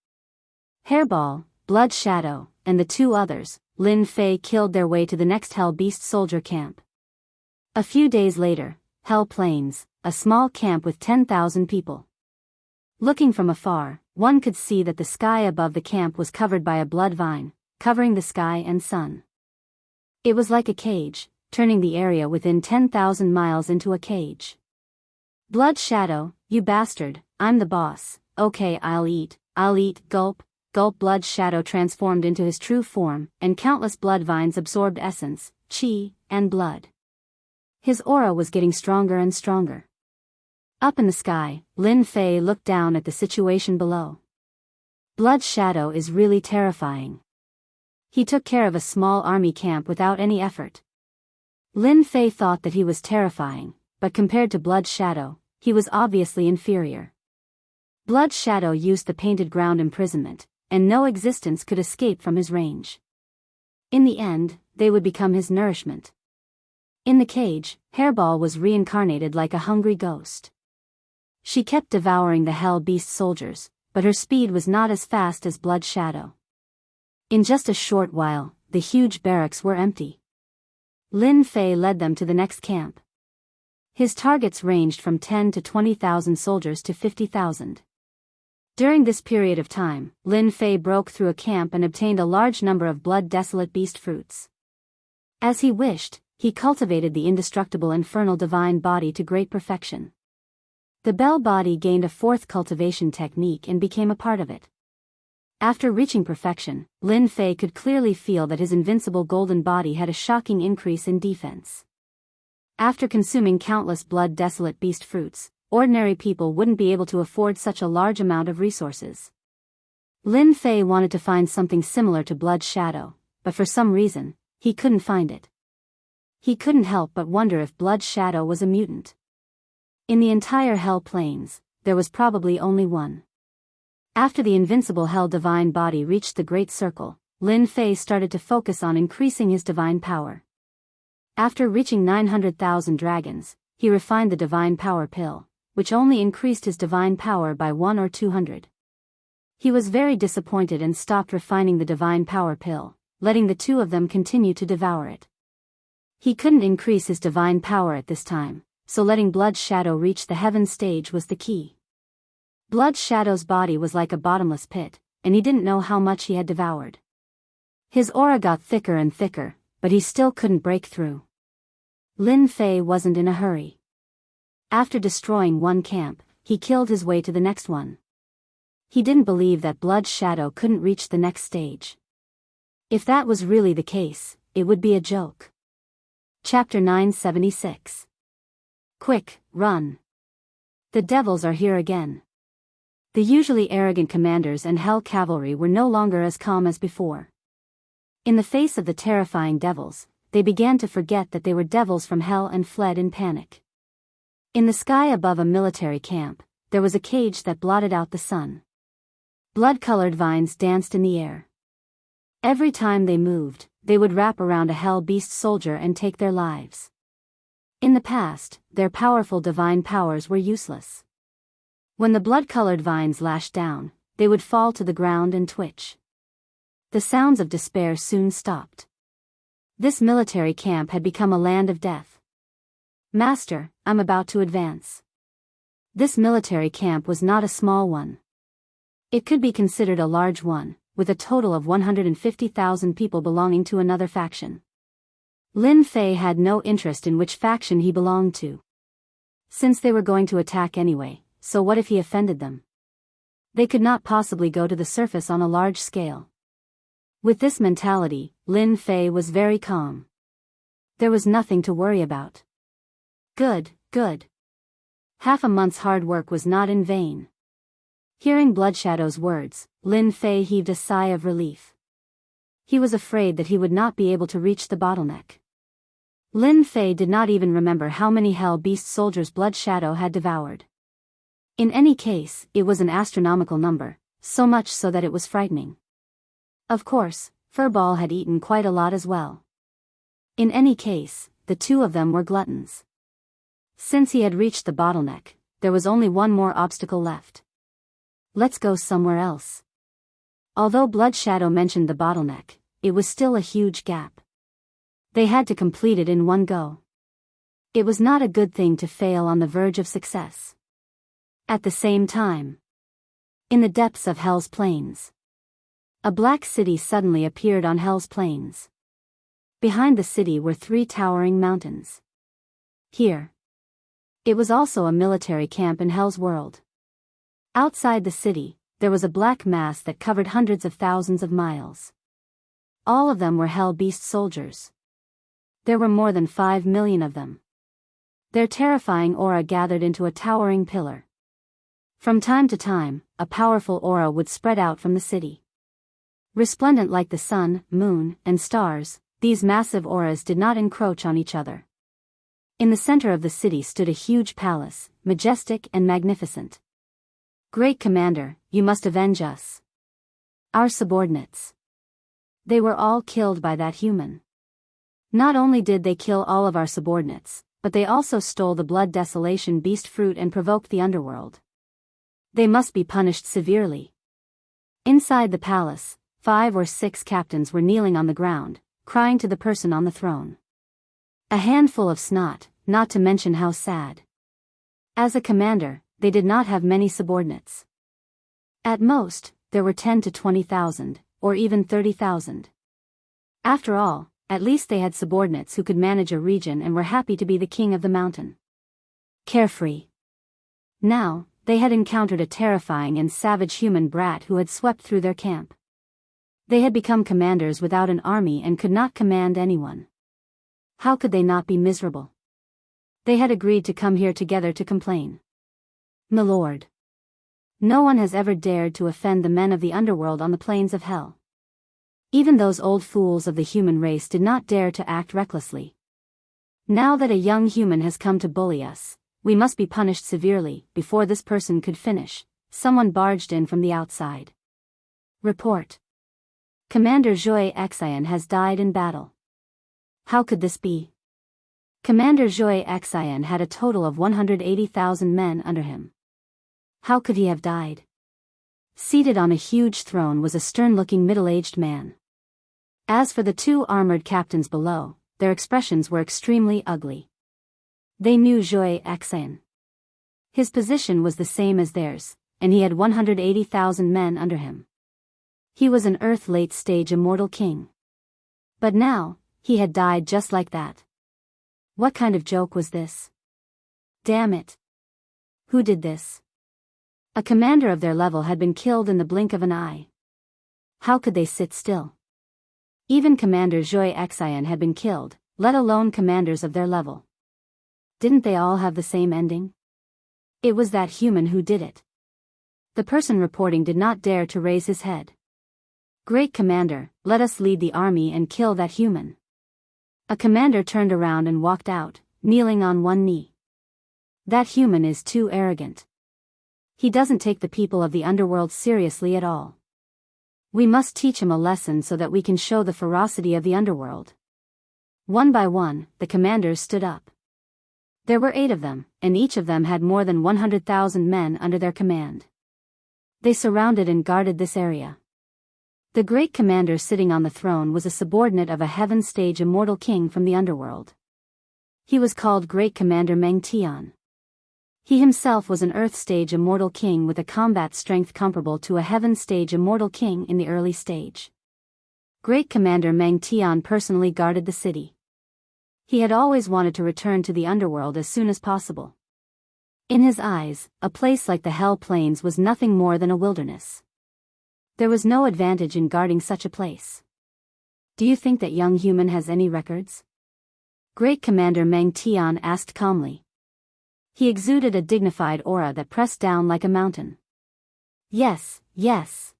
Hairball, Blood Shadow, and the 2 others, Lin Fei killed their way to the next Hell Beast soldier camp. A few days later, Hell Plains, a small camp with 10,000 people. Looking from afar, one could see that the sky above the camp was covered by a blood vine, covering the sky and sun. It was like a cage, turning the area within 10,000 miles into a cage. "Blood Shadow, you bastard, I'm the boss. Okay, I'll eat, gulp, gulp." Blood Shadow transformed into his true form, and countless blood vines absorbed essence, chi, and blood. His aura was getting stronger and stronger. Up in the sky, Lin Fei looked down at the situation below. Blood Shadow is really terrifying. He took care of a small army camp without any effort. Lin Fei thought that he was terrifying, but compared to Blood Shadow, he was obviously inferior. Blood Shadow used the painted ground imprisonment, and no existence could escape from his range. In the end, they would become his nourishment. In the cage, Hairball was reincarnated like a hungry ghost. She kept devouring the Hell Beast soldiers, but her speed was not as fast as Blood Shadow. In just a short while, the huge barracks were empty. Lin Fei led them to the next camp. His targets ranged from 10 to 20,000 soldiers to 50,000. During this period of time, Lin Fei broke through a camp and obtained a large number of blood-desolate beast fruits. As he wished, he cultivated the indestructible infernal divine body to great perfection. The Bell body gained a 4th cultivation technique and became a part of it. After reaching perfection, Lin Fei could clearly feel that his invincible golden body had a shocking increase in defense. After consuming countless blood-desolate beast fruits, ordinary people wouldn't be able to afford such a large amount of resources. Lin Fei wanted to find something similar to Blood Shadow, but for some reason, he couldn't find it. He couldn't help but wonder if Blood Shadow was a mutant. In the entire Hell Plains, there was probably only one. After the invincible Hell Divine body reached the Great Circle, Lin Fei started to focus on increasing his divine power. After reaching 900,000 dragons, he refined the Divine Power Pill, which only increased his divine power by 1 or 200. He was very disappointed and stopped refining the Divine Power Pill, letting the 2 of them continue to devour it. He couldn't increase his divine power at this time, so letting Blood Shadow reach the Heaven Stage was the key. Blood Shadow's body was like a bottomless pit, and he didn't know how much he had devoured. His aura got thicker and thicker, but he still couldn't break through. Lin Fei wasn't in a hurry. After destroying one camp, he killed his way to the next one. He didn't believe that Blood's shadow couldn't reach the next stage. If that was really the case, it would be a joke. Chapter 976. Quick, run. The devils are here again. The usually arrogant commanders and Hell cavalry were no longer as calm as before. In the face of the terrifying devils, they began to forget that they were devils from Hell and fled in panic. In the sky above a military camp, there was a cage that blotted out the sun. Blood-colored vines danced in the air. Every time they moved, they would wrap around a Hell beast soldier and take their lives. In the past, their powerful divine powers were useless. When the blood-colored vines lashed down, they would fall to the ground and twitch. The sounds of despair soon stopped. This military camp had become a land of death. Master, I'm about to advance. This military camp was not a small one. It could be considered a large one, with a total of 150,000 people belonging to another faction. Lin Fei had no interest in which faction he belonged to. Since they were going to attack anyway, so what if he offended them? They could not possibly go to the surface on a large scale. With this mentality, Lin Fei was very calm. There was nothing to worry about. Good, good. Half a month's hard work was not in vain. Hearing Bloodshadow's words, Lin Fei heaved a sigh of relief. He was afraid that he would not be able to reach the bottleneck. Lin Fei did not even remember how many Hell Beast soldiers Bloodshadow had devoured. In any case, it was an astronomical number, so much so that it was frightening. Of course, Furball had eaten quite a lot as well. In any case, the two of them were gluttons. Since he had reached the bottleneck, there was only one more obstacle left. Let's go somewhere else. Although Bloodshadow mentioned the bottleneck, it was still a huge gap. They had to complete it in one go. It was not a good thing to fail on the verge of success. At the same time, in the depths of Hell's Plains, a black city suddenly appeared on Hell's Plains. Behind the city were 3 towering mountains. Here, it was also a military camp in Hell's world. Outside the city, there was a black mass that covered hundreds of thousands of miles. All of them were Hell Beast soldiers. There were more than 5 million of them. Their terrifying aura gathered into a towering pillar. From time to time, a powerful aura would spread out from the city. Resplendent like the sun, moon, and stars, these massive auras did not encroach on each other. In the center of the city stood a huge palace, majestic and magnificent. Great Commander, you must avenge us. Our subordinates. They were all killed by that human. Not only did they kill all of our subordinates, but they also stole the blood desolation beast fruit and provoked the underworld. They must be punished severely. Inside the palace, 5 or 6 captains were kneeling on the ground, crying to the person on the throne. A handful of snot, not to mention how sad. As a commander, they did not have many subordinates. At most, there were 10 to 20,000, or even 30,000. After all, at least they had subordinates who could manage a region and were happy to be the king of the mountain. Carefree. Now, they had encountered a terrifying and savage human brat who had swept through their camp. They had become commanders without an army and could not command anyone. How could they not be miserable? They had agreed to come here together to complain. Milord. No one has ever dared to offend the men of the underworld on the plains of Hell. Even those old fools of the human race did not dare to act recklessly. Now that a young human has come to bully us, we must be punished severely. Before this person could finish, someone barged in from the outside. Report. Commander Joy Xian has died in battle. How could this be? Commander Joy Xian had a total of 180,000 men under him. How could he have died? Seated on a huge throne was a stern-looking middle-aged man. As for the 2 armored captains below, their expressions were extremely ugly. They knew Joy Xian. His position was the same as theirs, and he had 180,000 men under him. He was an Earth late-stage immortal king. But now, he had died just like that. What kind of joke was this? Damn it. Who did this? A commander of their level had been killed in the blink of an eye. How could they sit still? Even Commander Zhui Xian had been killed, let alone commanders of their level. Didn't they all have the same ending? It was that human who did it. The person reporting did not dare to raise his head. Great Commander, let us lead the army and kill that human. A commander turned around and walked out, kneeling on one knee. That human is too arrogant. He doesn't take the people of the underworld seriously at all. We must teach him a lesson so that we can show the ferocity of the underworld. One by one, the commanders stood up. There were 8 of them, and each of them had more than 100,000 men under their command. They surrounded and guarded this area. The great commander sitting on the throne was a subordinate of a heaven stage immortal king from the underworld. He was called Great Commander Meng Tian. He himself was an earth stage immortal king with a combat strength comparable to a heaven stage immortal king in the early stage. Great Commander Meng Tian personally guarded the city. He had always wanted to return to the underworld as soon as possible. In his eyes, a place like the Hell Plains was nothing more than a wilderness. There was no advantage in guarding such a place. Do you think that young human has any records? Great Commander Meng Tian asked calmly. He exuded a dignified aura that pressed down like a mountain. Yes, yes.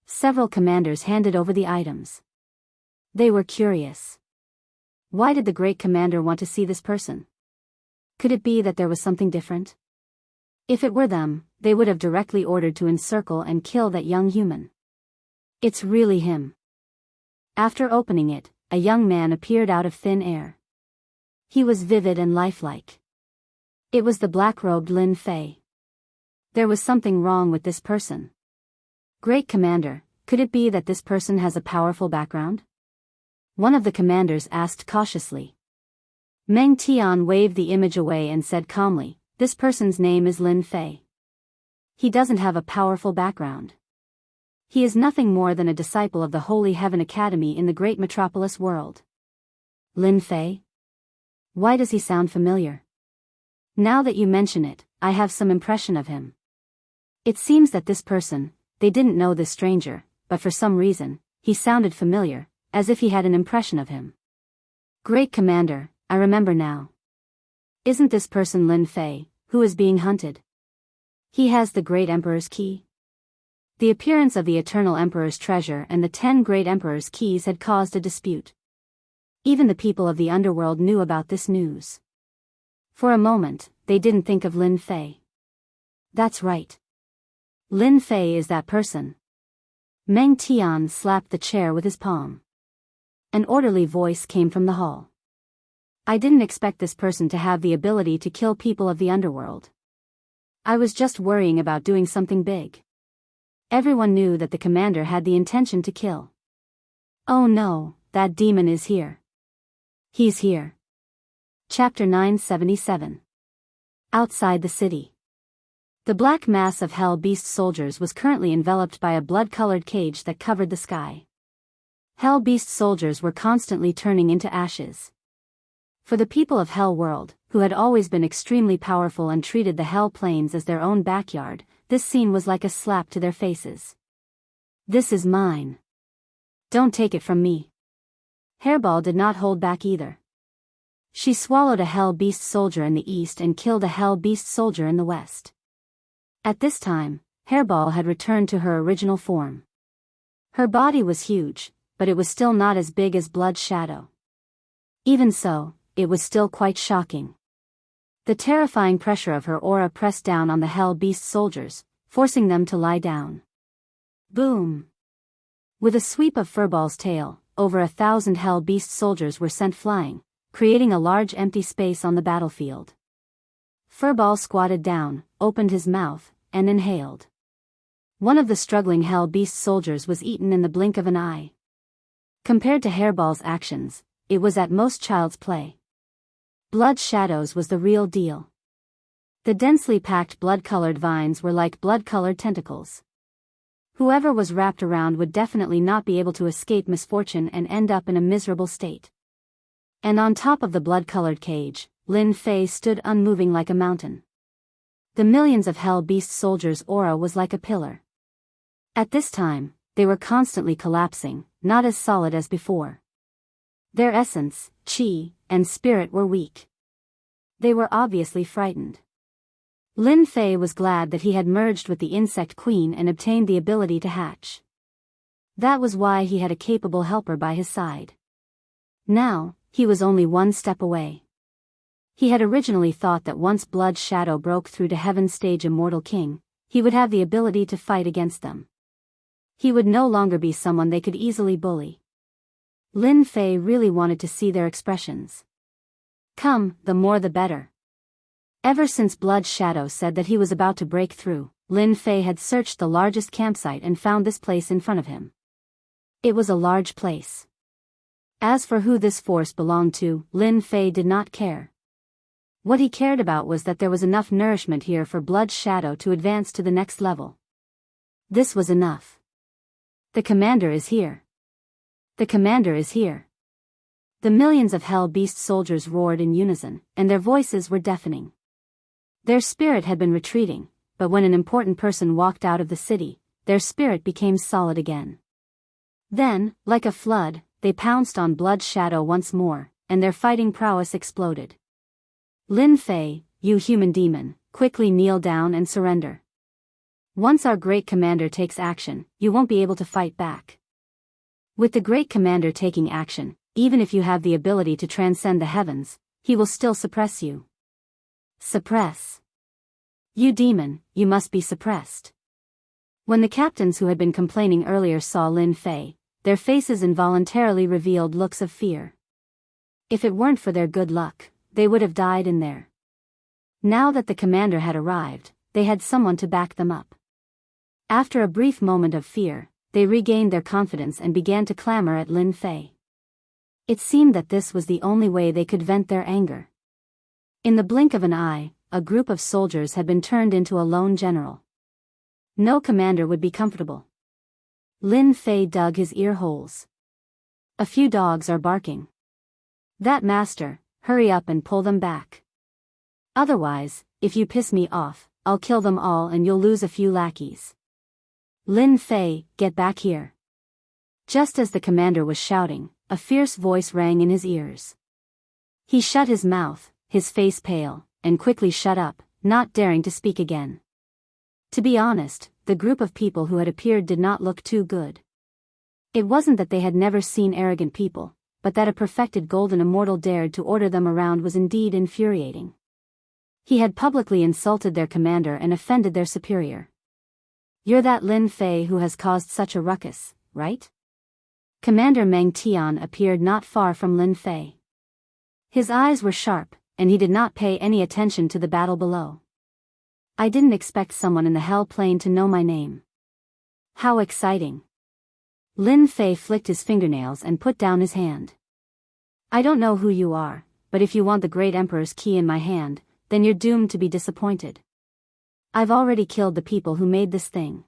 Several commanders handed over the items. They were curious. Why did the great commander want to see this person? Could it be that there was something different? If it were them, they would have directly ordered to encircle and kill that young human. It's really him. After opening it, a young man appeared out of thin air. He was vivid and lifelike. It was the black-robed Lin Fei. There was something wrong with this person. Great Commander, could it be that this person has a powerful background? One of the commanders asked cautiously. Meng Tian waved the image away and said calmly, this person's name is Lin Fei. He doesn't have a powerful background. He is nothing more than a disciple of the Holy Heaven Academy in the great metropolis world. Lin Fei? Why does he sound familiar? Now that you mention it, I have some impression of him. It seems that this person, they didn't know this stranger, but for some reason, he sounded familiar, as if he had an impression of him. Great Commander, I remember now. Isn't this person Lin Fei, who is being hunted? He has the Great Emperor's key. The appearance of the Eternal Emperor's treasure and the 10 Great Emperor's keys had caused a dispute. Even the people of the underworld knew about this news. For a moment, they didn't think of Lin Fei. That's right. Lin Fei is that person. Meng Tian slapped the chair with his palm. An orderly voice came from the hall. I didn't expect this person to have the ability to kill people of the underworld. I was just worrying about doing something big. Everyone knew that the commander had the intention to kill. Oh no, that demon is here. He's here. Chapter 977. Outside the city. The black mass of Hell Beast soldiers was currently enveloped by a blood-colored cage that covered the sky. Hell Beast soldiers were constantly turning into ashes. For the people of Hell World, who had always been extremely powerful and treated the Hell Plains as their own backyard, this scene was like a slap to their faces. This is mine. Don't take it from me. Hairball did not hold back either. She swallowed a Hell Beast soldier in the east and killed a Hell Beast soldier in the west. At this time, Hairball had returned to her original form. Her body was huge, but it was still not as big as Blood Shadow. Even so, it was still quite shocking. The terrifying pressure of her aura pressed down on the Hell Beast soldiers, forcing them to lie down. Boom! With a sweep of Furball's tail, over 1,000 Hell Beast soldiers were sent flying, creating a large empty space on the battlefield. Furball squatted down, opened his mouth, and inhaled. One of the struggling Hell Beast soldiers was eaten in the blink of an eye. Compared to Hairball's actions, it was at most child's play. Blood Shadows was the real deal. The densely packed blood-colored vines were like blood-colored tentacles. Whoever was wrapped around would definitely not be able to escape misfortune and end up in a miserable state. And on top of the blood-colored cage, Lin Fei stood unmoving like a mountain. The millions of Hell Beast soldiers' aura was like a pillar. At this time, they were constantly collapsing, not as solid as before. Their essence, chi, and spirit were weak. They were obviously frightened. Lin Fei was glad that he had merged with the insect queen and obtained the ability to hatch. That was why he had a capable helper by his side. Now, he was only one step away. He had originally thought that once Blood's shadow broke through to Heaven's stage Immortal King, he would have the ability to fight against them. He would no longer be someone they could easily bully. Lin Fei really wanted to see their expressions. Come, the more the better. Ever since Blood's shadow said that he was about to break through, Lin Fei had searched the largest campsite and found this place in front of him. It was a large place. As for who this force belonged to, Lin Fei did not care. What he cared about was that there was enough nourishment here for Blood's shadow to advance to the next level. This was enough. The commander is here. The commander is here. The millions of Hell Beast soldiers roared in unison, and their voices were deafening. Their spirit had been retreating, but when an important person walked out of the city, their spirit became solid again. Then, like a flood, they pounced on Blood's shadow once more, and their fighting prowess exploded. Lin Fei, you human demon, quickly kneel down and surrender. Once our great commander takes action, you won't be able to fight back. With the great commander taking action, even if you have the ability to transcend the heavens, he will still suppress you. Suppress. You demon, you must be suppressed. When the captains who had been complaining earlier saw Lin Fei, their faces involuntarily revealed looks of fear. If it weren't for their good luck, they would have died in there. Now that the commander had arrived, they had someone to back them up. After a brief moment of fear, they regained their confidence and began to clamor at Lin Fei. It seemed that this was the only way they could vent their anger. In the blink of an eye, a group of soldiers had been turned into a lone general. No commander would be comfortable. Lin Fei dug his ear holes. A few dogs are barking. That master, hurry up and pull them back. Otherwise, if you piss me off, I'll kill them all and you'll lose a few lackeys. Lin Fei, get back here. Just as the commander was shouting, a fierce voice rang in his ears. He shut his mouth, his face pale, and quickly shut up, not daring to speak again. To be honest, the group of people who had appeared did not look too good. It wasn't that they had never seen arrogant people, but that a perfected golden immortal dared to order them around was indeed infuriating. He had publicly insulted their commander and offended their superior. You're that Lin Fei who has caused such a ruckus, right? Commander Meng Tian appeared not far from Lin Fei. His eyes were sharp, and he did not pay any attention to the battle below. I didn't expect someone in the Hell Plane to know my name. How exciting. Lin Fei flicked his fingernails and put down his hand. I don't know who you are, but if you want the Great Emperor's key in my hand, then you're doomed to be disappointed. I've already killed the people who made this thing.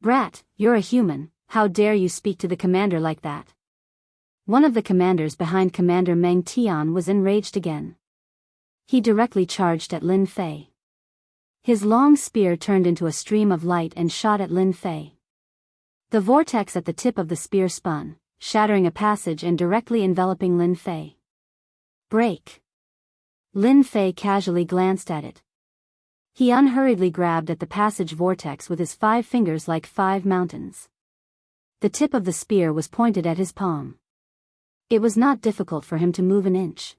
Brat, you're a human, how dare you speak to the commander like that? One of the commanders behind Commander Meng Tian was enraged again. He directly charged at Lin Fei. His long spear turned into a stream of light and shot at Lin Fei. The vortex at the tip of the spear spun, shattering a passage and directly enveloping Lin Fei. Break. Lin Fei casually glanced at it. He unhurriedly grabbed at the passage vortex with his 5 fingers like 5 mountains. The tip of the spear was pointed at his palm. It was not difficult for him to move an inch.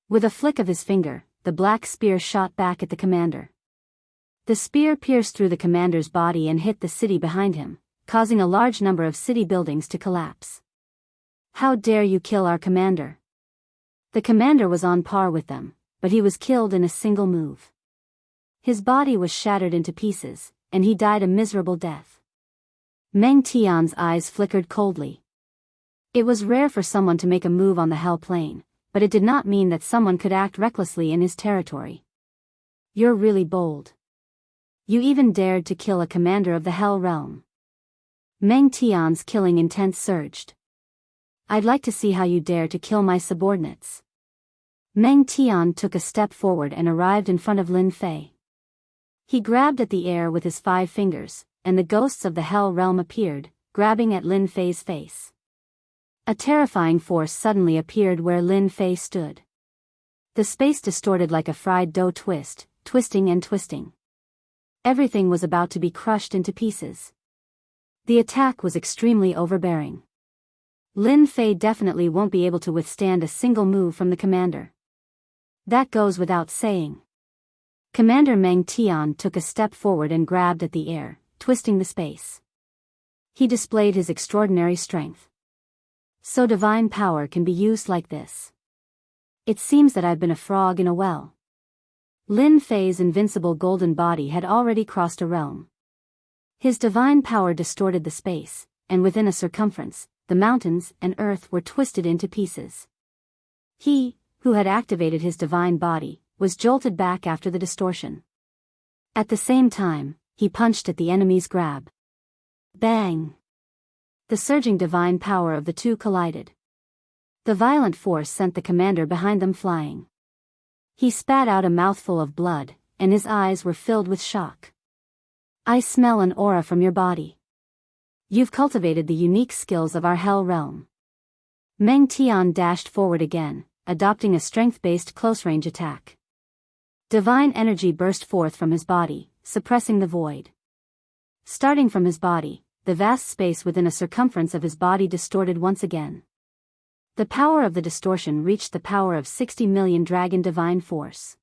With a flick of his finger, the black spear shot back at the commander. The spear pierced through the commander's body and hit the city behind him, causing a large number of city buildings to collapse. How dare you kill our commander? The commander was on par with them, but he was killed in a single move. His body was shattered into pieces, and he died a miserable death. Meng Tian's eyes flickered coldly. It was rare for someone to make a move on the Hell Plane, but it did not mean that someone could act recklessly in his territory. You're really bold. You even dared to kill a commander of the Hell Realm. Meng Tian's killing intent surged. I'd like to see how you dare to kill my subordinates. Meng Tian took a step forward and arrived in front of Lin Fei. He grabbed at the air with his 5 fingers, and the ghosts of the Hell Realm appeared, grabbing at Lin Fei's face. A terrifying force suddenly appeared where Lin Fei stood. The space distorted like a fried dough twist, twisting and twisting. Everything was about to be crushed into pieces. The attack was extremely overbearing. Lin Fei definitely won't be able to withstand a single move from the commander. That goes without saying. Commander Meng Tian took a step forward and grabbed at the air, twisting the space. He displayed his extraordinary strength. So divine power can be used like this. It seems that I've been a frog in a well. Lin Fei's invincible golden body had already crossed a realm. His divine power distorted the space, and within a circumference, the mountains and earth were twisted into pieces. He, who had activated his divine body, was jolted back after the distortion. At the same time, he punched at the enemy's grab. Bang! The surging divine power of the two collided. The violent force sent the commander behind them flying. He spat out a mouthful of blood, and his eyes were filled with shock. I smell an aura from your body. You've cultivated the unique skills of our Hell Realm. Meng Tian dashed forward again, adopting a strength-based close-range attack. Divine energy burst forth from his body, suppressing the void. Starting from his body, the vast space within a circumference of his body distorted once again. The power of the distortion reached the power of 60 million dragon divine force.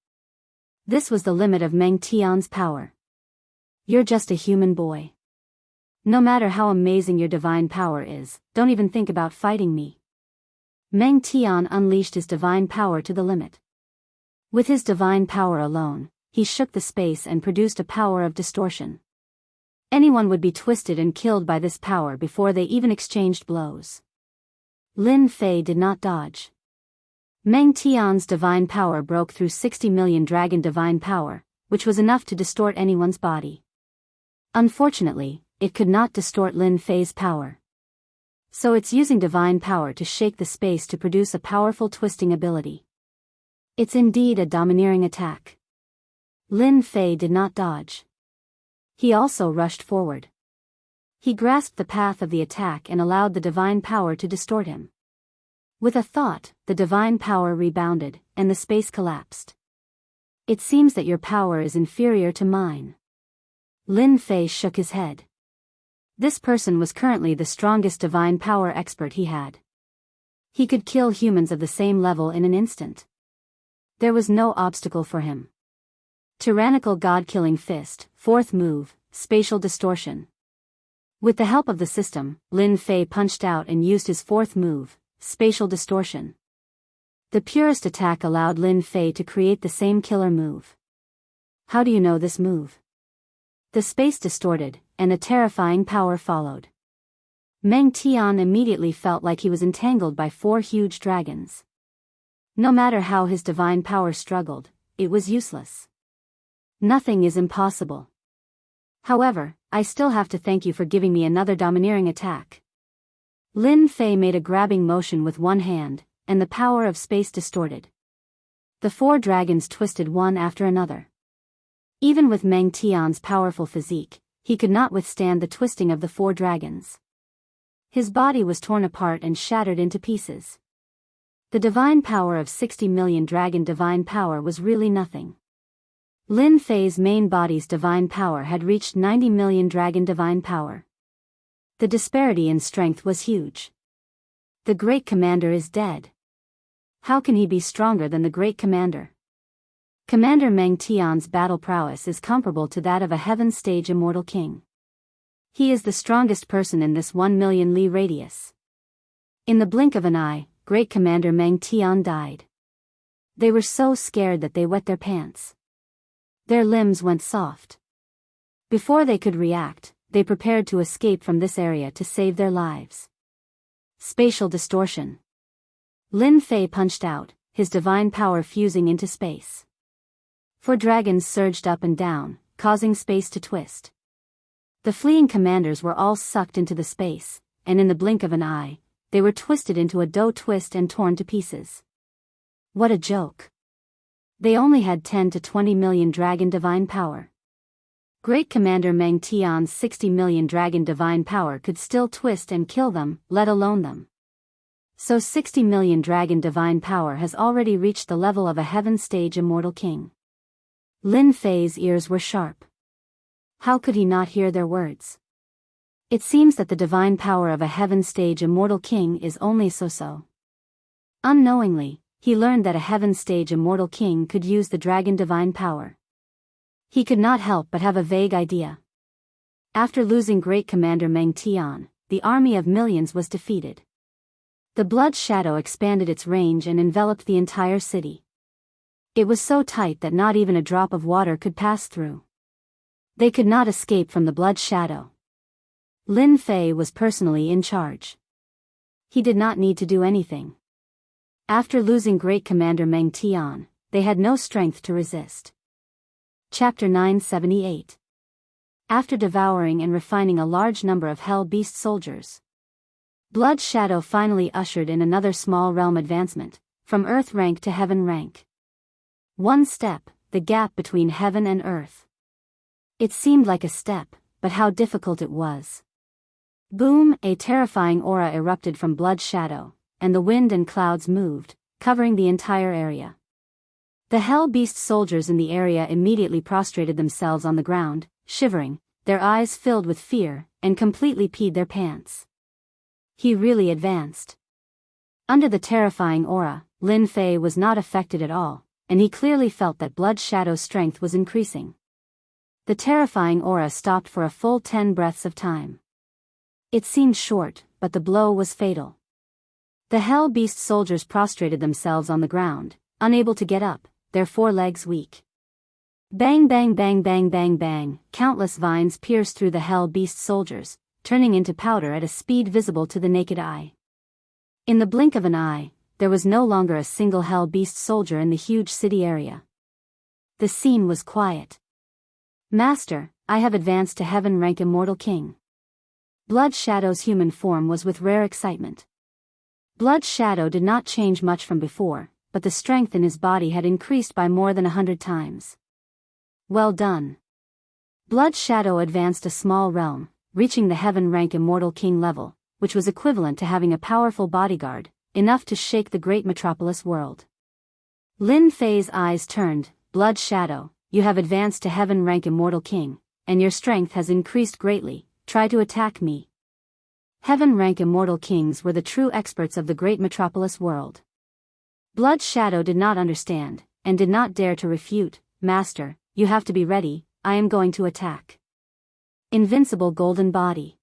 This was the limit of Meng Tian's power. You're just a human boy. No matter how amazing your divine power is, don't even think about fighting me. Meng Tian unleashed his divine power to the limit. With his divine power alone, he shook the space and produced a power of distortion. Anyone would be twisted and killed by this power before they even exchanged blows. Lin Fei did not dodge. Meng Tian's divine power broke through 60 million dragon divine power, which was enough to distort anyone's body. Unfortunately, it could not distort Lin Fei's power. So it's using divine power to shake the space to produce a powerful twisting ability. It's indeed a domineering attack. Lin Fei did not dodge. He also rushed forward. He grasped the path of the attack and allowed the divine power to distort him. With a thought, the divine power rebounded, and the space collapsed. It seems that your power is inferior to mine. Lin Fei shook his head. This person was currently the strongest divine power expert he had. He could kill humans of the same level in an instant. There was no obstacle for him. Tyrannical God-killing fist, 4th move, spatial distortion. With the help of the system, Lin Fei punched out and used his 4th move, spatial distortion. The purest attack allowed Lin Fei to create the same killer move. How do you know this move? The space distorted, and a terrifying power followed. Meng Tian immediately felt like he was entangled by 4 huge dragons. No matter how his divine power struggled, it was useless. Nothing is impossible. However, I still have to thank you for giving me another domineering attack. Lin Fei made a grabbing motion with one hand, and the power of space distorted. The 4 dragons twisted one after another. Even with Meng Tian's powerful physique, he could not withstand the twisting of the 4 dragons. His body was torn apart and shattered into pieces. The divine power of 60 million dragon divine power was really nothing. Lin Fei's main body's divine power had reached 90 million dragon divine power. The disparity in strength was huge. The great commander is dead. How can he be stronger than the great commander? Commander Meng Tian's battle prowess is comparable to that of a heaven stage immortal king. He is the strongest person in this 1 million li radius. In the blink of an eye, great commander Meng Tian died. They were so scared that they wet their pants. Their limbs went soft. Before they could react, they prepared to escape from this area to save their lives. Spatial distortion. Lin Fei punched out, his divine power fusing into space. 4 dragons surged up and down, causing space to twist. The fleeing commanders were all sucked into the space, and in the blink of an eye, they were twisted into a dough twist and torn to pieces. What a joke. They only had 10 to 20 million dragon divine power. Great Commander Meng Tian's 60 million dragon divine power could still twist and kill them, let alone them. So 60 million dragon divine power has already reached the level of a heaven stage immortal king. Lin Fei's ears were sharp. How could he not hear their words? It seems that the divine power of a heaven stage immortal king is only so-so. Unknowingly, he learned that a heaven stage immortal king could use the dragon divine power. He could not help but have a vague idea. After losing Great Commander Meng Tian, the army of millions was defeated. The blood shadow expanded its range and enveloped the entire city. It was so tight that not even a drop of water could pass through. They could not escape from the blood shadow. Lin Fei was personally in charge. He did not need to do anything. After losing Great Commander Meng Tian, they had no strength to resist. Chapter 978. After devouring and refining a large number of Hell Beast soldiers, Blood Shadow finally ushered in another small realm advancement, from Earth rank to Heaven rank. One step, the gap between Heaven and Earth. It seemed like a step, but how difficult it was. Boom! A terrifying aura erupted from Blood Shadow, and the wind and clouds moved, covering the entire area. The Hell Beast soldiers in the area immediately prostrated themselves on the ground, shivering, their eyes filled with fear, and completely peed their pants. He really advanced. Under the terrifying aura, Lin Fei was not affected at all, and he clearly felt that Blood Shadow's strength was increasing. The terrifying aura stopped for a full 10 breaths of time. It seemed short, but the blow was fatal. The Hell Beast soldiers prostrated themselves on the ground, unable to get up, their forelegs weak. Bang bang bang bang bang bang, countless vines pierced through the Hell Beast soldiers, turning into powder at a speed visible to the naked eye. In the blink of an eye, there was no longer a single Hell Beast soldier in the huge city area. The scene was quiet. Master, I have advanced to Heaven rank Immortal King. Blood Shadow's human form was with rare excitement. Blood Shadow did not change much from before, but the strength in his body had increased by more than 100 times. Well done. Blood Shadow advanced a small realm, reaching the Heaven rank Immortal King level, which was equivalent to having a powerful bodyguard, enough to shake the great metropolis world. Lin Fei's eyes turned. Blood Shadow, you have advanced to Heaven rank Immortal King, and your strength has increased greatly. Try to attack me. Heaven rank Immortal Kings were the true experts of the great metropolis world. Blood Shadow did not understand, and did not dare to refute. Master, you have to be ready, I am going to attack. Invincible golden body.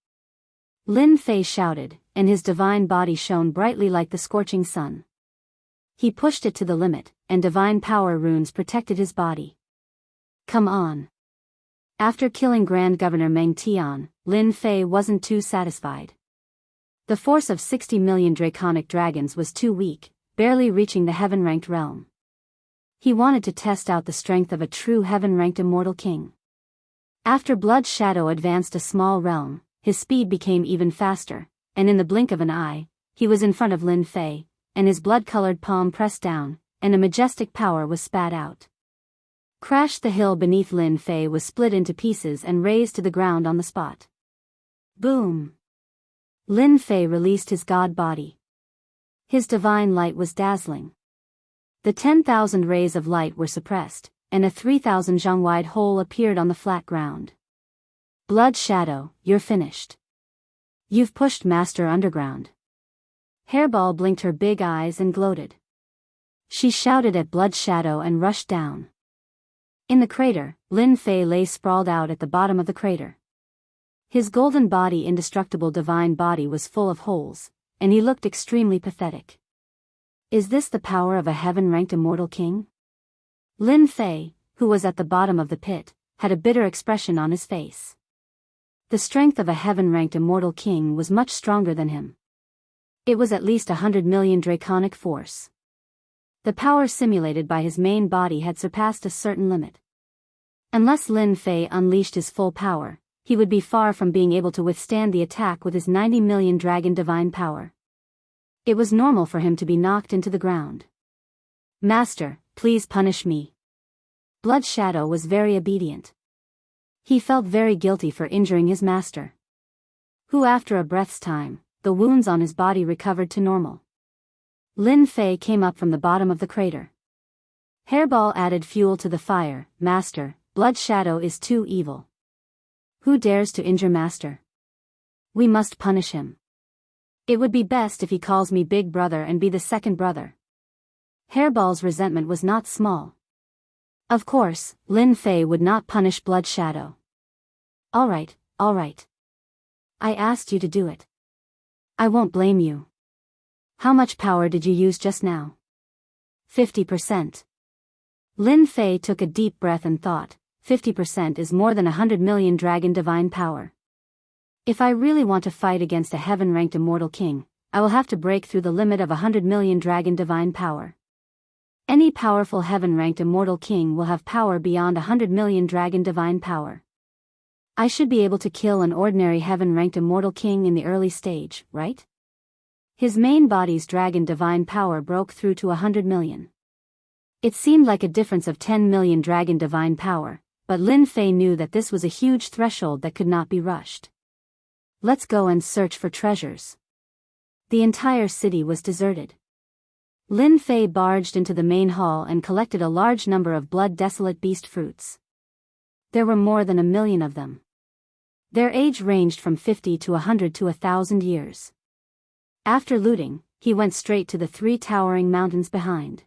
Lin Fei shouted, and his divine body shone brightly like the scorching sun. He pushed it to the limit, and divine power runes protected his body. Come on. After killing Grand Governor Meng Tian, Lin Fei wasn't too satisfied. The force of 60 million draconic dragons was too weak, barely reaching the heaven-ranked realm. He wanted to test out the strength of a true heaven-ranked immortal king. After Blood Shadow advanced a small realm, his speed became even faster, and in the blink of an eye, he was in front of Lin Fei, and his blood-colored palm pressed down, and a majestic power was spat out. Crash! The hill beneath Lin Fei was split into pieces and razed to the ground on the spot. Boom! Lin Fei released his god body. His divine light was dazzling. The 10,000 rays of light were suppressed, and a 3,000 zhang-wide hole appeared on the flat ground. Blood Shadow, you're finished. You've pushed Master underground. Hairball blinked her big eyes and gloated. She shouted at Blood Shadow and rushed down. In the crater, Lin Fei lay sprawled out at the bottom of the crater. His golden body, indestructible divine body, was full of holes, and he looked extremely pathetic. Is this the power of a heaven-ranked immortal king? Lin Fei, who was at the bottom of the pit, had a bitter expression on his face. The strength of a heaven-ranked immortal king was much stronger than him. It was at least 100 million draconic force. The power simulated by his main body had surpassed a certain limit. Unless Lin Fei unleashed his full power, he would be far from being able to withstand the attack with his 90 million dragon divine power. It was normal for him to be knocked into the ground. Master, please punish me. Blood Shadow was very obedient. He felt very guilty for injuring his master, who after a breath's time, the wounds on his body recovered to normal. Lin Fei came up from the bottom of the crater. Hairball added fuel to the fire. Master, Blood Shadow is too evil. Who dares to injure Master? We must punish him. It would be best if he calls me Big Brother and be the second brother. Hairball's resentment was not small. Of course, Lin Fei would not punish Blood Shadow. All right. I asked you to do it. I won't blame you. How much power did you use just now? 50%. Lin Fei took a deep breath and thought, 50% is more than 100 million dragon divine power. If I really want to fight against a heaven-ranked immortal king, I will have to break through the limit of 100 million dragon divine power. Any powerful heaven-ranked immortal king will have power beyond 100 million dragon divine power. I should be able to kill an ordinary heaven-ranked immortal king in the early stage, right? His main body's dragon divine power broke through to 100 million. It seemed like a difference of 10 million dragon divine power, but Lin Fei knew that this was a huge threshold that could not be rushed. Let's go and search for treasures. The entire city was deserted. Lin Fei barged into the main hall and collected a large number of blood-desolate beast fruits. There were more than 1 million of them. Their age ranged from 50 to 100 to 1,000 years. After looting, he went straight to the 3 towering mountains behind.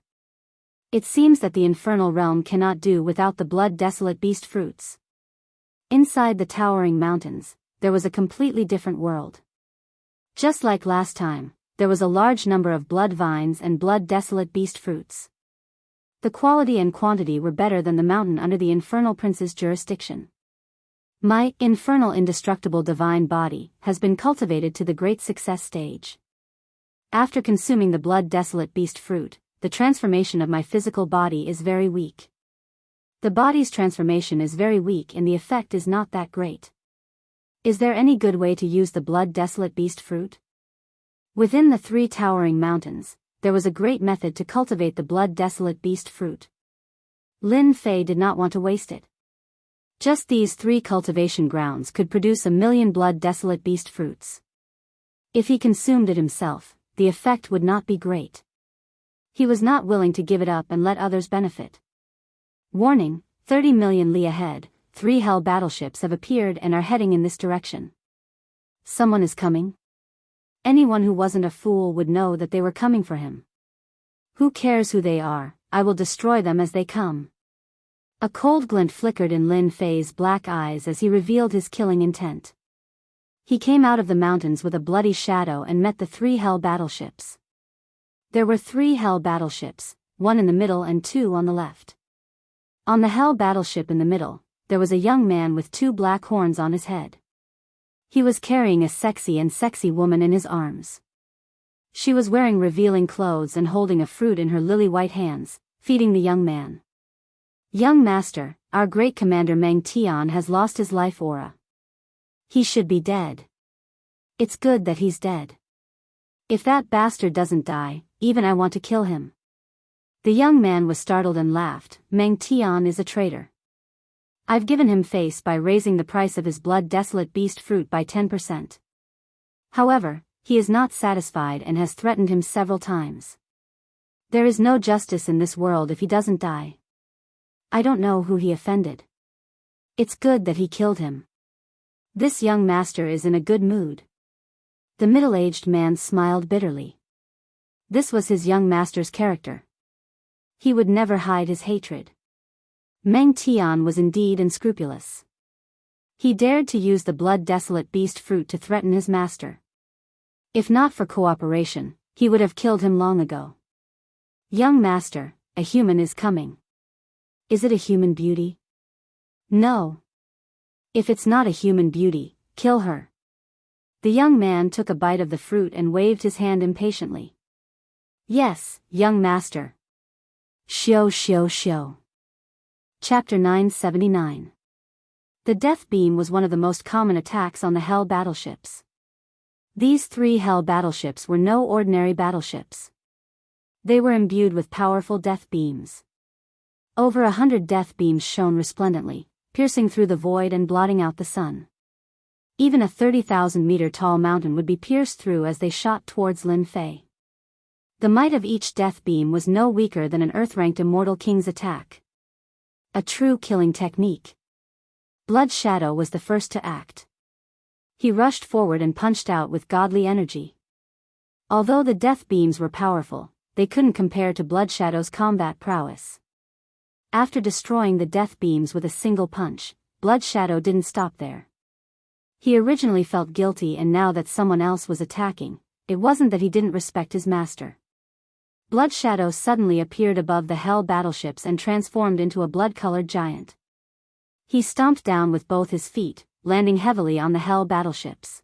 It seems that the infernal realm cannot do without the blood-desolate beast fruits. Inside the towering mountains, there was a completely different world. Just like last time, there was a large number of blood vines and blood-desolate beast fruits. The quality and quantity were better than the mountain under the infernal prince's jurisdiction. My infernal indestructible divine body has been cultivated to the great success stage. After consuming the blood-desolate beast fruit, the transformation of my physical body is very weak. The body's transformation is very weak and the effect is not that great. Is there any good way to use the blood-desolate beast fruit? Within the 3 towering mountains, there was a great method to cultivate the blood-desolate beast fruit. Lin Fei did not want to waste it. Just these 3 cultivation grounds could produce 1 million blood-desolate beast fruits. If he consumed it himself, the effect would not be great. He was not willing to give it up and let others benefit. Warning, 30 million li ahead, 3 hell battleships have appeared and are heading in this direction. Someone is coming? Anyone who wasn't a fool would know that they were coming for him. Who cares who they are, I will destroy them as they come. A cold glint flickered in Lin Fei's black eyes as he revealed his killing intent. He came out of the mountains with a bloody shadow and met the 3 hell battleships. There were 3 hell battleships, 1 in the middle and 2 on the left. On the hell battleship in the middle, there was a young man with 2 black horns on his head. He was carrying a sexy woman in his arms. She was wearing revealing clothes and holding a fruit in her lily-white hands, feeding the young man. Young master, our great commander Meng Tian has lost his life aura. He should be dead. It's good that he's dead. If that bastard doesn't die, even I want to kill him. The young man was startled and laughed. Meng Tian is a traitor. I've given him face by raising the price of his blood-desolate beast fruit by 10%. However, he is not satisfied and has threatened him several times. There is no justice in this world if he doesn't die. I don't know who he offended. It's good that he killed him. This young master is in a good mood. The middle-aged man smiled bitterly. This was his young master's character. He would never hide his hatred. Meng Tian was indeed unscrupulous. He dared to use the blood-desolate beast fruit to threaten his master. If not for cooperation, he would have killed him long ago. Young master, a human is coming. Is it a human beauty? No. If it's not a human beauty, kill her. The young man took a bite of the fruit and waved his hand impatiently. Yes, young master. Shio. Chapter 979. The death beam was one of the most common attacks on the hell battleships. These 3 hell battleships were no ordinary battleships. They were imbued with powerful death beams. Over 100 death beams shone resplendently, piercing through the void and blotting out the sun. Even a 30,000-meter-tall mountain would be pierced through as they shot towards Lin Fei. The might of each death beam was no weaker than an Earth-ranked immortal king's attack. A true killing technique. Blood Shadow was the first to act. He rushed forward and punched out with godly energy. Although the death beams were powerful, they couldn't compare to Blood Shadow's combat prowess. After destroying the death beams with a single punch, Blood Shadow didn't stop there. He originally felt guilty, and now that someone else was attacking, it wasn't that he didn't respect his master. Blood Shadow suddenly appeared above the Hell battleships and transformed into a blood-colored giant. He stomped down with both his feet, landing heavily on the Hell battleships.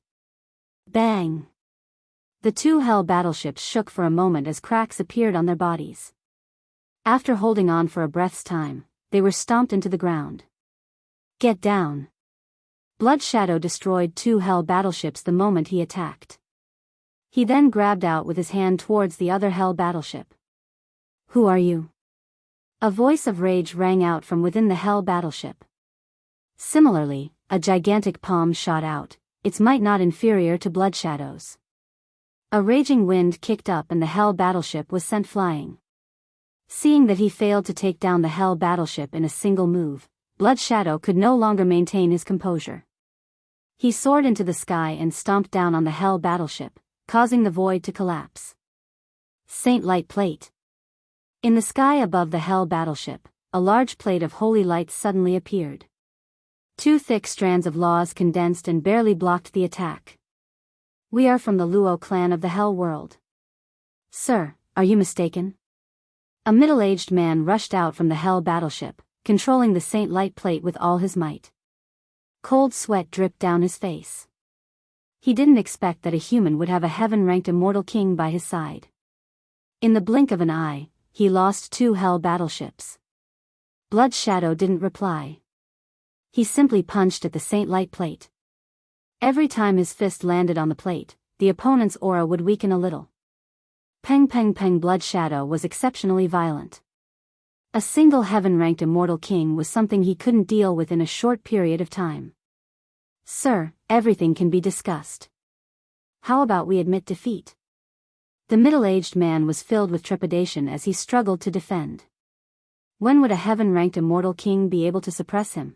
Bang! The two Hell battleships shook for a moment as cracks appeared on their bodies. After holding on for a breath's time, they were stomped into the ground. Get down! Blood Shadow destroyed two Hell battleships the moment he attacked. He then grabbed out with his hand towards the other Hell battleship. Who are you? A voice of rage rang out from within the Hell battleship. Similarly, a gigantic palm shot out, its might not inferior to Blood Shadow's. A raging wind kicked up and the Hell battleship was sent flying. Seeing that he failed to take down the Hell battleship in a single move, Blood Shadow could no longer maintain his composure. He soared into the sky and stomped down on the Hell battleship, causing the void to collapse. Saint Light Plate. In the sky above the Hell battleship, a large plate of holy light suddenly appeared. Two thick strands of laws condensed and barely blocked the attack. We are from the Luo clan of the Hell world. Sir, are you mistaken? A middle-aged man rushed out from the Hell battleship, controlling the Saint Light Plate with all his might. Cold sweat dripped down his face. He didn't expect that a human would have a heaven-ranked immortal king by his side. In the blink of an eye, he lost two Hell battleships. Blood Shadow didn't reply. He simply punched at the Saint Light Plate. Every time his fist landed on the plate, the opponent's aura would weaken a little. Peng peng peng. Blood Shadow was exceptionally violent. A single heaven-ranked immortal king was something he couldn't deal with in a short period of time. Sir, everything can be discussed. How about we admit defeat? The middle-aged man was filled with trepidation as he struggled to defend. When would a heaven-ranked immortal king be able to suppress him?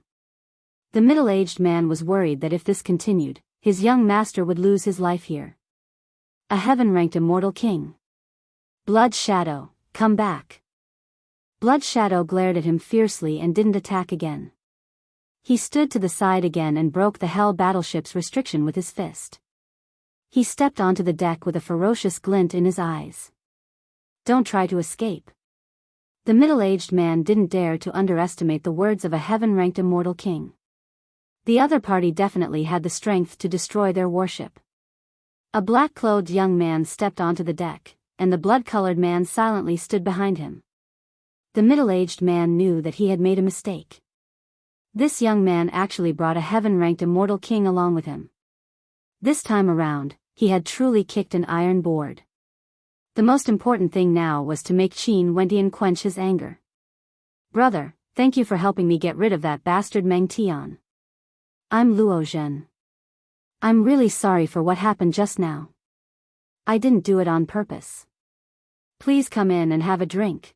The middle-aged man was worried that if this continued, his young master would lose his life here. A heaven-ranked immortal king. Blood Shadow, come back. Blood Shadow glared at him fiercely and didn't attack again. He stood to the side again and broke the Hell battleship's restriction with his fist. He stepped onto the deck with a ferocious glint in his eyes. Don't try to escape. The middle-aged man didn't dare to underestimate the words of a heaven-ranked immortal king. The other party definitely had the strength to destroy their warship. A black-clothed young man stepped onto the deck, and the blood-colored man silently stood behind him. The middle-aged man knew that he had made a mistake. This young man actually brought a heaven-ranked immortal king along with him. This time around, he had truly kicked an iron board. The most important thing now was to make Qin Wendian quench his anger. Brother, thank you for helping me get rid of that bastard Meng Tian. I'm Luo Zhen. I'm really sorry for what happened just now. I didn't do it on purpose. Please come in and have a drink.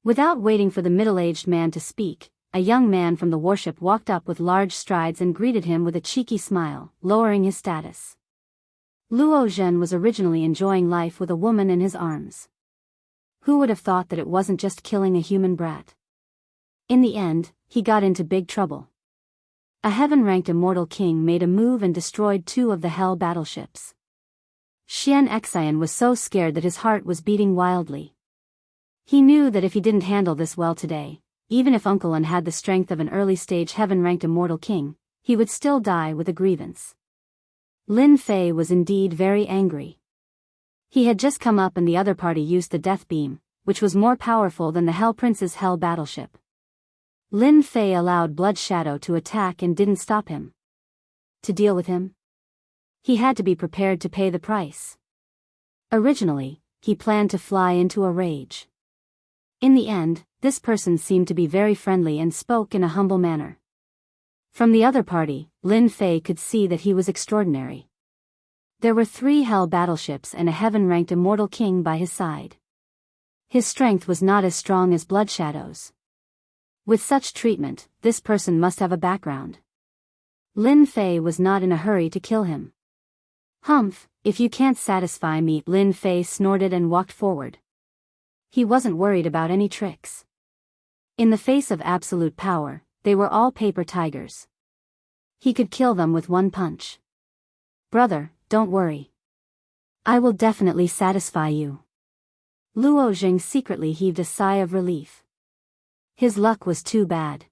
Without waiting for the middle-aged man to speak, a young man from the warship walked up with large strides and greeted him with a cheeky smile, lowering his status. Luo Zhen was originally enjoying life with a woman in his arms. Who would have thought that it wasn't just killing a human brat? In the end, he got into big trouble. A heaven-ranked immortal king made a move and destroyed two of the Hell battleships. Xian Xian was so scared that his heart was beating wildly. He knew that if he didn't handle this well today, even if Uncle An had the strength of an early-stage heaven-ranked immortal king, he would still die with a grievance. Lin Fei was indeed very angry. He had just come up and the other party used the death beam, which was more powerful than the Hell Prince's Hell battleship. Lin Fei allowed Blood Shadow to attack and didn't stop him. To deal with him, he had to be prepared to pay the price. Originally, he planned to fly into a rage. In the end, this person seemed to be very friendly and spoke in a humble manner. From the other party, Lin Fei could see that he was extraordinary. There were 3 hell battleships and a heaven-ranked immortal king by his side. His strength was not as strong as Blood Shadow's. With such treatment, this person must have a background. Lin Fei was not in a hurry to kill him. Humph, if you can't satisfy me, Lin Fei snorted and walked forward. He wasn't worried about any tricks. In the face of absolute power, they were all paper tigers. He could kill them with one punch. Brother, don't worry. I will definitely satisfy you. Luo Jing secretly heaved a sigh of relief. His luck was too bad.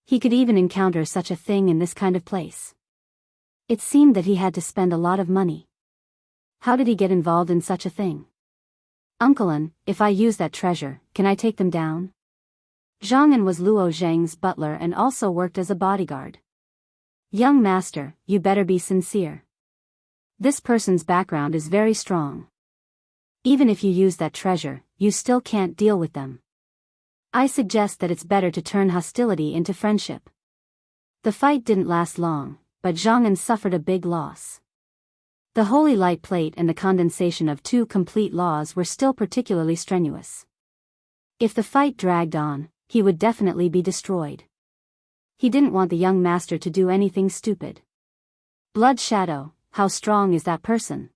He could even encounter such a thing in this kind of place. It seemed that he had to spend a lot of money. How did he get involved in such a thing? Unclean, if I use that treasure, can I take them down? Zhang'an was Luo Zheng's butler and also worked as a bodyguard. Young master, you better be sincere. This person's background is very strong. Even if you use that treasure, you still can't deal with them. I suggest that it's better to turn hostility into friendship. The fight didn't last long, but Zhang'an suffered a big loss. The holy light plate and the condensation of 2 complete laws were still particularly strenuous. If the fight dragged on, he would definitely be destroyed. He didn't want the young master to do anything stupid. Blood Shadow, how strong is that person?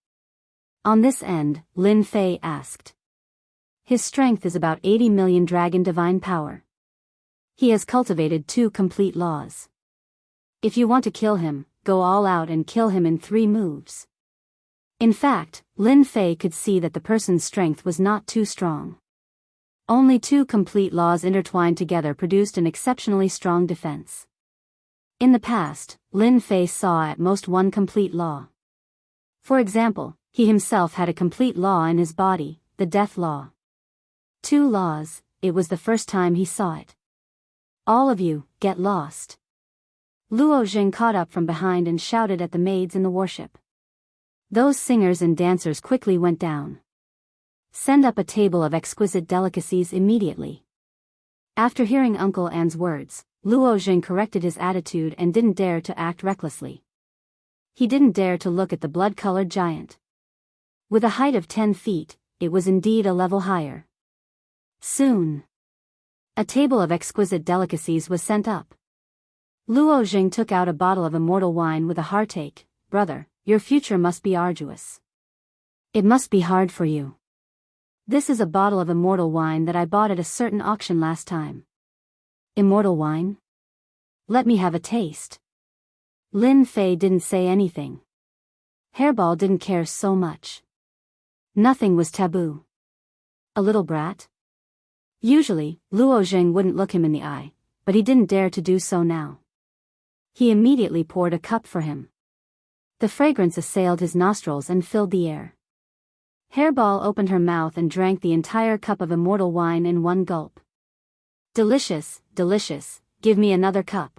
On this end, Lin Fei asked. His strength is about 80 million dragon divine power. He has cultivated 2 complete laws. If you want to kill him, go all out and kill him in 3 moves. In fact, Lin Fei could see that the person's strength was not too strong. Only 2 complete laws intertwined together produced an exceptionally strong defense. In the past, Lin Fei saw at most 1 complete law. For example, he himself had a complete law in his body, the death law. 2 laws, it was the first time he saw it. All of you, get lost. Luo Jing caught up from behind and shouted at the maids in the warship. Those singers and dancers quickly went down. Send up a table of exquisite delicacies immediately. After hearing Uncle An's words, Luo Jing corrected his attitude and didn't dare to act recklessly. He didn't dare to look at the blood-colored giant. With a height of 10 feet, it was indeed a level higher. Soon, a table of exquisite delicacies was sent up. Luo Jing took out a bottle of immortal wine with a heartache. Brother, your future must be arduous. It must be hard for you. This is a bottle of immortal wine that I bought at a certain auction last time. Immortal wine? Let me have a taste. Lin Fei didn't say anything. Hairball didn't care so much. Nothing was taboo. A little brat? Usually, Luo Jing wouldn't look him in the eye, but he didn't dare to do so now. He immediately poured a cup for him. The fragrance assailed his nostrils and filled the air. Hairball opened her mouth and drank the entire cup of immortal wine in 1 gulp. Delicious, delicious, give me another cup.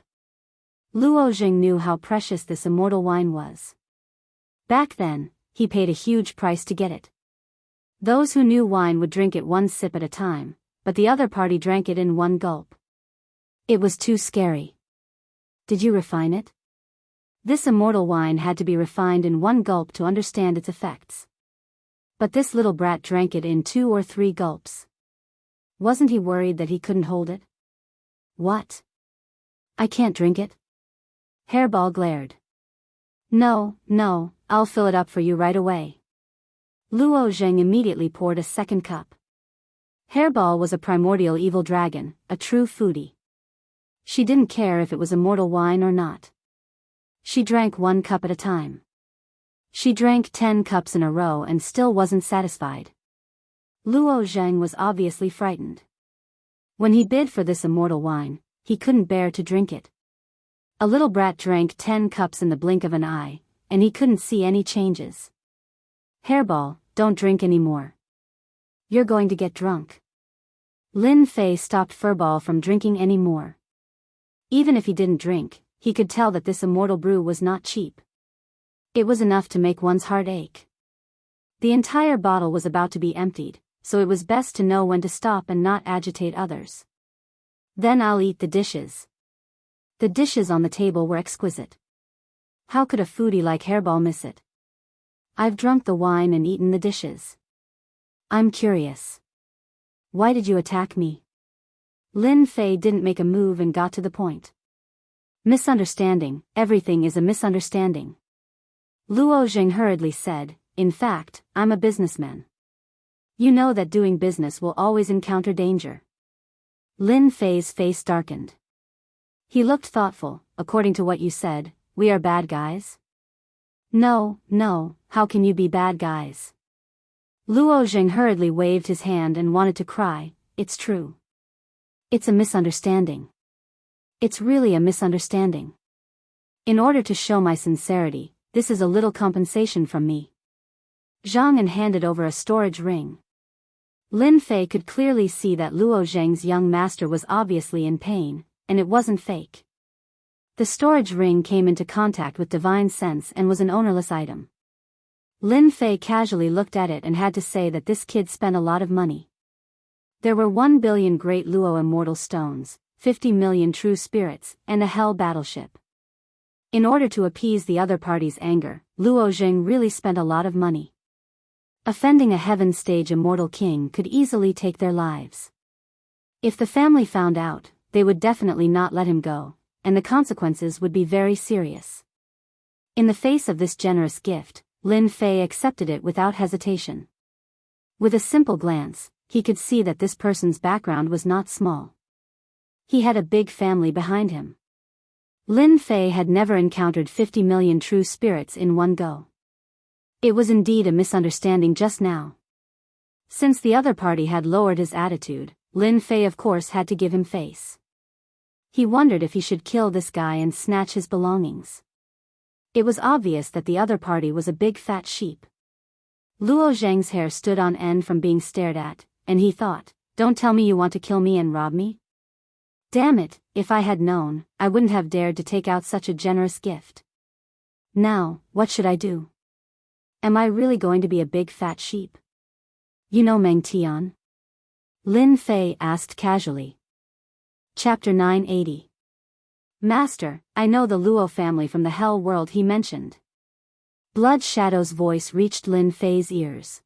Luo Jing knew how precious this immortal wine was. Back then, he paid a huge price to get it. Those who knew wine would drink it 1 sip at a time, but the other party drank it in 1 gulp. It was too scary. Did you refine it? This immortal wine had to be refined in 1 gulp to understand its effects. But this little brat drank it in 2 or 3 gulps. Wasn't he worried that he couldn't hold it? What? I can't drink it? Hairball glared. No, no, I'll fill it up for you right away. Luo Jing immediately poured a 2nd cup. Hairball was a primordial evil dragon, a true foodie. She didn't care if it was immortal wine or not. She drank 1 cup at a time. She drank 10 cups in a row and still wasn't satisfied. Luo Zheng was obviously frightened. When he bid for this immortal wine, he couldn't bear to drink it. A little brat drank 10 cups in the blink of an eye, and he couldn't see any changes. Hairball, don't drink anymore. You're going to get drunk. Lin Fei stopped Furball from drinking any more. Even if he didn't drink, he could tell that this immortal brew was not cheap. It was enough to make one's heart ache. The entire bottle was about to be emptied, so it was best to know when to stop and not agitate others. Then I'll eat the dishes. The dishes on the table were exquisite. How could a foodie like Hairball miss it? I've drunk the wine and eaten the dishes. I'm curious. Why did you attack me? Lin Fei didn't make a move and got to the point. Misunderstanding, everything is a misunderstanding. Luo Zheng hurriedly said, in fact, I'm a businessman. You know that doing business will always encounter danger. Lin Fei's face darkened. He looked thoughtful. According to what you said, we are bad guys? No, how can you be bad guys? Luo Zheng hurriedly waved his hand and wanted to cry, it's true. It's a misunderstanding. It's really a misunderstanding. In order to show my sincerity, this is a little compensation from me. Zhang An handed over a storage ring. Lin Fei could clearly see that Luo Zheng's young master was obviously in pain, and it wasn't fake. The storage ring came into contact with divine sense and was an ownerless item. Lin Fei casually looked at it and had to say that this kid spent a lot of money. There were 1 billion great Luo immortal stones, 50 million true spirits, and a hell battleship. In order to appease the other party's anger, Luo Zheng really spent a lot of money. Offending a heaven stage immortal king could easily take their lives. If the family found out, they would definitely not let him go, and the consequences would be very serious. In the face of this generous gift, Lin Fei accepted it without hesitation. With a simple glance, he could see that this person's background was not small. He had a big family behind him. Lin Fei had never encountered 50 million true spirits in one go. It was indeed a misunderstanding just now. Since the other party had lowered his attitude, Lin Fei of course had to give him face. He wondered if he should kill this guy and snatch his belongings. It was obvious that the other party was a big fat sheep. Luo Zheng's hair stood on end from being stared at, and he thought, don't tell me you want to kill me and rob me? Damn it, if I had known, I wouldn't have dared to take out such a generous gift. Now, what should I do? Am I really going to be a big fat sheep? You know Meng Tian? Lin Fei asked casually. Chapter 980. Master, I know the Luo family from the hell world he mentioned. Blood Shadow's voice reached Lin Fei's ears.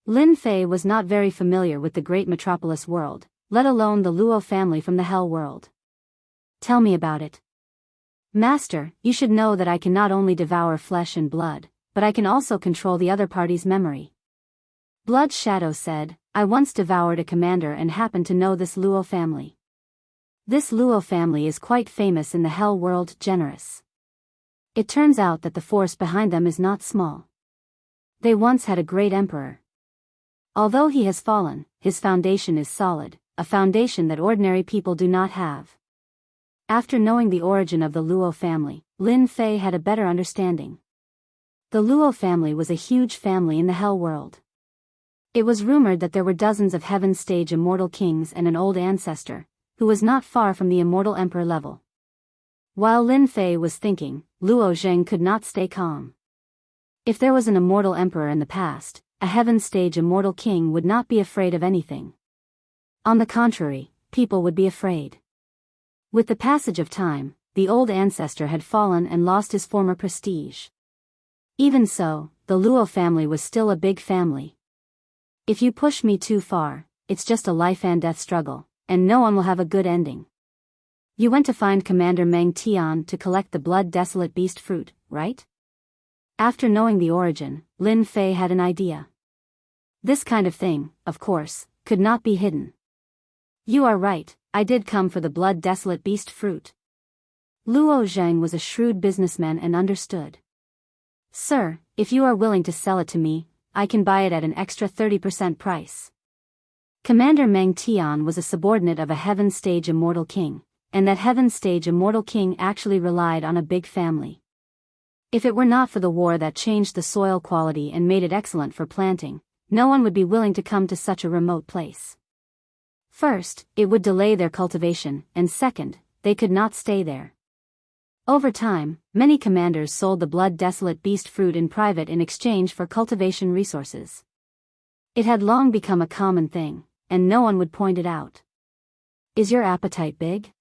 Lin Fei was not very familiar with the great metropolis world, let alone the Luo family from the hell world. Tell me about it. Master, you should know that I can not only devour flesh and blood, but I can also control the other party's memory. Blood Shadow said, I once devoured a commander and happened to know this Luo family. This Luo family is quite famous in the hell world, generous. It turns out that the force behind them is not small. They once had a great emperor. Although he has fallen, his foundation is solid, a foundation that ordinary people do not have. After knowing the origin of the Luo family, Lin Fei had a better understanding. The Luo family was a huge family in the hell world. It was rumored that there were dozens of heaven stage immortal kings and an old ancestor, who was not far from the immortal emperor level. While Lin Fei was thinking, Luo Zheng could not stay calm. If there was an immortal emperor in the past, a heaven stage immortal king would not be afraid of anything. On the contrary, people would be afraid. With the passage of time, the old ancestor had fallen and lost his former prestige. Even so, the Luo family was still a big family. If you push me too far, it's just a life and death struggle, and no one will have a good ending. You went to find Commander Meng Tian to collect the blood desolate beast fruit, right? After knowing the origin, Lin Fei had an idea. This kind of thing, of course, could not be hidden. You are right, I did come for the blood desolate beast fruit. Luo Zheng was a shrewd businessman and understood. Sir, if you are willing to sell it to me, I can buy it at an extra 30% price. Commander Meng Tian was a subordinate of a heaven stage immortal king, and that heaven stage immortal king actually relied on a big family. If it were not for the war that changed the soil quality and made it excellent for planting, no one would be willing to come to such a remote place. First, it would delay their cultivation, and second, they could not stay there. Over time, many commanders sold the blood desolate beast fruit in private in exchange for cultivation resources. It had long become a common thing, and no one would point it out. Is your appetite big?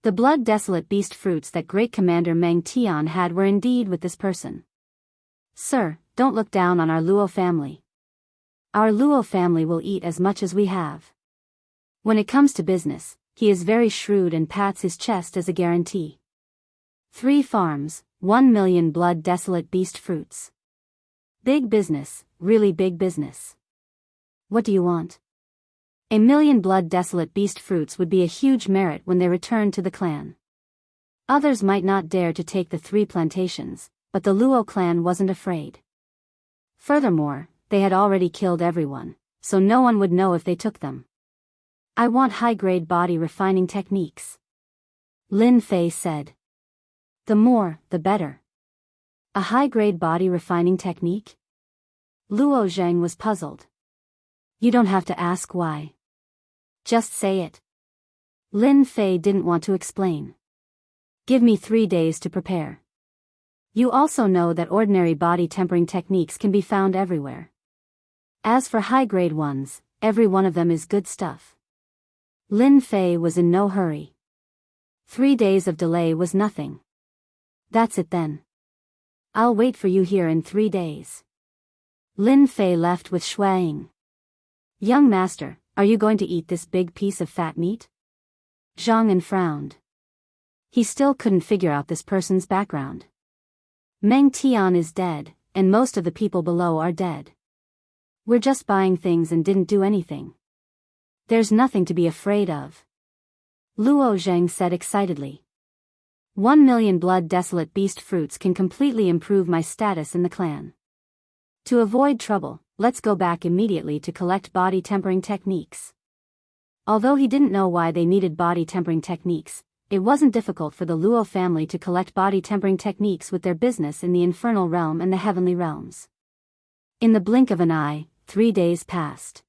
The blood-desolate beast fruits that great commander Meng Tian had were indeed with this person. Sir, don't look down on our Luo family. Our Luo family will eat as much as we have. When it comes to business, he is very shrewd and pats his chest as a guarantee. 3 farms, 1 million blood-desolate beast fruits. Big business, really big business. What do you want? 1 million blood-desolate beast fruits would be a huge merit when they returned to the clan. Others might not dare to take the 3 plantations, but the Luo clan wasn't afraid. Furthermore, they had already killed everyone, so no one would know if they took them. I want high-grade body refining techniques. Lin Fei said. The more, the better. A high-grade body refining technique? Luo Zheng was puzzled. You don't have to ask why. Just say it. Lin Fei didn't want to explain. Give me 3 days to prepare. You also know that ordinary body tempering techniques can be found everywhere. As for high-grade ones, every one of them is good stuff. Lin Fei was in no hurry. 3 days of delay was nothing. That's it then. I'll wait for you here in 3 days. Lin Fei left with Shuang. Young master, are you going to eat this big piece of fat meat? Zhang frowned. He still couldn't figure out this person's background. Meng Tian is dead, and most of the people below are dead. We're just buying things and didn't do anything. There's nothing to be afraid of. Luo Zheng said excitedly. 1 million blood-desolate beast fruits can completely improve my status in the clan. To avoid trouble, let's go back immediately to collect body tempering techniques. Although he didn't know why they needed body tempering techniques, it wasn't difficult for the Luo family to collect body tempering techniques with their business in the infernal realm and the heavenly realms. In the blink of an eye, 3 days passed.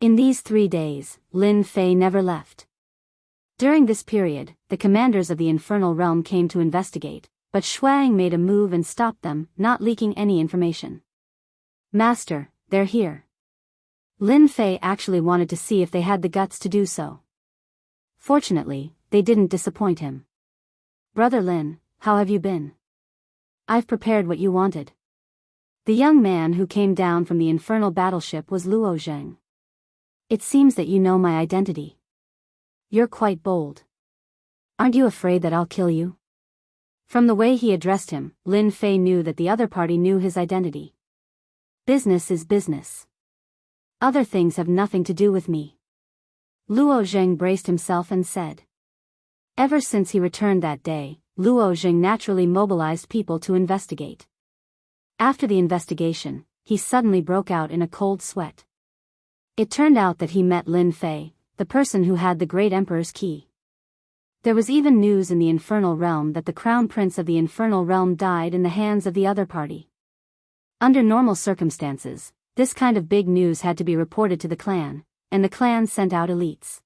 In these 3 days, Lin Fei never left. During this period, the commanders of the infernal realm came to investigate, but Shuang made a move and stopped them, not leaking any information. Master, they're here. Lin Fei actually wanted to see if they had the guts to do so. Fortunately, they didn't disappoint him. Brother Lin, how have you been? I've prepared what you wanted. The young man who came down from the infernal battleship was Luo Zheng. It seems that you know my identity. You're quite bold. Aren't you afraid that I'll kill you? From the way he addressed him, Lin Fei knew that the other party knew his identity. Business is business. Other things have nothing to do with me. Luo Zheng braced himself and said. Ever since he returned that day, Luo Zheng naturally mobilized people to investigate. After the investigation, he suddenly broke out in a cold sweat. It turned out that he met Lin Fei, the person who had the great emperor's key. There was even news in the infernal realm that the crown prince of the infernal realm died in the hands of the other party. Under normal circumstances, this kind of big news had to be reported to the clan, and the clan sent out elites.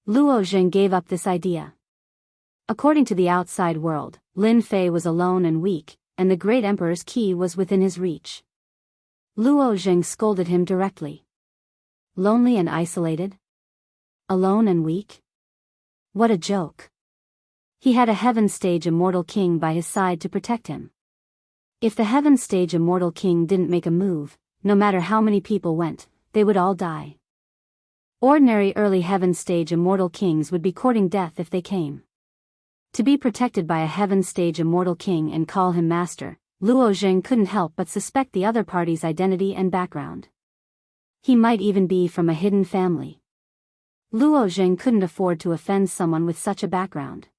Luo Zheng gave up this idea. According to the outside world, Lin Fei was alone and weak, and the great emperor's key was within his reach. Luo Zheng scolded him directly. Lonely and isolated? Alone and weak? What a joke. He had a heaven stage immortal king by his side to protect him. If the heaven stage immortal king didn't make a move, no matter how many people went, they would all die. Ordinary early heaven stage immortal kings would be courting death if they came. To be protected by a heaven stage immortal king and call him master, Luo Zheng couldn't help but suspect the other party's identity and background. He might even be from a hidden family. Luo Zheng couldn't afford to offend someone with such a background.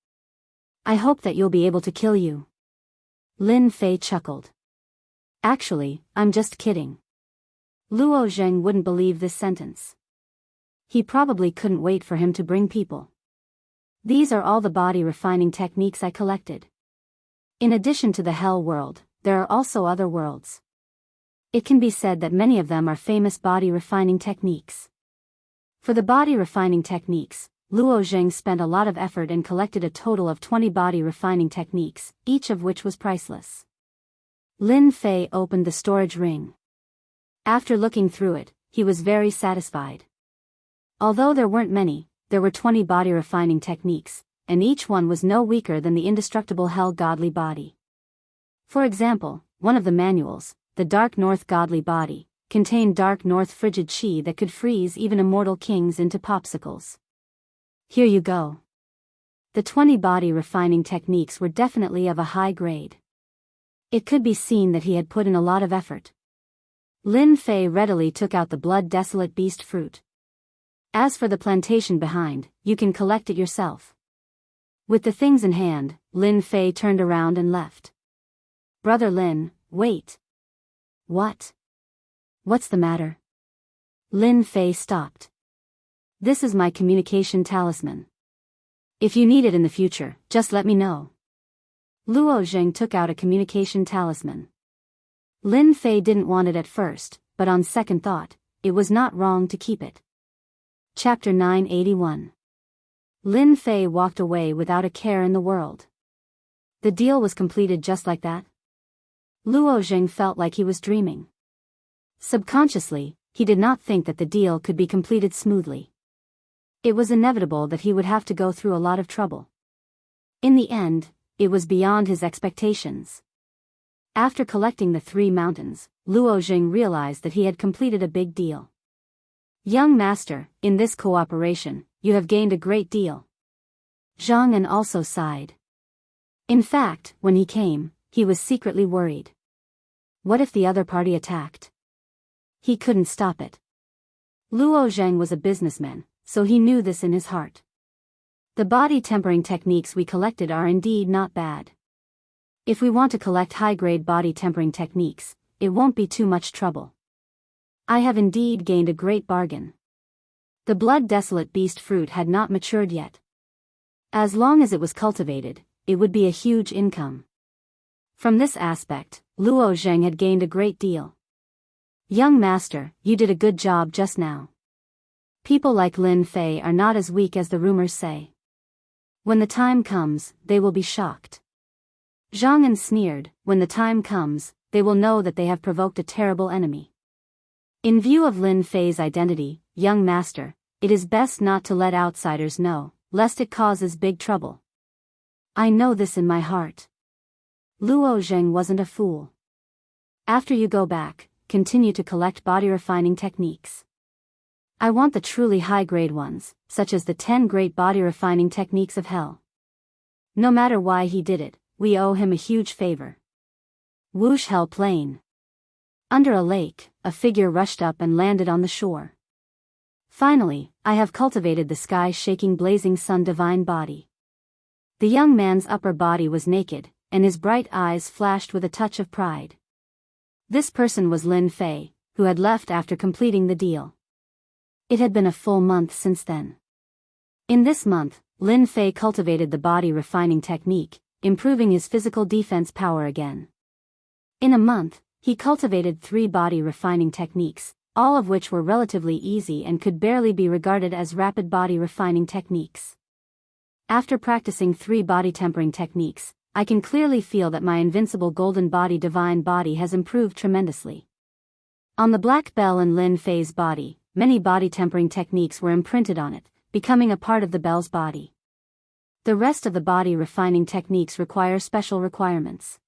I hope that you'll be able to kill you. Lin Fei chuckled. Actually, I'm just kidding. Luo Zheng wouldn't believe this sentence. He probably couldn't wait for him to bring people. These are all the body refining techniques I collected. In addition to the hell world, there are also other worlds. It can be said that many of them are famous body refining techniques. For the body refining techniques, Luo Zheng spent a lot of effort and collected a total of 20 body refining techniques, each of which was priceless. Lin Fei opened the storage ring. After looking through it, he was very satisfied. Although there weren't many, there were 20 body refining techniques, and each one was no weaker than the indestructible hell godly body. For example, one of the manuals, the Dark North godly body, contained Dark North frigid chi that could freeze even immortal kings into popsicles. Here you go. The 20 body refining techniques were definitely of a high grade. It could be seen that he had put in a lot of effort. Lin Fei readily took out the blood-desolate beast fruit. As for the plantation behind, you can collect it yourself. With the things in hand, Lin Fei turned around and left. Brother Lin, wait. What? What's the matter? Lin Fei stopped. This is my communication talisman. If you need it in the future, just let me know. Luo Zheng took out a communication talisman. Lin Fei didn't want it at first, but on second thought, it was not wrong to keep it. Chapter 981. Lin Fei walked away without a care in the world. The deal was completed just like that. Luo Zheng felt like he was dreaming. Subconsciously, he did not think that the deal could be completed smoothly. It was inevitable that he would have to go through a lot of trouble. In the end, it was beyond his expectations. After collecting the 3 mountains, Luo Zheng realized that he had completed a big deal. Young master, in this cooperation, you have gained a great deal. Zhang An also sighed. In fact, when he came, he was secretly worried. What if the other party attacked? He couldn't stop it. Luo Zheng was a businessman, so he knew this in his heart. The body tempering techniques we collected are indeed not bad. If we want to collect high-grade body tempering techniques, it won't be too much trouble. I have indeed gained a great bargain. The blood-desolate beast fruit had not matured yet. As long as it was cultivated, it would be a huge income. From this aspect, Luo Zheng had gained a great deal. Young master, you did a good job just now. People like Lin Fei are not as weak as the rumors say. When the time comes, they will be shocked. Zhang An sneered, when the time comes, they will know that they have provoked a terrible enemy. In view of Lin Fei's identity, young master, it is best not to let outsiders know, lest it causes big trouble. I know this in my heart. Luo Zheng wasn't a fool. After you go back, continue to collect body refining techniques. I want the truly high-grade ones, such as the 10 great body refining techniques of hell. No matter why he did it, we owe him a huge favor. Whoosh Hell Plain. Under a lake, a figure rushed up and landed on the shore. Finally, I have cultivated the sky-shaking blazing sun divine body. The young man's upper body was naked, and his bright eyes flashed with a touch of pride. This person was Lin Fei, who had left after completing the deal. It had been a full month since then. In this month, Lin Fei cultivated the body refining technique, improving his physical defense power again. In a month, he cultivated 3 body refining techniques, all of which were relatively easy and could barely be regarded as rapid body refining techniques. After practicing 3 body tempering techniques, I can clearly feel that my invincible golden body divine body has improved tremendously. On the black bell in Lin Fei's body, many body tempering techniques were imprinted on it, becoming a part of the bell's body. The rest of the body refining techniques require special requirements.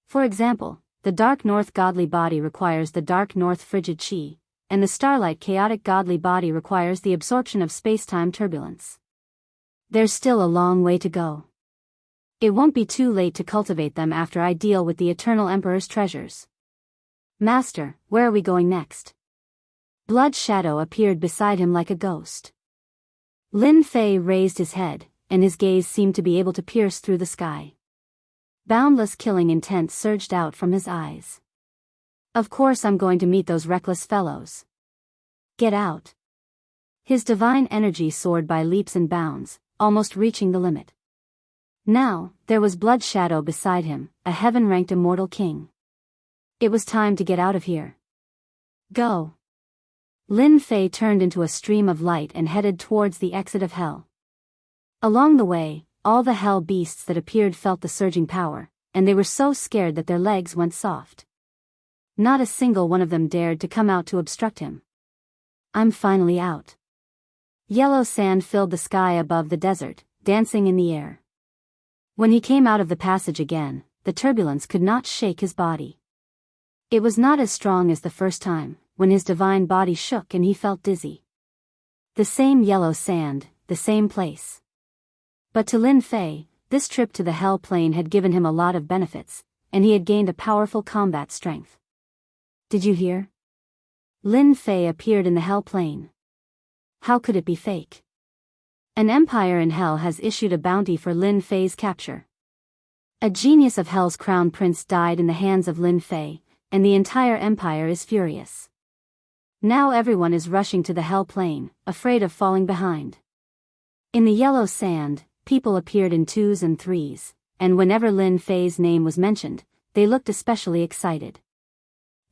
For example, the Dark North godly body requires the Dark North frigid chi, and the Starlight chaotic godly body requires the absorption of space-time turbulence. There's still a long way to go. It won't be too late to cultivate them after I deal with the Eternal Emperor's treasures. Master, where are we going next? Blood Shadow appeared beside him like a ghost. Lin Fei raised his head, and his gaze seemed to be able to pierce through the sky. Boundless killing intent surged out from his eyes. Of course I'm going to meet those reckless fellows. Get out. His divine energy soared by leaps and bounds, almost reaching the limit. Now, there was Blood Shadow beside him, a heaven-ranked immortal king. It was time to get out of here. Go. Lin Fei turned into a stream of light and headed towards the exit of hell. Along the way, all the hell beasts that appeared felt the surging power, and they were so scared that their legs went soft. Not a single one of them dared to come out to obstruct him. I'm finally out. Yellow sand filled the sky above the desert, dancing in the air. When he came out of the passage again, the turbulence could not shake his body. It was not as strong as the first time, when his divine body shook and he felt dizzy. The same yellow sand, the same place. But to Lin Fei, this trip to the hell plane had given him a lot of benefits, and he had gained a powerful combat strength. Did you hear? Lin Fei appeared in the hell plane. How could it be fake? An empire in hell has issued a bounty for Lin Fei's capture. A genius of hell's crown prince died in the hands of Lin Fei, and the entire empire is furious. Now everyone is rushing to the hell plane, afraid of falling behind. In the yellow sand, people appeared in twos and threes, and whenever Lin Fei's name was mentioned, they looked especially excited.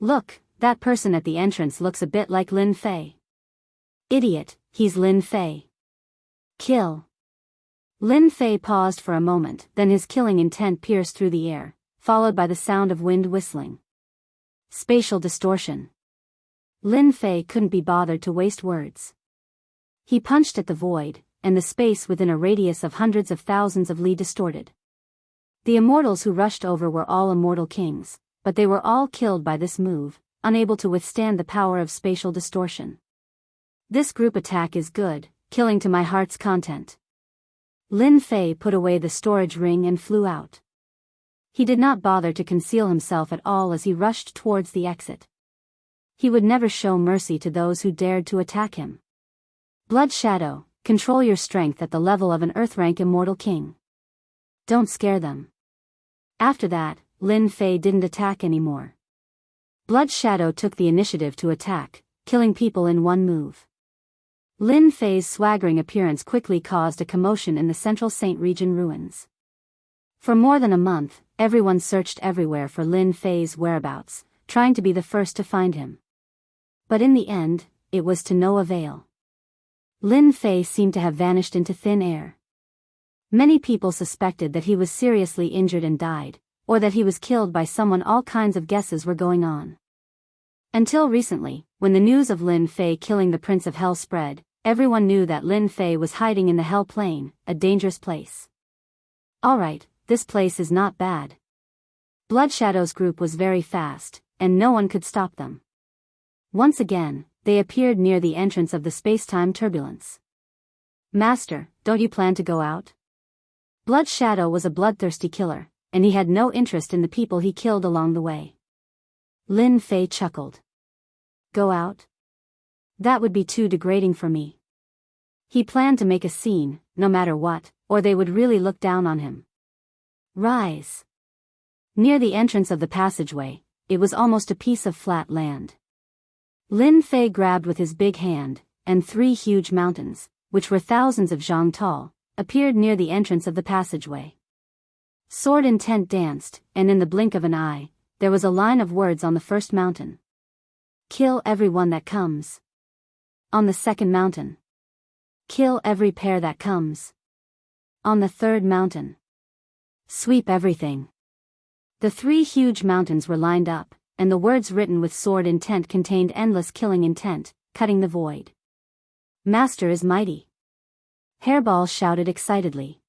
Look, that person at the entrance looks a bit like Lin Fei. Idiot, he's Lin Fei. Kill. Lin Fei paused for a moment, then his killing intent pierced through the air, followed by the sound of wind whistling. Spatial distortion. Lin Fei couldn't be bothered to waste words. He punched at the void, and the space within a radius of hundreds of thousands of li distorted. The immortals who rushed over were all immortal kings, but they were all killed by this move, unable to withstand the power of spatial distortion. This group attack is good, killing to my heart's content. Lin Fei put away the storage ring and flew out. He did not bother to conceal himself at all as he rushed towards the exit. He would never show mercy to those who dared to attack him. Blood Shadow, control your strength at the level of an Earth-rank immortal king. Don't scare them. After that, Lin Fei didn't attack anymore. Blood Shadow took the initiative to attack, killing people in one move. Lin Fei's swaggering appearance quickly caused a commotion in the central Saint region ruins. For more than a month, everyone searched everywhere for Lin Fei's whereabouts, trying to be the first to find him. But in the end, it was to no avail. Lin Fei seemed to have vanished into thin air. Many people suspected that he was seriously injured and died, or that he was killed by someone. All kinds of guesses were going on. Until recently, when the news of Lin Fei killing the Prince of Hell spread, everyone knew that Lin Fei was hiding in the Hell Plane, a dangerous place. Alright, this place is not bad. Blood Shadow's group was very fast, and no one could stop them. Once again, they appeared near the entrance of the space-time turbulence. Master, don't you plan to go out? Blood Shadow was a bloodthirsty killer, and he had no interest in the people he killed along the way. Lin Fei chuckled. Go out? That would be too degrading for me. He planned to make a scene, no matter what, or they would really look down on him. Rise. Near the entrance of the passageway, it was almost a piece of flat land. Lin Fei grabbed with his big hand, and 3 huge mountains, which were thousands of zhang tall, appeared near the entrance of the passageway. Sword intent danced, and in the blink of an eye, there was a line of words on the first mountain. Kill everyone that comes. On the second mountain. Kill every pair that comes. On the third mountain. Sweep everything. The 3 huge mountains were lined up, and the words written with sword intent contained endless killing intent, cutting the void. Master is mighty. Hairball shouted excitedly.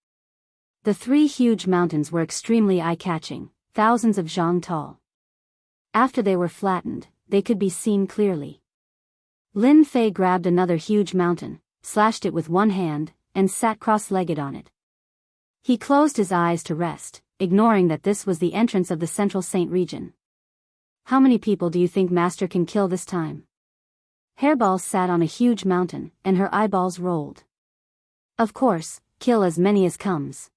The 3 huge mountains were extremely eye-catching, thousands of zhang tall. After they were flattened, they could be seen clearly. Lin Fei grabbed another huge mountain, slashed it with one hand, and sat cross-legged on it. He closed his eyes to rest, ignoring that this was the entrance of the central Saint region. How many people do you think Master can kill this time? Hairball sat on a huge mountain, and her eyeballs rolled. Of course, kill as many as comes.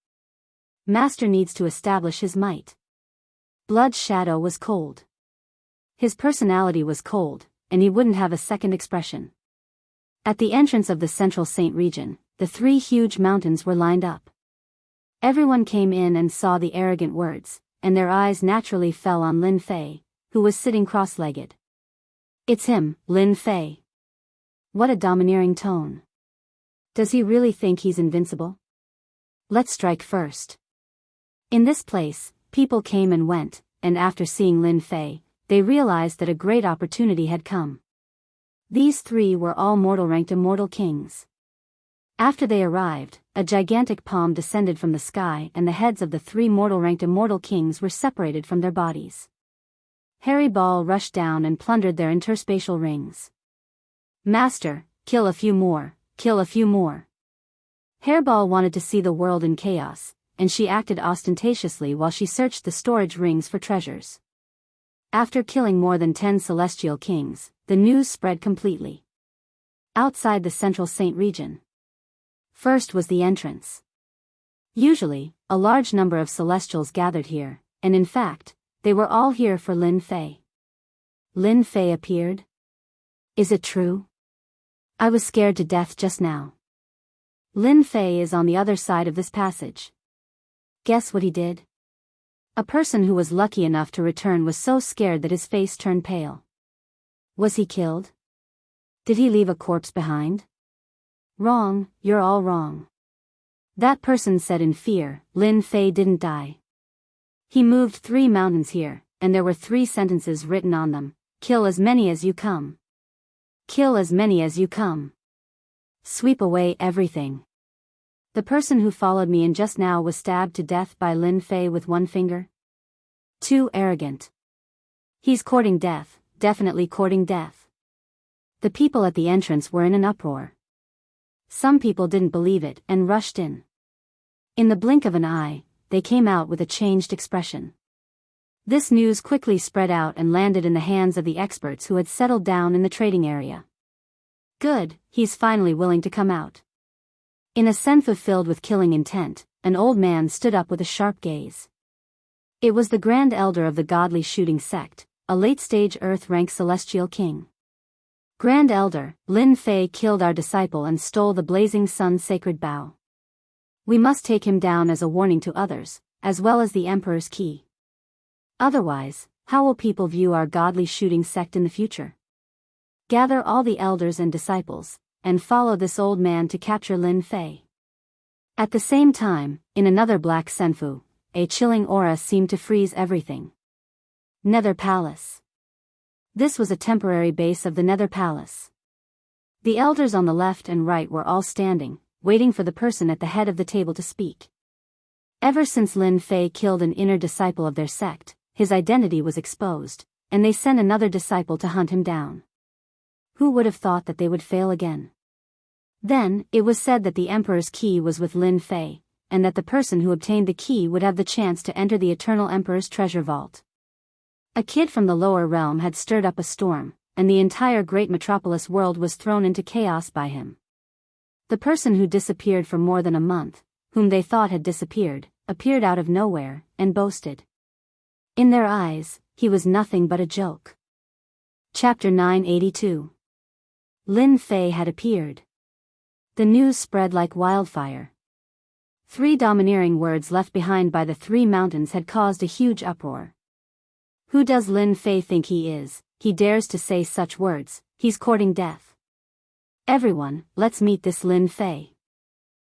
Master needs to establish his might. Blood Shadow was cold. His personality was cold, and he wouldn't have a second expression. At the entrance of the central Saint region, the 3 huge mountains were lined up. Everyone came in and saw the arrogant words, and their eyes naturally fell on Lin Fei, who was sitting cross-legged. It's him, Lin Fei. What a domineering tone. Does he really think he's invincible? Let's strike first. In this place, people came and went, and after seeing Lin Fei, they realized that a great opportunity had come. These 3 were all mortal-ranked immortal kings. After they arrived, a gigantic palm descended from the sky and the heads of the three mortal-ranked immortal kings were separated from their bodies. Harry Ball rushed down and plundered their interspatial rings. "Master, kill a few more, kill a few more." Hairball wanted to see the world in chaos, and she acted ostentatiously while she searched the storage rings for treasures. After killing more than 10 celestial kings, the news spread completely. Outside the central Saint region. First was the entrance. Usually, a large number of celestials gathered here, and in fact, they were all here for Lin Fei. Lin Fei appeared? Is it true? I was scared to death just now. Lin Fei is on the other side of this passage. Guess what he did? A person who was lucky enough to return was so scared that his face turned pale. Was he killed? Did he leave a corpse behind? Wrong, you're all wrong. That person said in fear, Lin Fei didn't die. He moved 3 mountains here, and there were 3 sentences written on them: kill as many as you come. Kill as many as you come. Sweep away everything. The person who followed me in just now was stabbed to death by Lin Fei with 1 finger. Too arrogant. He's courting death, definitely courting death. The people at the entrance were in an uproar. Some people didn't believe it and rushed in. In the blink of an eye, they came out with a changed expression. This news quickly spread out and landed in the hands of the experts who had settled down in the trading area. Good, he's finally willing to come out. In a senfu filled with killing intent, an old man stood up with a sharp gaze. It was the Grand Elder of the Godly Shooting Sect, a late-stage Earth-rank celestial king. Grand Elder, Lin Fei killed our disciple and stole the Blazing Sun's sacred bow. We must take him down as a warning to others, as well as the Emperor's key. Otherwise, how will people view our godly shooting sect in the future? Gather all the elders and disciples, and follow this old man to capture Lin Fei. At the same time, in another black senfu, a chilling aura seemed to freeze everything. Nether Palace. This was a temporary base of the Nether Palace. The elders on the left and right were all standing, waiting for the person at the head of the table to speak. Ever since Lin Fei killed an inner disciple of their sect, his identity was exposed, and they sent another disciple to hunt him down. Who would have thought that they would fail again? Then, it was said that the Emperor's key was with Lin Fei, and that the person who obtained the key would have the chance to enter the Eternal Emperor's treasure vault. A kid from the lower realm had stirred up a storm, and the entire great metropolis world was thrown into chaos by him. The person who disappeared for more than a month, whom they thought had disappeared, appeared out of nowhere, and boasted. In their eyes, he was nothing but a joke. Chapter 982. Lin Fei had appeared. The news spread like wildfire. 3 domineering words left behind by the 3 mountains had caused a huge uproar. Who does Lin Fei think he is? He dares to say such words, he's courting death. Everyone, let's meet this Lin Fei.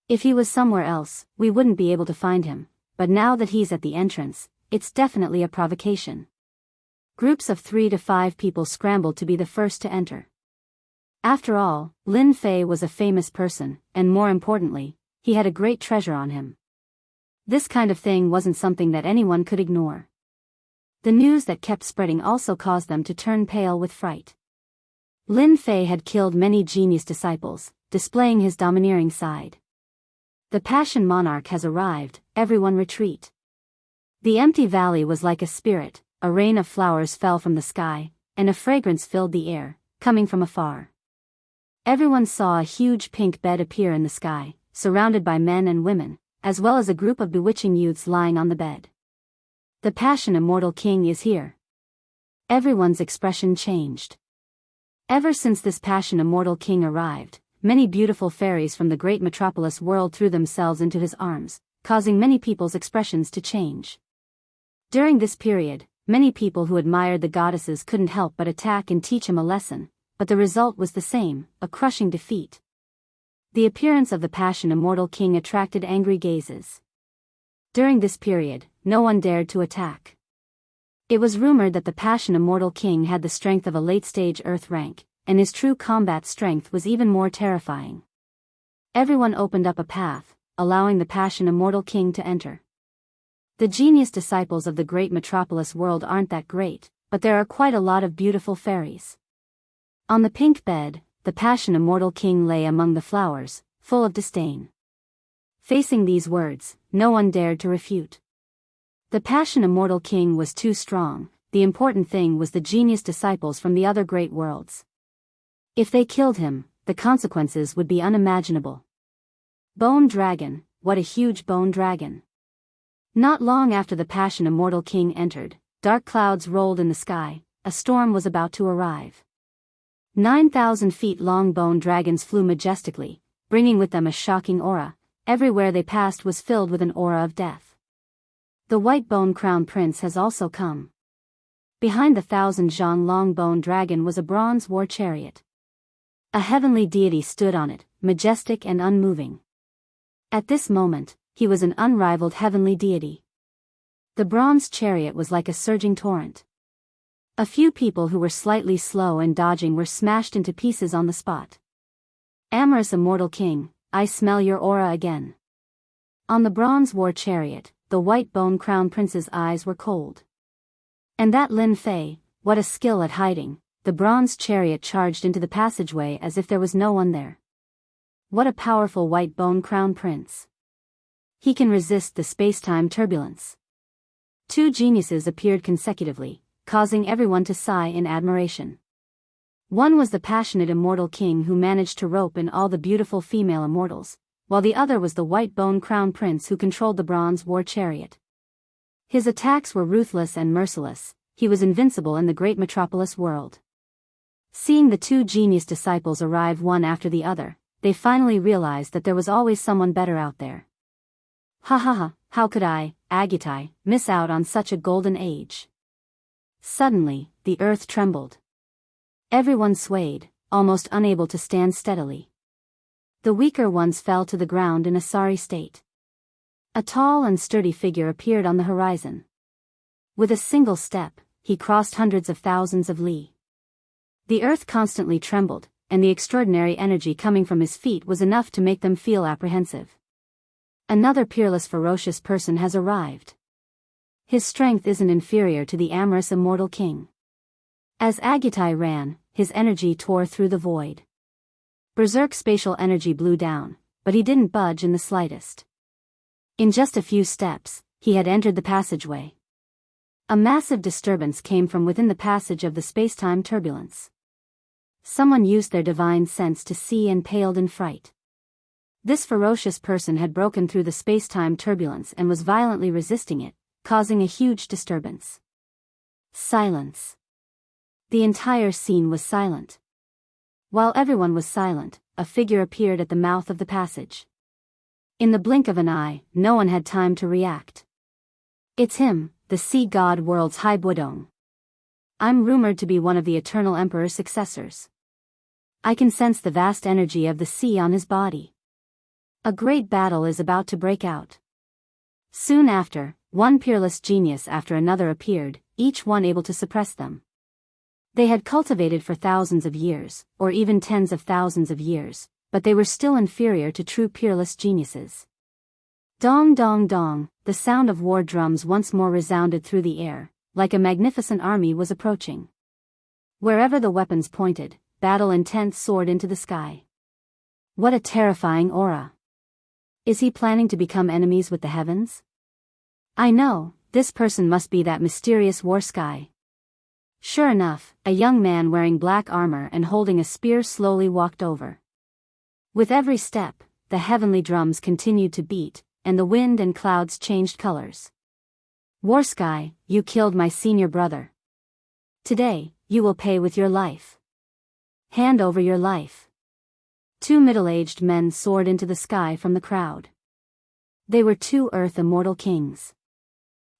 If he was somewhere else, we wouldn't be able to find him, but now that he's at the entrance, it's definitely a provocation. Groups of 3 to 5 people scrambled to be the first to enter. After all, Lin Fei was a famous person, and more importantly, he had a great treasure on him. This kind of thing wasn't something that anyone could ignore. The news that kept spreading also caused them to turn pale with fright. Lin Fei had killed many genius disciples, displaying his domineering side. The Passion Monarch has arrived, everyone retreat. The empty valley was like a spirit, a rain of flowers fell from the sky, and a fragrance filled the air, coming from afar. Everyone saw a huge pink bed appear in the sky, surrounded by men and women, as well as a group of bewitching youths lying on the bed. The Passion Immortal King is here. Everyone's expression changed. Ever since this Passion Immortal King arrived, many beautiful fairies from the great metropolis world threw themselves into his arms, causing many people's expressions to change. During this period, many people who admired the goddesses couldn't help but attack and teach him a lesson, but the result was the same, a crushing defeat. The appearance of the Passion Immortal King attracted angry gazes. During this period, no one dared to attack. It was rumored that the Passion Immortal King had the strength of a late-stage Earth rank, and his true combat strength was even more terrifying. Everyone opened up a path, allowing the Passion Immortal King to enter. The genius disciples of the great metropolis world aren't that great, but there are quite a lot of beautiful fairies. On the pink bed, the Passion Immortal King lay among the flowers, full of disdain. Facing these words, no one dared to refute. The Passion Immortal King was too strong. The important thing was the genius disciples from the other great worlds. If they killed him, the consequences would be unimaginable. Bone Dragon, what a huge bone dragon. Not long after the Passion Immortal King entered, dark clouds rolled in the sky, a storm was about to arrive. 9,000 feet long bone dragons flew majestically, bringing with them a shocking aura. Everywhere they passed was filled with an aura of death. The white bone crown prince has also come. Behind the 1,000 long bone dragon was a bronze war chariot. A heavenly deity stood on it, majestic and unmoving. At this moment, he was an unrivaled heavenly deity. The bronze chariot was like a surging torrent. A few people who were slightly slow in dodging were smashed into pieces on the spot. Amorous Immortal King, I smell your aura again. On the bronze war chariot, the white bone crown prince's eyes were cold. And that Lin Fei, what a skill at hiding. The bronze chariot charged into the passageway as if there was no one there. What a powerful white bone crown prince. He can resist the space-time turbulence. Two geniuses appeared consecutively, causing everyone to sigh in admiration. One was the passionate Immortal King who managed to rope in all the beautiful female immortals, while the other was the white bone crown prince who controlled the bronze war chariot. His attacks were ruthless and merciless. He was invincible in the great metropolis world. Seeing the two genius disciples arrive one after the other, they finally realized that there was always someone better out there. Ha ha ha, how could I, Agitai, miss out on such a golden age? Suddenly, the earth trembled. Everyone swayed, almost unable to stand steadily. The weaker ones fell to the ground in a sorry state. A tall and sturdy figure appeared on the horizon. With a single step, he crossed hundreds of thousands of li. The earth constantly trembled, and the extraordinary energy coming from his feet was enough to make them feel apprehensive. Another peerless ferocious person has arrived. His strength isn't inferior to the amorous Immortal King. As Agitai ran, his energy tore through the void. Berserk spatial energy blew down, but he didn't budge in the slightest. In just a few steps, he had entered the passageway. A massive disturbance came from within the passage of the space-time turbulence. Someone used their divine sense to see and paled in fright. This ferocious person had broken through the space-time turbulence and was violently resisting it, causing a huge disturbance. Silence. The entire scene was silent. While everyone was silent, a figure appeared at the mouth of the passage. In the blink of an eye, no one had time to react. It's him, the sea god world's Hai Buodong. I'm rumored to be one of the Eternal Emperor's successors. I can sense the vast energy of the sea on his body. A great battle is about to break out. Soon after, one peerless genius after another appeared, each one able to suppress them. They had cultivated for thousands of years, or even tens of thousands of years, but they were still inferior to true peerless geniuses. Dong dong dong, the sound of war drums once more resounded through the air, like a magnificent army was approaching. Wherever the weapons pointed, battle intent soared into the sky. What a terrifying aura! Is he planning to become enemies with the heavens? I know, this person must be that mysterious war sky. Sure enough, a young man wearing black armor and holding a spear slowly walked over. With every step, the heavenly drums continued to beat, and the wind and clouds changed colors. War Sky, you killed my senior brother. Today, you will pay with your life. Hand over your life. Two middle-aged men soared into the sky from the crowd. They were two Earth Immortal Kings.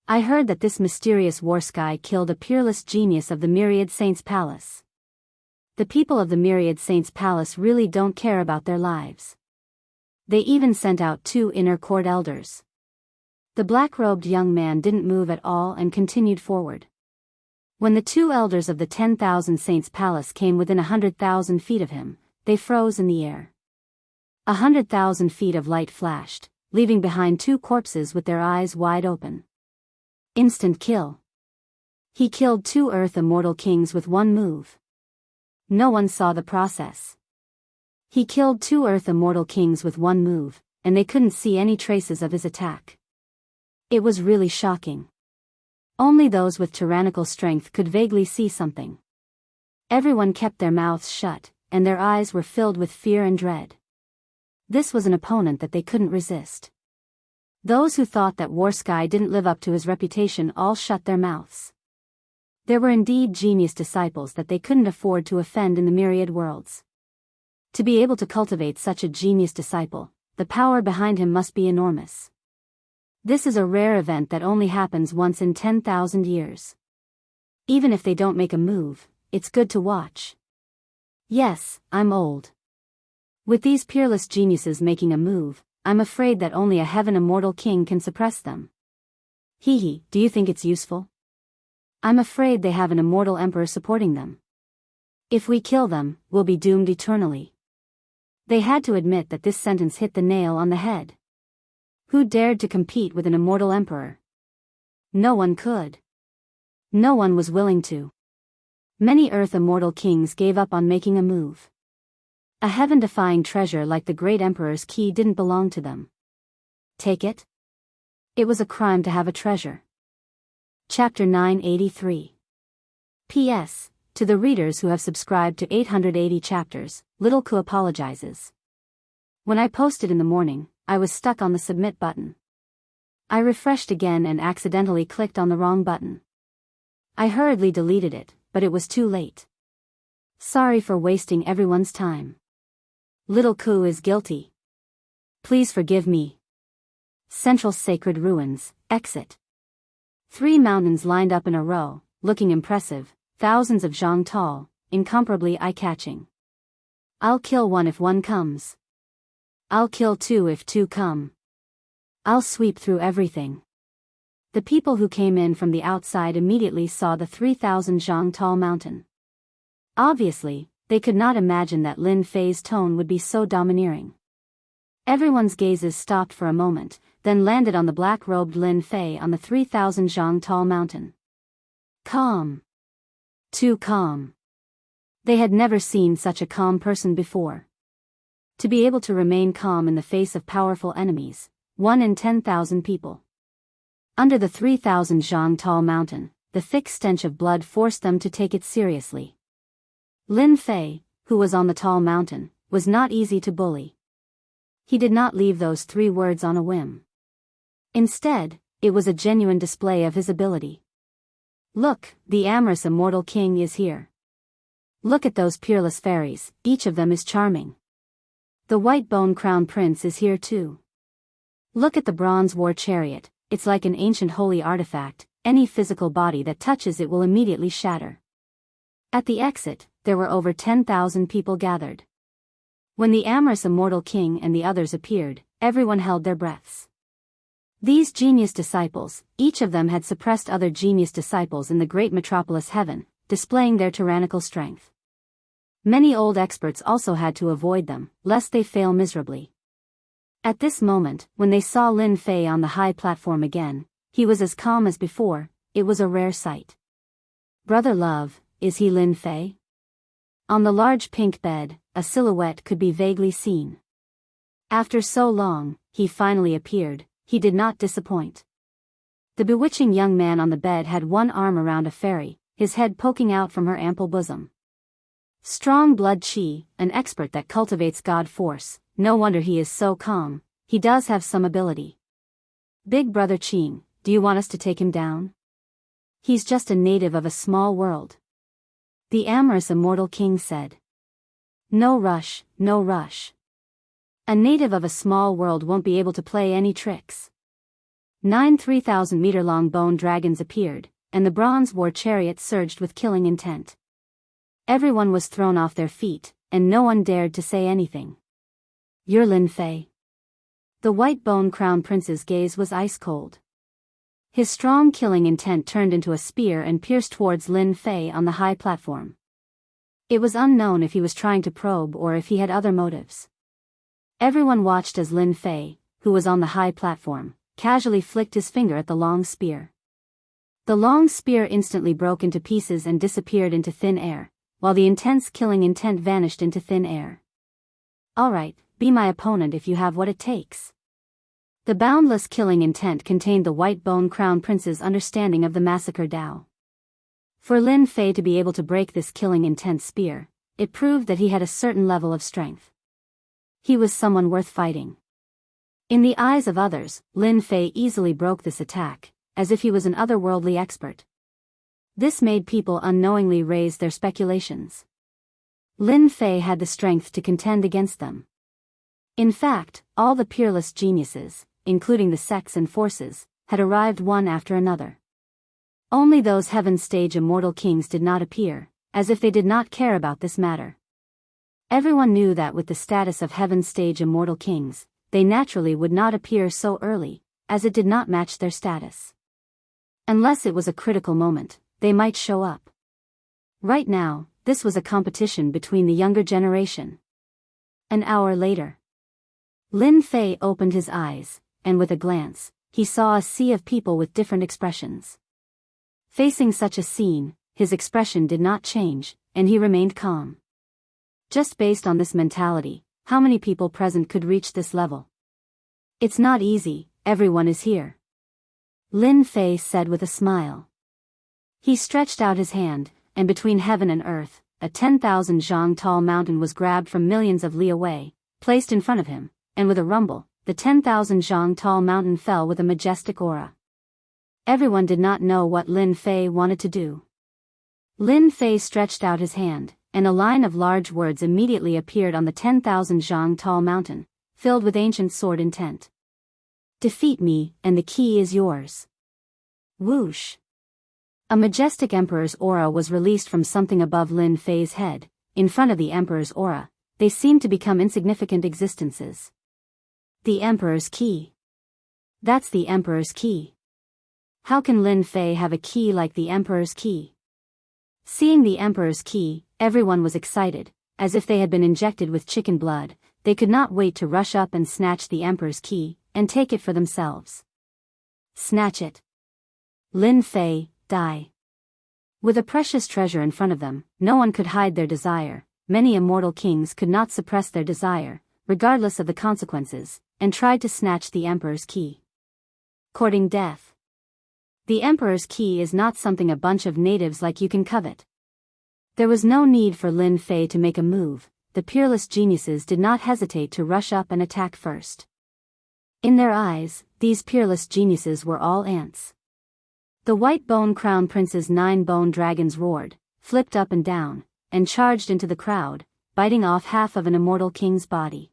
I heard that this mysterious war sky killed a peerless genius of the Myriad Saints' Palace. The people of the Myriad Saints' Palace really don't care about their lives. They even sent out two inner court elders. The black-robed young man didn't move at all and continued forward. When the two elders of the 10,000 Saints' Palace came within 100,000 feet of him, they froze in the air. 100,000 feet of light flashed, leaving behind 2 corpses with their eyes wide open. Instant kill. He killed 2 Earth Immortal Kings with 1 move. No one saw the process. He killed 2 Earth Immortal Kings with 1 move, and they couldn't see any traces of his attack. It was really shocking. Only those with tyrannical strength could vaguely see something. Everyone kept their mouths shut, and their eyes were filled with fear and dread. This was an opponent that they couldn't resist. Those who thought that Warsky didn't live up to his reputation all shut their mouths. There were indeed genius disciples that they couldn't afford to offend in the myriad worlds. To be able to cultivate such a genius disciple, the power behind him must be enormous. This is a rare event that only happens once in 10,000 years. Even if they don't make a move, it's good to watch. Yes, I'm old. With these peerless geniuses making a move, I'm afraid that only a heaven immortal king can suppress them. Hee, do you think it's useful? I'm afraid they have an immortal emperor supporting them. If we kill them, we'll be doomed eternally. They had to admit that this sentence hit the nail on the head. Who dared to compete with an immortal emperor? No one could. No one was willing to. Many Earth Immortal Kings gave up on making a move. A heaven-defying treasure like the great emperor's key didn't belong to them. Take it? It was a crime to have a treasure. Chapter 983. P.S. To the readers who have subscribed to 880 chapters, Little Ku apologizes. When I posted in the morning, I was stuck on the submit button. I refreshed again and accidentally clicked on the wrong button. I hurriedly deleted it, but it was too late. Sorry for wasting everyone's time. Little Ku is guilty. Please forgive me. Central Sacred Ruins, exit. 3 mountains lined up in a row, looking impressive, thousands of zhang tall, incomparably eye-catching. I'll kill 1 if 1 comes. I'll kill 2 if 2 come. I'll sweep through everything. The people who came in from the outside immediately saw the 3,000 zhang tall mountain. Obviously, they could not imagine that Lin Fei's tone would be so domineering. Everyone's gazes stopped for a moment, then landed on the black-robed Lin Fei on the 3,000 zhang tall mountain. Calm. Too calm. They had never seen such a calm person before. To be able to remain calm in the face of powerful enemies, 1 in 10,000 people. Under the 3,000 zhang tall mountain, the thick stench of blood forced them to take it seriously. Lin Fei, who was on the tall mountain, was not easy to bully. He did not leave those 3 words on a whim. Instead, it was a genuine display of his ability. Look, the amorous immortal king is here. Look at those peerless fairies, each of them is charming. The white bone crown prince is here too. Look at the bronze war chariot, it's like an ancient holy artifact, any physical body that touches it will immediately shatter. At the exit, there were over 10,000 people gathered. When the amorous immortal king and the others appeared, everyone held their breaths. These genius disciples, each of them had suppressed other genius disciples in the great metropolis heaven, displaying their tyrannical strength. Many old experts also had to avoid them, lest they fail miserably. At this moment, when they saw Lin Fei on the high platform again, he was as calm as before. It was a rare sight. Brother Love, is he Lin Fei? On the large pink bed, a silhouette could be vaguely seen. After so long, he finally appeared. He did not disappoint. The bewitching young man on the bed had 1 arm around a fairy, his head poking out from her ample bosom. Strong blood chi, an expert that cultivates God force, no wonder he is so calm, he does have some ability. Big brother Qing, do you want us to take him down? He's just a native of a small world. The amorous immortal king said. No rush, no rush. A native of a small world won't be able to play any tricks. 9 3,000-meter-long bone dragons appeared, and the bronze war chariot surged with killing intent. Everyone was thrown off their feet, and no one dared to say anything. You're Lin Fei. The white bone crown prince's gaze was ice cold. His strong killing intent turned into a spear and pierced towards Lin Fei on the high platform. It was unknown if he was trying to probe or if he had other motives. Everyone watched as Lin Fei, who was on the high platform, casually flicked his finger at the long spear. The long spear instantly broke into pieces and disappeared into thin air, while the intense killing intent vanished into thin air. Alright, be my opponent if you have what it takes. The boundless killing intent contained the white bone crown prince's understanding of the massacre Dao. For Lin Fei to be able to break this killing intent spear, it proved that he had a certain level of strength. He was someone worth fighting. In the eyes of others, Lin Fei easily broke this attack, as if he was an otherworldly expert. This made people unknowingly raise their speculations. Lin Fei had the strength to contend against them. In fact, all the peerless geniuses, including the sects and forces, had arrived one after another. Only those heaven stage immortal kings did not appear, as if they did not care about this matter. Everyone knew that with the status of heaven stage immortal kings, they naturally would not appear so early, as it did not match their status. Unless it was a critical moment, they might show up. Right now, this was a competition between the younger generation. An hour later, Lin Fei opened his eyes, and with a glance, he saw a sea of people with different expressions. Facing such a scene, his expression did not change, and he remained calm. Just based on this mentality, how many people present could reach this level? It's not easy, everyone is here. Lin Fei said with a smile. He stretched out his hand, and between heaven and earth, a 10,000 zhang tall mountain was grabbed from millions of li away, placed in front of him, and with a rumble, the 10,000 zhang tall mountain fell with a majestic aura. Everyone did not know what Lin Fei wanted to do. Lin Fei stretched out his hand, and a line of large words immediately appeared on the 10,000 zhang tall mountain, filled with ancient sword intent. Defeat me, and the key is yours. Whoosh! A majestic emperor's aura was released from something above Lin Fei's head. In front of the emperor's aura, they seemed to become insignificant existences. The emperor's key. That's the emperor's key. How can Lin Fei have a key like the emperor's key? Seeing the emperor's key, everyone was excited, as if they had been injected with chicken blood. They could not wait to rush up and snatch the emperor's key, and take it for themselves. Snatch it. Lin Fei, die. With a precious treasure in front of them, no one could hide their desire. Many immortal kings could not suppress their desire, regardless of the consequences, and tried to snatch the emperor's key. Courting death. The emperor's key is not something a bunch of natives like you can covet. There was no need for Lin Fei to make a move. The peerless geniuses did not hesitate to rush up and attack first. In their eyes, these peerless geniuses were all ants. The white bone crown prince's 9 bone dragons roared, flipped up and down, and charged into the crowd, biting off half of an immortal king's body.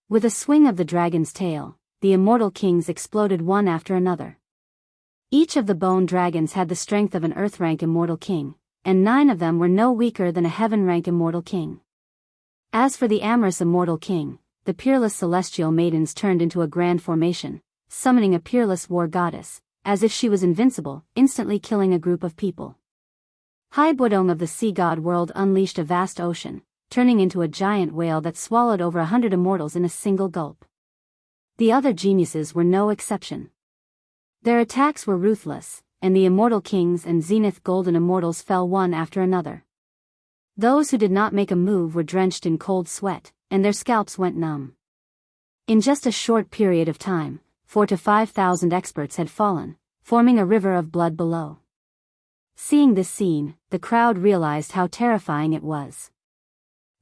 With a swing of the dragon's tail, the immortal kings exploded one after another. Each of the bone dragons had the strength of an earth-rank immortal king, and 9 of them were no weaker than a heaven-rank immortal king. As for the amorous immortal king, the peerless celestial maidens turned into a grand formation, summoning a peerless war goddess, as if she was invincible, instantly killing a group of people. Hai Budong of the sea god world unleashed a vast ocean, turning into a giant whale that swallowed over 100 immortals in a single gulp. The other geniuses were no exception. Their attacks were ruthless, and the immortal kings and zenith golden immortals fell one after another. Those who did not make a move were drenched in cold sweat, and their scalps went numb. In just a short period of time, 4,000 to 5,000 experts had fallen, forming a river of blood below. Seeing this scene, the crowd realized how terrifying it was.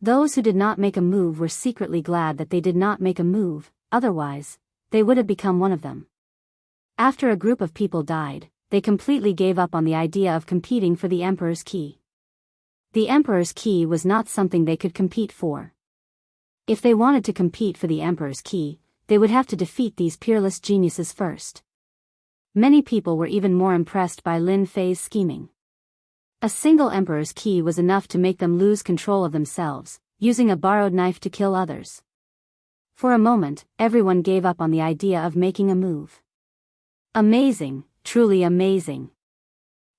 Those who did not make a move were secretly glad that they did not make a move, otherwise, they would have become one of them. After a group of people died, they completely gave up on the idea of competing for the emperor's key. The emperor's key was not something they could compete for. If they wanted to compete for the emperor's key, they would have to defeat these peerless geniuses first. Many people were even more impressed by Lin Fei's scheming. A single emperor's key was enough to make them lose control of themselves, using a borrowed knife to kill others. For a moment, everyone gave up on the idea of making a move. Amazing, truly amazing.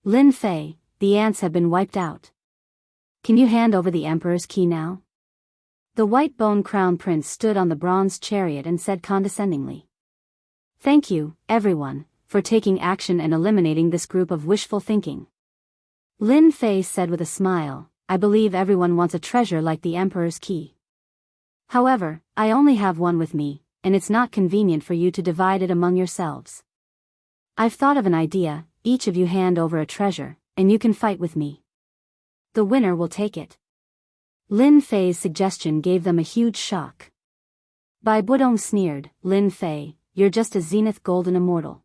Lin Fei, the ants have been wiped out. Can you hand over the emperor's key now? The white-bone crown prince stood on the bronze chariot and said condescendingly, "Thank you, everyone, for taking action and eliminating this group of wishful thinking." Lin Fei said with a smile, "I believe everyone wants a treasure like the Emperor's key. However, I only have one with me, and it's not convenient for you to divide it among yourselves. I've thought of an idea, each of you hand over a treasure, and you can fight with me. The winner will take it." Lin Fei's suggestion gave them a huge shock. Bai Budong sneered, "Lin Fei, you're just a zenith golden immortal.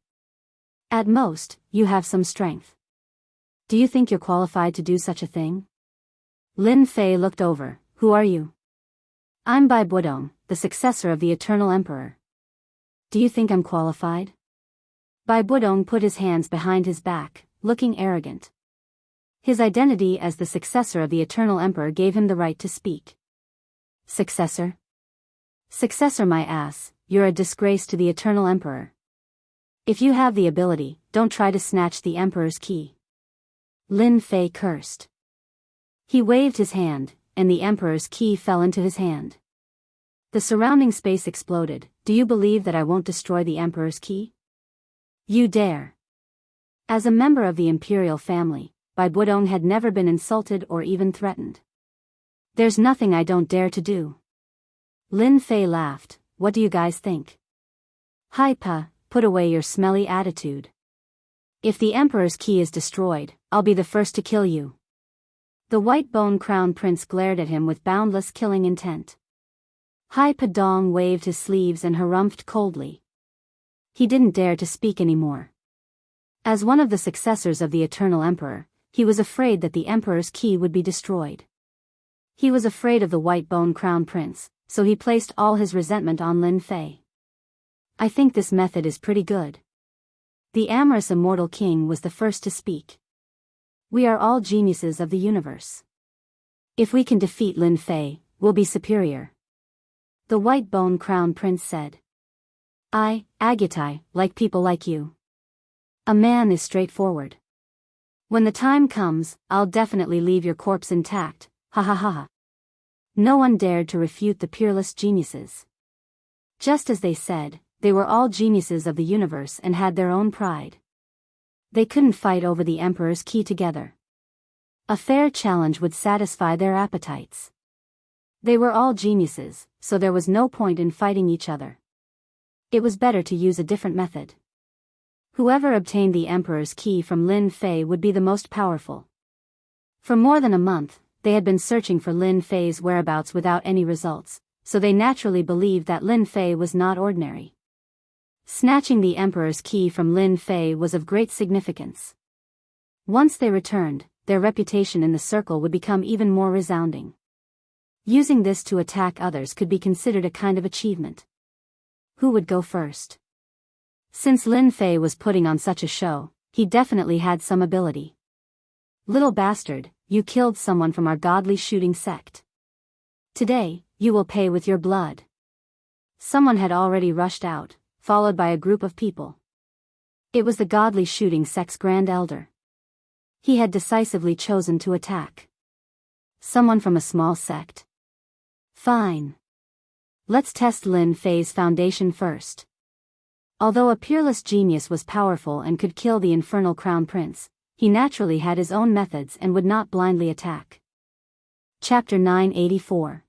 At most, you have some strength. Do you think you're qualified to do such a thing?" Lin Fei looked over. "Who are you?" "I'm Bai Budong, the successor of the Eternal Emperor. Do you think I'm qualified?" Bai Budong put his hands behind his back, looking arrogant. His identity as the successor of the Eternal Emperor gave him the right to speak. "Successor? Successor my ass, you're a disgrace to the Eternal Emperor. If you have the ability, don't try to snatch the Emperor's key." Lin Fei cursed. He waved his hand, and the Emperor's key fell into his hand. The surrounding space exploded. "Do you believe that I won't destroy the Emperor's key? You dare." As a member of the imperial family, Bai Budong had never been insulted or even threatened. "There's nothing I don't dare to do." Lin Fei laughed. "What do you guys think?" "Hai Pa, put away your smelly attitude. If the Emperor's key is destroyed, I'll be the first to kill you." The white-bone crown prince glared at him with boundless killing intent. Hai Padong waved his sleeves and harumphed coldly. He didn't dare to speak anymore. As one of the successors of the Eternal Emperor, he was afraid that the Emperor's key would be destroyed. He was afraid of the white-bone crown prince, so he placed all his resentment on Lin Fei. "I think this method is pretty good." The amorous immortal king was the first to speak. "We are all geniuses of the universe. If we can defeat Lin Fei, we'll be superior." The white-bone crown prince said. "I, Agutai, like people like you. A man is straightforward. When the time comes, I'll definitely leave your corpse intact, ha ha ha ha." No one dared to refute the peerless geniuses. Just as they said, they were all geniuses of the universe and had their own pride. They couldn't fight over the Emperor's key together. A fair challenge would satisfy their appetites. They were all geniuses, so there was no point in fighting each other. It was better to use a different method. Whoever obtained the Emperor's key from Lin Fei would be the most powerful. For more than a month, they had been searching for Lin Fei's whereabouts without any results, so they naturally believed that Lin Fei was not ordinary. Snatching the Emperor's key from Lin Fei was of great significance. Once they returned, their reputation in the circle would become even more resounding. Using this to attack others could be considered a kind of achievement. Who would go first? Since Lin Fei was putting on such a show, he definitely had some ability. "Little bastard, you killed someone from our godly shooting sect. Today, you will pay with your blood." Someone had already rushed out, followed by a group of people. It was the godly shooting sect's grand elder. He had decisively chosen to attack. Someone from a small sect? Fine. Let's test Lin Fei's foundation first. Although a peerless genius was powerful and could kill the infernal crown prince, he naturally had his own methods and would not blindly attack. Chapter 984.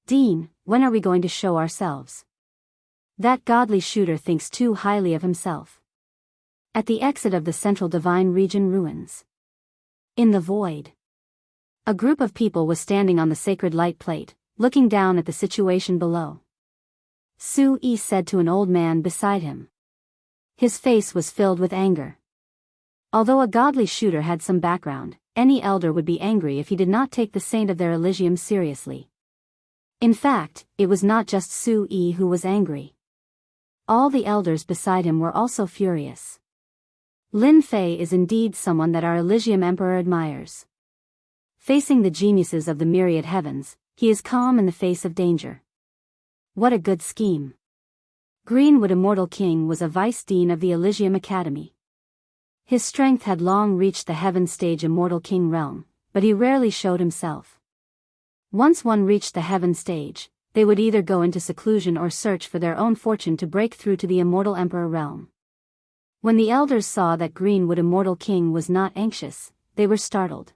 "Dean, when are we going to show ourselves? That godly shooter thinks too highly of himself." At the exit of the central divine region ruins. In the void. A group of people was standing on the sacred light plate, looking down at the situation below. Su Yi said to an old man beside him. His face was filled with anger. Although a godly shooter had some background, any elder would be angry if he did not take the saint of their Elysium seriously. In fact, it was not just Su Yi who was angry. All the elders beside him were also furious. Lin Fei is indeed someone that our Elysium Emperor admires. Facing the geniuses of the myriad heavens, he is calm in the face of danger. What a good scheme. Greenwood Immortal King was a vice-dean of the Elysium Academy. His strength had long reached the heaven stage Immortal King realm, but he rarely showed himself. Once one reached the heaven stage, they would either go into seclusion or search for their own fortune to break through to the immortal emperor realm. When the elders saw that Greenwood Immortal King was not anxious, they were startled.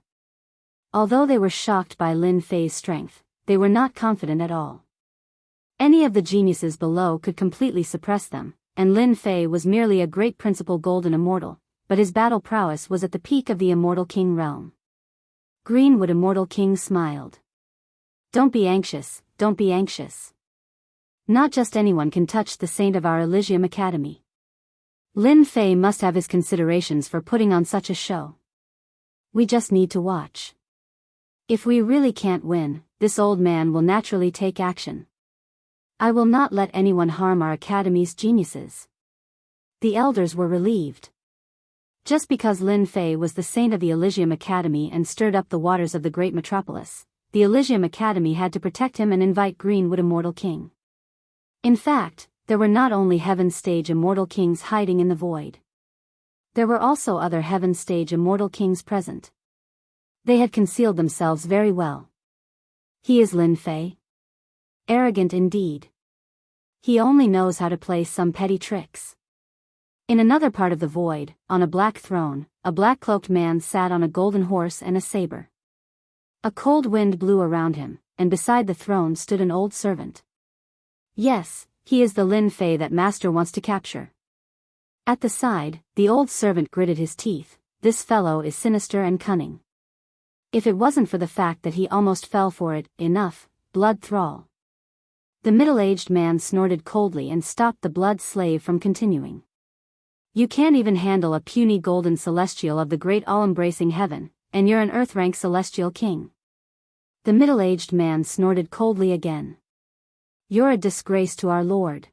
Although they were shocked by Lin Fei's strength, they were not confident at all. Any of the geniuses below could completely suppress them, and Lin Fei was merely a great principal golden immortal, but his battle prowess was at the peak of the Immortal King realm. Greenwood Immortal King smiled. Don't be anxious, don't be anxious. Not just anyone can touch the saint of our Elysium Academy. Lin Fei must have his considerations for putting on such a show. We just need to watch. If we really can't win, this old man will naturally take action. I will not let anyone harm our Academy's geniuses. The elders were relieved. Just because Lin Fei was the saint of the Elysium Academy and stirred up the waters of the great metropolis, the Elysium Academy had to protect him and invite Greenwood Immortal King. In fact, there were not only Heaven Stage Immortal Kings hiding in the void. There were also other Heaven Stage Immortal Kings present. They had concealed themselves very well. He is Lin Fei? Arrogant indeed. He only knows how to play some petty tricks. In another part of the void, on a black throne, a black-cloaked man sat on a golden horse and a saber. A cold wind blew around him, and beside the throne stood an old servant. Yes, he is the Lin Fei that Master wants to capture. At the side, the old servant gritted his teeth. This fellow is sinister and cunning. If it wasn't for the fact that he almost fell for it, enough, blood thrall. The middle-aged man snorted coldly and stopped the blood slave from continuing. You can't even handle a puny golden celestial of the great all-embracing heaven, and you're an earth-rank celestial king. The middle-aged man snorted coldly again. You're a disgrace to our lord.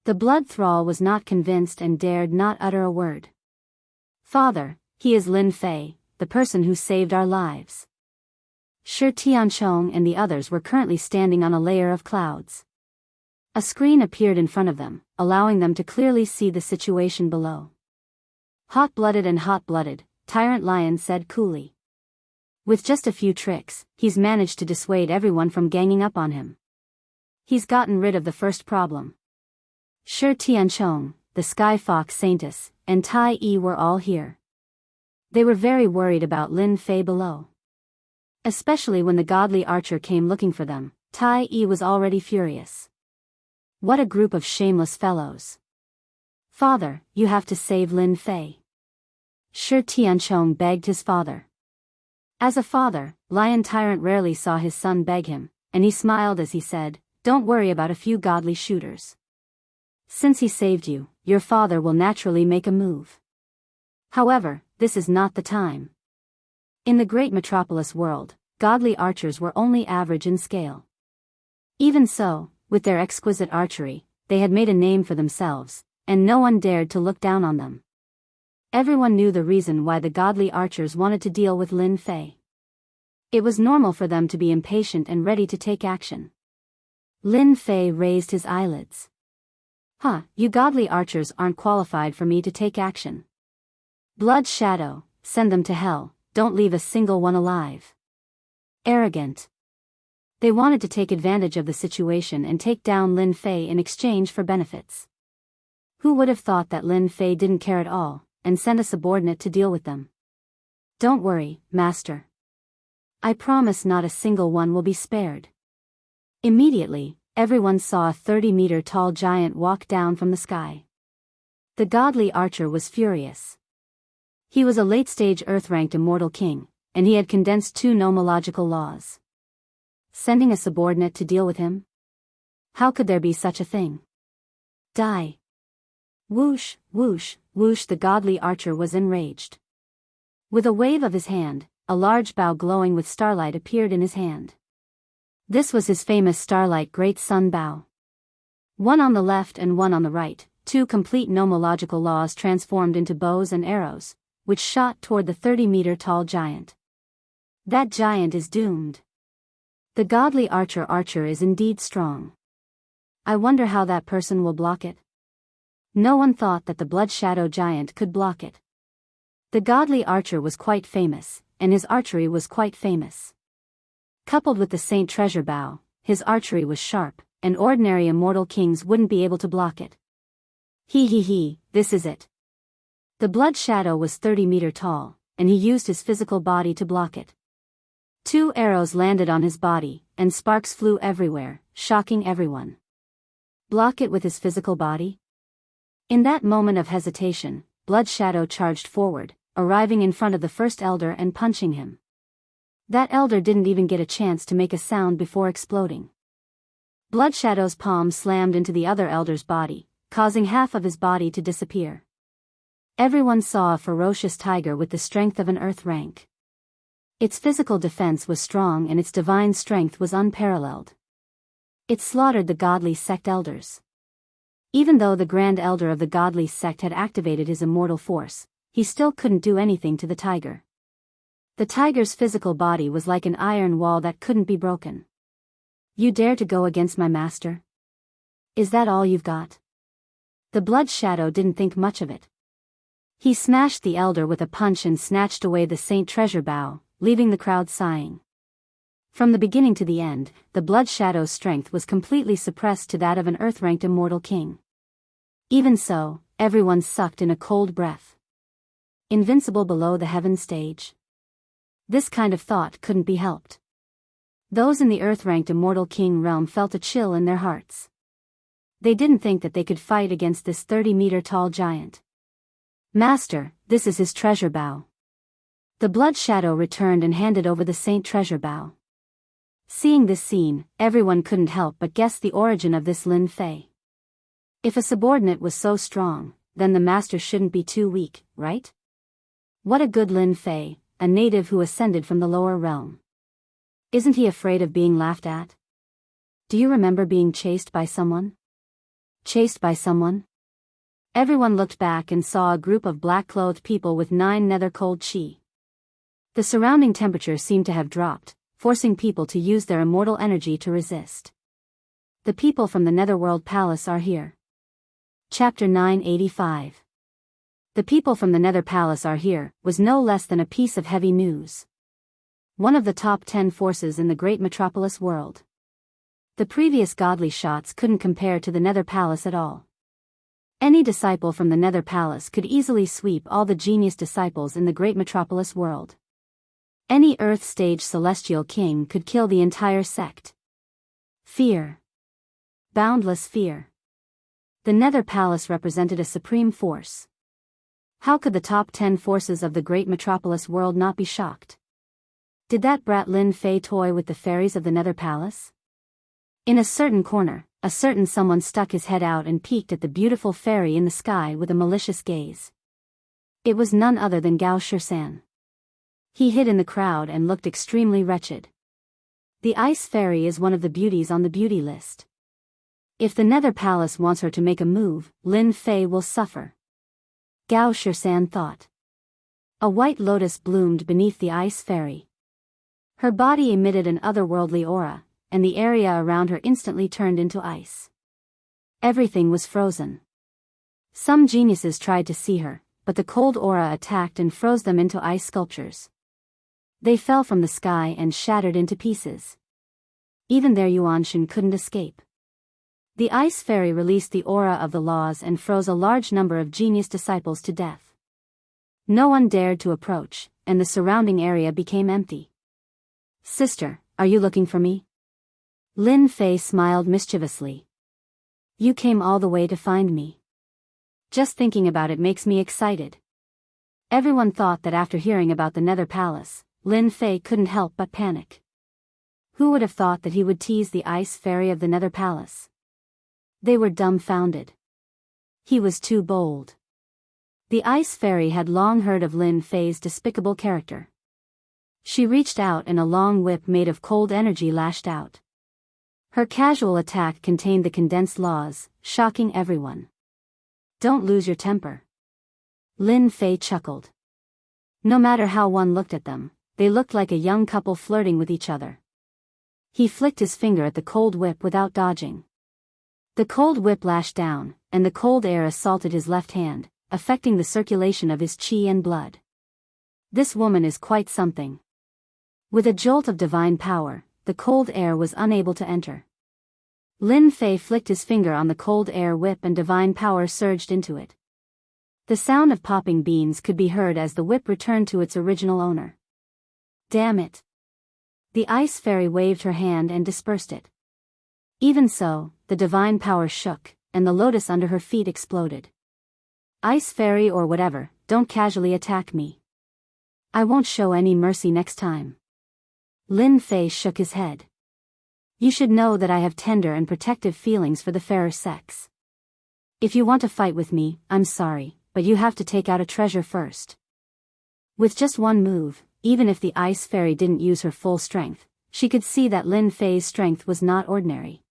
The blood thrall was not convinced and dared not utter a word. Father, he is Lin Fei, the person who saved our lives. Shi Tianchong and the others were currently standing on a layer of clouds. A screen appeared in front of them, allowing them to clearly see the situation below. Hot-blooded and hot-blooded, Tyrant Lion said coolly. With just a few tricks, he's managed to dissuade everyone from ganging up on him. He's gotten rid of the first problem. Shi Tianchong, the Sky Fox Saintess, and Tai Yi were all here. They were very worried about Lin Fei below. Especially when the godly archer came looking for them, Tai Yi was already furious. What a group of shameless fellows. Father, you have to save Lin Fei. Shi Tianchong begged his father. As a father, Lion Tyrant rarely saw his son beg him, and he smiled as he said, "Don't worry about a few godly shooters. Since he saved you, your father will naturally make a move. However, this is not the time." In the great metropolis world, godly archers were only average in scale. Even so, with their exquisite archery, they had made a name for themselves, and no one dared to look down on them. Everyone knew the reason why the godly archers wanted to deal with Lin Fei. It was normal for them to be impatient and ready to take action. Lin Fei raised his eyelids. You godly archers aren't qualified for me to take action. Blood Shadow, send them to hell, don't leave a single one alive. Arrogant. They wanted to take advantage of the situation and take down Lin Fei in exchange for benefits. Who would have thought that Lin Fei didn't care at all, and sent a subordinate to deal with them? Don't worry, Master. I promise not a single one will be spared. Immediately, everyone saw a 30-meter-tall giant walk down from the sky. The godly archer was furious. He was a late-stage Earth-ranked immortal king, and he had condensed 2 nomological laws. Sending a subordinate to deal with him? How could there be such a thing? Die. Whoosh, whoosh, whoosh. The godly archer was enraged. With a wave of his hand, a large bow glowing with starlight appeared in his hand. This was his famous Starlight Great Sun Bow. One on the left and one on the right, 2 complete nomological laws transformed into bows and arrows, which shot toward the 30-meter-tall giant. That giant is doomed. The godly archer is indeed strong. I wonder how that person will block it. No one thought that the Blood Shadow giant could block it. The godly archer was quite famous, and his archery was quite famous. Coupled with the Saint Treasure Bow, his archery was sharp, and ordinary immortal kings wouldn't be able to block it. He, this is it. The blood shadow was 30 meters tall, and he used his physical body to block it. 2 arrows landed on his body, and sparks flew everywhere, shocking everyone. Block it with his physical body? In that moment of hesitation, Blood Shadow charged forward, arriving in front of the first elder and punching him. That elder didn't even get a chance to make a sound before exploding. Blood Shadow's palm slammed into the other elder's body, causing half of his body to disappear. Everyone saw a ferocious tiger with the strength of an earth rank. Its physical defense was strong and its divine strength was unparalleled. It slaughtered the godly sect elders. Even though the Grand Elder of the godly sect had activated his immortal force, he still couldn't do anything to the tiger. The tiger's physical body was like an iron wall that couldn't be broken. You dare to go against my master? Is that all you've got? The Blood Shadow didn't think much of it. He smashed the elder with a punch and snatched away the Saint Treasure Bow, leaving the crowd sighing. From the beginning to the end, the Blood Shadow's strength was completely suppressed to that of an earth-ranked immortal king. Even so, everyone sucked in a cold breath. Invincible below the heaven stage? This kind of thought couldn't be helped. Those in the earth-ranked immortal king realm felt a chill in their hearts. They didn't think that they could fight against this 30-meter-tall giant. Master, this is his treasure bow. The Blood Shadow returned and handed over the Saint Treasure Bow. Seeing this scene, everyone couldn't help but guess the origin of this Lin Fei. If a subordinate was so strong, then the master shouldn't be too weak, right? What a good Lin Fei, a native who ascended from the lower realm. Isn't he afraid of being laughed at? Do you remember being chased by someone? Chased by someone? Everyone looked back and saw a group of black-clothed people with 9 nether-cold chi. The surrounding temperature seemed to have dropped, forcing people to use their immortal energy to resist. The people from the Netherworld Palace are here. Chapter 985. The people from the Nether Palace are here was no less than a piece of heavy news. One of the top 10 forces in the great metropolis world. The previous godly shots couldn't compare to the Nether Palace at all. Any disciple from the Nether Palace could easily sweep all the genius disciples in the great metropolis world. Any Earth stage celestial king could kill the entire sect. Fear. Boundless fear. The Nether Palace represented a supreme force. How could the top 10 forces of the great metropolis world not be shocked? Did that brat Lin Fei toy with the fairies of the Nether Palace? In a certain corner, a certain someone stuck his head out and peeked at the beautiful fairy in the sky with a malicious gaze. It was none other than Gao Shisan. He hid in the crowd and looked extremely wretched. The Ice Fairy is one of the beauties on the beauty list. If the Nether Palace wants her to make a move, Lin Fei will suffer. Gao Shisan thought. A white lotus bloomed beneath the Ice Fairy. Her body emitted an otherworldly aura, and the area around her instantly turned into ice. Everything was frozen. Some geniuses tried to see her, but the cold aura attacked and froze them into ice sculptures. They fell from the sky and shattered into pieces. Even their Yuanshan couldn't escape. The Ice Fairy released the aura of the laws and froze a large number of genius disciples to death. No one dared to approach, and the surrounding area became empty. Sister, are you looking for me? Lin Fei smiled mischievously. You came all the way to find me. Just thinking about it makes me excited. Everyone thought that after hearing about the Nether Palace, Lin Fei couldn't help but panic. Who would have thought that he would tease the Ice Fairy of the Nether Palace? They were dumbfounded. He was too bold. The Ice Fairy had long heard of Lin Fei's despicable character. She reached out and a long whip made of cold energy lashed out. Her casual attack contained the condensed laws, shocking everyone. Don't lose your temper. Lin Fei chuckled. No matter how one looked at them, they looked like a young couple flirting with each other. He flicked his finger at the cold whip without dodging. The cold whip lashed down, and the cold air assaulted his left hand, affecting the circulation of his chi and blood. This woman is quite something. With a jolt of divine power, the cold air was unable to enter. Lin Fei flicked his finger on the cold air whip and divine power surged into it. The sound of popping beans could be heard as the whip returned to its original owner. Damn it! The ice fairy waved her hand and dispersed it. Even so, the divine power shook, and the lotus under her feet exploded. Ice fairy or whatever, don't casually attack me. I won't show any mercy next time. Lin Fei shook his head. You should know that I have tender and protective feelings for the fairer sex. If you want to fight with me, I'm sorry, but you have to take out a treasure first. With just one move, even if the ice fairy didn't use her full strength, she could see that Lin Fei's strength was not ordinary.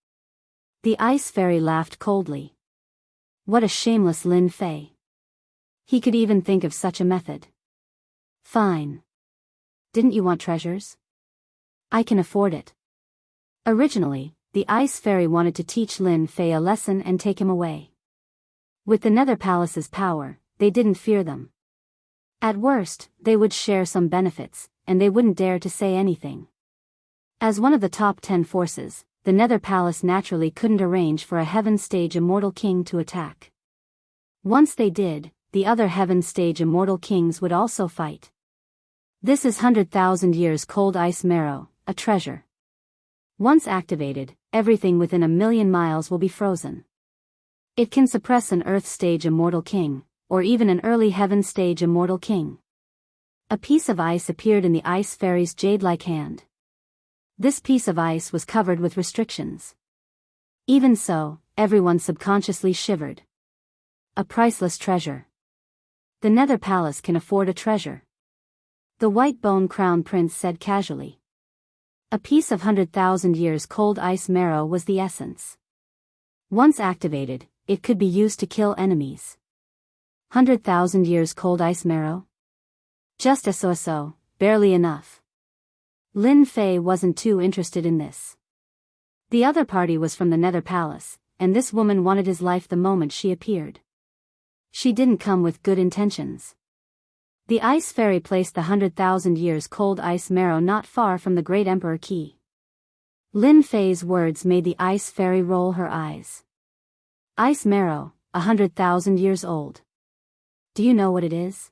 The ice fairy laughed coldly. What a shameless Lin Fei. He could even think of such a method. Fine. Didn't you want treasures? I can afford it. Originally, the ice fairy wanted to teach Lin Fei a lesson and take him away. With the Nether Palace's power, they didn't fear them. At worst, they would share some benefits, and they wouldn't dare to say anything. As one of the top 10 forces, the Nether Palace naturally couldn't arrange for a Heaven Stage Immortal King to attack. Once they did, the other Heaven Stage Immortal Kings would also fight. This is 100,000 years cold ice marrow, a treasure. Once activated, everything within 1,000,000 miles will be frozen. It can suppress an Earth Stage Immortal King, or even an early Heaven Stage Immortal King. A piece of ice appeared in the ice fairy's jade-like hand. This piece of ice was covered with restrictions. Even so, everyone subconsciously shivered. A priceless treasure. The Nether Palace can afford a treasure. The White Bone Crown Prince said casually. A piece of 100,000 years cold ice marrow was the essence. Once activated, it could be used to kill enemies. 100,000 years cold ice marrow? Just so, barely enough. Lin Fei wasn't too interested in this. The other party was from the Nether Palace, and this woman wanted his life the moment she appeared. She didn't come with good intentions. The ice fairy placed the 100,000 years cold ice marrow not far from the Great Emperor Qi. Lin Fei's words made the ice fairy roll her eyes. Ice marrow, 100,000 years old. Do you know what it is?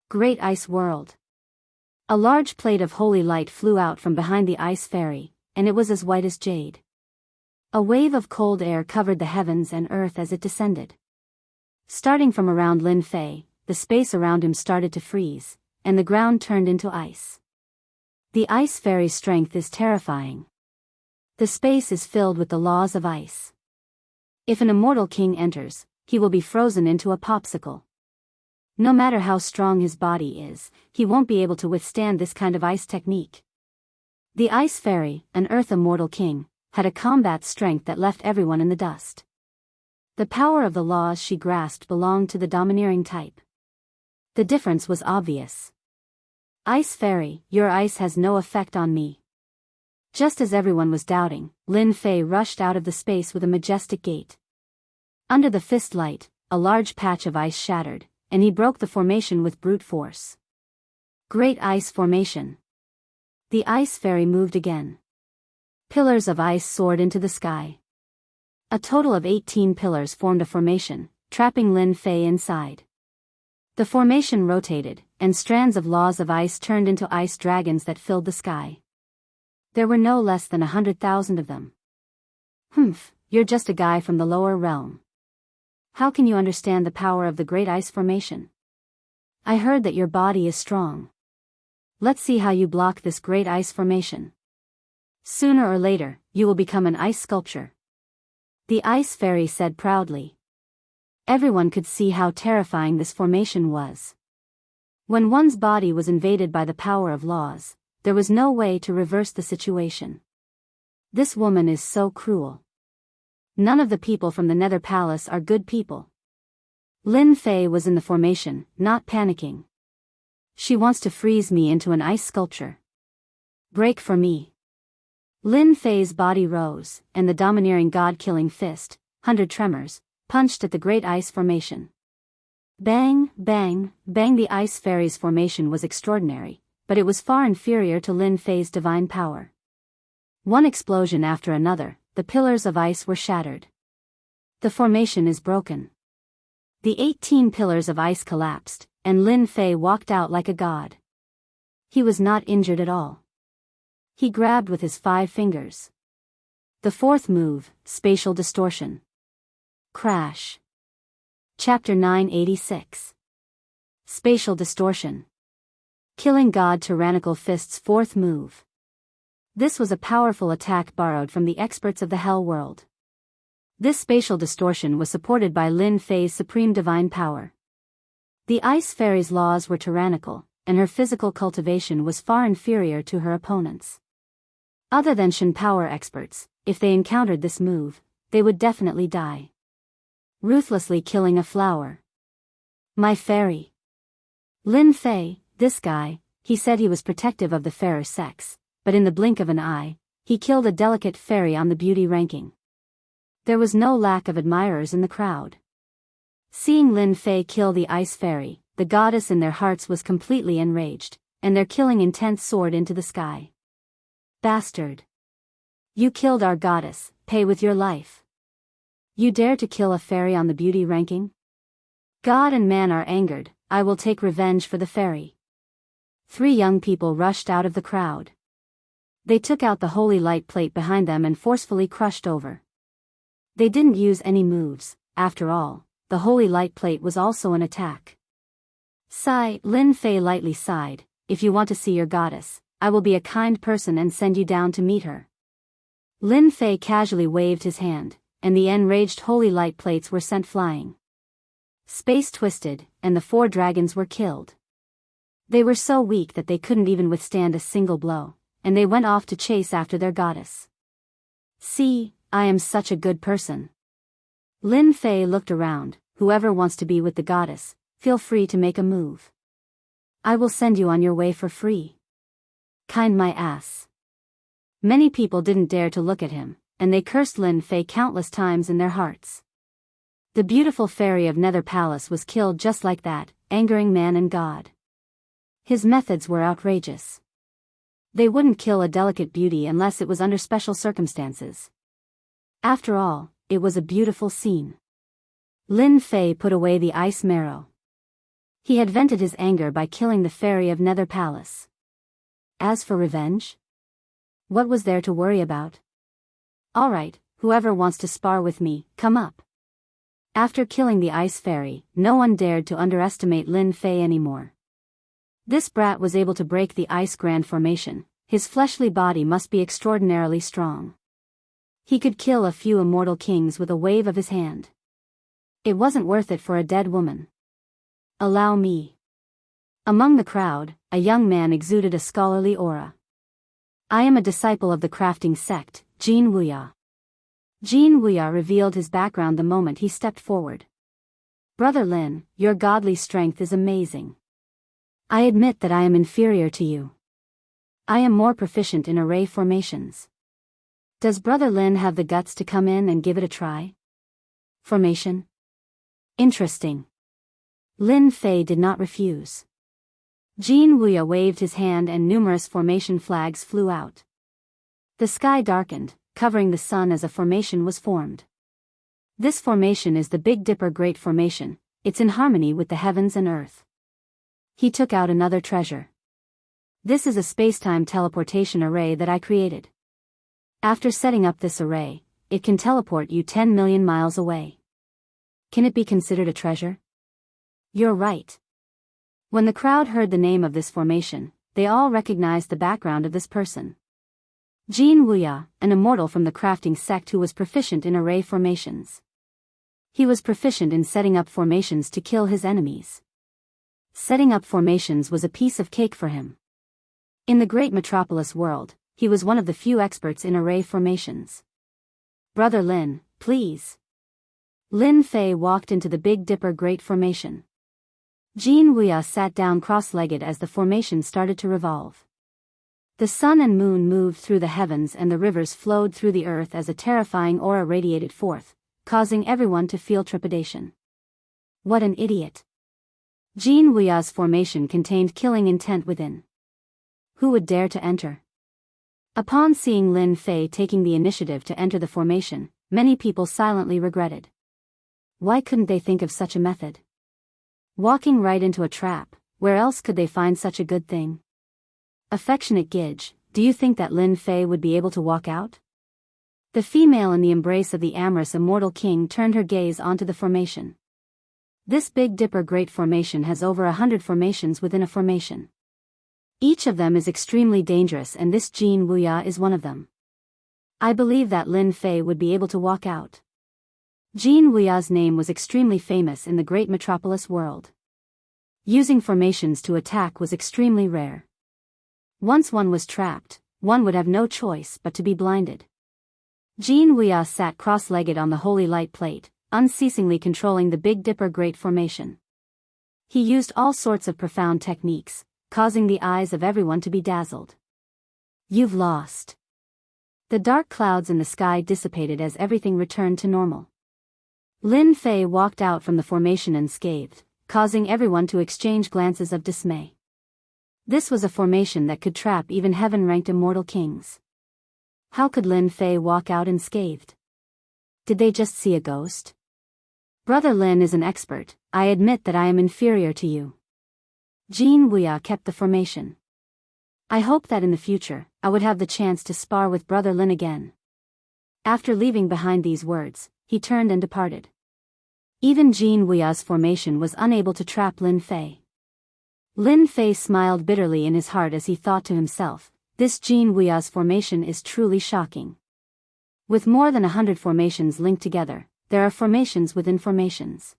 Great Ice World. A large plate of holy light flew out from behind the ice fairy, and it was as white as jade. A wave of cold air covered the heavens and earth as it descended. Starting from around Lin Fei, the space around him started to freeze, and the ground turned into ice. The ice fairy's strength is terrifying. The space is filled with the laws of ice. If an immortal king enters, he will be frozen into a popsicle. No matter how strong his body is, he won't be able to withstand this kind of ice technique. The ice fairy, an earth immortal king, had a combat strength that left everyone in the dust. The power of the laws she grasped belonged to the domineering type. The difference was obvious. Ice fairy, your ice has no effect on me. Just as everyone was doubting, Lin Fei rushed out of the space with a majestic gait. Under the fist light, a large patch of ice shattered, and he broke the formation with brute force. Great Ice Formation. The ice fairy moved again. Pillars of ice soared into the sky. A total of 18 pillars formed a formation, trapping Lin Fei inside. The formation rotated, and strands of laws of ice turned into ice dragons that filled the sky. There were no less than 100,000 of them. Humph, you're just a guy from the lower realm. How can you understand the power of the Great Ice Formation? I heard that your body is strong. Let's see how you block this Great Ice Formation. Sooner or later, you will become an ice sculpture. The ice fairy said proudly. Everyone could see how terrifying this formation was. When one's body was invaded by the power of laws, there was no way to reverse the situation. This woman is so cruel. None of the people from the Nether Palace are good people. Lin Fei was in the formation, not panicking. She wants to freeze me into an ice sculpture. Break for me. Lin Fei's body rose, and the domineering god-killing fist, 100 tremors, punched at the Great Ice Formation. Bang, bang, bang. The ice fairy's formation was extraordinary, but it was far inferior to Lin Fei's divine power. One explosion after another, the pillars of ice were shattered. The formation is broken. The 18 pillars of ice collapsed, and Lin Fei walked out like a god. He was not injured at all. He grabbed with his 5 fingers. The fourth move, spatial distortion. Crash. Chapter 986. Spatial distortion. Killing God Tyrannical Fist's fourth move. This was a powerful attack borrowed from the experts of the Hell World. This spatial distortion was supported by Lin Fei's supreme divine power. The Ice Fairy's laws were tyrannical, and her physical cultivation was far inferior to her opponents. Other than Shen power experts, if they encountered this move, they would definitely die. Ruthlessly killing a flower. My fairy. Lin Fei, this guy, he said he was protective of the fairer sex, but in the blink of an eye, he killed a delicate fairy on the beauty ranking. There was no lack of admirers in the crowd. Seeing Lin Fei kill the Ice Fairy, the goddess in their hearts was completely enraged, and their killing intent soared into the sky. Bastard! You killed our goddess, pay with your life. You dare to kill a fairy on the beauty ranking? God and man are angered, I will take revenge for the fairy. 3 young people rushed out of the crowd. They took out the holy light plate behind them and forcefully crushed over. They didn't use any moves, after all, the holy light plate was also an attack. Sigh, Lin Fei lightly sighed, if you want to see your goddess, I will be a kind person and send you down to meet her. Lin Fei casually waved his hand, and the enraged holy light plates were sent flying. Space twisted, and the 4 dragons were killed. They were so weak that they couldn't even withstand a single blow, and they went off to chase after their goddess. See, I am such a good person. Lin Fei looked around, whoever wants to be with the goddess, feel free to make a move. I will send you on your way for free. Kind my ass. Many people didn't dare to look at him, and they cursed Lin Fei countless times in their hearts. The beautiful fairy of Nether Palace was killed just like that, angering man and God. His methods were outrageous. They wouldn't kill a delicate beauty unless it was under special circumstances. After all, it was a beautiful scene. Lin Fei put away the ice marrow. He had vented his anger by killing the fairy of Nether Palace. As for revenge? What was there to worry about? Alright, whoever wants to spar with me, come up. After killing the ice fairy, no one dared to underestimate Lin Fei anymore. This brat was able to break the ice grand formation, his fleshly body must be extraordinarily strong. He could kill a few immortal kings with a wave of his hand. It wasn't worth it for a dead woman. Allow me. Among the crowd, a young man exuded a scholarly aura. I am a disciple of the crafting sect, Jianghu. Jianghu revealed his background the moment he stepped forward. Brother Lin, your godly strength is amazing. I admit that I am inferior to you. I am more proficient in array formations. Does Brother Lin have the guts to come in and give it a try? Formation? Interesting. Lin Fei did not refuse. Jianghu waved his hand and numerous formation flags flew out. The sky darkened, covering the sun as a formation was formed. This formation is the Big Dipper Great Formation, it's in harmony with the heavens and earth. He took out another treasure. This is a spacetime teleportation array that I created. After setting up this array, it can teleport you 10 million miles away. Can it be considered a treasure? You're right. When the crowd heard the name of this formation, they all recognized the background of this person. Jianghu, an immortal from the crafting sect who was proficient in array formations. He was proficient in setting up formations to kill his enemies. Setting up formations was a piece of cake for him. In the great metropolis world, he was one of the few experts in array formations. Brother Lin, please. Lin Fei walked into the Big Dipper Great Formation. Jianghu sat down cross-legged as the formation started to revolve. The sun and moon moved through the heavens and the rivers flowed through the earth as a terrifying aura radiated forth, causing everyone to feel trepidation. What an idiot. Jianghu's formation contained killing intent within. Who would dare to enter? Upon seeing Lin Fei taking the initiative to enter the formation, many people silently regretted. Why couldn't they think of such a method? Walking right into a trap, where else could they find such a good thing? Affectionate Gidge, do you think that Lin Fei would be able to walk out? The female in the embrace of the amorous immortal king turned her gaze onto the formation. This Big Dipper Great Formation has over 100 formations within a formation. Each of them is extremely dangerous, and this Jianghu is one of them. I believe that Lin Fei would be able to walk out. Jianghu's name was extremely famous in the great metropolis world. Using formations to attack was extremely rare. Once one was trapped, one would have no choice but to be blinded. Jianghu sat cross-legged on the holy light plate, unceasingly controlling the Big Dipper Great Formation. He used all sorts of profound techniques, causing the eyes of everyone to be dazzled. You've lost. The dark clouds in the sky dissipated as everything returned to normal. Lin Fei walked out from the formation unscathed, causing everyone to exchange glances of dismay. This was a formation that could trap even heaven-ranked immortal kings. How could Lin Fei walk out unscathed? Did they just see a ghost? Brother Lin is an expert. I admit that I am inferior to you. Jianghu kept the formation. I hope that in the future, I would have the chance to spar with Brother Lin again. After leaving behind these words, he turned and departed. Even Jianghu's formation was unable to trap Lin Fei. Lin Fei smiled bitterly in his heart as he thought to himself, this Jianghu's formation is truly shocking. With more than 100 formations linked together, there are formations within formations.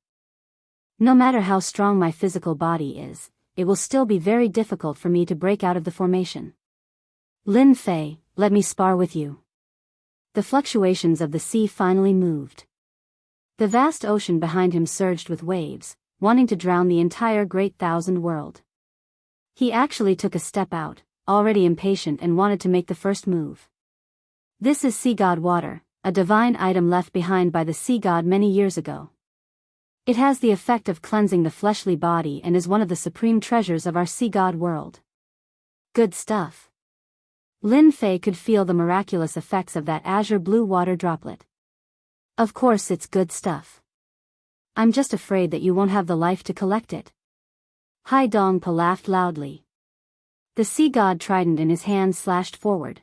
No matter how strong my physical body is, it will still be very difficult for me to break out of the formation. Lin Fei, let me spar with you. The fluctuations of the sea finally moved. The vast ocean behind him surged with waves, wanting to drown the entire great thousand world. He actually took a step out, already impatient, and wanted to make the first move. This is sea god water, a divine item left behind by the sea god many years ago. It has the effect of cleansing the fleshly body and is one of the supreme treasures of our sea god world. Good stuff. Lin Fei could feel the miraculous effects of that azure blue water droplet. Of course it's good stuff. I'm just afraid that you won't have the life to collect it. Hai Dongpa laughed loudly. The sea god trident in his hand slashed forward.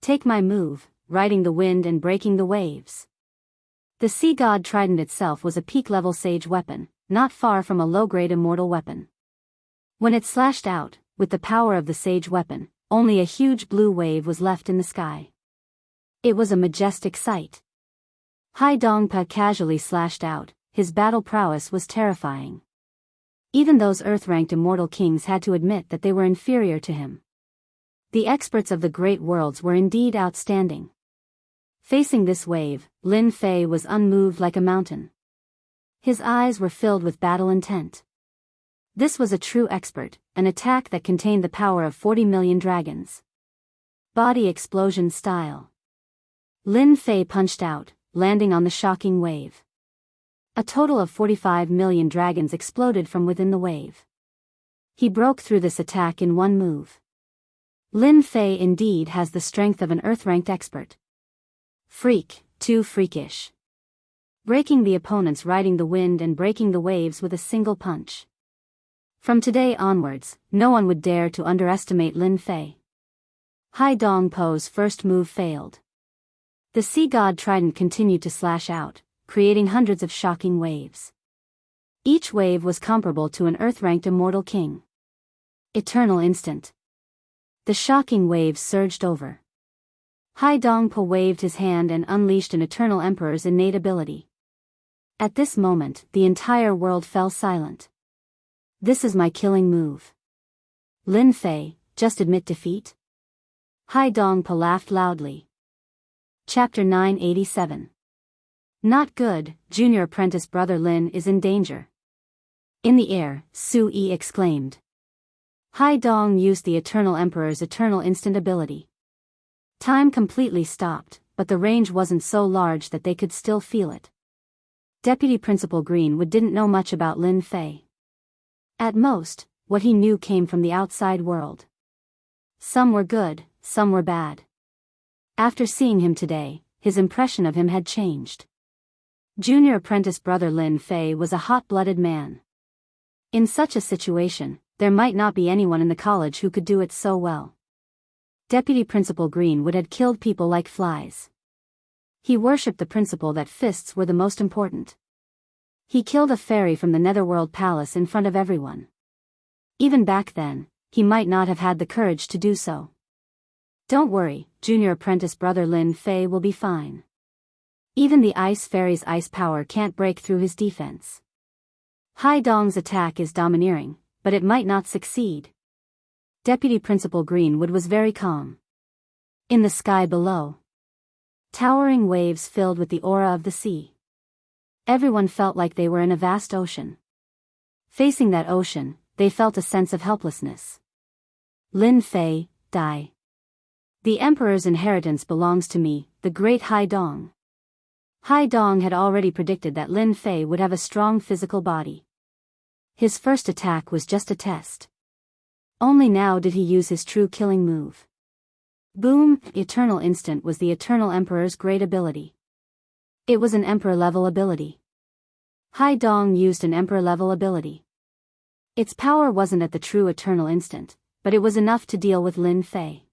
Take my move, riding the wind and breaking the waves. The sea god trident itself was a peak-level sage weapon, not far from a low-grade immortal weapon. When it slashed out, with the power of the sage weapon, only a huge blue wave was left in the sky. It was a majestic sight. Hai Dongpa casually slashed out, his battle prowess was terrifying. Even those earth-ranked immortal kings had to admit that they were inferior to him. The experts of the great worlds were indeed outstanding. Facing this wave, Lin Fei was unmoved like a mountain. His eyes were filled with battle intent. This was a true expert, an attack that contained the power of 40 million dragons. Body explosion style. Lin Fei punched out, landing on the shocking wave. A total of 45 million dragons exploded from within the wave. He broke through this attack in one move. Lin Fei indeed has the strength of an earth-ranked expert. Freak, too freakish. Breaking the opponents, riding the wind and breaking the waves with a single punch. From today onwards, no one would dare to underestimate Lin Fei. Hai Dongpo's first move failed. The sea god trident continued to slash out, creating hundreds of shocking waves. Each wave was comparable to an earth-ranked immortal king. Eternal instant. The shocking waves surged over. Hai Dongpo waved his hand and unleashed an Eternal Emperor's innate ability. At this moment, the entire world fell silent. This is my killing move. Lin Fei, just admit defeat? Hai Dongpo laughed loudly. Chapter 987. Not good, junior apprentice brother Lin is in danger. In the air, Su Yi exclaimed. Hai Dong used the Eternal Emperor's Eternal Instant ability. Time completely stopped, but the range wasn't so large that they could still feel it. Deputy Principal Greenwood didn't know much about Lin Fei. At most, what he knew came from the outside world. Some were good, some were bad. After seeing him today, his impression of him had changed. Junior apprentice brother Lin Fei was a hot-blooded man. In such a situation, there might not be anyone in the college who could do it so well. Deputy Principal Greenwood had killed people like flies. He worshipped the principle that fists were the most important. He killed a fairy from the Netherworld Palace in front of everyone. Even back then, he might not have had the courage to do so. Don't worry, junior apprentice brother Lin Fei will be fine. Even the Ice Fairy's ice power can't break through his defense. Hai Dong's attack is domineering, but it might not succeed. Deputy Principal Greenwood was very calm. In the sky below, towering waves filled with the aura of the sea. Everyone felt like they were in a vast ocean. Facing that ocean, they felt a sense of helplessness. Lin Fei, die. The Emperor's inheritance belongs to me, the great Hai Dong. Hai Dong had already predicted that Lin Fei would have a strong physical body. His first attack was just a test. Only now did he use his true killing move. Boom! Eternal Instant was the Eternal Emperor's great ability. It was an Emperor-level ability. Hai Dong used an Emperor-level ability. Its power wasn't at the true Eternal Instant, but it was enough to deal with Lin Fei.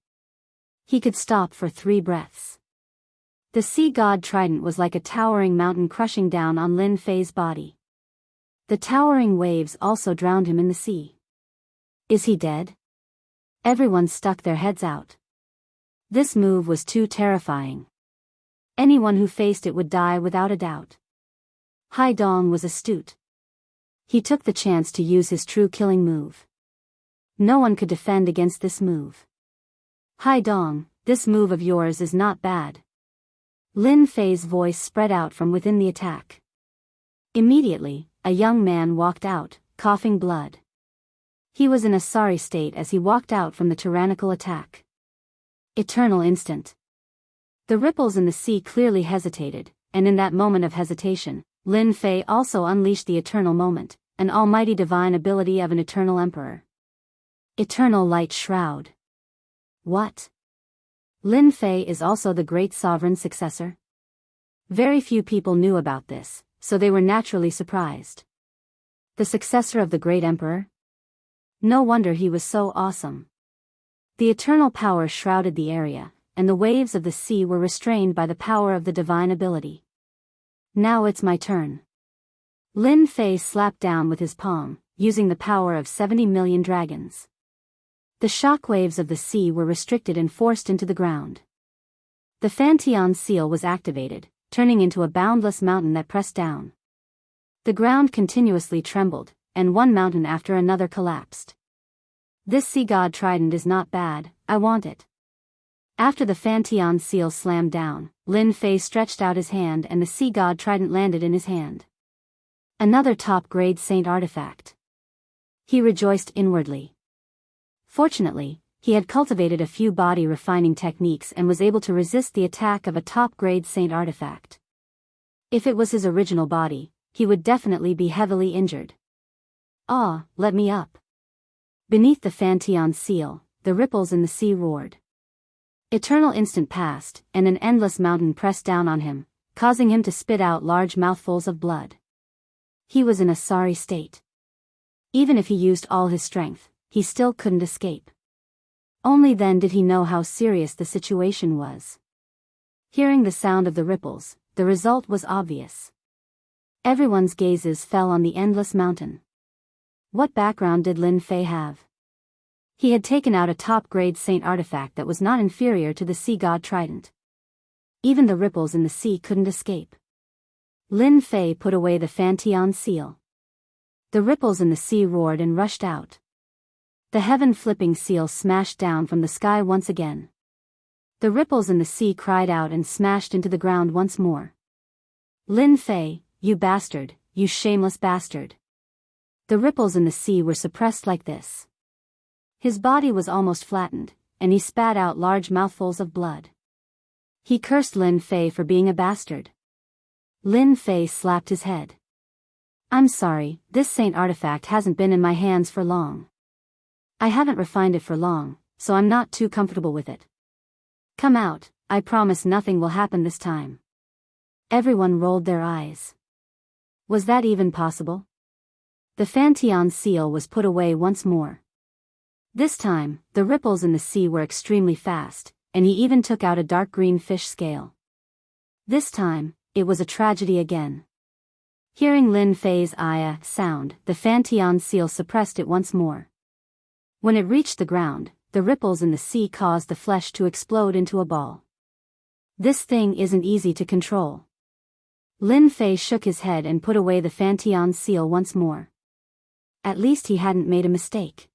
He could stop for 3 breaths. The Sea God Trident was like a towering mountain crushing down on Lin Fei's body. The towering waves also drowned him in the sea. Is he dead? Everyone stuck their heads out. This move was too terrifying. Anyone who faced it would die without a doubt. Hai Dong was astute. He took the chance to use his true killing move. No one could defend against this move. Hai Dong, this move of yours is not bad. Lin Fei's voice spread out from within the attack. Immediately, a young man walked out, coughing blood. He was in a sorry state as he walked out from the tyrannical attack. Eternal Instant. The ripples in the sea clearly hesitated, and in that moment of hesitation, Lin Fei also unleashed the Eternal Moment, an almighty divine ability of an Eternal Emperor. Eternal Light Shroud. What? Lin Fei is also the great sovereign's successor? Very few people knew about this, so they were naturally surprised. The successor of the great emperor? No wonder he was so awesome. The eternal power shrouded the area, and the waves of the sea were restrained by the power of the divine ability. Now it's my turn. Lin Fei slapped down with his palm, using the power of 70 million dragons. The shock waves of the sea were restricted and forced into the ground. The Fantian seal was activated, turning into a boundless mountain that pressed down. The ground continuously trembled, and one mountain after another collapsed. This Sea God Trident is not bad, I want it. After the Fantian seal slammed down, Lin Fei stretched out his hand and the Sea God Trident landed in his hand. Another top-grade saint artifact. He rejoiced inwardly. Fortunately, he had cultivated a few body-refining techniques and was able to resist the attack of a top-grade saint artifact. If it was his original body, he would definitely be heavily injured. Ah, let me up. Beneath the Fantian seal, the ripples in the sea roared. Eternal Instant passed, and an endless mountain pressed down on him, causing him to spit out large mouthfuls of blood. He was in a sorry state. Even if he used all his strength, he still couldn't escape. Only then did he know how serious the situation was. Hearing the sound of the ripples, the result was obvious. Everyone's gazes fell on the endless mountain. What background did Lin Fei have? He had taken out a top-grade saint artifact that was not inferior to the Sea God Trident. Even the ripples in the sea couldn't escape. Lin Fei put away the Fantian seal. The ripples in the sea roared and rushed out. The heaven-flipping seal smashed down from the sky once again. The ripples in the sea cried out and smashed into the ground once more. Lin Fei, you bastard, you shameless bastard. The ripples in the sea were suppressed like this. His body was almost flattened, and he spat out large mouthfuls of blood. He cursed Lin Fei for being a bastard. Lin Fei slapped his head. I'm sorry, this saint artifact hasn't been in my hands for long. I haven't refined it for long, so I'm not too comfortable with it. Come out, I promise nothing will happen this time. Everyone rolled their eyes. Was that even possible? The Fantian seal was put away once more. This time, the ripples in the sea were extremely fast, and he even took out a dark green fish scale. This time, it was a tragedy again. Hearing Lin Fei's "aya" sound, the Fantian seal suppressed it once more. When it reached the ground, the ripples in the sea caused the flesh to explode into a ball. This thing isn't easy to control. Lin Fei shook his head and put away the Fantian seal once more. At least he hadn't made a mistake.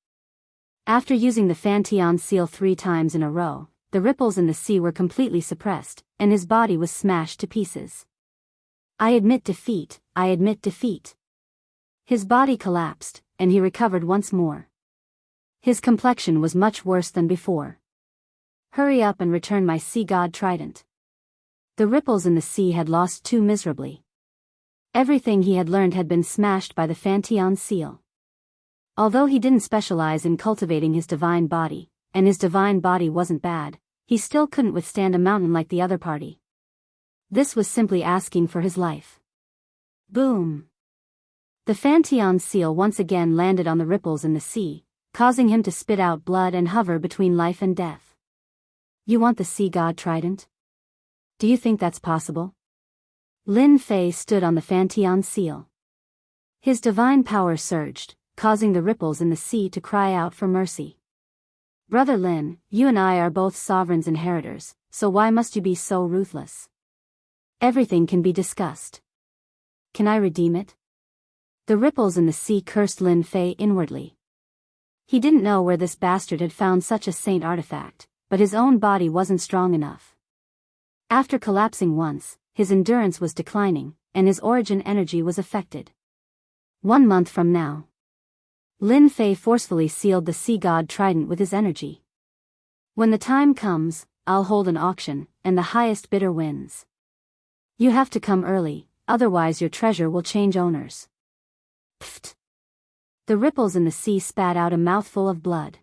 After using the Fantian seal 3 times in a row, the ripples in the sea were completely suppressed, and his body was smashed to pieces. I admit defeat, I admit defeat. His body collapsed, and he recovered once more. His complexion was much worse than before. Hurry up and return my sea god trident. The ripples in the sea had lost too miserably. Everything he had learned had been smashed by the Fantian seal. Although he didn't specialize in cultivating his divine body, and his divine body wasn't bad, he still couldn't withstand a mountain like the other party. This was simply asking for his life. Boom! The Fantian seal once again landed on the ripples in the sea, causing him to spit out blood and hover between life and death. You want the sea god trident? Do you think that's possible? Lin Fei stood on the Fantian seal. His divine power surged, causing the ripples in the sea to cry out for mercy. Brother Lin, you and I are both sovereign's inheritors, so why must you be so ruthless? Everything can be discussed. Can I redeem it? The ripples in the sea cursed Lin Fei inwardly. He didn't know where this bastard had found such a saint artifact, but his own body wasn't strong enough. After collapsing once, his endurance was declining, and his origin energy was affected. 1 month from now. Lin Fei forcefully sealed the sea god trident with his energy. When the time comes, I'll hold an auction, and the highest bidder wins. You have to come early, otherwise your treasure will change owners. Pfft! The ripples in the sea spat out a mouthful of blood.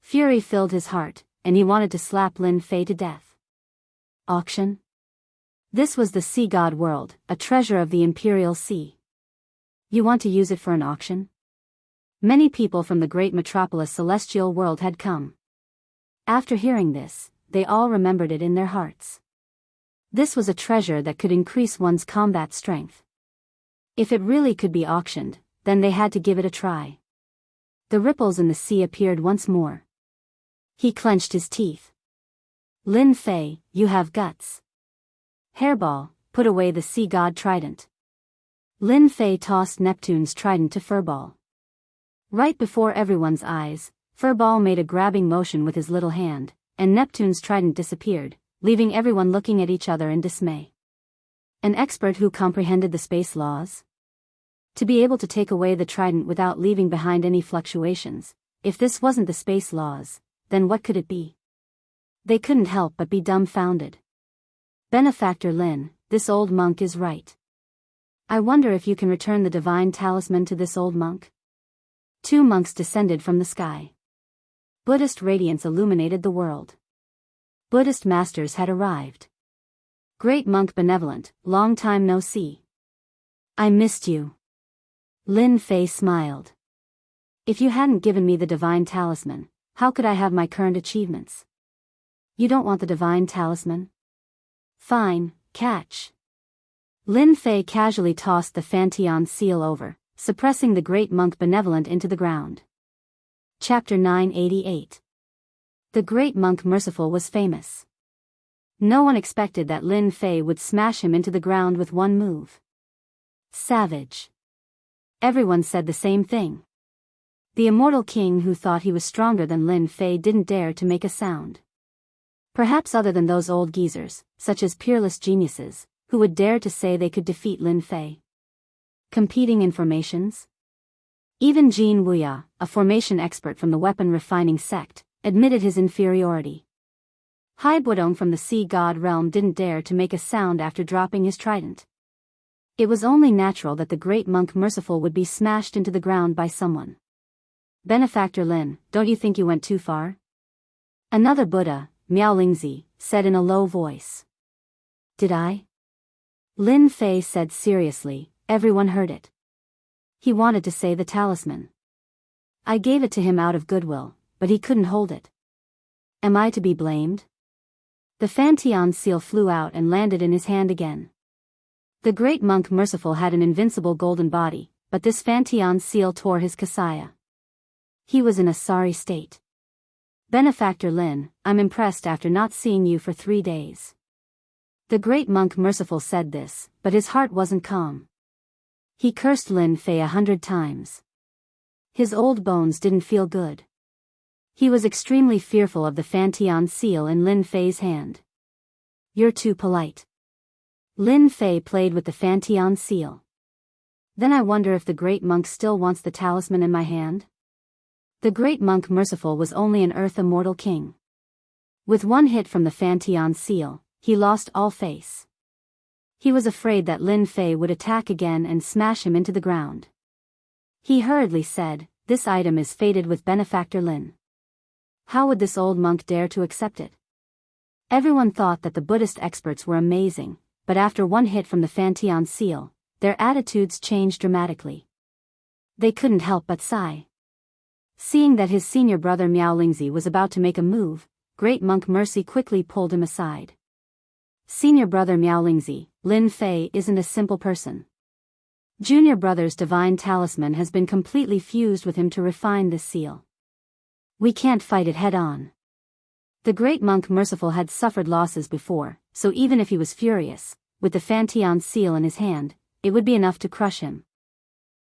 Fury filled his heart, and he wanted to slap Lin Fei to death. Auction? This was the sea god world, a treasure of the imperial sea. You want to use it for an auction? Many people from the great metropolis celestial world had come. After hearing this, they all remembered it in their hearts. This was a treasure that could increase one's combat strength. If it really could be auctioned, then they had to give it a try. The ripples in the sea appeared once more. He clenched his teeth. Lin Fei, you have guts. Hairball, put away the sea god trident. Lin Fei tossed Neptune's trident to Furball. Right before everyone's eyes, Furball made a grabbing motion with his little hand, and Neptune's trident disappeared, leaving everyone looking at each other in dismay. An expert who comprehended the space laws? To be able to take away the trident without leaving behind any fluctuations, if this wasn't the space laws, then what could it be? They couldn't help but be dumbfounded. Benefactor Lin, this old monk is right. I wonder if you can return the divine talisman to this old monk? 2 monks descended from the sky. Buddhist radiance illuminated the world. Buddhist masters had arrived. Great monk benevolent, long time no see. I missed you. Lin Fei smiled. If you hadn't given me the divine talisman, how could I have my current achievements? You don't want the divine talisman? Fine, catch. Lin Fei casually tossed the Fantian seal over, suppressing the great monk benevolent into the ground. Chapter 988. The great monk merciful was famous. No one expected that Lin Fei would smash him into the ground with one move. Savage. Everyone said the same thing. The immortal king who thought he was stronger than Lin Fei didn't dare to make a sound. Perhaps other than those old geezers, such as peerless geniuses, who would dare to say they could defeat Lin Fei. Competing in formations? Even Jin Wuya, a formation expert from the weapon refining sect, admitted his inferiority. Hai Budong from the sea god realm didn't dare to make a sound after dropping his trident. It was only natural that the great monk merciful would be smashed into the ground by someone. Benefactor Lin, don't you think you went too far? Another Buddha, Miao Lingzi said in a low voice. Did I? Lin Fei said seriously, everyone heard it. He wanted to say the talisman. I gave it to him out of goodwill, but he couldn't hold it. Am I to be blamed? The Fantian seal flew out and landed in his hand again. The great monk Merciful had an invincible golden body, but this Fantian seal tore his kasaya. He was in a sorry state. Benefactor Lin, I'm impressed after not seeing you for 3 days. The great monk Merciful said this, but his heart wasn't calm. He cursed Lin Fei 100 times. His old bones didn't feel good. He was extremely fearful of the Fantian seal in Lin Fei's hand. You're too polite. Lin Fei played with the Fantian seal. Then I wonder if the great monk still wants the talisman in my hand? The great monk Merciful was only an earth immortal king. With one hit from the Fantian seal, he lost all face. He was afraid that Lin Fei would attack again and smash him into the ground. He hurriedly said, this item is fated with Benefactor Lin. How would this old monk dare to accept it? Everyone thought that the Buddhist experts were amazing, but after one hit from the Fantian seal, their attitudes changed dramatically. They couldn't help but sigh. Seeing that his senior brother Miao Lingzi was about to make a move, Great Monk Mercy quickly pulled him aside. Senior brother Miao Lingzi, Lin Fei isn't a simple person. Junior brother's divine talisman has been completely fused with him to refine this seal. We can't fight it head-on. The great monk Merciful had suffered losses before, so even if he was furious, with the Fantian seal in his hand, it would be enough to crush him.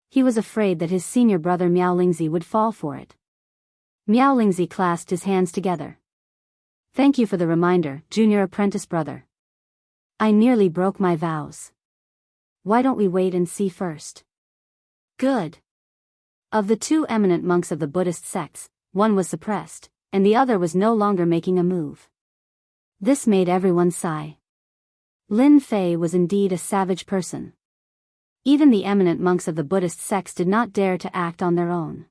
He was afraid that his senior brother Miao Lingzi would fall for it. Miao Lingzi clasped his hands together. Thank you for the reminder, junior apprentice brother. I nearly broke my vows. Why don't we wait and see first? Good. Of the 2 eminent monks of the Buddhist sects, one was suppressed, and the other was no longer making a move. This made everyone sigh. Lin Fei was indeed a savage person. Even the eminent monks of the Buddhist sects did not dare to act on their own.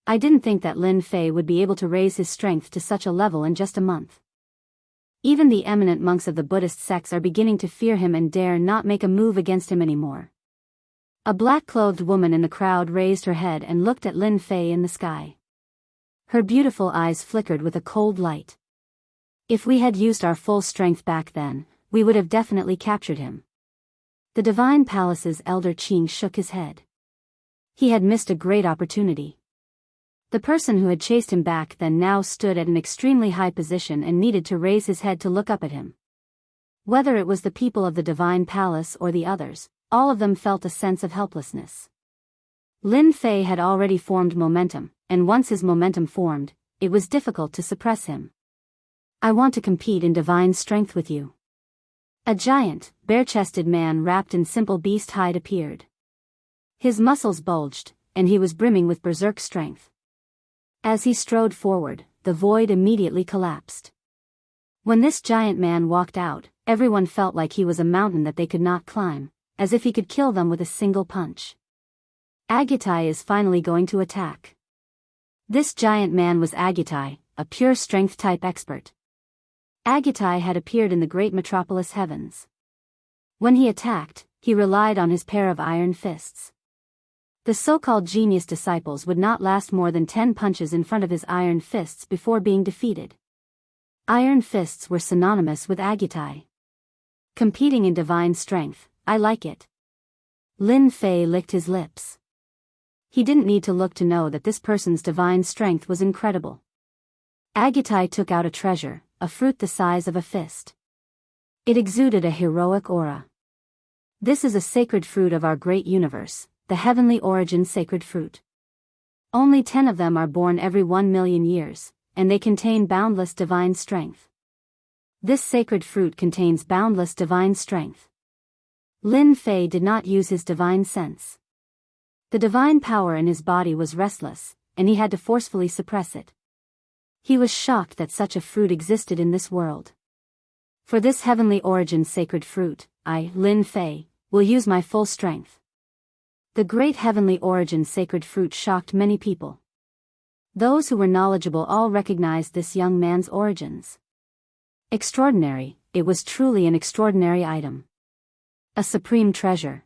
I didn't think that Lin Fei would be able to raise his strength to such a level in just a month. Even the eminent monks of the Buddhist sects are beginning to fear him and dare not make a move against him anymore. A black-clothed woman in the crowd raised her head and looked at Lin Fei in the sky. Her beautiful eyes flickered with a cold light. If we had used our full strength back then, we would have definitely captured him. The Divine Palace's elder Qing shook his head. He had missed a great opportunity. The person who had chased him back then now stood at an extremely high position and needed to raise his head to look up at him. Whether it was the people of the Divine Palace or the others, all of them felt a sense of helplessness. Lin Fei had already formed momentum, and once his momentum formed, it was difficult to suppress him. I want to compete in divine strength with you. A giant, bare-chested man wrapped in simple beast hide appeared. His muscles bulged, and he was brimming with berserk strength. As he strode forward, the void immediately collapsed. When this giant man walked out, everyone felt like he was a mountain that they could not climb, as if he could kill them with a single punch. Agutai is finally going to attack. This giant man was Agutai, a pure strength type expert. Agutai had appeared in the great metropolis heavens. When he attacked, he relied on his pair of iron fists. The so-called genius disciples would not last more than 10 punches in front of his iron fists before being defeated. Iron fists were synonymous with Agutai. Competing in divine strength, I like it. Lin Fei licked his lips. He didn't need to look to know that this person's divine strength was incredible. Agutai took out a treasure, a fruit the size of a fist. It exuded a heroic aura. This is a sacred fruit of our great universe, the heavenly origin sacred fruit. Only 10 of them are born every 1 million years, and they contain boundless divine strength. This sacred fruit contains boundless divine strength. Lin Fei did not use his divine sense. The divine power in his body was restless, and he had to forcefully suppress it. He was shocked that such a fruit existed in this world. For this heavenly origin sacred fruit, I, Lin Fei, will use my full strength. The great heavenly origin sacred fruit shocked many people. Those who were knowledgeable all recognized this young man's origins. Extraordinary, it was truly an extraordinary item. A supreme treasure.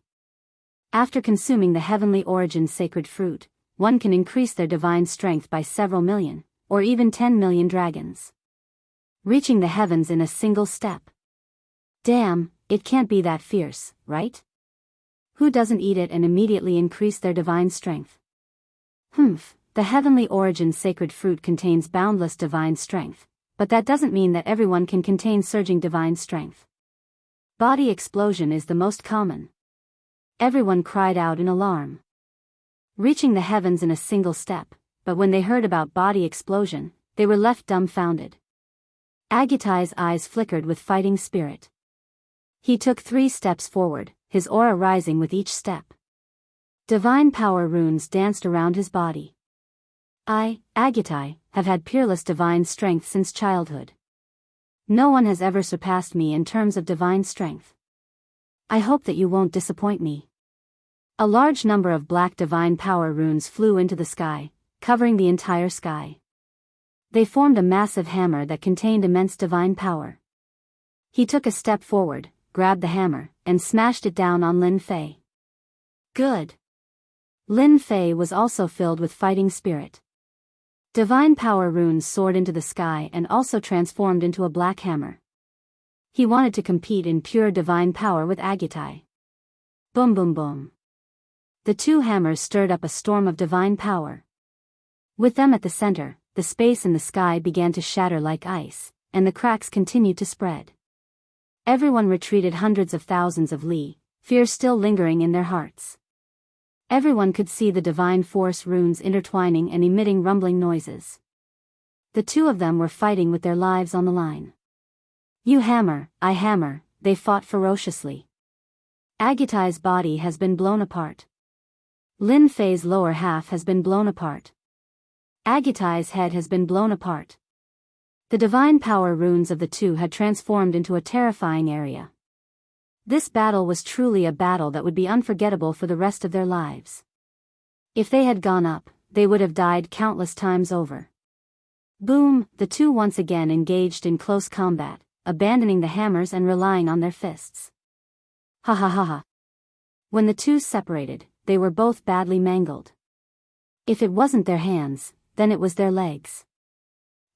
After consuming the heavenly origin sacred fruit, one can increase their divine strength by several million, or even 10 million dragons. Reaching the heavens in a single step. Damn, it can't be that fierce, right? Who doesn't eat it and immediately increase their divine strength? The heavenly origin sacred fruit contains boundless divine strength, but that doesn't mean that everyone can contain surging divine strength. Body explosion is the most common. Everyone cried out in alarm. Reaching the heavens in a single step, but when they heard about body explosion, they were left dumbfounded. Agitai's eyes flickered with fighting spirit. He took 3 steps forward, his aura rising with each step. Divine power runes danced around his body. I, Agitai, have had peerless divine strength since childhood. No one has ever surpassed me in terms of divine strength. I hope that you won't disappoint me. A large number of black divine power runes flew into the sky, covering the entire sky. They formed a massive hammer that contained immense divine power. He took a step forward, grabbed the hammer, and smashed it down on Lin Fei. Good. Lin Fei was also filled with fighting spirit. Divine power runes soared into the sky and also transformed into a black hammer. He wanted to compete in pure divine power with Agitai. Boom boom boom. The 2 hammers stirred up a storm of divine power. With them at the center, the space in the sky began to shatter like ice, and the cracks continued to spread. Everyone retreated hundreds of thousands of li, fear still lingering in their hearts. Everyone could see the divine force runes intertwining and emitting rumbling noises. The 2 of them were fighting with their lives on the line. You hammer, I hammer, they fought ferociously. Agitai's body has been blown apart. Lin Fei's lower half has been blown apart. Agitai's head has been blown apart. The divine power runes of the 2 had transformed into a terrifying area. This battle was truly a battle that would be unforgettable for the rest of their lives. If they had gone up, they would have died countless times over. Boom, the 2 once again engaged in close combat, abandoning the hammers and relying on their fists. Ha ha ha ha. When the 2 separated, they were both badly mangled. If it wasn't their hands, then it was their legs.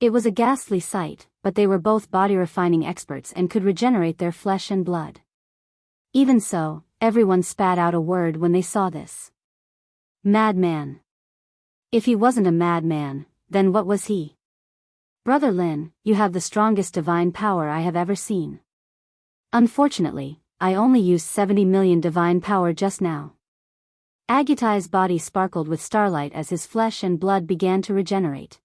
It was a ghastly sight, but they were both body-refining experts and could regenerate their flesh and blood. Even so, everyone spat out a word when they saw this. Madman. If he wasn't a madman, then what was he? Brother Lin, you have the strongest divine power I have ever seen. Unfortunately, I only used 70 million divine power just now. Agitai's body sparkled with starlight as his flesh and blood began to regenerate.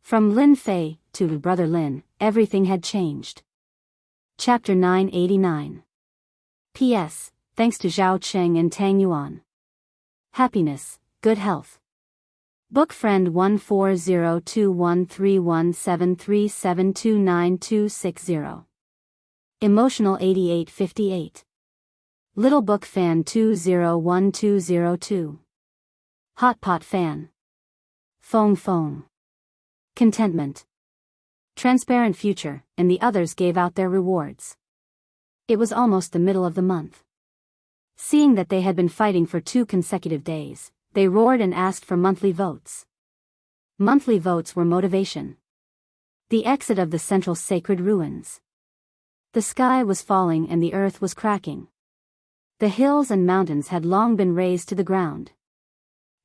From Lin Fei to Brother Lin, everything had changed. Chapter 989. P.S. Thanks to Zhao Cheng and Tang Yuan. Happiness, good health. Book friend 140213173729260. Emotional 8858. Little Book fan 201202. Hot Pot fan. Fong Fong. Contentment. Transparent Future, and the others gave out their rewards. It was almost the middle of the month. Seeing that they had been fighting for 2 consecutive days, they roared and asked for monthly votes. Monthly votes were motivation. The exit of the central sacred ruins. The sky was falling and the earth was cracking. The hills and mountains had long been razed to the ground.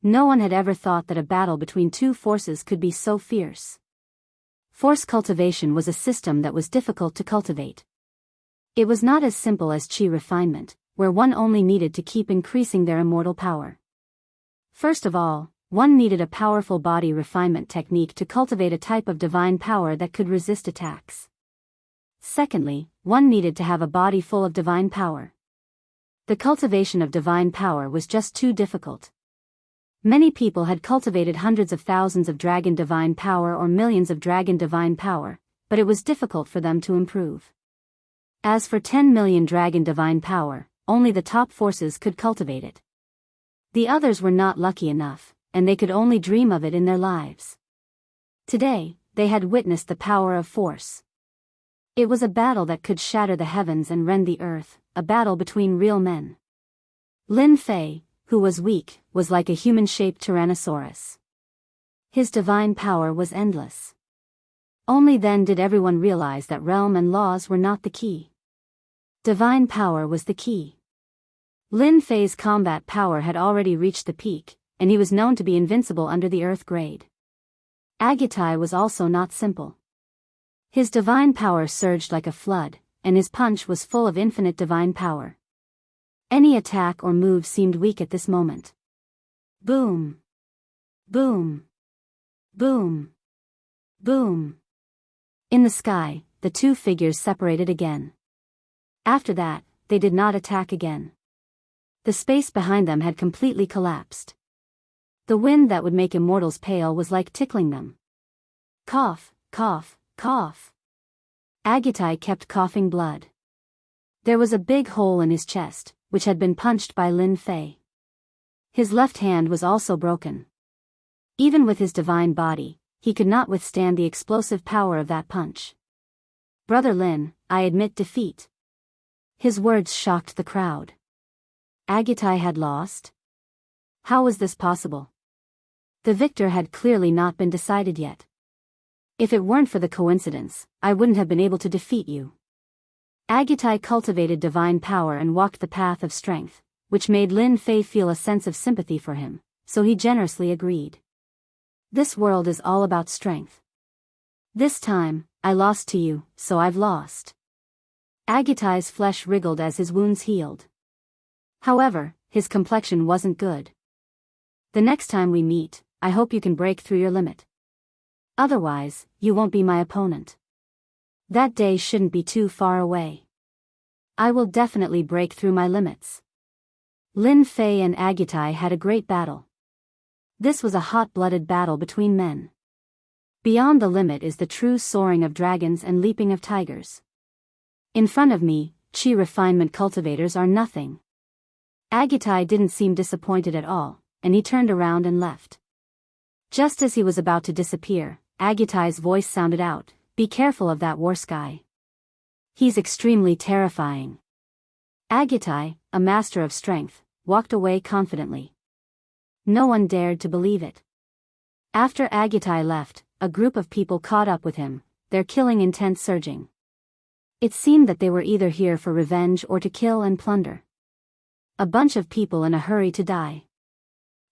No one had ever thought that a battle between 2 forces could be so fierce. Force cultivation was a system that was difficult to cultivate. It was not as simple as chi refinement, where one only needed to keep increasing their immortal power. First of all, one needed a powerful body refinement technique to cultivate a type of divine power that could resist attacks. Secondly, one needed to have a body full of divine power. The cultivation of divine power was just too difficult. Many people had cultivated hundreds of thousands of dragon divine power or millions of dragon divine power, but it was difficult for them to improve. As for 10 million dragon divine power, only the top forces could cultivate it. The others were not lucky enough, and they could only dream of it in their lives. Today, they had witnessed the power of force. It was a battle that could shatter the heavens and rend the earth, a battle between real men. Lin Fei, who was weak, was like a human-shaped tyrannosaurus. His divine power was endless. Only then did everyone realize that realm and laws were not the key. Divine power was the key. Lin Fei's combat power had already reached the peak, and he was known to be invincible under the earth grade. Agatai was also not simple. His divine power surged like a flood, and his punch was full of infinite divine power. Any attack or move seemed weak at this moment. Boom! Boom! Boom! Boom! In the sky, the two figures separated again. After that, they did not attack again. The space behind them had completely collapsed. The wind that would make immortals pale was like tickling them. Cough, cough, cough. Agatai kept coughing blood. There was a big hole in his chest, which had been punched by Lin Fei. His left hand was also broken. Even with his divine body, he could not withstand the explosive power of that punch. Brother Lin, I admit defeat. His words shocked the crowd. Agatai had lost? How was this possible? The victor had clearly not been decided yet. If it weren't for the coincidence, I wouldn't have been able to defeat you. Agatai cultivated divine power and walked the path of strength, which made Lin Fei feel a sense of sympathy for him, so he generously agreed. This world is all about strength. This time, I lost to you, so I've lost. Agatai's flesh wriggled as his wounds healed. However, his complexion wasn't good. The next time we meet, I hope you can break through your limit. Otherwise, you won't be my opponent. That day shouldn't be too far away. I will definitely break through my limits. Lin Fei and Agatai had a great battle. This was a hot-blooded battle between men. Beyond the limit is the true soaring of dragons and leaping of tigers. In front of me, chi refinement cultivators are nothing. Agatai didn't seem disappointed at all, and he turned around and left. Just as he was about to disappear, Agatai's voice sounded out, "Be careful of that war sky. He's extremely terrifying." Agatai, a master of strength, walked away confidently. No one dared to believe it. After Agatai left, a group of people caught up with him, their killing intent surging. It seemed that they were either here for revenge or to kill and plunder. A bunch of people in a hurry to die.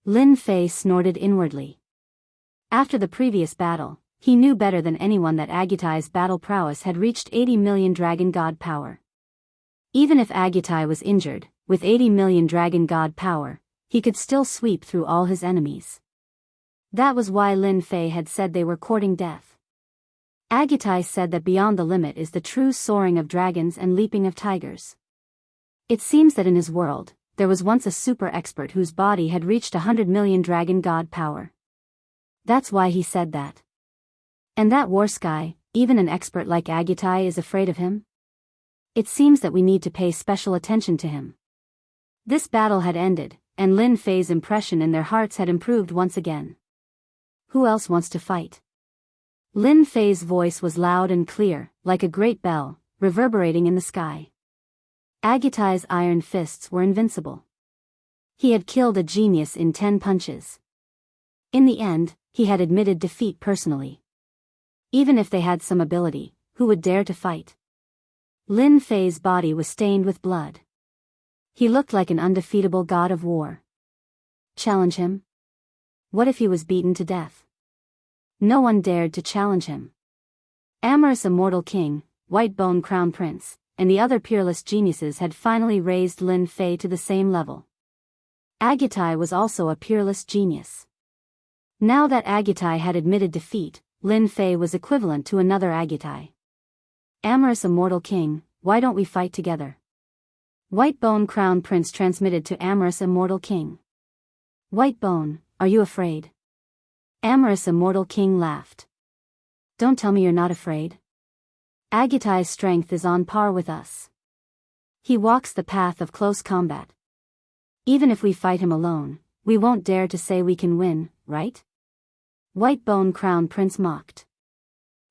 Lin Fei snorted inwardly. After the previous battle, he knew better than anyone that Agatai's battle prowess had reached 80 million dragon god power. Even if Agatai was injured, with 80 million dragon god power, he could still sweep through all his enemies. That was why Lin Fei had said they were courting death. Agatai said that beyond the limit is the true soaring of dragons and leaping of tigers. It seems that in his world, there was once a super expert whose body had reached 100 million dragon god power. That's why he said that. And that war sky, even an expert like Agatai is afraid of him? It seems that we need to pay special attention to him. This battle had ended, and Lin Fei's impression in their hearts had improved once again. Who else wants to fight? Lin Fei's voice was loud and clear, like a great bell, reverberating in the sky. Agatai's iron fists were invincible. He had killed a genius in 10 punches. In the end, he had admitted defeat personally. Even if they had some ability, who would dare to fight? Lin Fei's body was stained with blood. He looked like an undefeatable god of war. Challenge him? What if he was beaten to death? No one dared to challenge him. Amorous Immortal King, White Bone Crown Prince, and the other peerless geniuses had finally raised Lin Fei to the same level. Agatai was also a peerless genius. Now that Agatai had admitted defeat, Lin Fei was equivalent to another Agatai. Amorous Immortal King, why don't we fight together? White Bone Crown Prince transmitted to Amorous Immortal King. White Bone, are you afraid? Amorous Immortal King laughed. Don't tell me you're not afraid. Agatai's strength is on par with us. He walks the path of close combat. Even if we fight him alone, we won't dare to say we can win, right? White Bone Crown Prince mocked.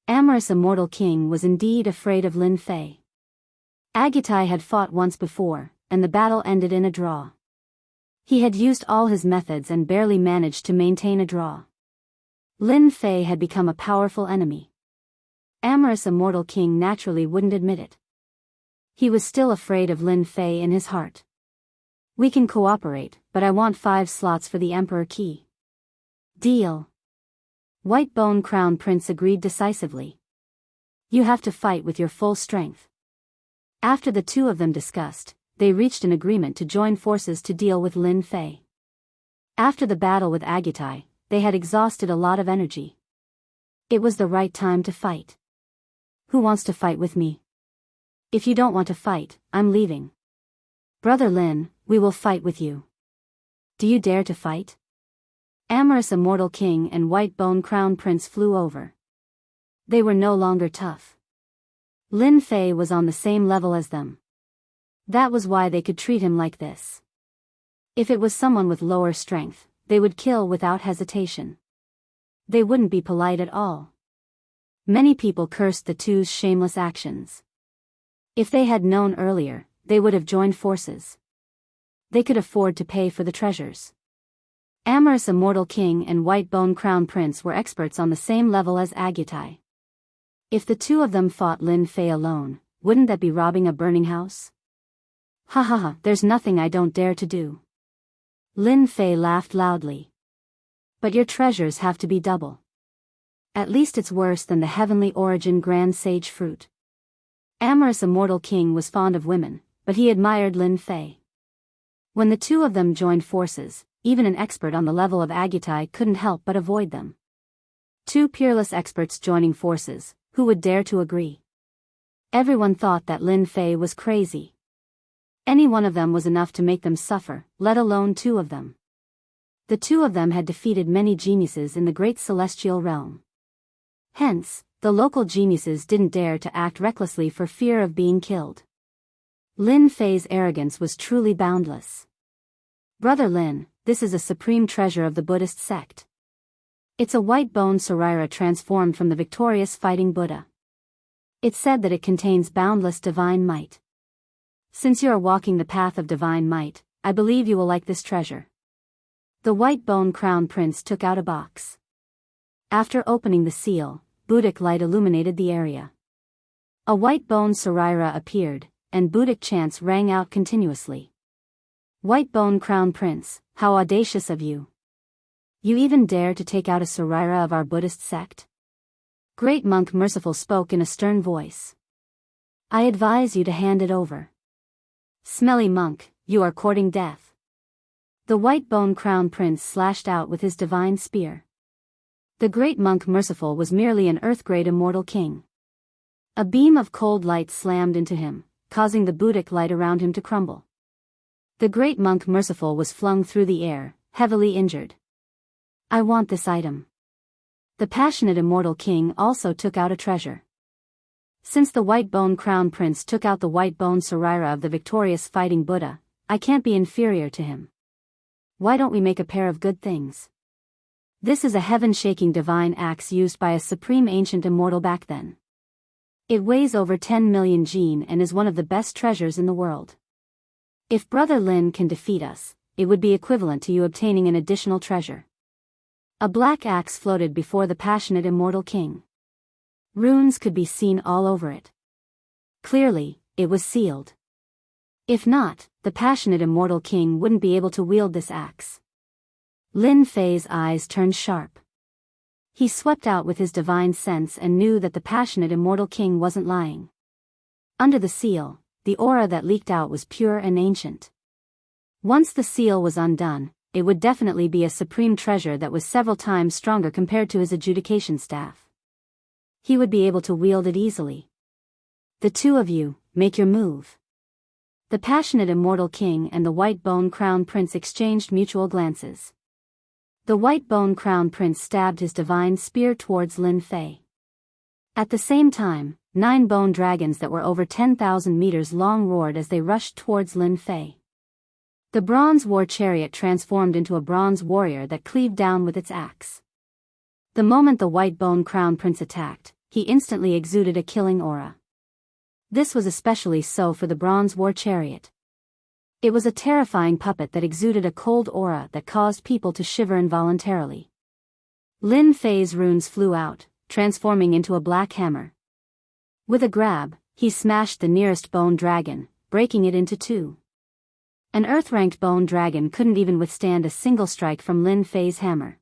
Amorous immortal king was indeed afraid of Lin Fei. Agutai had fought once before, and the battle ended in a draw. He had used all his methods and barely managed to maintain a draw. Lin Fei had become a powerful enemy. Amorous immortal king naturally wouldn't admit it. He was still afraid of Lin Fei in his heart. We can cooperate, but I want 5 slots for the Emperor Key. Deal. White Bone Crown Prince agreed decisively. You have to fight with your full strength. After the two of them discussed, they reached an agreement to join forces to deal with Lin Fei. After the battle with Agutai, they had exhausted a lot of energy. It was the right time to fight. Who wants to fight with me? If you don't want to fight, I'm leaving. Brother Lin, we will fight with you. Do you dare to fight? Amorous immortal king and White Bone Crown Prince flew over. They were no longer tough. Lin Fei was on the same level as them. That was why they could treat him like this. If it was someone with lower strength, they would kill without hesitation. They wouldn't be polite at all. Many people cursed the two's shameless actions. If they had known earlier, they would have joined forces. They could afford to pay for the treasures. Amorous immortal king and White Bone Crown Prince were experts on the same level as Agutai. If the two of them fought Lin Fei alone, wouldn't that be robbing a burning house? Ha ha ha, there's nothing I don't dare to do. Lin Fei laughed loudly. But your treasures have to be double. At least it's worse than the heavenly origin grand sage fruit. Amorous immortal king was fond of women, but he admired Lin Fei. When the two of them joined forces, even an expert on the level of Agutai couldn't help but avoid them. Two peerless experts joining forces, who would dare to agree? Everyone thought that Lin Fei was crazy. Any one of them was enough to make them suffer, let alone two of them. The two of them had defeated many geniuses in the great celestial realm. Hence, the local geniuses didn't dare to act recklessly for fear of being killed. Lin Fei's arrogance was truly boundless. Brother Lin, this is a supreme treasure of the Buddhist sect. It's a white bone Sarira transformed from the victorious fighting Buddha. It's said that it contains boundless divine might. Since you are walking the path of divine might, I believe you will like this treasure. The White Bone Crown Prince took out a box. After opening the seal, Buddhic light illuminated the area. A white bone Sarira appeared, and Buddhic chants rang out continuously. White Bone Crown Prince, how audacious of you. You even dare to take out a Sarira of our Buddhist sect? Great Monk Merciful spoke in a stern voice. I advise you to hand it over. Smelly monk, you are courting death. The White Bone Crown Prince slashed out with his divine spear. The Great Monk Merciful was merely an earth-grade immortal king. A beam of cold light slammed into him, causing the Buddhic light around him to crumble. The Great Monk Merciful was flung through the air, heavily injured. I want this item. The passionate immortal king also took out a treasure. Since the White Bone Crown Prince took out the White Bone Sarira of the victorious fighting Buddha, I can't be inferior to him. Why don't we make a pair of good things? This is a heaven-shaking divine axe used by a supreme ancient immortal back then. It weighs over 10 million jin and is one of the best treasures in the world. If Brother Lin can defeat us, it would be equivalent to you obtaining an additional treasure. A black axe floated before the passionate immortal king. Runes could be seen all over it. Clearly, it was sealed. If not, the passionate immortal king wouldn't be able to wield this axe. Lin Fei's eyes turned sharp. He swept out with his divine sense and knew that the passionate immortal king wasn't lying. Under the seal, the aura that leaked out was pure and ancient. Once the seal was undone, it would definitely be a supreme treasure that was several times stronger compared to his adjudication staff. He would be able to wield it easily. The two of you, make your move. The passionate immortal king and the White Bone Crown Prince exchanged mutual glances. The White Bone Crown Prince stabbed his divine spear towards Lin Fei. At the same time, 9 bone dragons that were over 10,000 meters long roared as they rushed towards Lin Fei. The bronze war chariot transformed into a bronze warrior that cleaved down with its axe. The moment the White Bone Crown Prince attacked, he instantly exuded a killing aura. This was especially so for the bronze war chariot. It was a terrifying puppet that exuded a cold aura that caused people to shiver involuntarily. Lin Fei's runes flew out, transforming into a black hammer. With a grab, he smashed the nearest bone dragon, breaking it into two. An earth-ranked bone dragon couldn't even withstand a single strike from Lin Fei's hammer.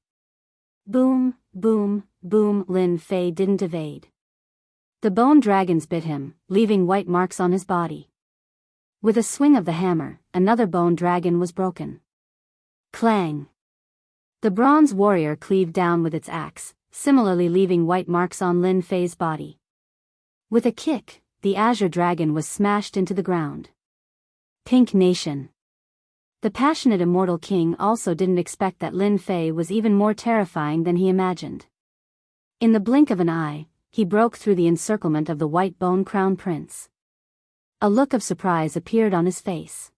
Boom, boom, boom. Lin Fei didn't evade. The bone dragons bit him, leaving white marks on his body. With a swing of the hammer, another bone dragon was broken. Clang! The bronze warrior cleaved down with its axe, similarly leaving white marks on Lin Fei's body. With a kick, the azure dragon was smashed into the ground. Pink Nation. The passionate immortal king also didn't expect that Lin Fei was even more terrifying than he imagined. In the blink of an eye, he broke through the encirclement of the white bone crown prince. A look of surprise appeared on his face.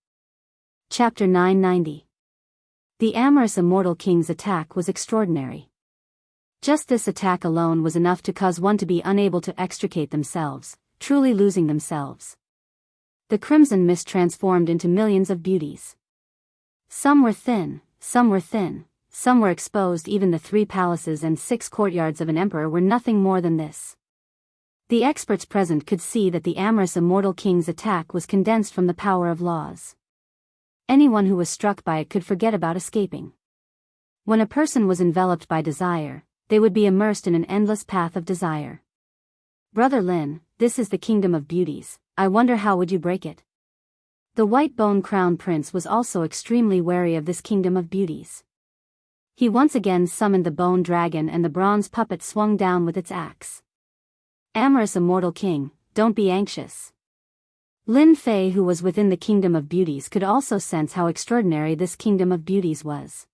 Chapter 990. The amorous immortal king's attack was extraordinary. Just this attack alone was enough to cause one to be unable to extricate themselves, truly losing themselves. The crimson mist transformed into millions of beauties. Some were thin, some were thin, some were exposed. Even the 3 palaces and 6 courtyards of an emperor were nothing more than this. The experts present could see that the amorous immortal king's attack was condensed from the power of laws. Anyone who was struck by it could forget about escaping. When a person was enveloped by desire, they would be immersed in an endless path of desire. Brother Lin, this is the kingdom of beauties, I wonder how would you break it? The white bone crown prince was also extremely wary of this kingdom of beauties. He once again summoned the bone dragon and the bronze puppet swung down with its axe. Amorous immortal king, don't be anxious. Lin Fei, who was within the kingdom of beauties, could also sense how extraordinary this kingdom of beauties was.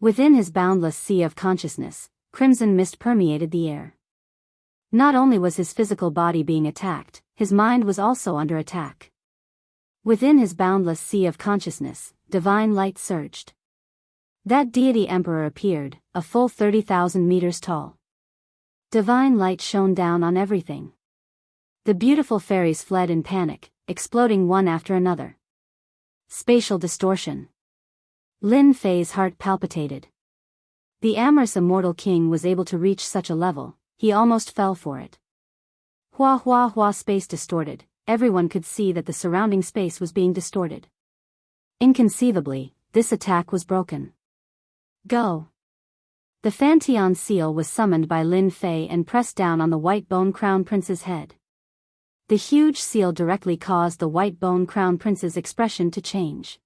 Within his boundless sea of consciousness, crimson mist permeated the air. Not only was his physical body being attacked, his mind was also under attack. Within his boundless sea of consciousness, divine light surged. That deity emperor appeared, a full 30,000 meters tall. Divine light shone down on everything. The beautiful fairies fled in panic, exploding one after another. Spatial distortion. Lin Fei's heart palpitated. The amorous immortal king was able to reach such a level, he almost fell for it. Hua hua hua. Space distorted, everyone could see that the surrounding space was being distorted. Inconceivably, this attack was broken. Go! The Fantian seal was summoned by Lin Fei and pressed down on the white bone crown prince's head. The huge seal directly caused the white bone crown prince's expression to change.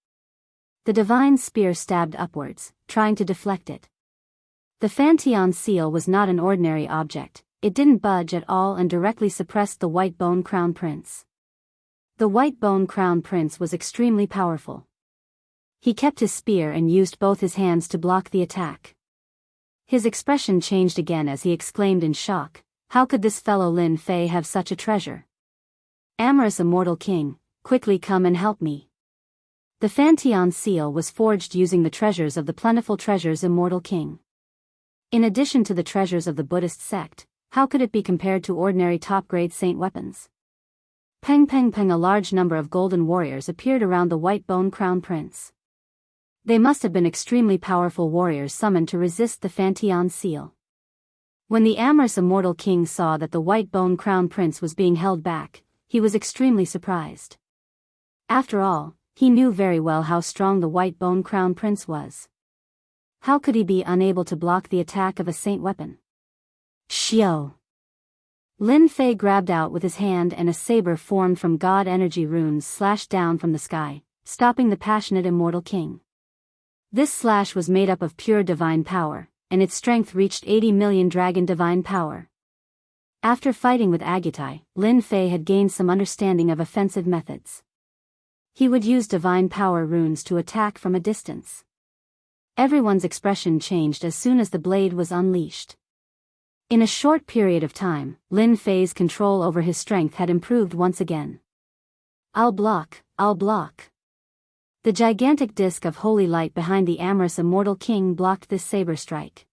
The divine spear stabbed upwards, trying to deflect it. The Fantian seal was not an ordinary object, it didn't budge at all and directly suppressed the white bone crown prince. The white bone crown prince was extremely powerful. He kept his spear and used both his hands to block the attack. His expression changed again as he exclaimed in shock, how could this fellow Lin Fei have such a treasure? Amorous immortal king, quickly come and help me. The Fantian seal was forged using the treasures of the plentiful treasures immortal king. In addition to the treasures of the Buddhist sect, how could it be compared to ordinary top-grade saint weapons? Peng peng peng. A large number of golden warriors appeared around the white bone crown prince. They must have been extremely powerful warriors summoned to resist the Fantian seal. When the amorous immortal king saw that the white bone crown prince was being held back, he was extremely surprised. After all, he knew very well how strong the white bone crown prince was. How could he be unable to block the attack of a saint weapon? Xiao! Lin Fei grabbed out with his hand and a saber formed from god energy runes slashed down from the sky, stopping the passionate immortal king. This slash was made up of pure divine power, and its strength reached 80 million dragon divine power. After fighting with Agutai, Lin Fei had gained some understanding of offensive methods. He would use divine power runes to attack from a distance. Everyone's expression changed as soon as the blade was unleashed. In a short period of time, Lin Fei's control over his strength had improved once again. I'll block, I'll block. The gigantic disk of holy light behind the amorous immortal king blocked this saber strike.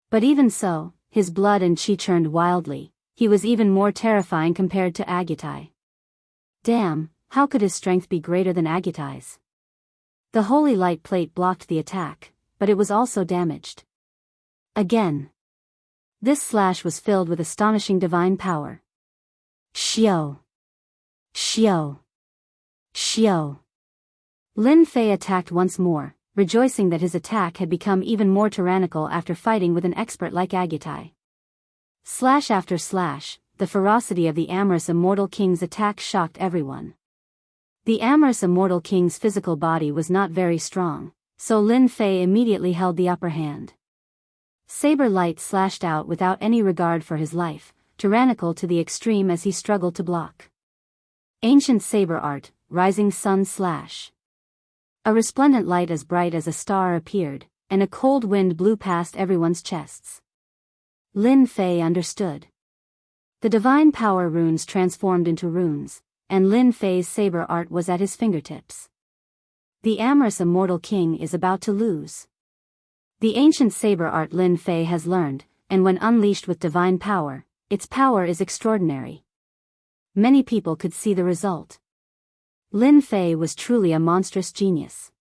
But even so, his blood and chi churned wildly. He was even more terrifying compared to Agutai. Damn, how could his strength be greater than Agutai's? The holy light plate blocked the attack, but it was also damaged. Again. This slash was filled with astonishing divine power. Xiao. Xiao. Xiao. Lin Fei attacked once more, rejoicing that his attack had become even more tyrannical after fighting with an expert like Agutai. Slash after slash, the ferocity of the amorous immortal king's attack shocked everyone. The amorous immortal king's physical body was not very strong, so Lin Fei immediately held the upper hand. Saber light slashed out without any regard for his life, tyrannical to the extreme as he struggled to block. Ancient saber art, rising sun slash. A resplendent light as bright as a star appeared, and a cold wind blew past everyone's chests. Lin Fei understood. The divine power runes transformed into runes, and Lin Fei's saber art was at his fingertips. The amorous immortal king is about to lose. The ancient saber art Lin Fei has learned, and when unleashed with divine power, its power is extraordinary. Many people could see the result. Lin Fei was truly a monstrous genius.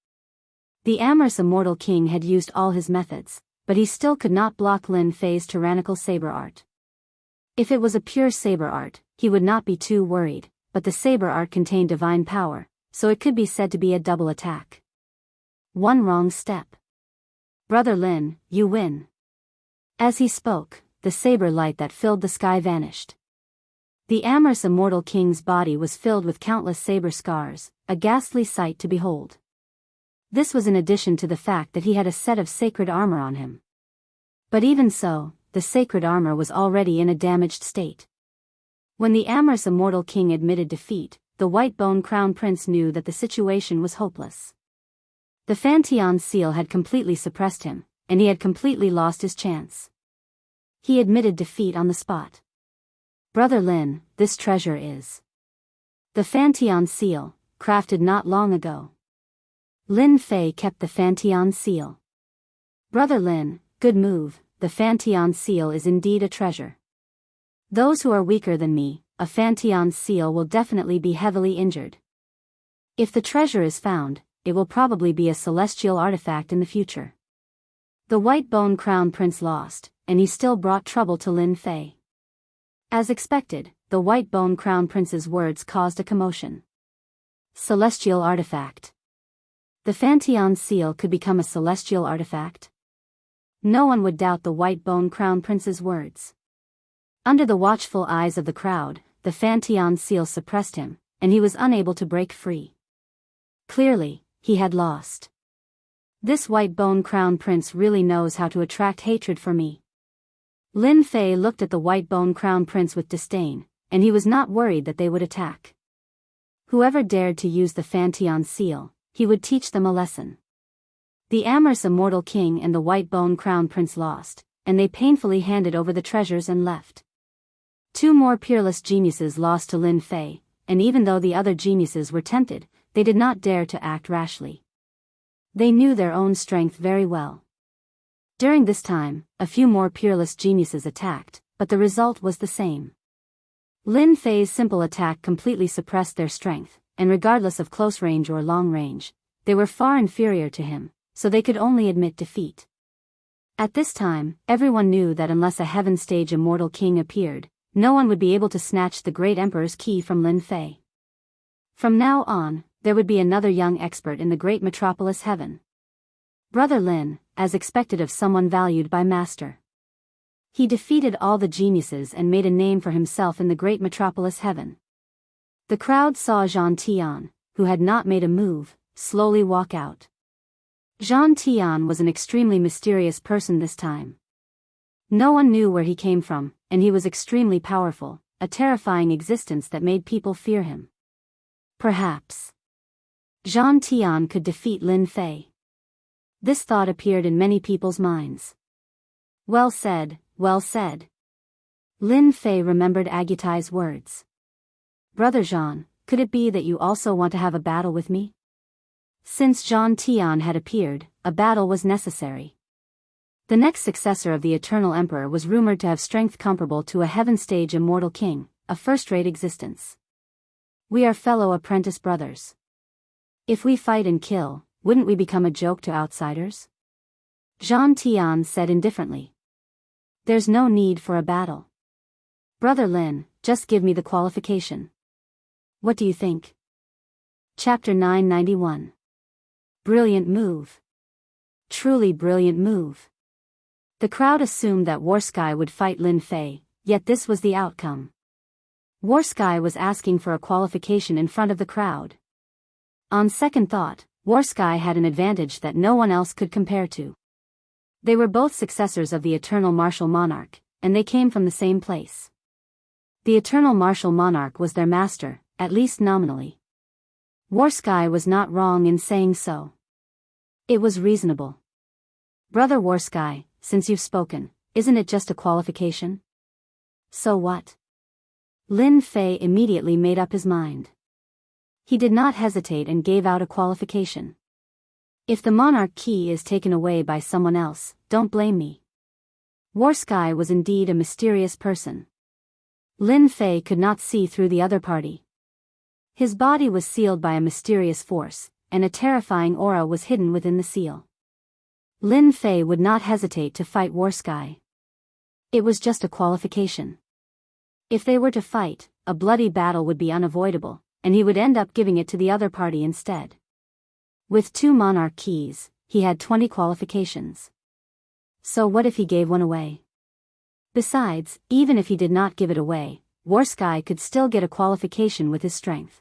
The amorous immortal king had used all his methods, but he still could not block Lin Fei's tyrannical saber art. If it was a pure saber art, he would not be too worried, but the saber art contained divine power, so it could be said to be a double attack. One wrong step. Brother Lin, you win. As he spoke, the saber light that filled the sky vanished. The amorous immortal king's body was filled with countless saber scars, a ghastly sight to behold. This was in addition to the fact that he had a set of sacred armor on him. But even so, the sacred armor was already in a damaged state. When the amorous immortal king admitted defeat, the white bone crown prince knew that the situation was hopeless. The Fantian seal had completely suppressed him, and he had completely lost his chance. He admitted defeat on the spot. Brother Lin, this treasure is the Fantian seal, crafted not long ago. Lin Fei kept the Fantian seal. Brother Lin, good move, the Fantian seal is indeed a treasure. Those who are weaker than me, a Fantian seal will definitely be heavily injured. If the treasure is found, it will probably be a celestial artifact in the future. The white bone crown prince lost, and he still brought trouble to Lin Fei. As expected, the white bone crown prince's words caused a commotion. Celestial artifact. The Fantian seal could become a celestial artifact? No one would doubt the white bone crown prince's words. Under the watchful eyes of the crowd, the Fantian seal suppressed him, and he was unable to break free. Clearly, he had lost. This white bone crown prince really knows how to attract hatred for me. Lin Fei looked at the white bone crown prince with disdain, and he was not worried that they would attack. Whoever dared to use the Fantian seal, he would teach them a lesson. The amorous immortal king and the white bone crown prince lost, and they painfully handed over the treasures and left. Two more peerless geniuses lost to Lin Fei, and even though the other geniuses were tempted, they did not dare to act rashly. They knew their own strength very well. During this time, a few more peerless geniuses attacked, but the result was the same. Lin Fei's simple attack completely suppressed their strength, and regardless of close range or long range, they were far inferior to him, so they could only admit defeat. At this time, everyone knew that unless a heaven stage immortal king appeared, no one would be able to snatch the great emperor's key from Lin Fei. From now on, there would be another young expert in the great metropolis heaven. Brother Lin, as expected of someone valued by master. He defeated all the geniuses and made a name for himself in the great metropolis heaven. The crowd saw Zhang Tian, who had not made a move, slowly walk out. Zhang Tian was an extremely mysterious person this time. No one knew where he came from, and he was extremely powerful, a terrifying existence that made people fear him. Perhaps Zhang Tian could defeat Lin Fei. This thought appeared in many people's minds. Well said, well said. Lin Fei remembered Agutai's words. Brother Zhang, could it be that you also want to have a battle with me? Since Zhang Tian had appeared, a battle was necessary. The next successor of the Eternal Emperor was rumored to have strength comparable to a heaven-stage immortal king, a first-rate existence. We are fellow apprentice brothers. If we fight and kill, wouldn't we become a joke to outsiders? Zhang Tian said indifferently. There's no need for a battle. Brother Lin, just give me the qualification. What do you think? Chapter 991. Brilliant move. Truly brilliant move. The crowd assumed that Warsky would fight Lin Fei, yet this was the outcome. Warsky was asking for a qualification in front of the crowd. On second thought, Warsky had an advantage that no one else could compare to. They were both successors of the Eternal Martial Monarch, and they came from the same place. The Eternal Martial Monarch was their master, at least nominally. Warsky was not wrong in saying so. It was reasonable. Brother Warsky, since you've spoken, isn't it just a qualification? So what? Lin Fei immediately made up his mind. He did not hesitate and gave out a qualification. If the monarch key is taken away by someone else, don't blame me. Warsky was indeed a mysterious person. Lin Fei could not see through the other party. His body was sealed by a mysterious force, and a terrifying aura was hidden within the seal. Lin Fei would not hesitate to fight Warsky. It was just a qualification. If they were to fight, a bloody battle would be unavoidable, and he would end up giving it to the other party instead. With 2 monarch keys, he had 20 qualifications. So what if he gave one away? Besides, even if he did not give it away, Warsky could still get a qualification with his strength.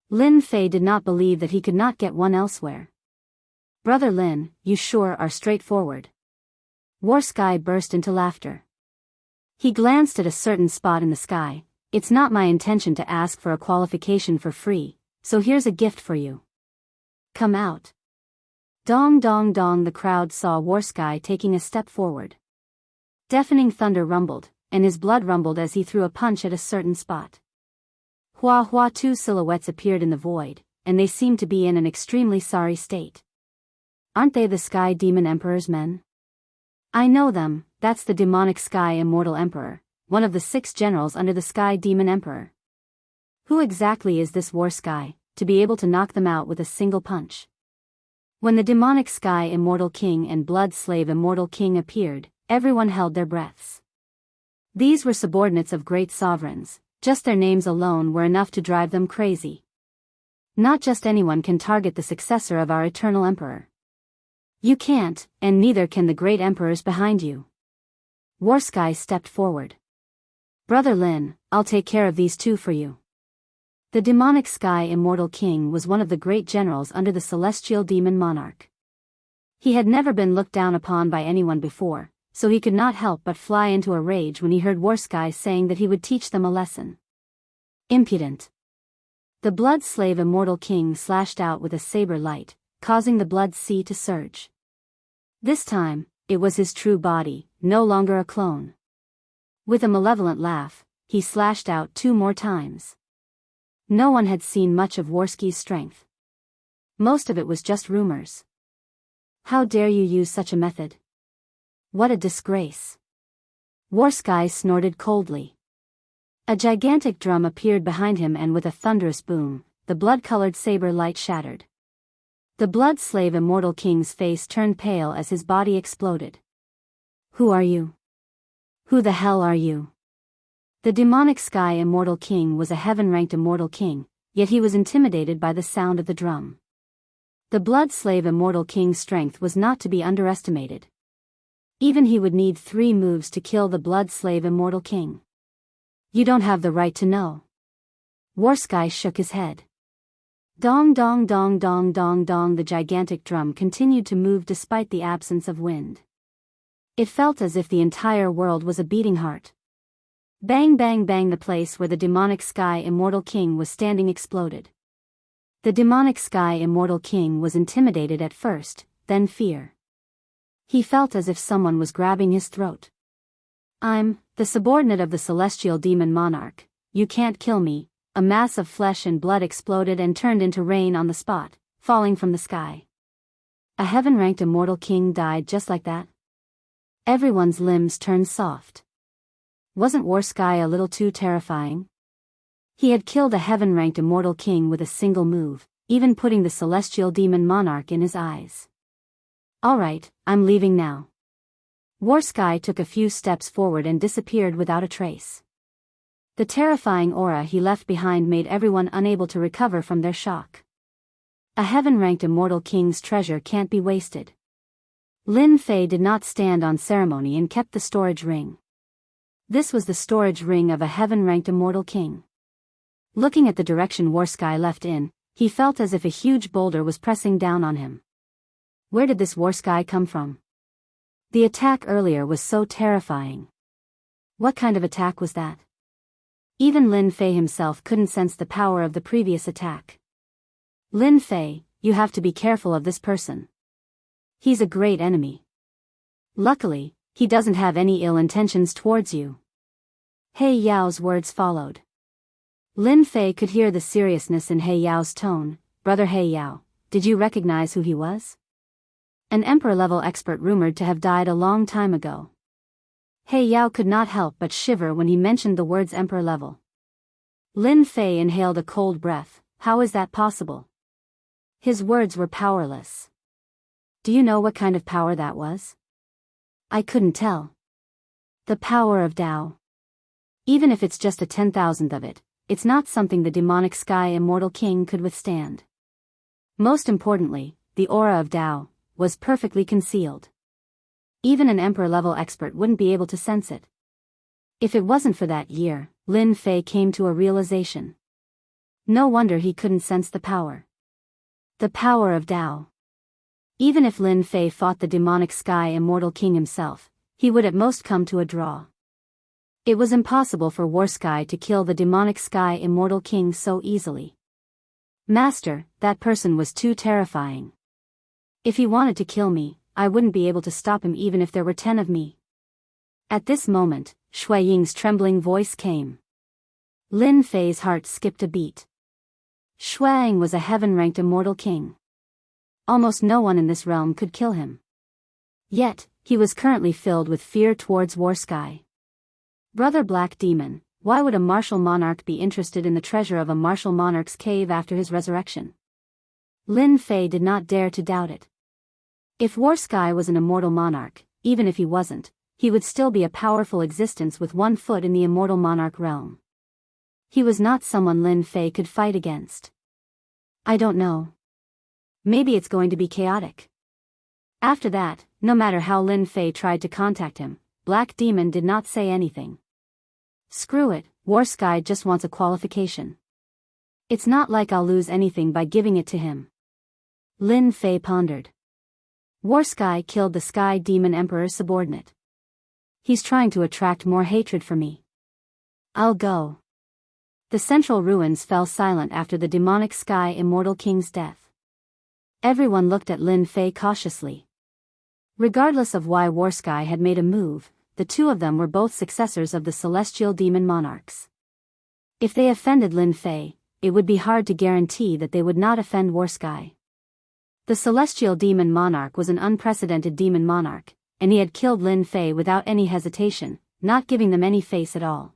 Lin Fei did not believe that he could not get one elsewhere. Brother Lin, you sure are straightforward. Warsky burst into laughter. He glanced at a certain spot in the sky. It's not my intention to ask for a qualification for free, so here's a gift for you. Come out. Dong dong dong, the crowd saw Warsky taking a step forward. Deafening thunder rumbled, and his blood rumbled as he threw a punch at a certain spot. Hua hua, 2 silhouettes appeared in the void, and they seemed to be in an extremely sorry state. Aren't they the Sky Demon Emperor's men? I know them, that's the demonic Sky Immortal Emperor, one of the 6 generals under the Sky Demon Emperor. Who exactly is this Warsky, to be able to knock them out with a single punch? When the demonic Sky Immortal King and Blood Slave Immortal King appeared, everyone held their breaths. These were subordinates of great sovereigns, just their names alone were enough to drive them crazy. Not just anyone can target the successor of our Eternal Emperor. You can't, and neither can the great emperors behind you. Warsky stepped forward. Brother Lin, I'll take care of these 2 for you. The demonic Sky Immortal King was one of the great generals under the Celestial Demon Monarch. He had never been looked down upon by anyone before, so he could not help but fly into a rage when he heard Warsky saying that he would teach them a lesson. Impudent. The Blood Slave Immortal King slashed out with a saber light, causing the blood sea to surge. This time, it was his true body, no longer a clone. With a malevolent laugh, he slashed out 2 more times. No one had seen much of Warsky's strength. Most of it was just rumors. How dare you use such a method? What a disgrace. Warsky snorted coldly. A gigantic drum appeared behind him, and with a thunderous boom, the blood-colored saber light shattered. The Blood Slave Immortal King's face turned pale as his body exploded. Who are you? Who the hell are you? The demonic Sky Immortal King was a heaven-ranked immortal king, yet he was intimidated by the sound of the drum. The Blood Slave Immortal King's strength was not to be underestimated. Even he would need 3 moves to kill the Blood Slave Immortal King. You don't have the right to know. Warsky shook his head. Dong dong dong dong dong dong, the gigantic drum continued to move despite the absence of wind. It felt as if the entire world was a beating heart. Bang bang bang, the place where the demonic Sky Immortal King was standing exploded. The demonic Sky Immortal King was intimidated at first, then fear. He felt as if someone was grabbing his throat. I'm the subordinate of the Celestial Demon Monarch. You can't kill me. A mass of flesh and blood exploded and turned into rain on the spot, falling from the sky. A heaven-ranked immortal king died just like that? Everyone's limbs turned soft. Wasn't Wuxia a little too terrifying? He had killed a heaven-ranked immortal king with a single move, even putting the celestial demon monarch in his eyes. Alright, I'm leaving now. Wuxia took a few steps forward and disappeared without a trace. The terrifying aura he left behind made everyone unable to recover from their shock. A heaven-ranked immortal king's treasure can't be wasted. Lin Fei did not stand on ceremony and kept the storage ring. This was the storage ring of a heaven-ranked immortal king. Looking at the direction Wuxia left in, he felt as if a huge boulder was pressing down on him. Where did this Wuxia come from? The attack earlier was so terrifying. What kind of attack was that? Even Lin Fei himself couldn't sense the power of the previous attack. Lin Fei, you have to be careful of this person. He's a great enemy. Luckily, he doesn't have any ill intentions towards you. He Yao's words followed. Lin Fei could hear the seriousness in He Yao's tone. Brother He Yao, did you recognize who he was? An emperor-level expert rumored to have died a long time ago. He Yao could not help but shiver when he mentioned the words emperor level. Lin Fei inhaled a cold breath. How is that possible? His words were powerless. Do you know what kind of power that was? I couldn't tell. The power of Tao. Even if it's just a 10,000th of it, it's not something the demonic sky immortal king could withstand. Most importantly, the aura of Tao was perfectly concealed. Even an emperor-level expert wouldn't be able to sense it. If it wasn't for that year, Lin Fei came to a realization. No wonder he couldn't sense the power. The power of Tao. Even if Lin Fei fought the demonic sky immortal king himself, he would at most come to a draw. It was impossible for Wuxia to kill the demonic sky immortal king so easily. Master, that person was too terrifying. If he wanted to kill me, I wouldn't be able to stop him even if there were 10 of me. At this moment, Shui Ying's trembling voice came. Lin Fei's heart skipped a beat. Shui Ying was a heaven-ranked immortal king. Almost no one in this realm could kill him. Yet, he was currently filled with fear towards Wuxia. Brother Black Demon, why would a martial monarch be interested in the treasure of a martial monarch's cave after his resurrection? Lin Fei did not dare to doubt it. If Wuxia was an immortal monarch, even if he wasn't, he would still be a powerful existence with one foot in the immortal monarch realm. He was not someone Lin Fei could fight against. I don't know. Maybe it's going to be chaotic. After that, no matter how Lin Fei tried to contact him, Black Demon did not say anything. Screw it, Wuxia just wants a qualification. It's not like I'll lose anything by giving it to him. Lin Fei pondered. Wuxia killed the Sky Demon Emperor's subordinate. He's trying to attract more hatred for me. I'll go. The central ruins fell silent after the demonic Sky Immortal King's death. Everyone looked at Lin Fei cautiously. Regardless of why Wuxia had made a move, the two of them were both successors of the celestial demon monarchs. If they offended Lin Fei, it would be hard to guarantee that they would not offend Wuxia. The celestial demon monarch was an unprecedented demon monarch, and he had killed Lin Fei without any hesitation, not giving them any face at all.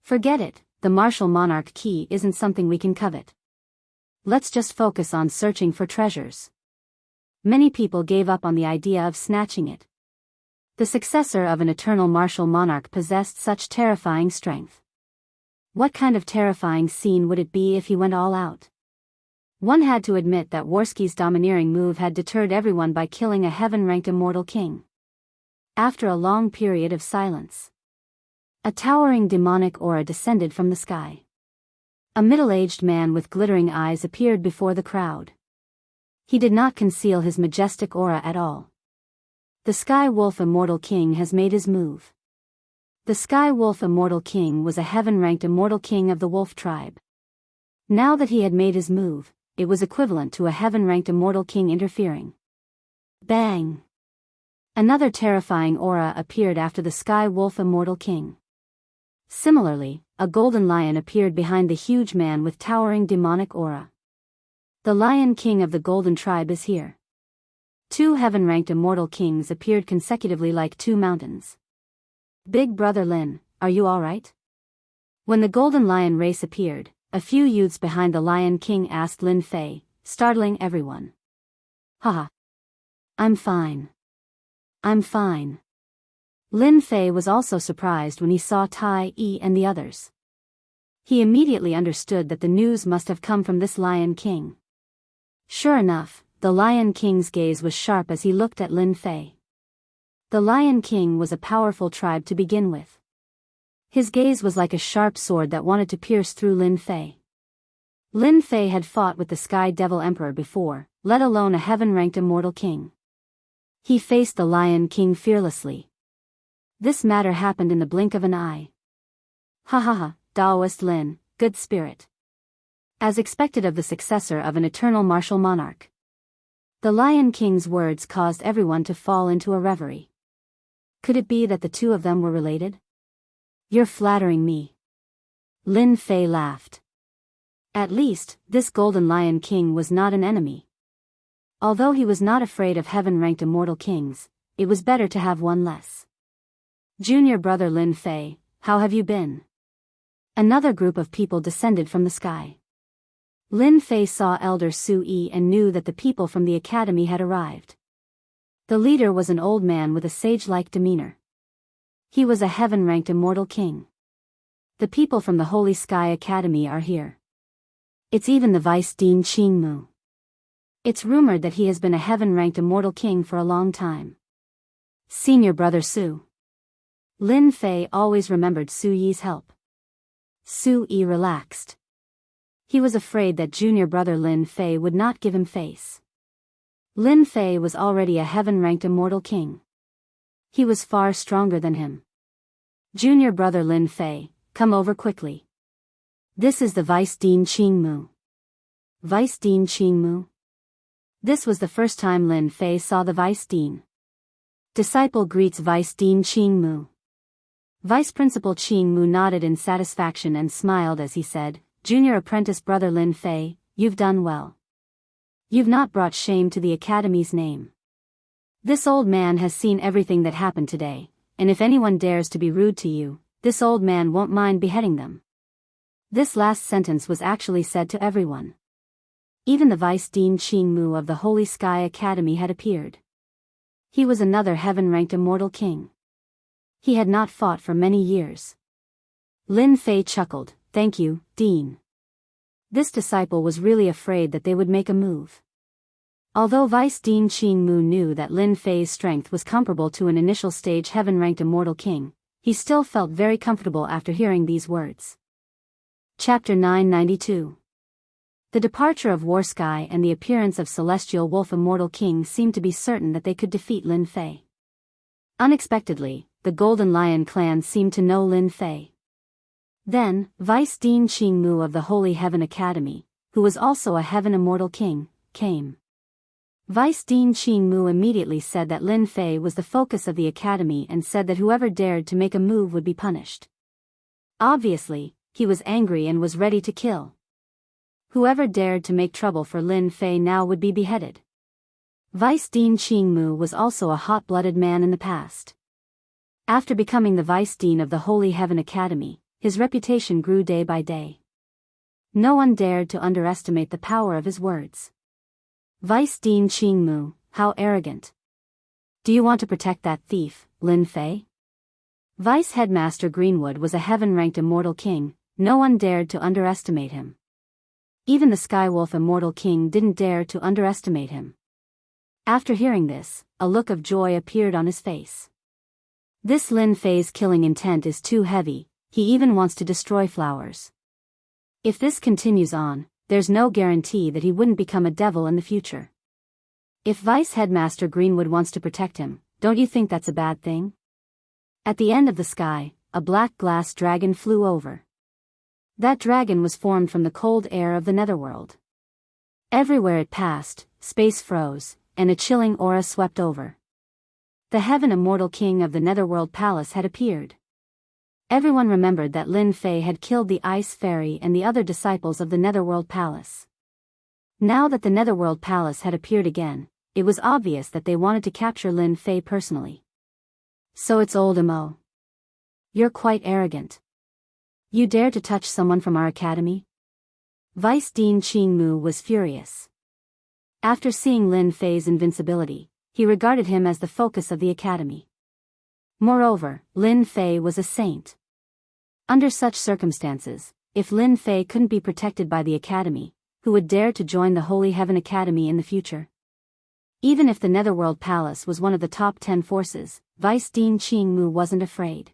Forget it, the martial monarch key isn't something we can covet. Let's just focus on searching for treasures. Many people gave up on the idea of snatching it. The successor of an eternal martial monarch possessed such terrifying strength. What kind of terrifying scene would it be if he went all out? One had to admit that Wuxia's domineering move had deterred everyone by killing a heaven-ranked immortal king. After a long period of silence, a towering demonic aura descended from the sky. A middle-aged man with glittering eyes appeared before the crowd. He did not conceal his majestic aura at all. The Sky Wolf Immortal King has made his move. The Sky Wolf Immortal King was a heaven-ranked immortal king of the wolf tribe. Now that he had made his move, it was equivalent to a heaven-ranked immortal king interfering. Bang! Another terrifying aura appeared after the Sky Wolf Immortal King. Similarly, a golden lion appeared behind the huge man with towering demonic aura. The Lion King of the Golden Tribe is here. Two heaven-ranked immortal kings appeared consecutively like two mountains. Big Brother Lin, are you alright? When the Golden Lion race appeared, a few youths behind the Lion King asked Lin Fei, startling everyone. Haha. I'm fine. I'm fine. Lin Fei was also surprised when he saw Tai Yi and the others. He immediately understood that the news must have come from this Lion King. Sure enough, the Lion King's gaze was sharp as he looked at Lin Fei. The Lion King was a powerful tribe to begin with. His gaze was like a sharp sword that wanted to pierce through Lin Fei. Lin Fei had fought with the Sky Devil Emperor before, let alone a heaven-ranked immortal king. He faced the Lion King fearlessly. This matter happened in the blink of an eye. Ha ha ha, Daoist Lin, good spirit. As expected of the successor of an eternal martial monarch. The Lion King's words caused everyone to fall into a reverie. Could it be that the two of them were related? You're flattering me. Lin Fei laughed. At least, this Golden Lion King was not an enemy. Although he was not afraid of heaven-ranked immortal kings, it was better to have one less. Junior brother Lin Fei, how have you been? Another group of people descended from the sky. Lin Fei saw Elder Su Yi and knew that the people from the academy had arrived. The leader was an old man with a sage-like demeanor. He was a heaven-ranked immortal king. The people from the Holy Sky Academy are here. It's even the Vice Dean Qingmu. It's rumored that he has been a heaven-ranked immortal king for a long time. Senior brother Su. Lin Fei always remembered Su Yi's help. Su Yi relaxed. He was afraid that junior brother Lin Fei would not give him face. Lin Fei was already a heaven-ranked immortal king. He was far stronger than him. Junior brother Lin Fei, come over quickly. This is the Vice Dean Qingmu. Vice Dean Qingmu? This was the first time Lin Fei saw the Vice Dean. Disciple greets Vice Dean Qingmu. Vice Principal Qingmu nodded in satisfaction and smiled as he said, Junior apprentice brother Lin Fei, you've done well. You've not brought shame to the Academy's name. This old man has seen everything that happened today, and if anyone dares to be rude to you, this old man won't mind beheading them. This last sentence was actually said to everyone. Even the Vice Dean Qingmu of the Holy Sky Academy had appeared. He was another heaven-ranked immortal king. He had not fought for many years. Lin Fei chuckled, thank you, Dean. This disciple was really afraid that they would make a move. Although Vice Dean Qingmu knew that Lin Fei's strength was comparable to an initial stage heaven-ranked immortal king, he still felt very comfortable after hearing these words. Chapter 992. The departure of Warsky and the appearance of Celestial Wolf Immortal King seemed to be certain that they could defeat Lin Fei. Unexpectedly, the Golden Lion clan seemed to know Lin Fei. Then, Vice Dean Qingmu of the Holy Heaven Academy, who was also a Heaven Immortal King, came. Vice Dean Qingmu immediately said that Lin Fei was the focus of the academy and said that whoever dared to make a move would be punished. Obviously, he was angry and was ready to kill. Whoever dared to make trouble for Lin Fei now would be beheaded. Vice Dean Qingmu was also a hot-blooded man in the past. After becoming the Vice Dean of the Holy Heaven Academy, his reputation grew day by day. No one dared to underestimate the power of his words. Vice Dean Qingmu, how arrogant. Do you want to protect that thief, Lin Fei? Vice Headmaster Greenwood was a heaven-ranked immortal king, no one dared to underestimate him. Even the Skywolf Immortal King didn't dare to underestimate him. After hearing this, a look of joy appeared on his face. This Lin Fei's killing intent is too heavy, he even wants to destroy flowers. If this continues on, there's no guarantee that he wouldn't become a devil in the future. If Vice Headmaster Greenwood wants to protect him, don't you think that's a bad thing? At the end of the sky, a black glass dragon flew over. That dragon was formed from the cold air of the netherworld. Everywhere it passed, space froze, and a chilling aura swept over. The Heaven Immortal King of the Netherworld Palace had appeared. Everyone remembered that Lin Fei had killed the Ice Fairy and the other disciples of the Netherworld Palace. Now that the Netherworld Palace had appeared again, it was obvious that they wanted to capture Lin Fei personally. So it's old Mo. You're quite arrogant. You dare to touch someone from our academy? Vice Dean Qingmu was furious. After seeing Lin Fei's invincibility, he regarded him as the focus of the academy. Moreover, Lin Fei was a saint. Under such circumstances, if Lin Fei couldn't be protected by the academy, who would dare to join the Holy Heaven Academy in the future? Even if the Netherworld Palace was one of the top 10 forces, Vice Dean Qingmu wasn't afraid.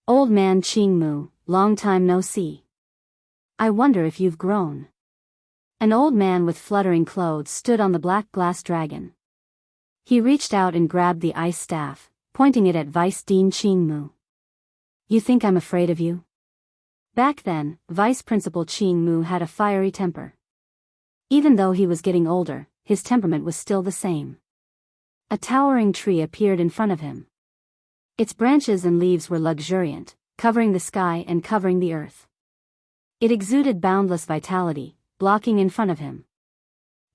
Old man Qingmu, long time no see. I wonder if you've grown. An old man with fluttering clothes stood on the black glass dragon. He reached out and grabbed the ice staff, pointing it at Vice Dean Qingmu. You think I'm afraid of you? Back then, Vice Principal Qingmu had a fiery temper. Even though he was getting older, his temperament was still the same. A towering tree appeared in front of him. Its branches and leaves were luxuriant, covering the sky and covering the earth. It exuded boundless vitality, blocking in front of him.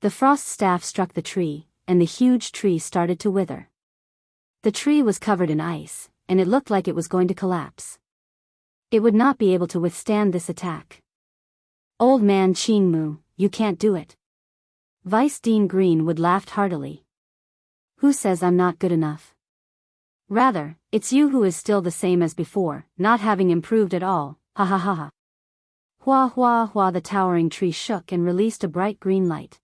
The frost staff struck the tree, and the huge tree started to wither. The tree was covered in ice, and it looked like it was going to collapse. It would not be able to withstand this attack. Old man Qingmu, you can't do it. Vice Dean Greenwood laughed heartily. Who says I'm not good enough? Rather, it's you who is still the same as before, not having improved at all, ha ha ha ha. Hua hua hua, the towering tree shook and released a bright green light.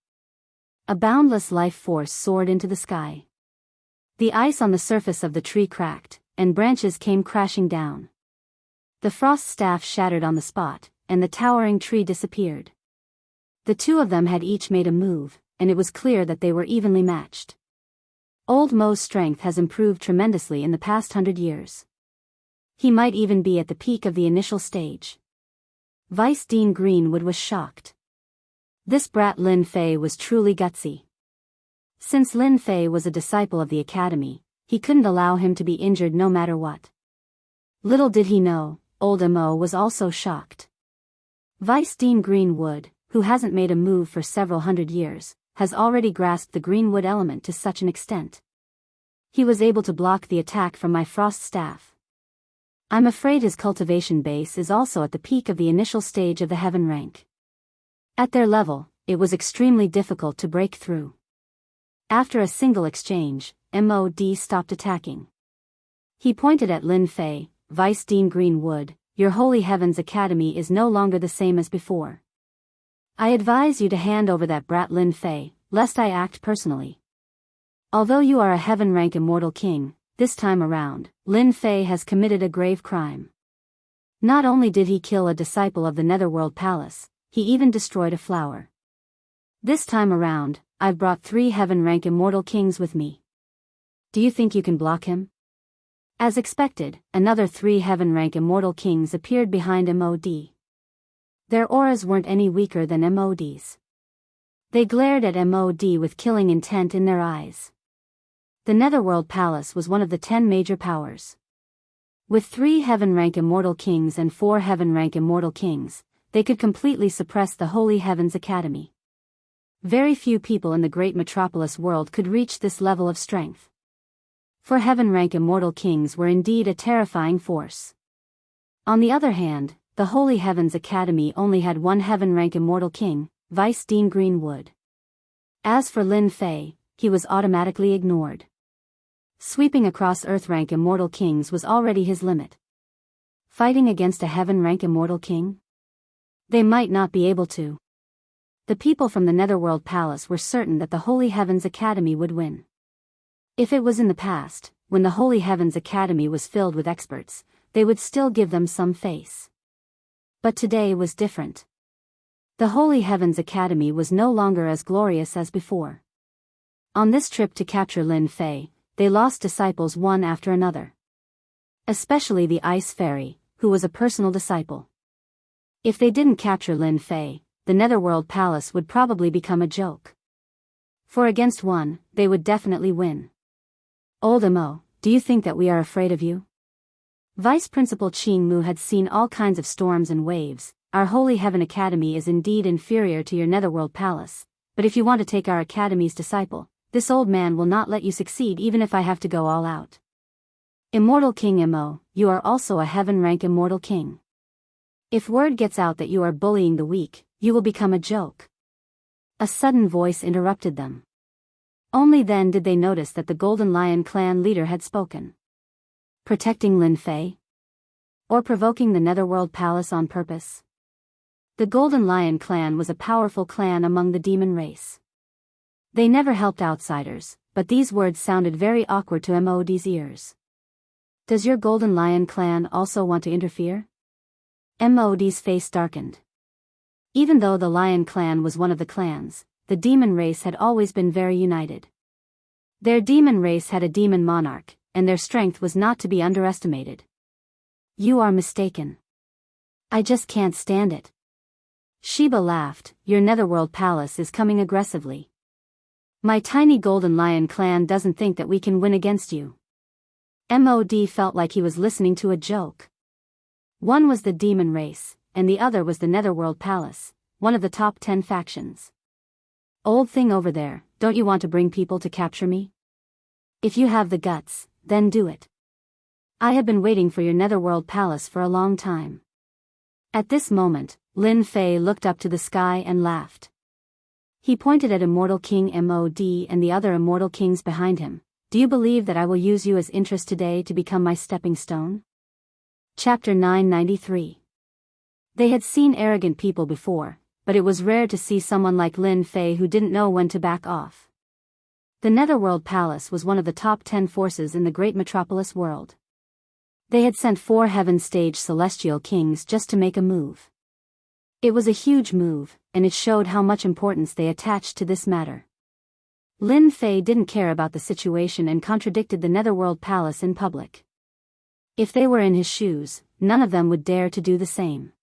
A boundless life force soared into the sky. The ice on the surface of the tree cracked, and branches came crashing down. The frost staff shattered on the spot, and the towering tree disappeared. The two of them had each made a move, and it was clear that they were evenly matched. Old Mo's strength has improved tremendously in the past 100 years. He might even be at the peak of the initial stage. Vice Dean Greenwood was shocked. This brat Lin Fei was truly gutsy. Since Lin Fei was a disciple of the academy, he couldn't allow him to be injured no matter what. Little did he know, old Mo was also shocked. Vice Dean Greenwood, who hasn't made a move for several hundred years, has already grasped the Greenwood element to such an extent. He was able to block the attack from my frost staff. I'm afraid his cultivation base is also at the peak of the initial stage of the heaven rank. At their level, it was extremely difficult to break through. After a single exchange, MOD stopped attacking. He pointed at Lin Fei. Vice Dean Greenwood, your Holy Heavens Academy is no longer the same as before. I advise you to hand over that brat Lin Fei, lest I act personally. Although you are a heaven-rank immortal king, this time around, Lin Fei has committed a grave crime. Not only did he kill a disciple of the Netherworld Palace, he even destroyed a flower. This time around, I've brought 3 heaven-rank immortal kings with me. Do you think you can block him? As expected, another 3 heaven-rank immortal kings appeared behind MOD. Their auras weren't any weaker than MOD's. They glared at MOD with killing intent in their eyes. The Netherworld Palace was one of the 10 major powers. With 3 heaven-rank immortal kings and 4 heaven-rank immortal kings, they could completely suppress the Holy Heavens Academy. Very few people in the great metropolis world could reach this level of strength. 4 heaven-rank immortal kings were indeed a terrifying force. On the other hand, the Holy Heavens Academy only had 1 heaven-rank immortal king, Vice Dean Greenwood. As for Lin Fei, he was automatically ignored. Sweeping across Earth-rank immortal kings was already his limit. Fighting against a heaven-rank immortal king? They might not be able to. The people from the Netherworld Palace were certain that the Holy Heavens Academy would win. If it was in the past, when the Holy Heavens Academy was filled with experts, they would still give them some face. But today was different. The Holy Heavens Academy was no longer as glorious as before. On this trip to capture Lin Fei, they lost disciples one after another. Especially the Ice Fairy, who was a personal disciple. If they didn't capture Lin Fei, the Netherworld Palace would probably become a joke. For against one, they would definitely win. Old Mo, do you think that we are afraid of you? Vice Principal Qingmu had seen all kinds of storms and waves. Our Holy Heaven Academy is indeed inferior to your Netherworld Palace, but if you want to take our Academy's disciple, This old man will not let you succeed even if I have to go all out. Immortal King Mo, you are also a heaven-rank immortal king. If word gets out that you are bullying the weak, you will become a joke. A sudden voice interrupted them. Only then did they notice that the Golden Lion clan leader had spoken. Protecting Lin Fei? Or provoking the Netherworld Palace on purpose? The Golden Lion clan was a powerful clan among the demon race. They never helped outsiders, but these words sounded very awkward to Mod's ears. Does your Golden Lion clan also want to interfere? Mod's face darkened. Even though the Lion clan was one of the clans, the demon race had always been very united. Their demon race had a demon monarch, and their strength was not to be underestimated. You are mistaken. I just can't stand it. Sheba laughed. Your Netherworld Palace is coming aggressively. My tiny Golden Lion clan doesn't think that we can win against you. Mod felt like he was listening to a joke. One was the demon race, and the other was the Netherworld Palace, one of the top 10 factions. Old thing over there, don't you want to bring people to capture me? If you have the guts, then do it. I have been waiting for your Netherworld Palace for a long time. At this moment, Lin Fei looked up to the sky and laughed. He pointed at Immortal King Mod and the other immortal kings behind him. Do you believe that I will use you as interest today to become my stepping stone? Chapter 993. They had seen arrogant people before, but it was rare to see someone like Lin Fei who didn't know when to back off. The Netherworld Palace was one of the top 10 forces in the great metropolis world. They had sent 4 heaven-stage celestial kings just to make a move. It was a huge move, and it showed how much importance they attached to this matter. Lin Fei didn't care about the situation and contradicted the Netherworld Palace in public. If they were in his shoes, none of them would dare to do the same.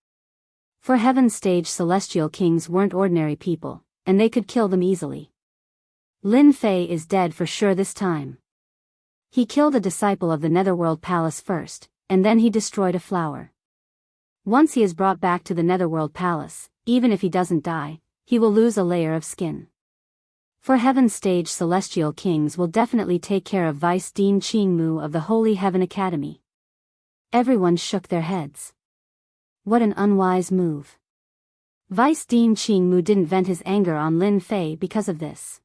For heaven-stage celestial kings weren't ordinary people, and they could kill them easily. Lin Fei is dead for sure this time. He killed a disciple of the Netherworld Palace first, and then he destroyed a flower. Once he is brought back to the Netherworld Palace, even if he doesn't die, he will lose a layer of skin. For heaven-stage celestial kings will definitely take care of Vice Dean Qingmu of the Holy Heaven Academy. Everyone shook their heads. What an unwise move. Vice Dean Qingmu didn't vent his anger on Lin Fei because of this.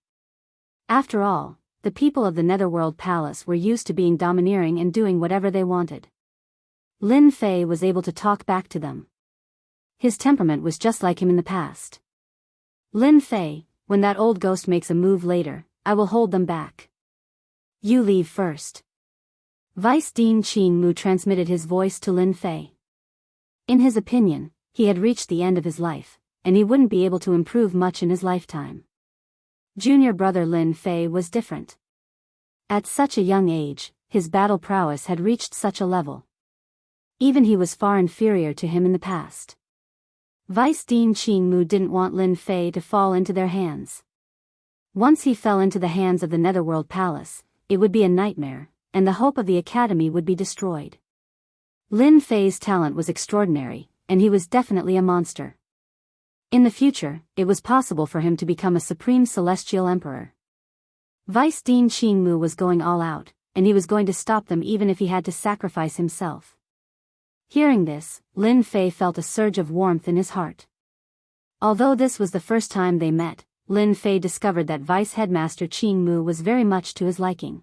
After all, the people of the Netherworld Palace were used to being domineering and doing whatever they wanted. Lin Fei was able to talk back to them. His temperament was just like him in the past. Lin Fei, when that old ghost makes a move later, I will hold them back. You leave first. Vice Dean Qingmu transmitted his voice to Lin Fei. In his opinion, he had reached the end of his life, and he wouldn't be able to improve much in his lifetime. Junior brother Lin Fei was different. At such a young age, his battle prowess had reached such a level. Even he was far inferior to him in the past. Vice Dean Qingmu didn't want Lin Fei to fall into their hands. Once he fell into the hands of the Netherworld Palace, it would be a nightmare, and the hope of the academy would be destroyed. Lin Fei's talent was extraordinary, and he was definitely a monster. In the future, it was possible for him to become a supreme celestial emperor. Vice Dean Qingmu was going all out, and he was going to stop them even if he had to sacrifice himself. Hearing this, Lin Fei felt a surge of warmth in his heart. Although this was the first time they met, Lin Fei discovered that Vice Headmaster Qingmu was very much to his liking.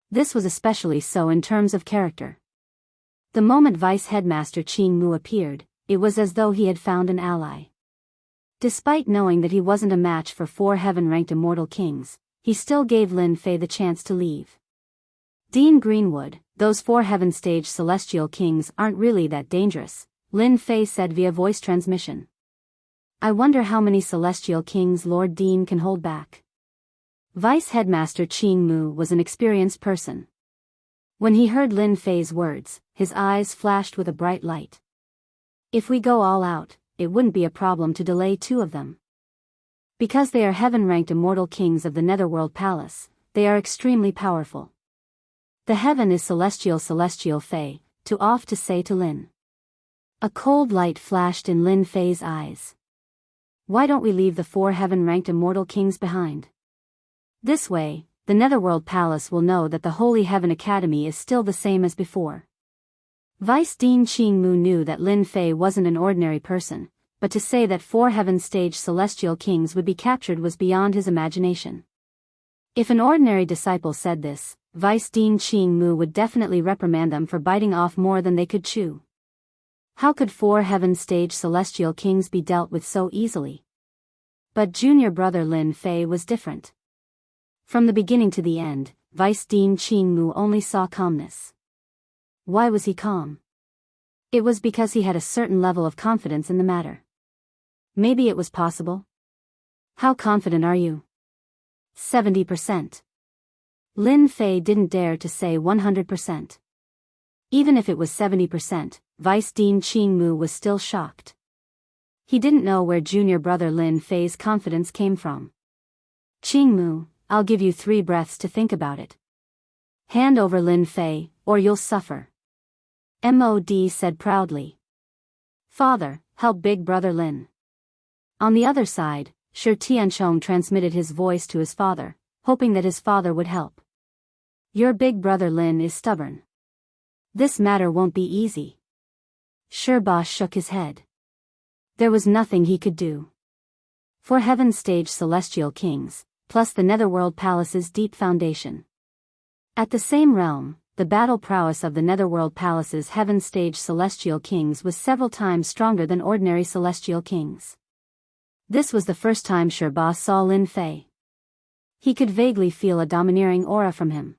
This was especially so in terms of character. The moment Vice Headmaster Qingmu appeared, it was as though he had found an ally. Despite knowing that he wasn't a match for 4 heaven-ranked immortal kings, he still gave Lin Fei the chance to leave. Dean Greenwood, those 4 heaven-stage celestial kings aren't really that dangerous, Lin Fei said via voice transmission. I wonder how many celestial kings Lord Dean can hold back. Vice Headmaster Qingmu was an experienced person. When he heard Lin Fei's words, his eyes flashed with a bright light. If we go all out, it wouldn't be a problem to delay 2 of them. Because they are heaven-ranked immortal kings of the Netherworld Palace, they are extremely powerful. The heaven is celestial Fei, to off to say to Lin. A cold light flashed in Lin Fei's eyes. Why don't we leave the 4 heaven-ranked immortal kings behind? This way, the Netherworld Palace will know that the Holy Heaven Academy is still the same as before. Vice Dean Qingmu knew that Lin Fei wasn't an ordinary person, but to say that 4 heaven-stage celestial kings would be captured was beyond his imagination. If an ordinary disciple said this, Vice Dean Qingmu would definitely reprimand them for biting off more than they could chew. How could 4 heaven-stage celestial kings be dealt with so easily? But junior brother Lin Fei was different. From the beginning to the end, Vice Dean Qingmu only saw calmness. Why was he calm? It was because he had a certain level of confidence in the matter. Maybe it was possible. How confident are you? 70%. Lin Fei didn't dare to say 100%. Even if it was 70%, Vice Dean Qingmu was still shocked. He didn't know where junior brother Lin Fei's confidence came from. Qingmu, I'll give you 3 breaths to think about it. Hand over Lin Fei, or you'll suffer. MOD said proudly. Father, help big brother Lin. On the other side, Shi Tianchong transmitted his voice to his father, hoping that his father would help. Your big brother Lin is stubborn. This matter won't be easy. Shi shook his head. There was nothing he could do. 4 heaven-stage celestial kings, plus the Netherworld Palace's deep foundation. At the same realm, the battle prowess of the Netherworld Palace's heaven-stage celestial kings was several times stronger than ordinary celestial kings. This was the first time Shi saw Lin Fei. He could vaguely feel a domineering aura from him.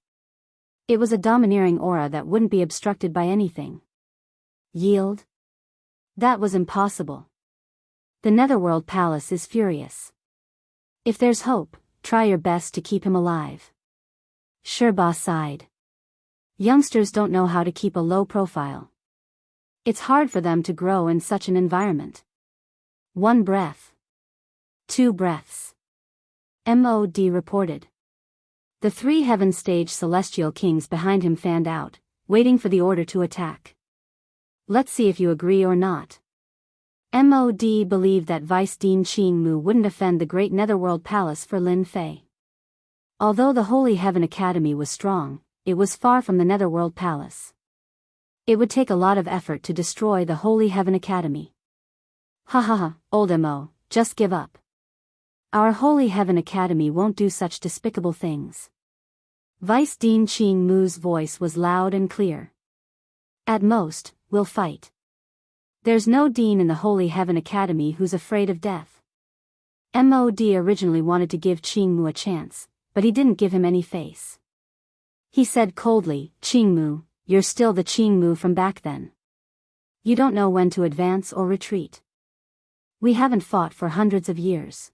It was a domineering aura that wouldn't be obstructed by anything. Yield? That was impossible. The Netherworld Palace is furious. If there's hope, try your best to keep him alive. Shi sighed. Youngsters don't know how to keep a low profile. It's hard for them to grow in such an environment. 1 breath. 2 breaths. MOD reported. The 3 heaven-stage celestial kings behind him fanned out, waiting for the order to attack. Let's see if you agree or not. MOD believed that Vice Dean Qingmu wouldn't offend the great Netherworld Palace for Lin Fei. Although the Holy Heaven Academy was strong, it was far from the Netherworld Palace. It would take a lot of effort to destroy the Holy Heaven Academy. Ha ha ha, old MO, just give up. Our Holy Heaven Academy won't do such despicable things. Vice Dean Qingmu's voice was loud and clear. At most, we'll fight. There's no dean in the Holy Heaven Academy who's afraid of death. MOD originally wanted to give Qingmu a chance, but he didn't give him any face. He said coldly, Qingmu, you're still the Qingmu from back then. You don't know when to advance or retreat. We haven't fought for hundreds of years.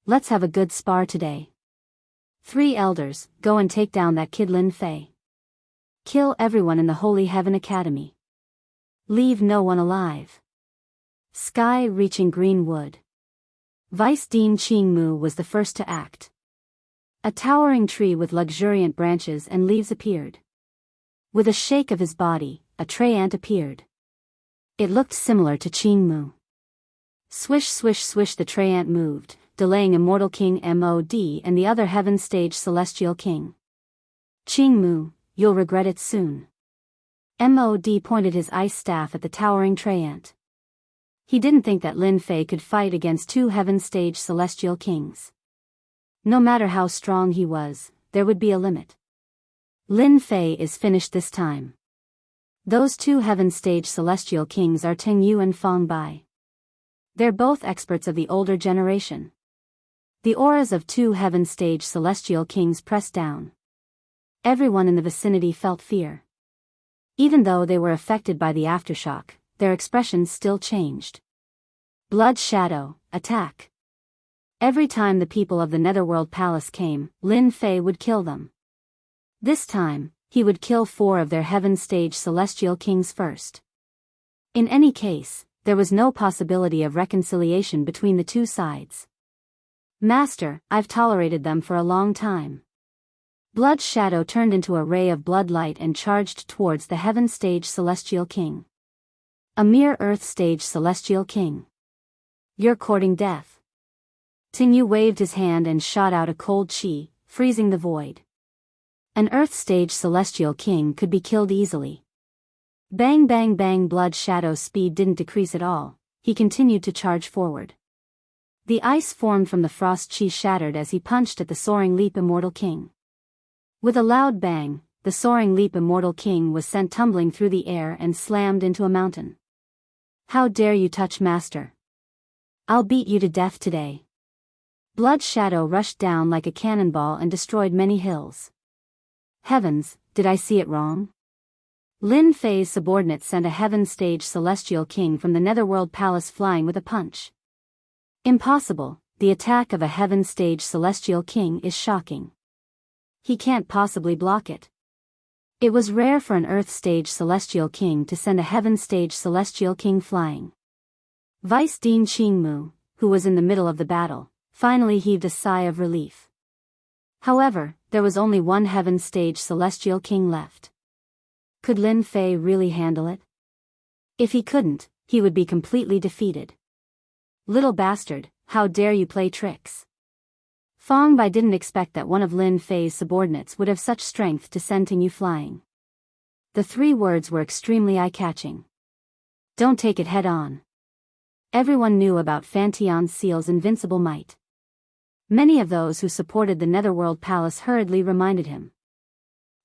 Let's have a good spar today. 3 elders, go and take down that kid Lin Fei. Kill everyone in the Holy Heaven Academy. Leave no one alive. Sky reaching green wood. Vice Dean Qingmu was the first to act. A towering tree with luxuriant branches and leaves appeared. With a shake of his body, a tree ant appeared. It looked similar to Qingmu. Swish swish swish the tree ant moved, delaying Immortal King MOD and the other heaven-stage celestial king. Qingmu, you'll regret it soon. MOD pointed his ice staff at the towering tree ant. He didn't think that Lin Fei could fight against 2 heaven-stage celestial kings. No matter how strong he was, there would be a limit. Lin Fei is finished this time. Those 2 heaven-stage celestial kings are Teng Yu and Fang Bai. They're both experts of the older generation. The auras of 2 heaven-stage celestial kings pressed down. Everyone in the vicinity felt fear. Even though they were affected by the aftershock, their expressions still changed. Blood Shadow, attack. Every time the people of the Netherworld Palace came, Lin Fei would kill them. This time, he would kill 4 of their heaven-stage celestial kings first. In any case, there was no possibility of reconciliation between the 2 sides. Master, I've tolerated them for a long time. Blood Shadow turned into a ray of blood light and charged towards the heaven-stage celestial king. A mere earth-stage celestial king. You're courting death. Ting Yu waved his hand and shot out a cold chi, freezing the void. An Earth Stage Celestial King could be killed easily. Bang bang bang. Blood Shadow's speed didn't decrease at all, he continued to charge forward. The ice formed from the frost chi shattered as he punched at the Soaring Leap Immortal King. With a loud bang, the Soaring Leap Immortal King was sent tumbling through the air and slammed into a mountain. How dare you touch Master? I'll beat you to death today. Blood Shadow rushed down like a cannonball and destroyed many hills. Heavens, did I see it wrong? Lin Fei's subordinate sent a Heaven Stage Celestial King from the Netherworld Palace flying with a punch. Impossible, the attack of a Heaven Stage Celestial King is shocking. He can't possibly block it. It was rare for an Earth Stage Celestial King to send a Heaven Stage Celestial King flying. Vice Dean Qingmu, who was in the middle of the battle, finally heaved a sigh of relief. However, there was only one Heaven Stage Celestial King left. Could Lin Fei really handle it? If he couldn't, he would be completely defeated. Little bastard, how dare you play tricks? Fang Bai didn't expect that one of Lin Fei's subordinates would have such strength to send you flying. The 3 words were extremely eye-catching. Don't take it head-on. Everyone knew about Fan Tian's seal's invincible might. Many of those who supported the Netherworld Palace hurriedly reminded him.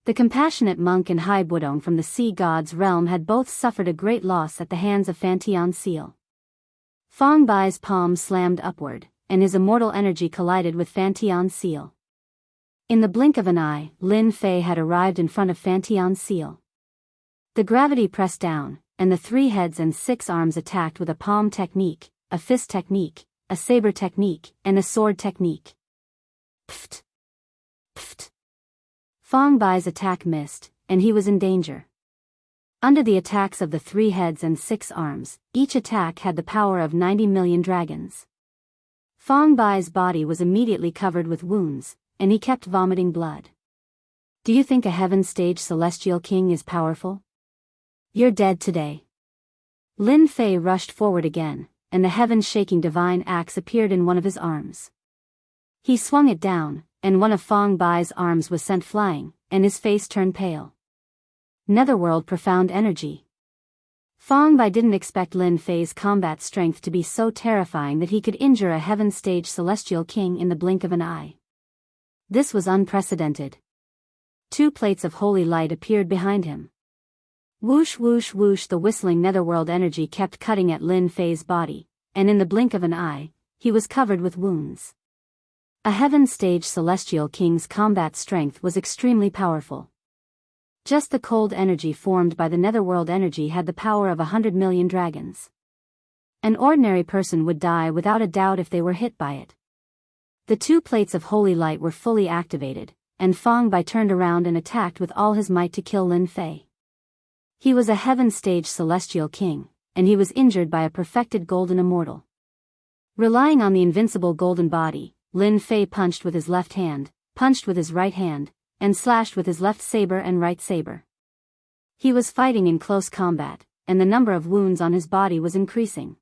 The compassionate monk and Hai Budong from the Sea God's realm had both suffered a great loss at the hands of Fan Tian's seal. Fang Bai's palm slammed upward, and his immortal energy collided with Fan Tian's seal. In the blink of an eye, Lin Fei had arrived in front of Fan Tian's seal. The gravity pressed down, and the 3 heads and 6 arms attacked with a palm technique, a fist technique, a saber technique, and a sword technique. Pft! Pft! Fang Bai's attack missed, and he was in danger. Under the attacks of the 3 heads and 6 arms, each attack had the power of 90 million dragons. Fang Bai's body was immediately covered with wounds, and he kept vomiting blood. Do you think a Heaven Stage Celestial King is powerful? You're dead today. Lin Fei rushed forward again, and the heaven-shaking divine axe appeared in one of his arms. He swung it down, and one of Fang Bai's arms was sent flying, and his face turned pale. Netherworld profound energy. Fang Bai didn't expect Lin Fei's combat strength to be so terrifying that he could injure a Heaven Stage Celestial King in the blink of an eye. This was unprecedented. 2 plates of holy light appeared behind him. Whoosh whoosh whoosh, the whistling netherworld energy kept cutting at Lin Fei's body, and in the blink of an eye, he was covered with wounds. A Heaven Stage Celestial King's combat strength was extremely powerful. Just the cold energy formed by the netherworld energy had the power of 100 million dragons. An ordinary person would die without a doubt if they were hit by it. The 2 plates of holy light were fully activated, and Fang Bai turned around and attacked with all his might to kill Lin Fei. He was a Heaven Stage Celestial King, and he was injured by a perfected golden immortal. Relying on the invincible golden body, Lin Fei punched with his left hand, punched with his right hand, and slashed with his left saber and right saber. He was fighting in close combat, and the number of wounds on his body was increasing.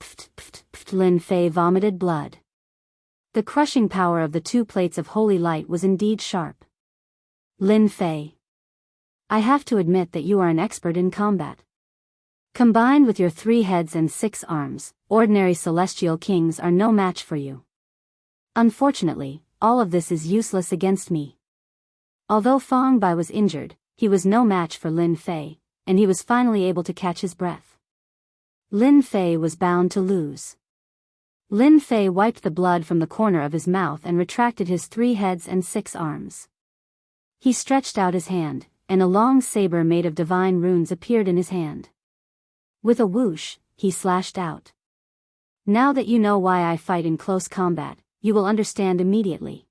Pft, pft, pft, Lin Fei vomited blood. The crushing power of the 2 plates of holy light was indeed sharp. Lin Fei, I have to admit that you are an expert in combat. Combined with your 3 heads and 6 arms, ordinary celestial kings are no match for you. Unfortunately, all of this is useless against me. Although Fang Bai was injured, he was no match for Lin Fei, and he was finally able to catch his breath. Lin Fei was bound to lose. Lin Fei wiped the blood from the corner of his mouth and retracted his 3 heads and 6 arms. He stretched out his hand, and a long saber made of divine runes appeared in his hand. With a whoosh, he slashed out. Now that you know why I fight in close combat, you will understand immediately.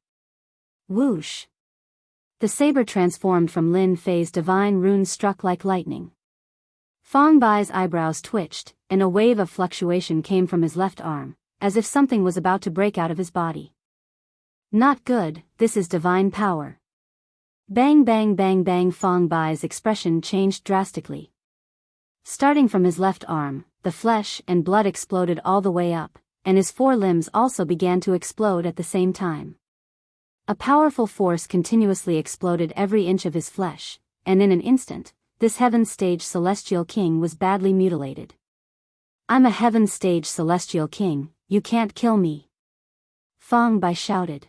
Whoosh! The saber transformed from Lin Fei's divine runes struck like lightning. Fang Bai's eyebrows twitched, and a wave of fluctuation came from his left arm, as if something was about to break out of his body. Not good, this is divine power. Bang bang bang bang. Fang Bai's expression changed drastically. Starting from his left arm, the flesh and blood exploded all the way up, and his 4 limbs also began to explode at the same time. A powerful force continuously exploded every inch of his flesh, and in an instant, this heaven-stage celestial king was badly mutilated. "I'm a heaven-stage celestial king, you can't kill me," Fang Bai shouted.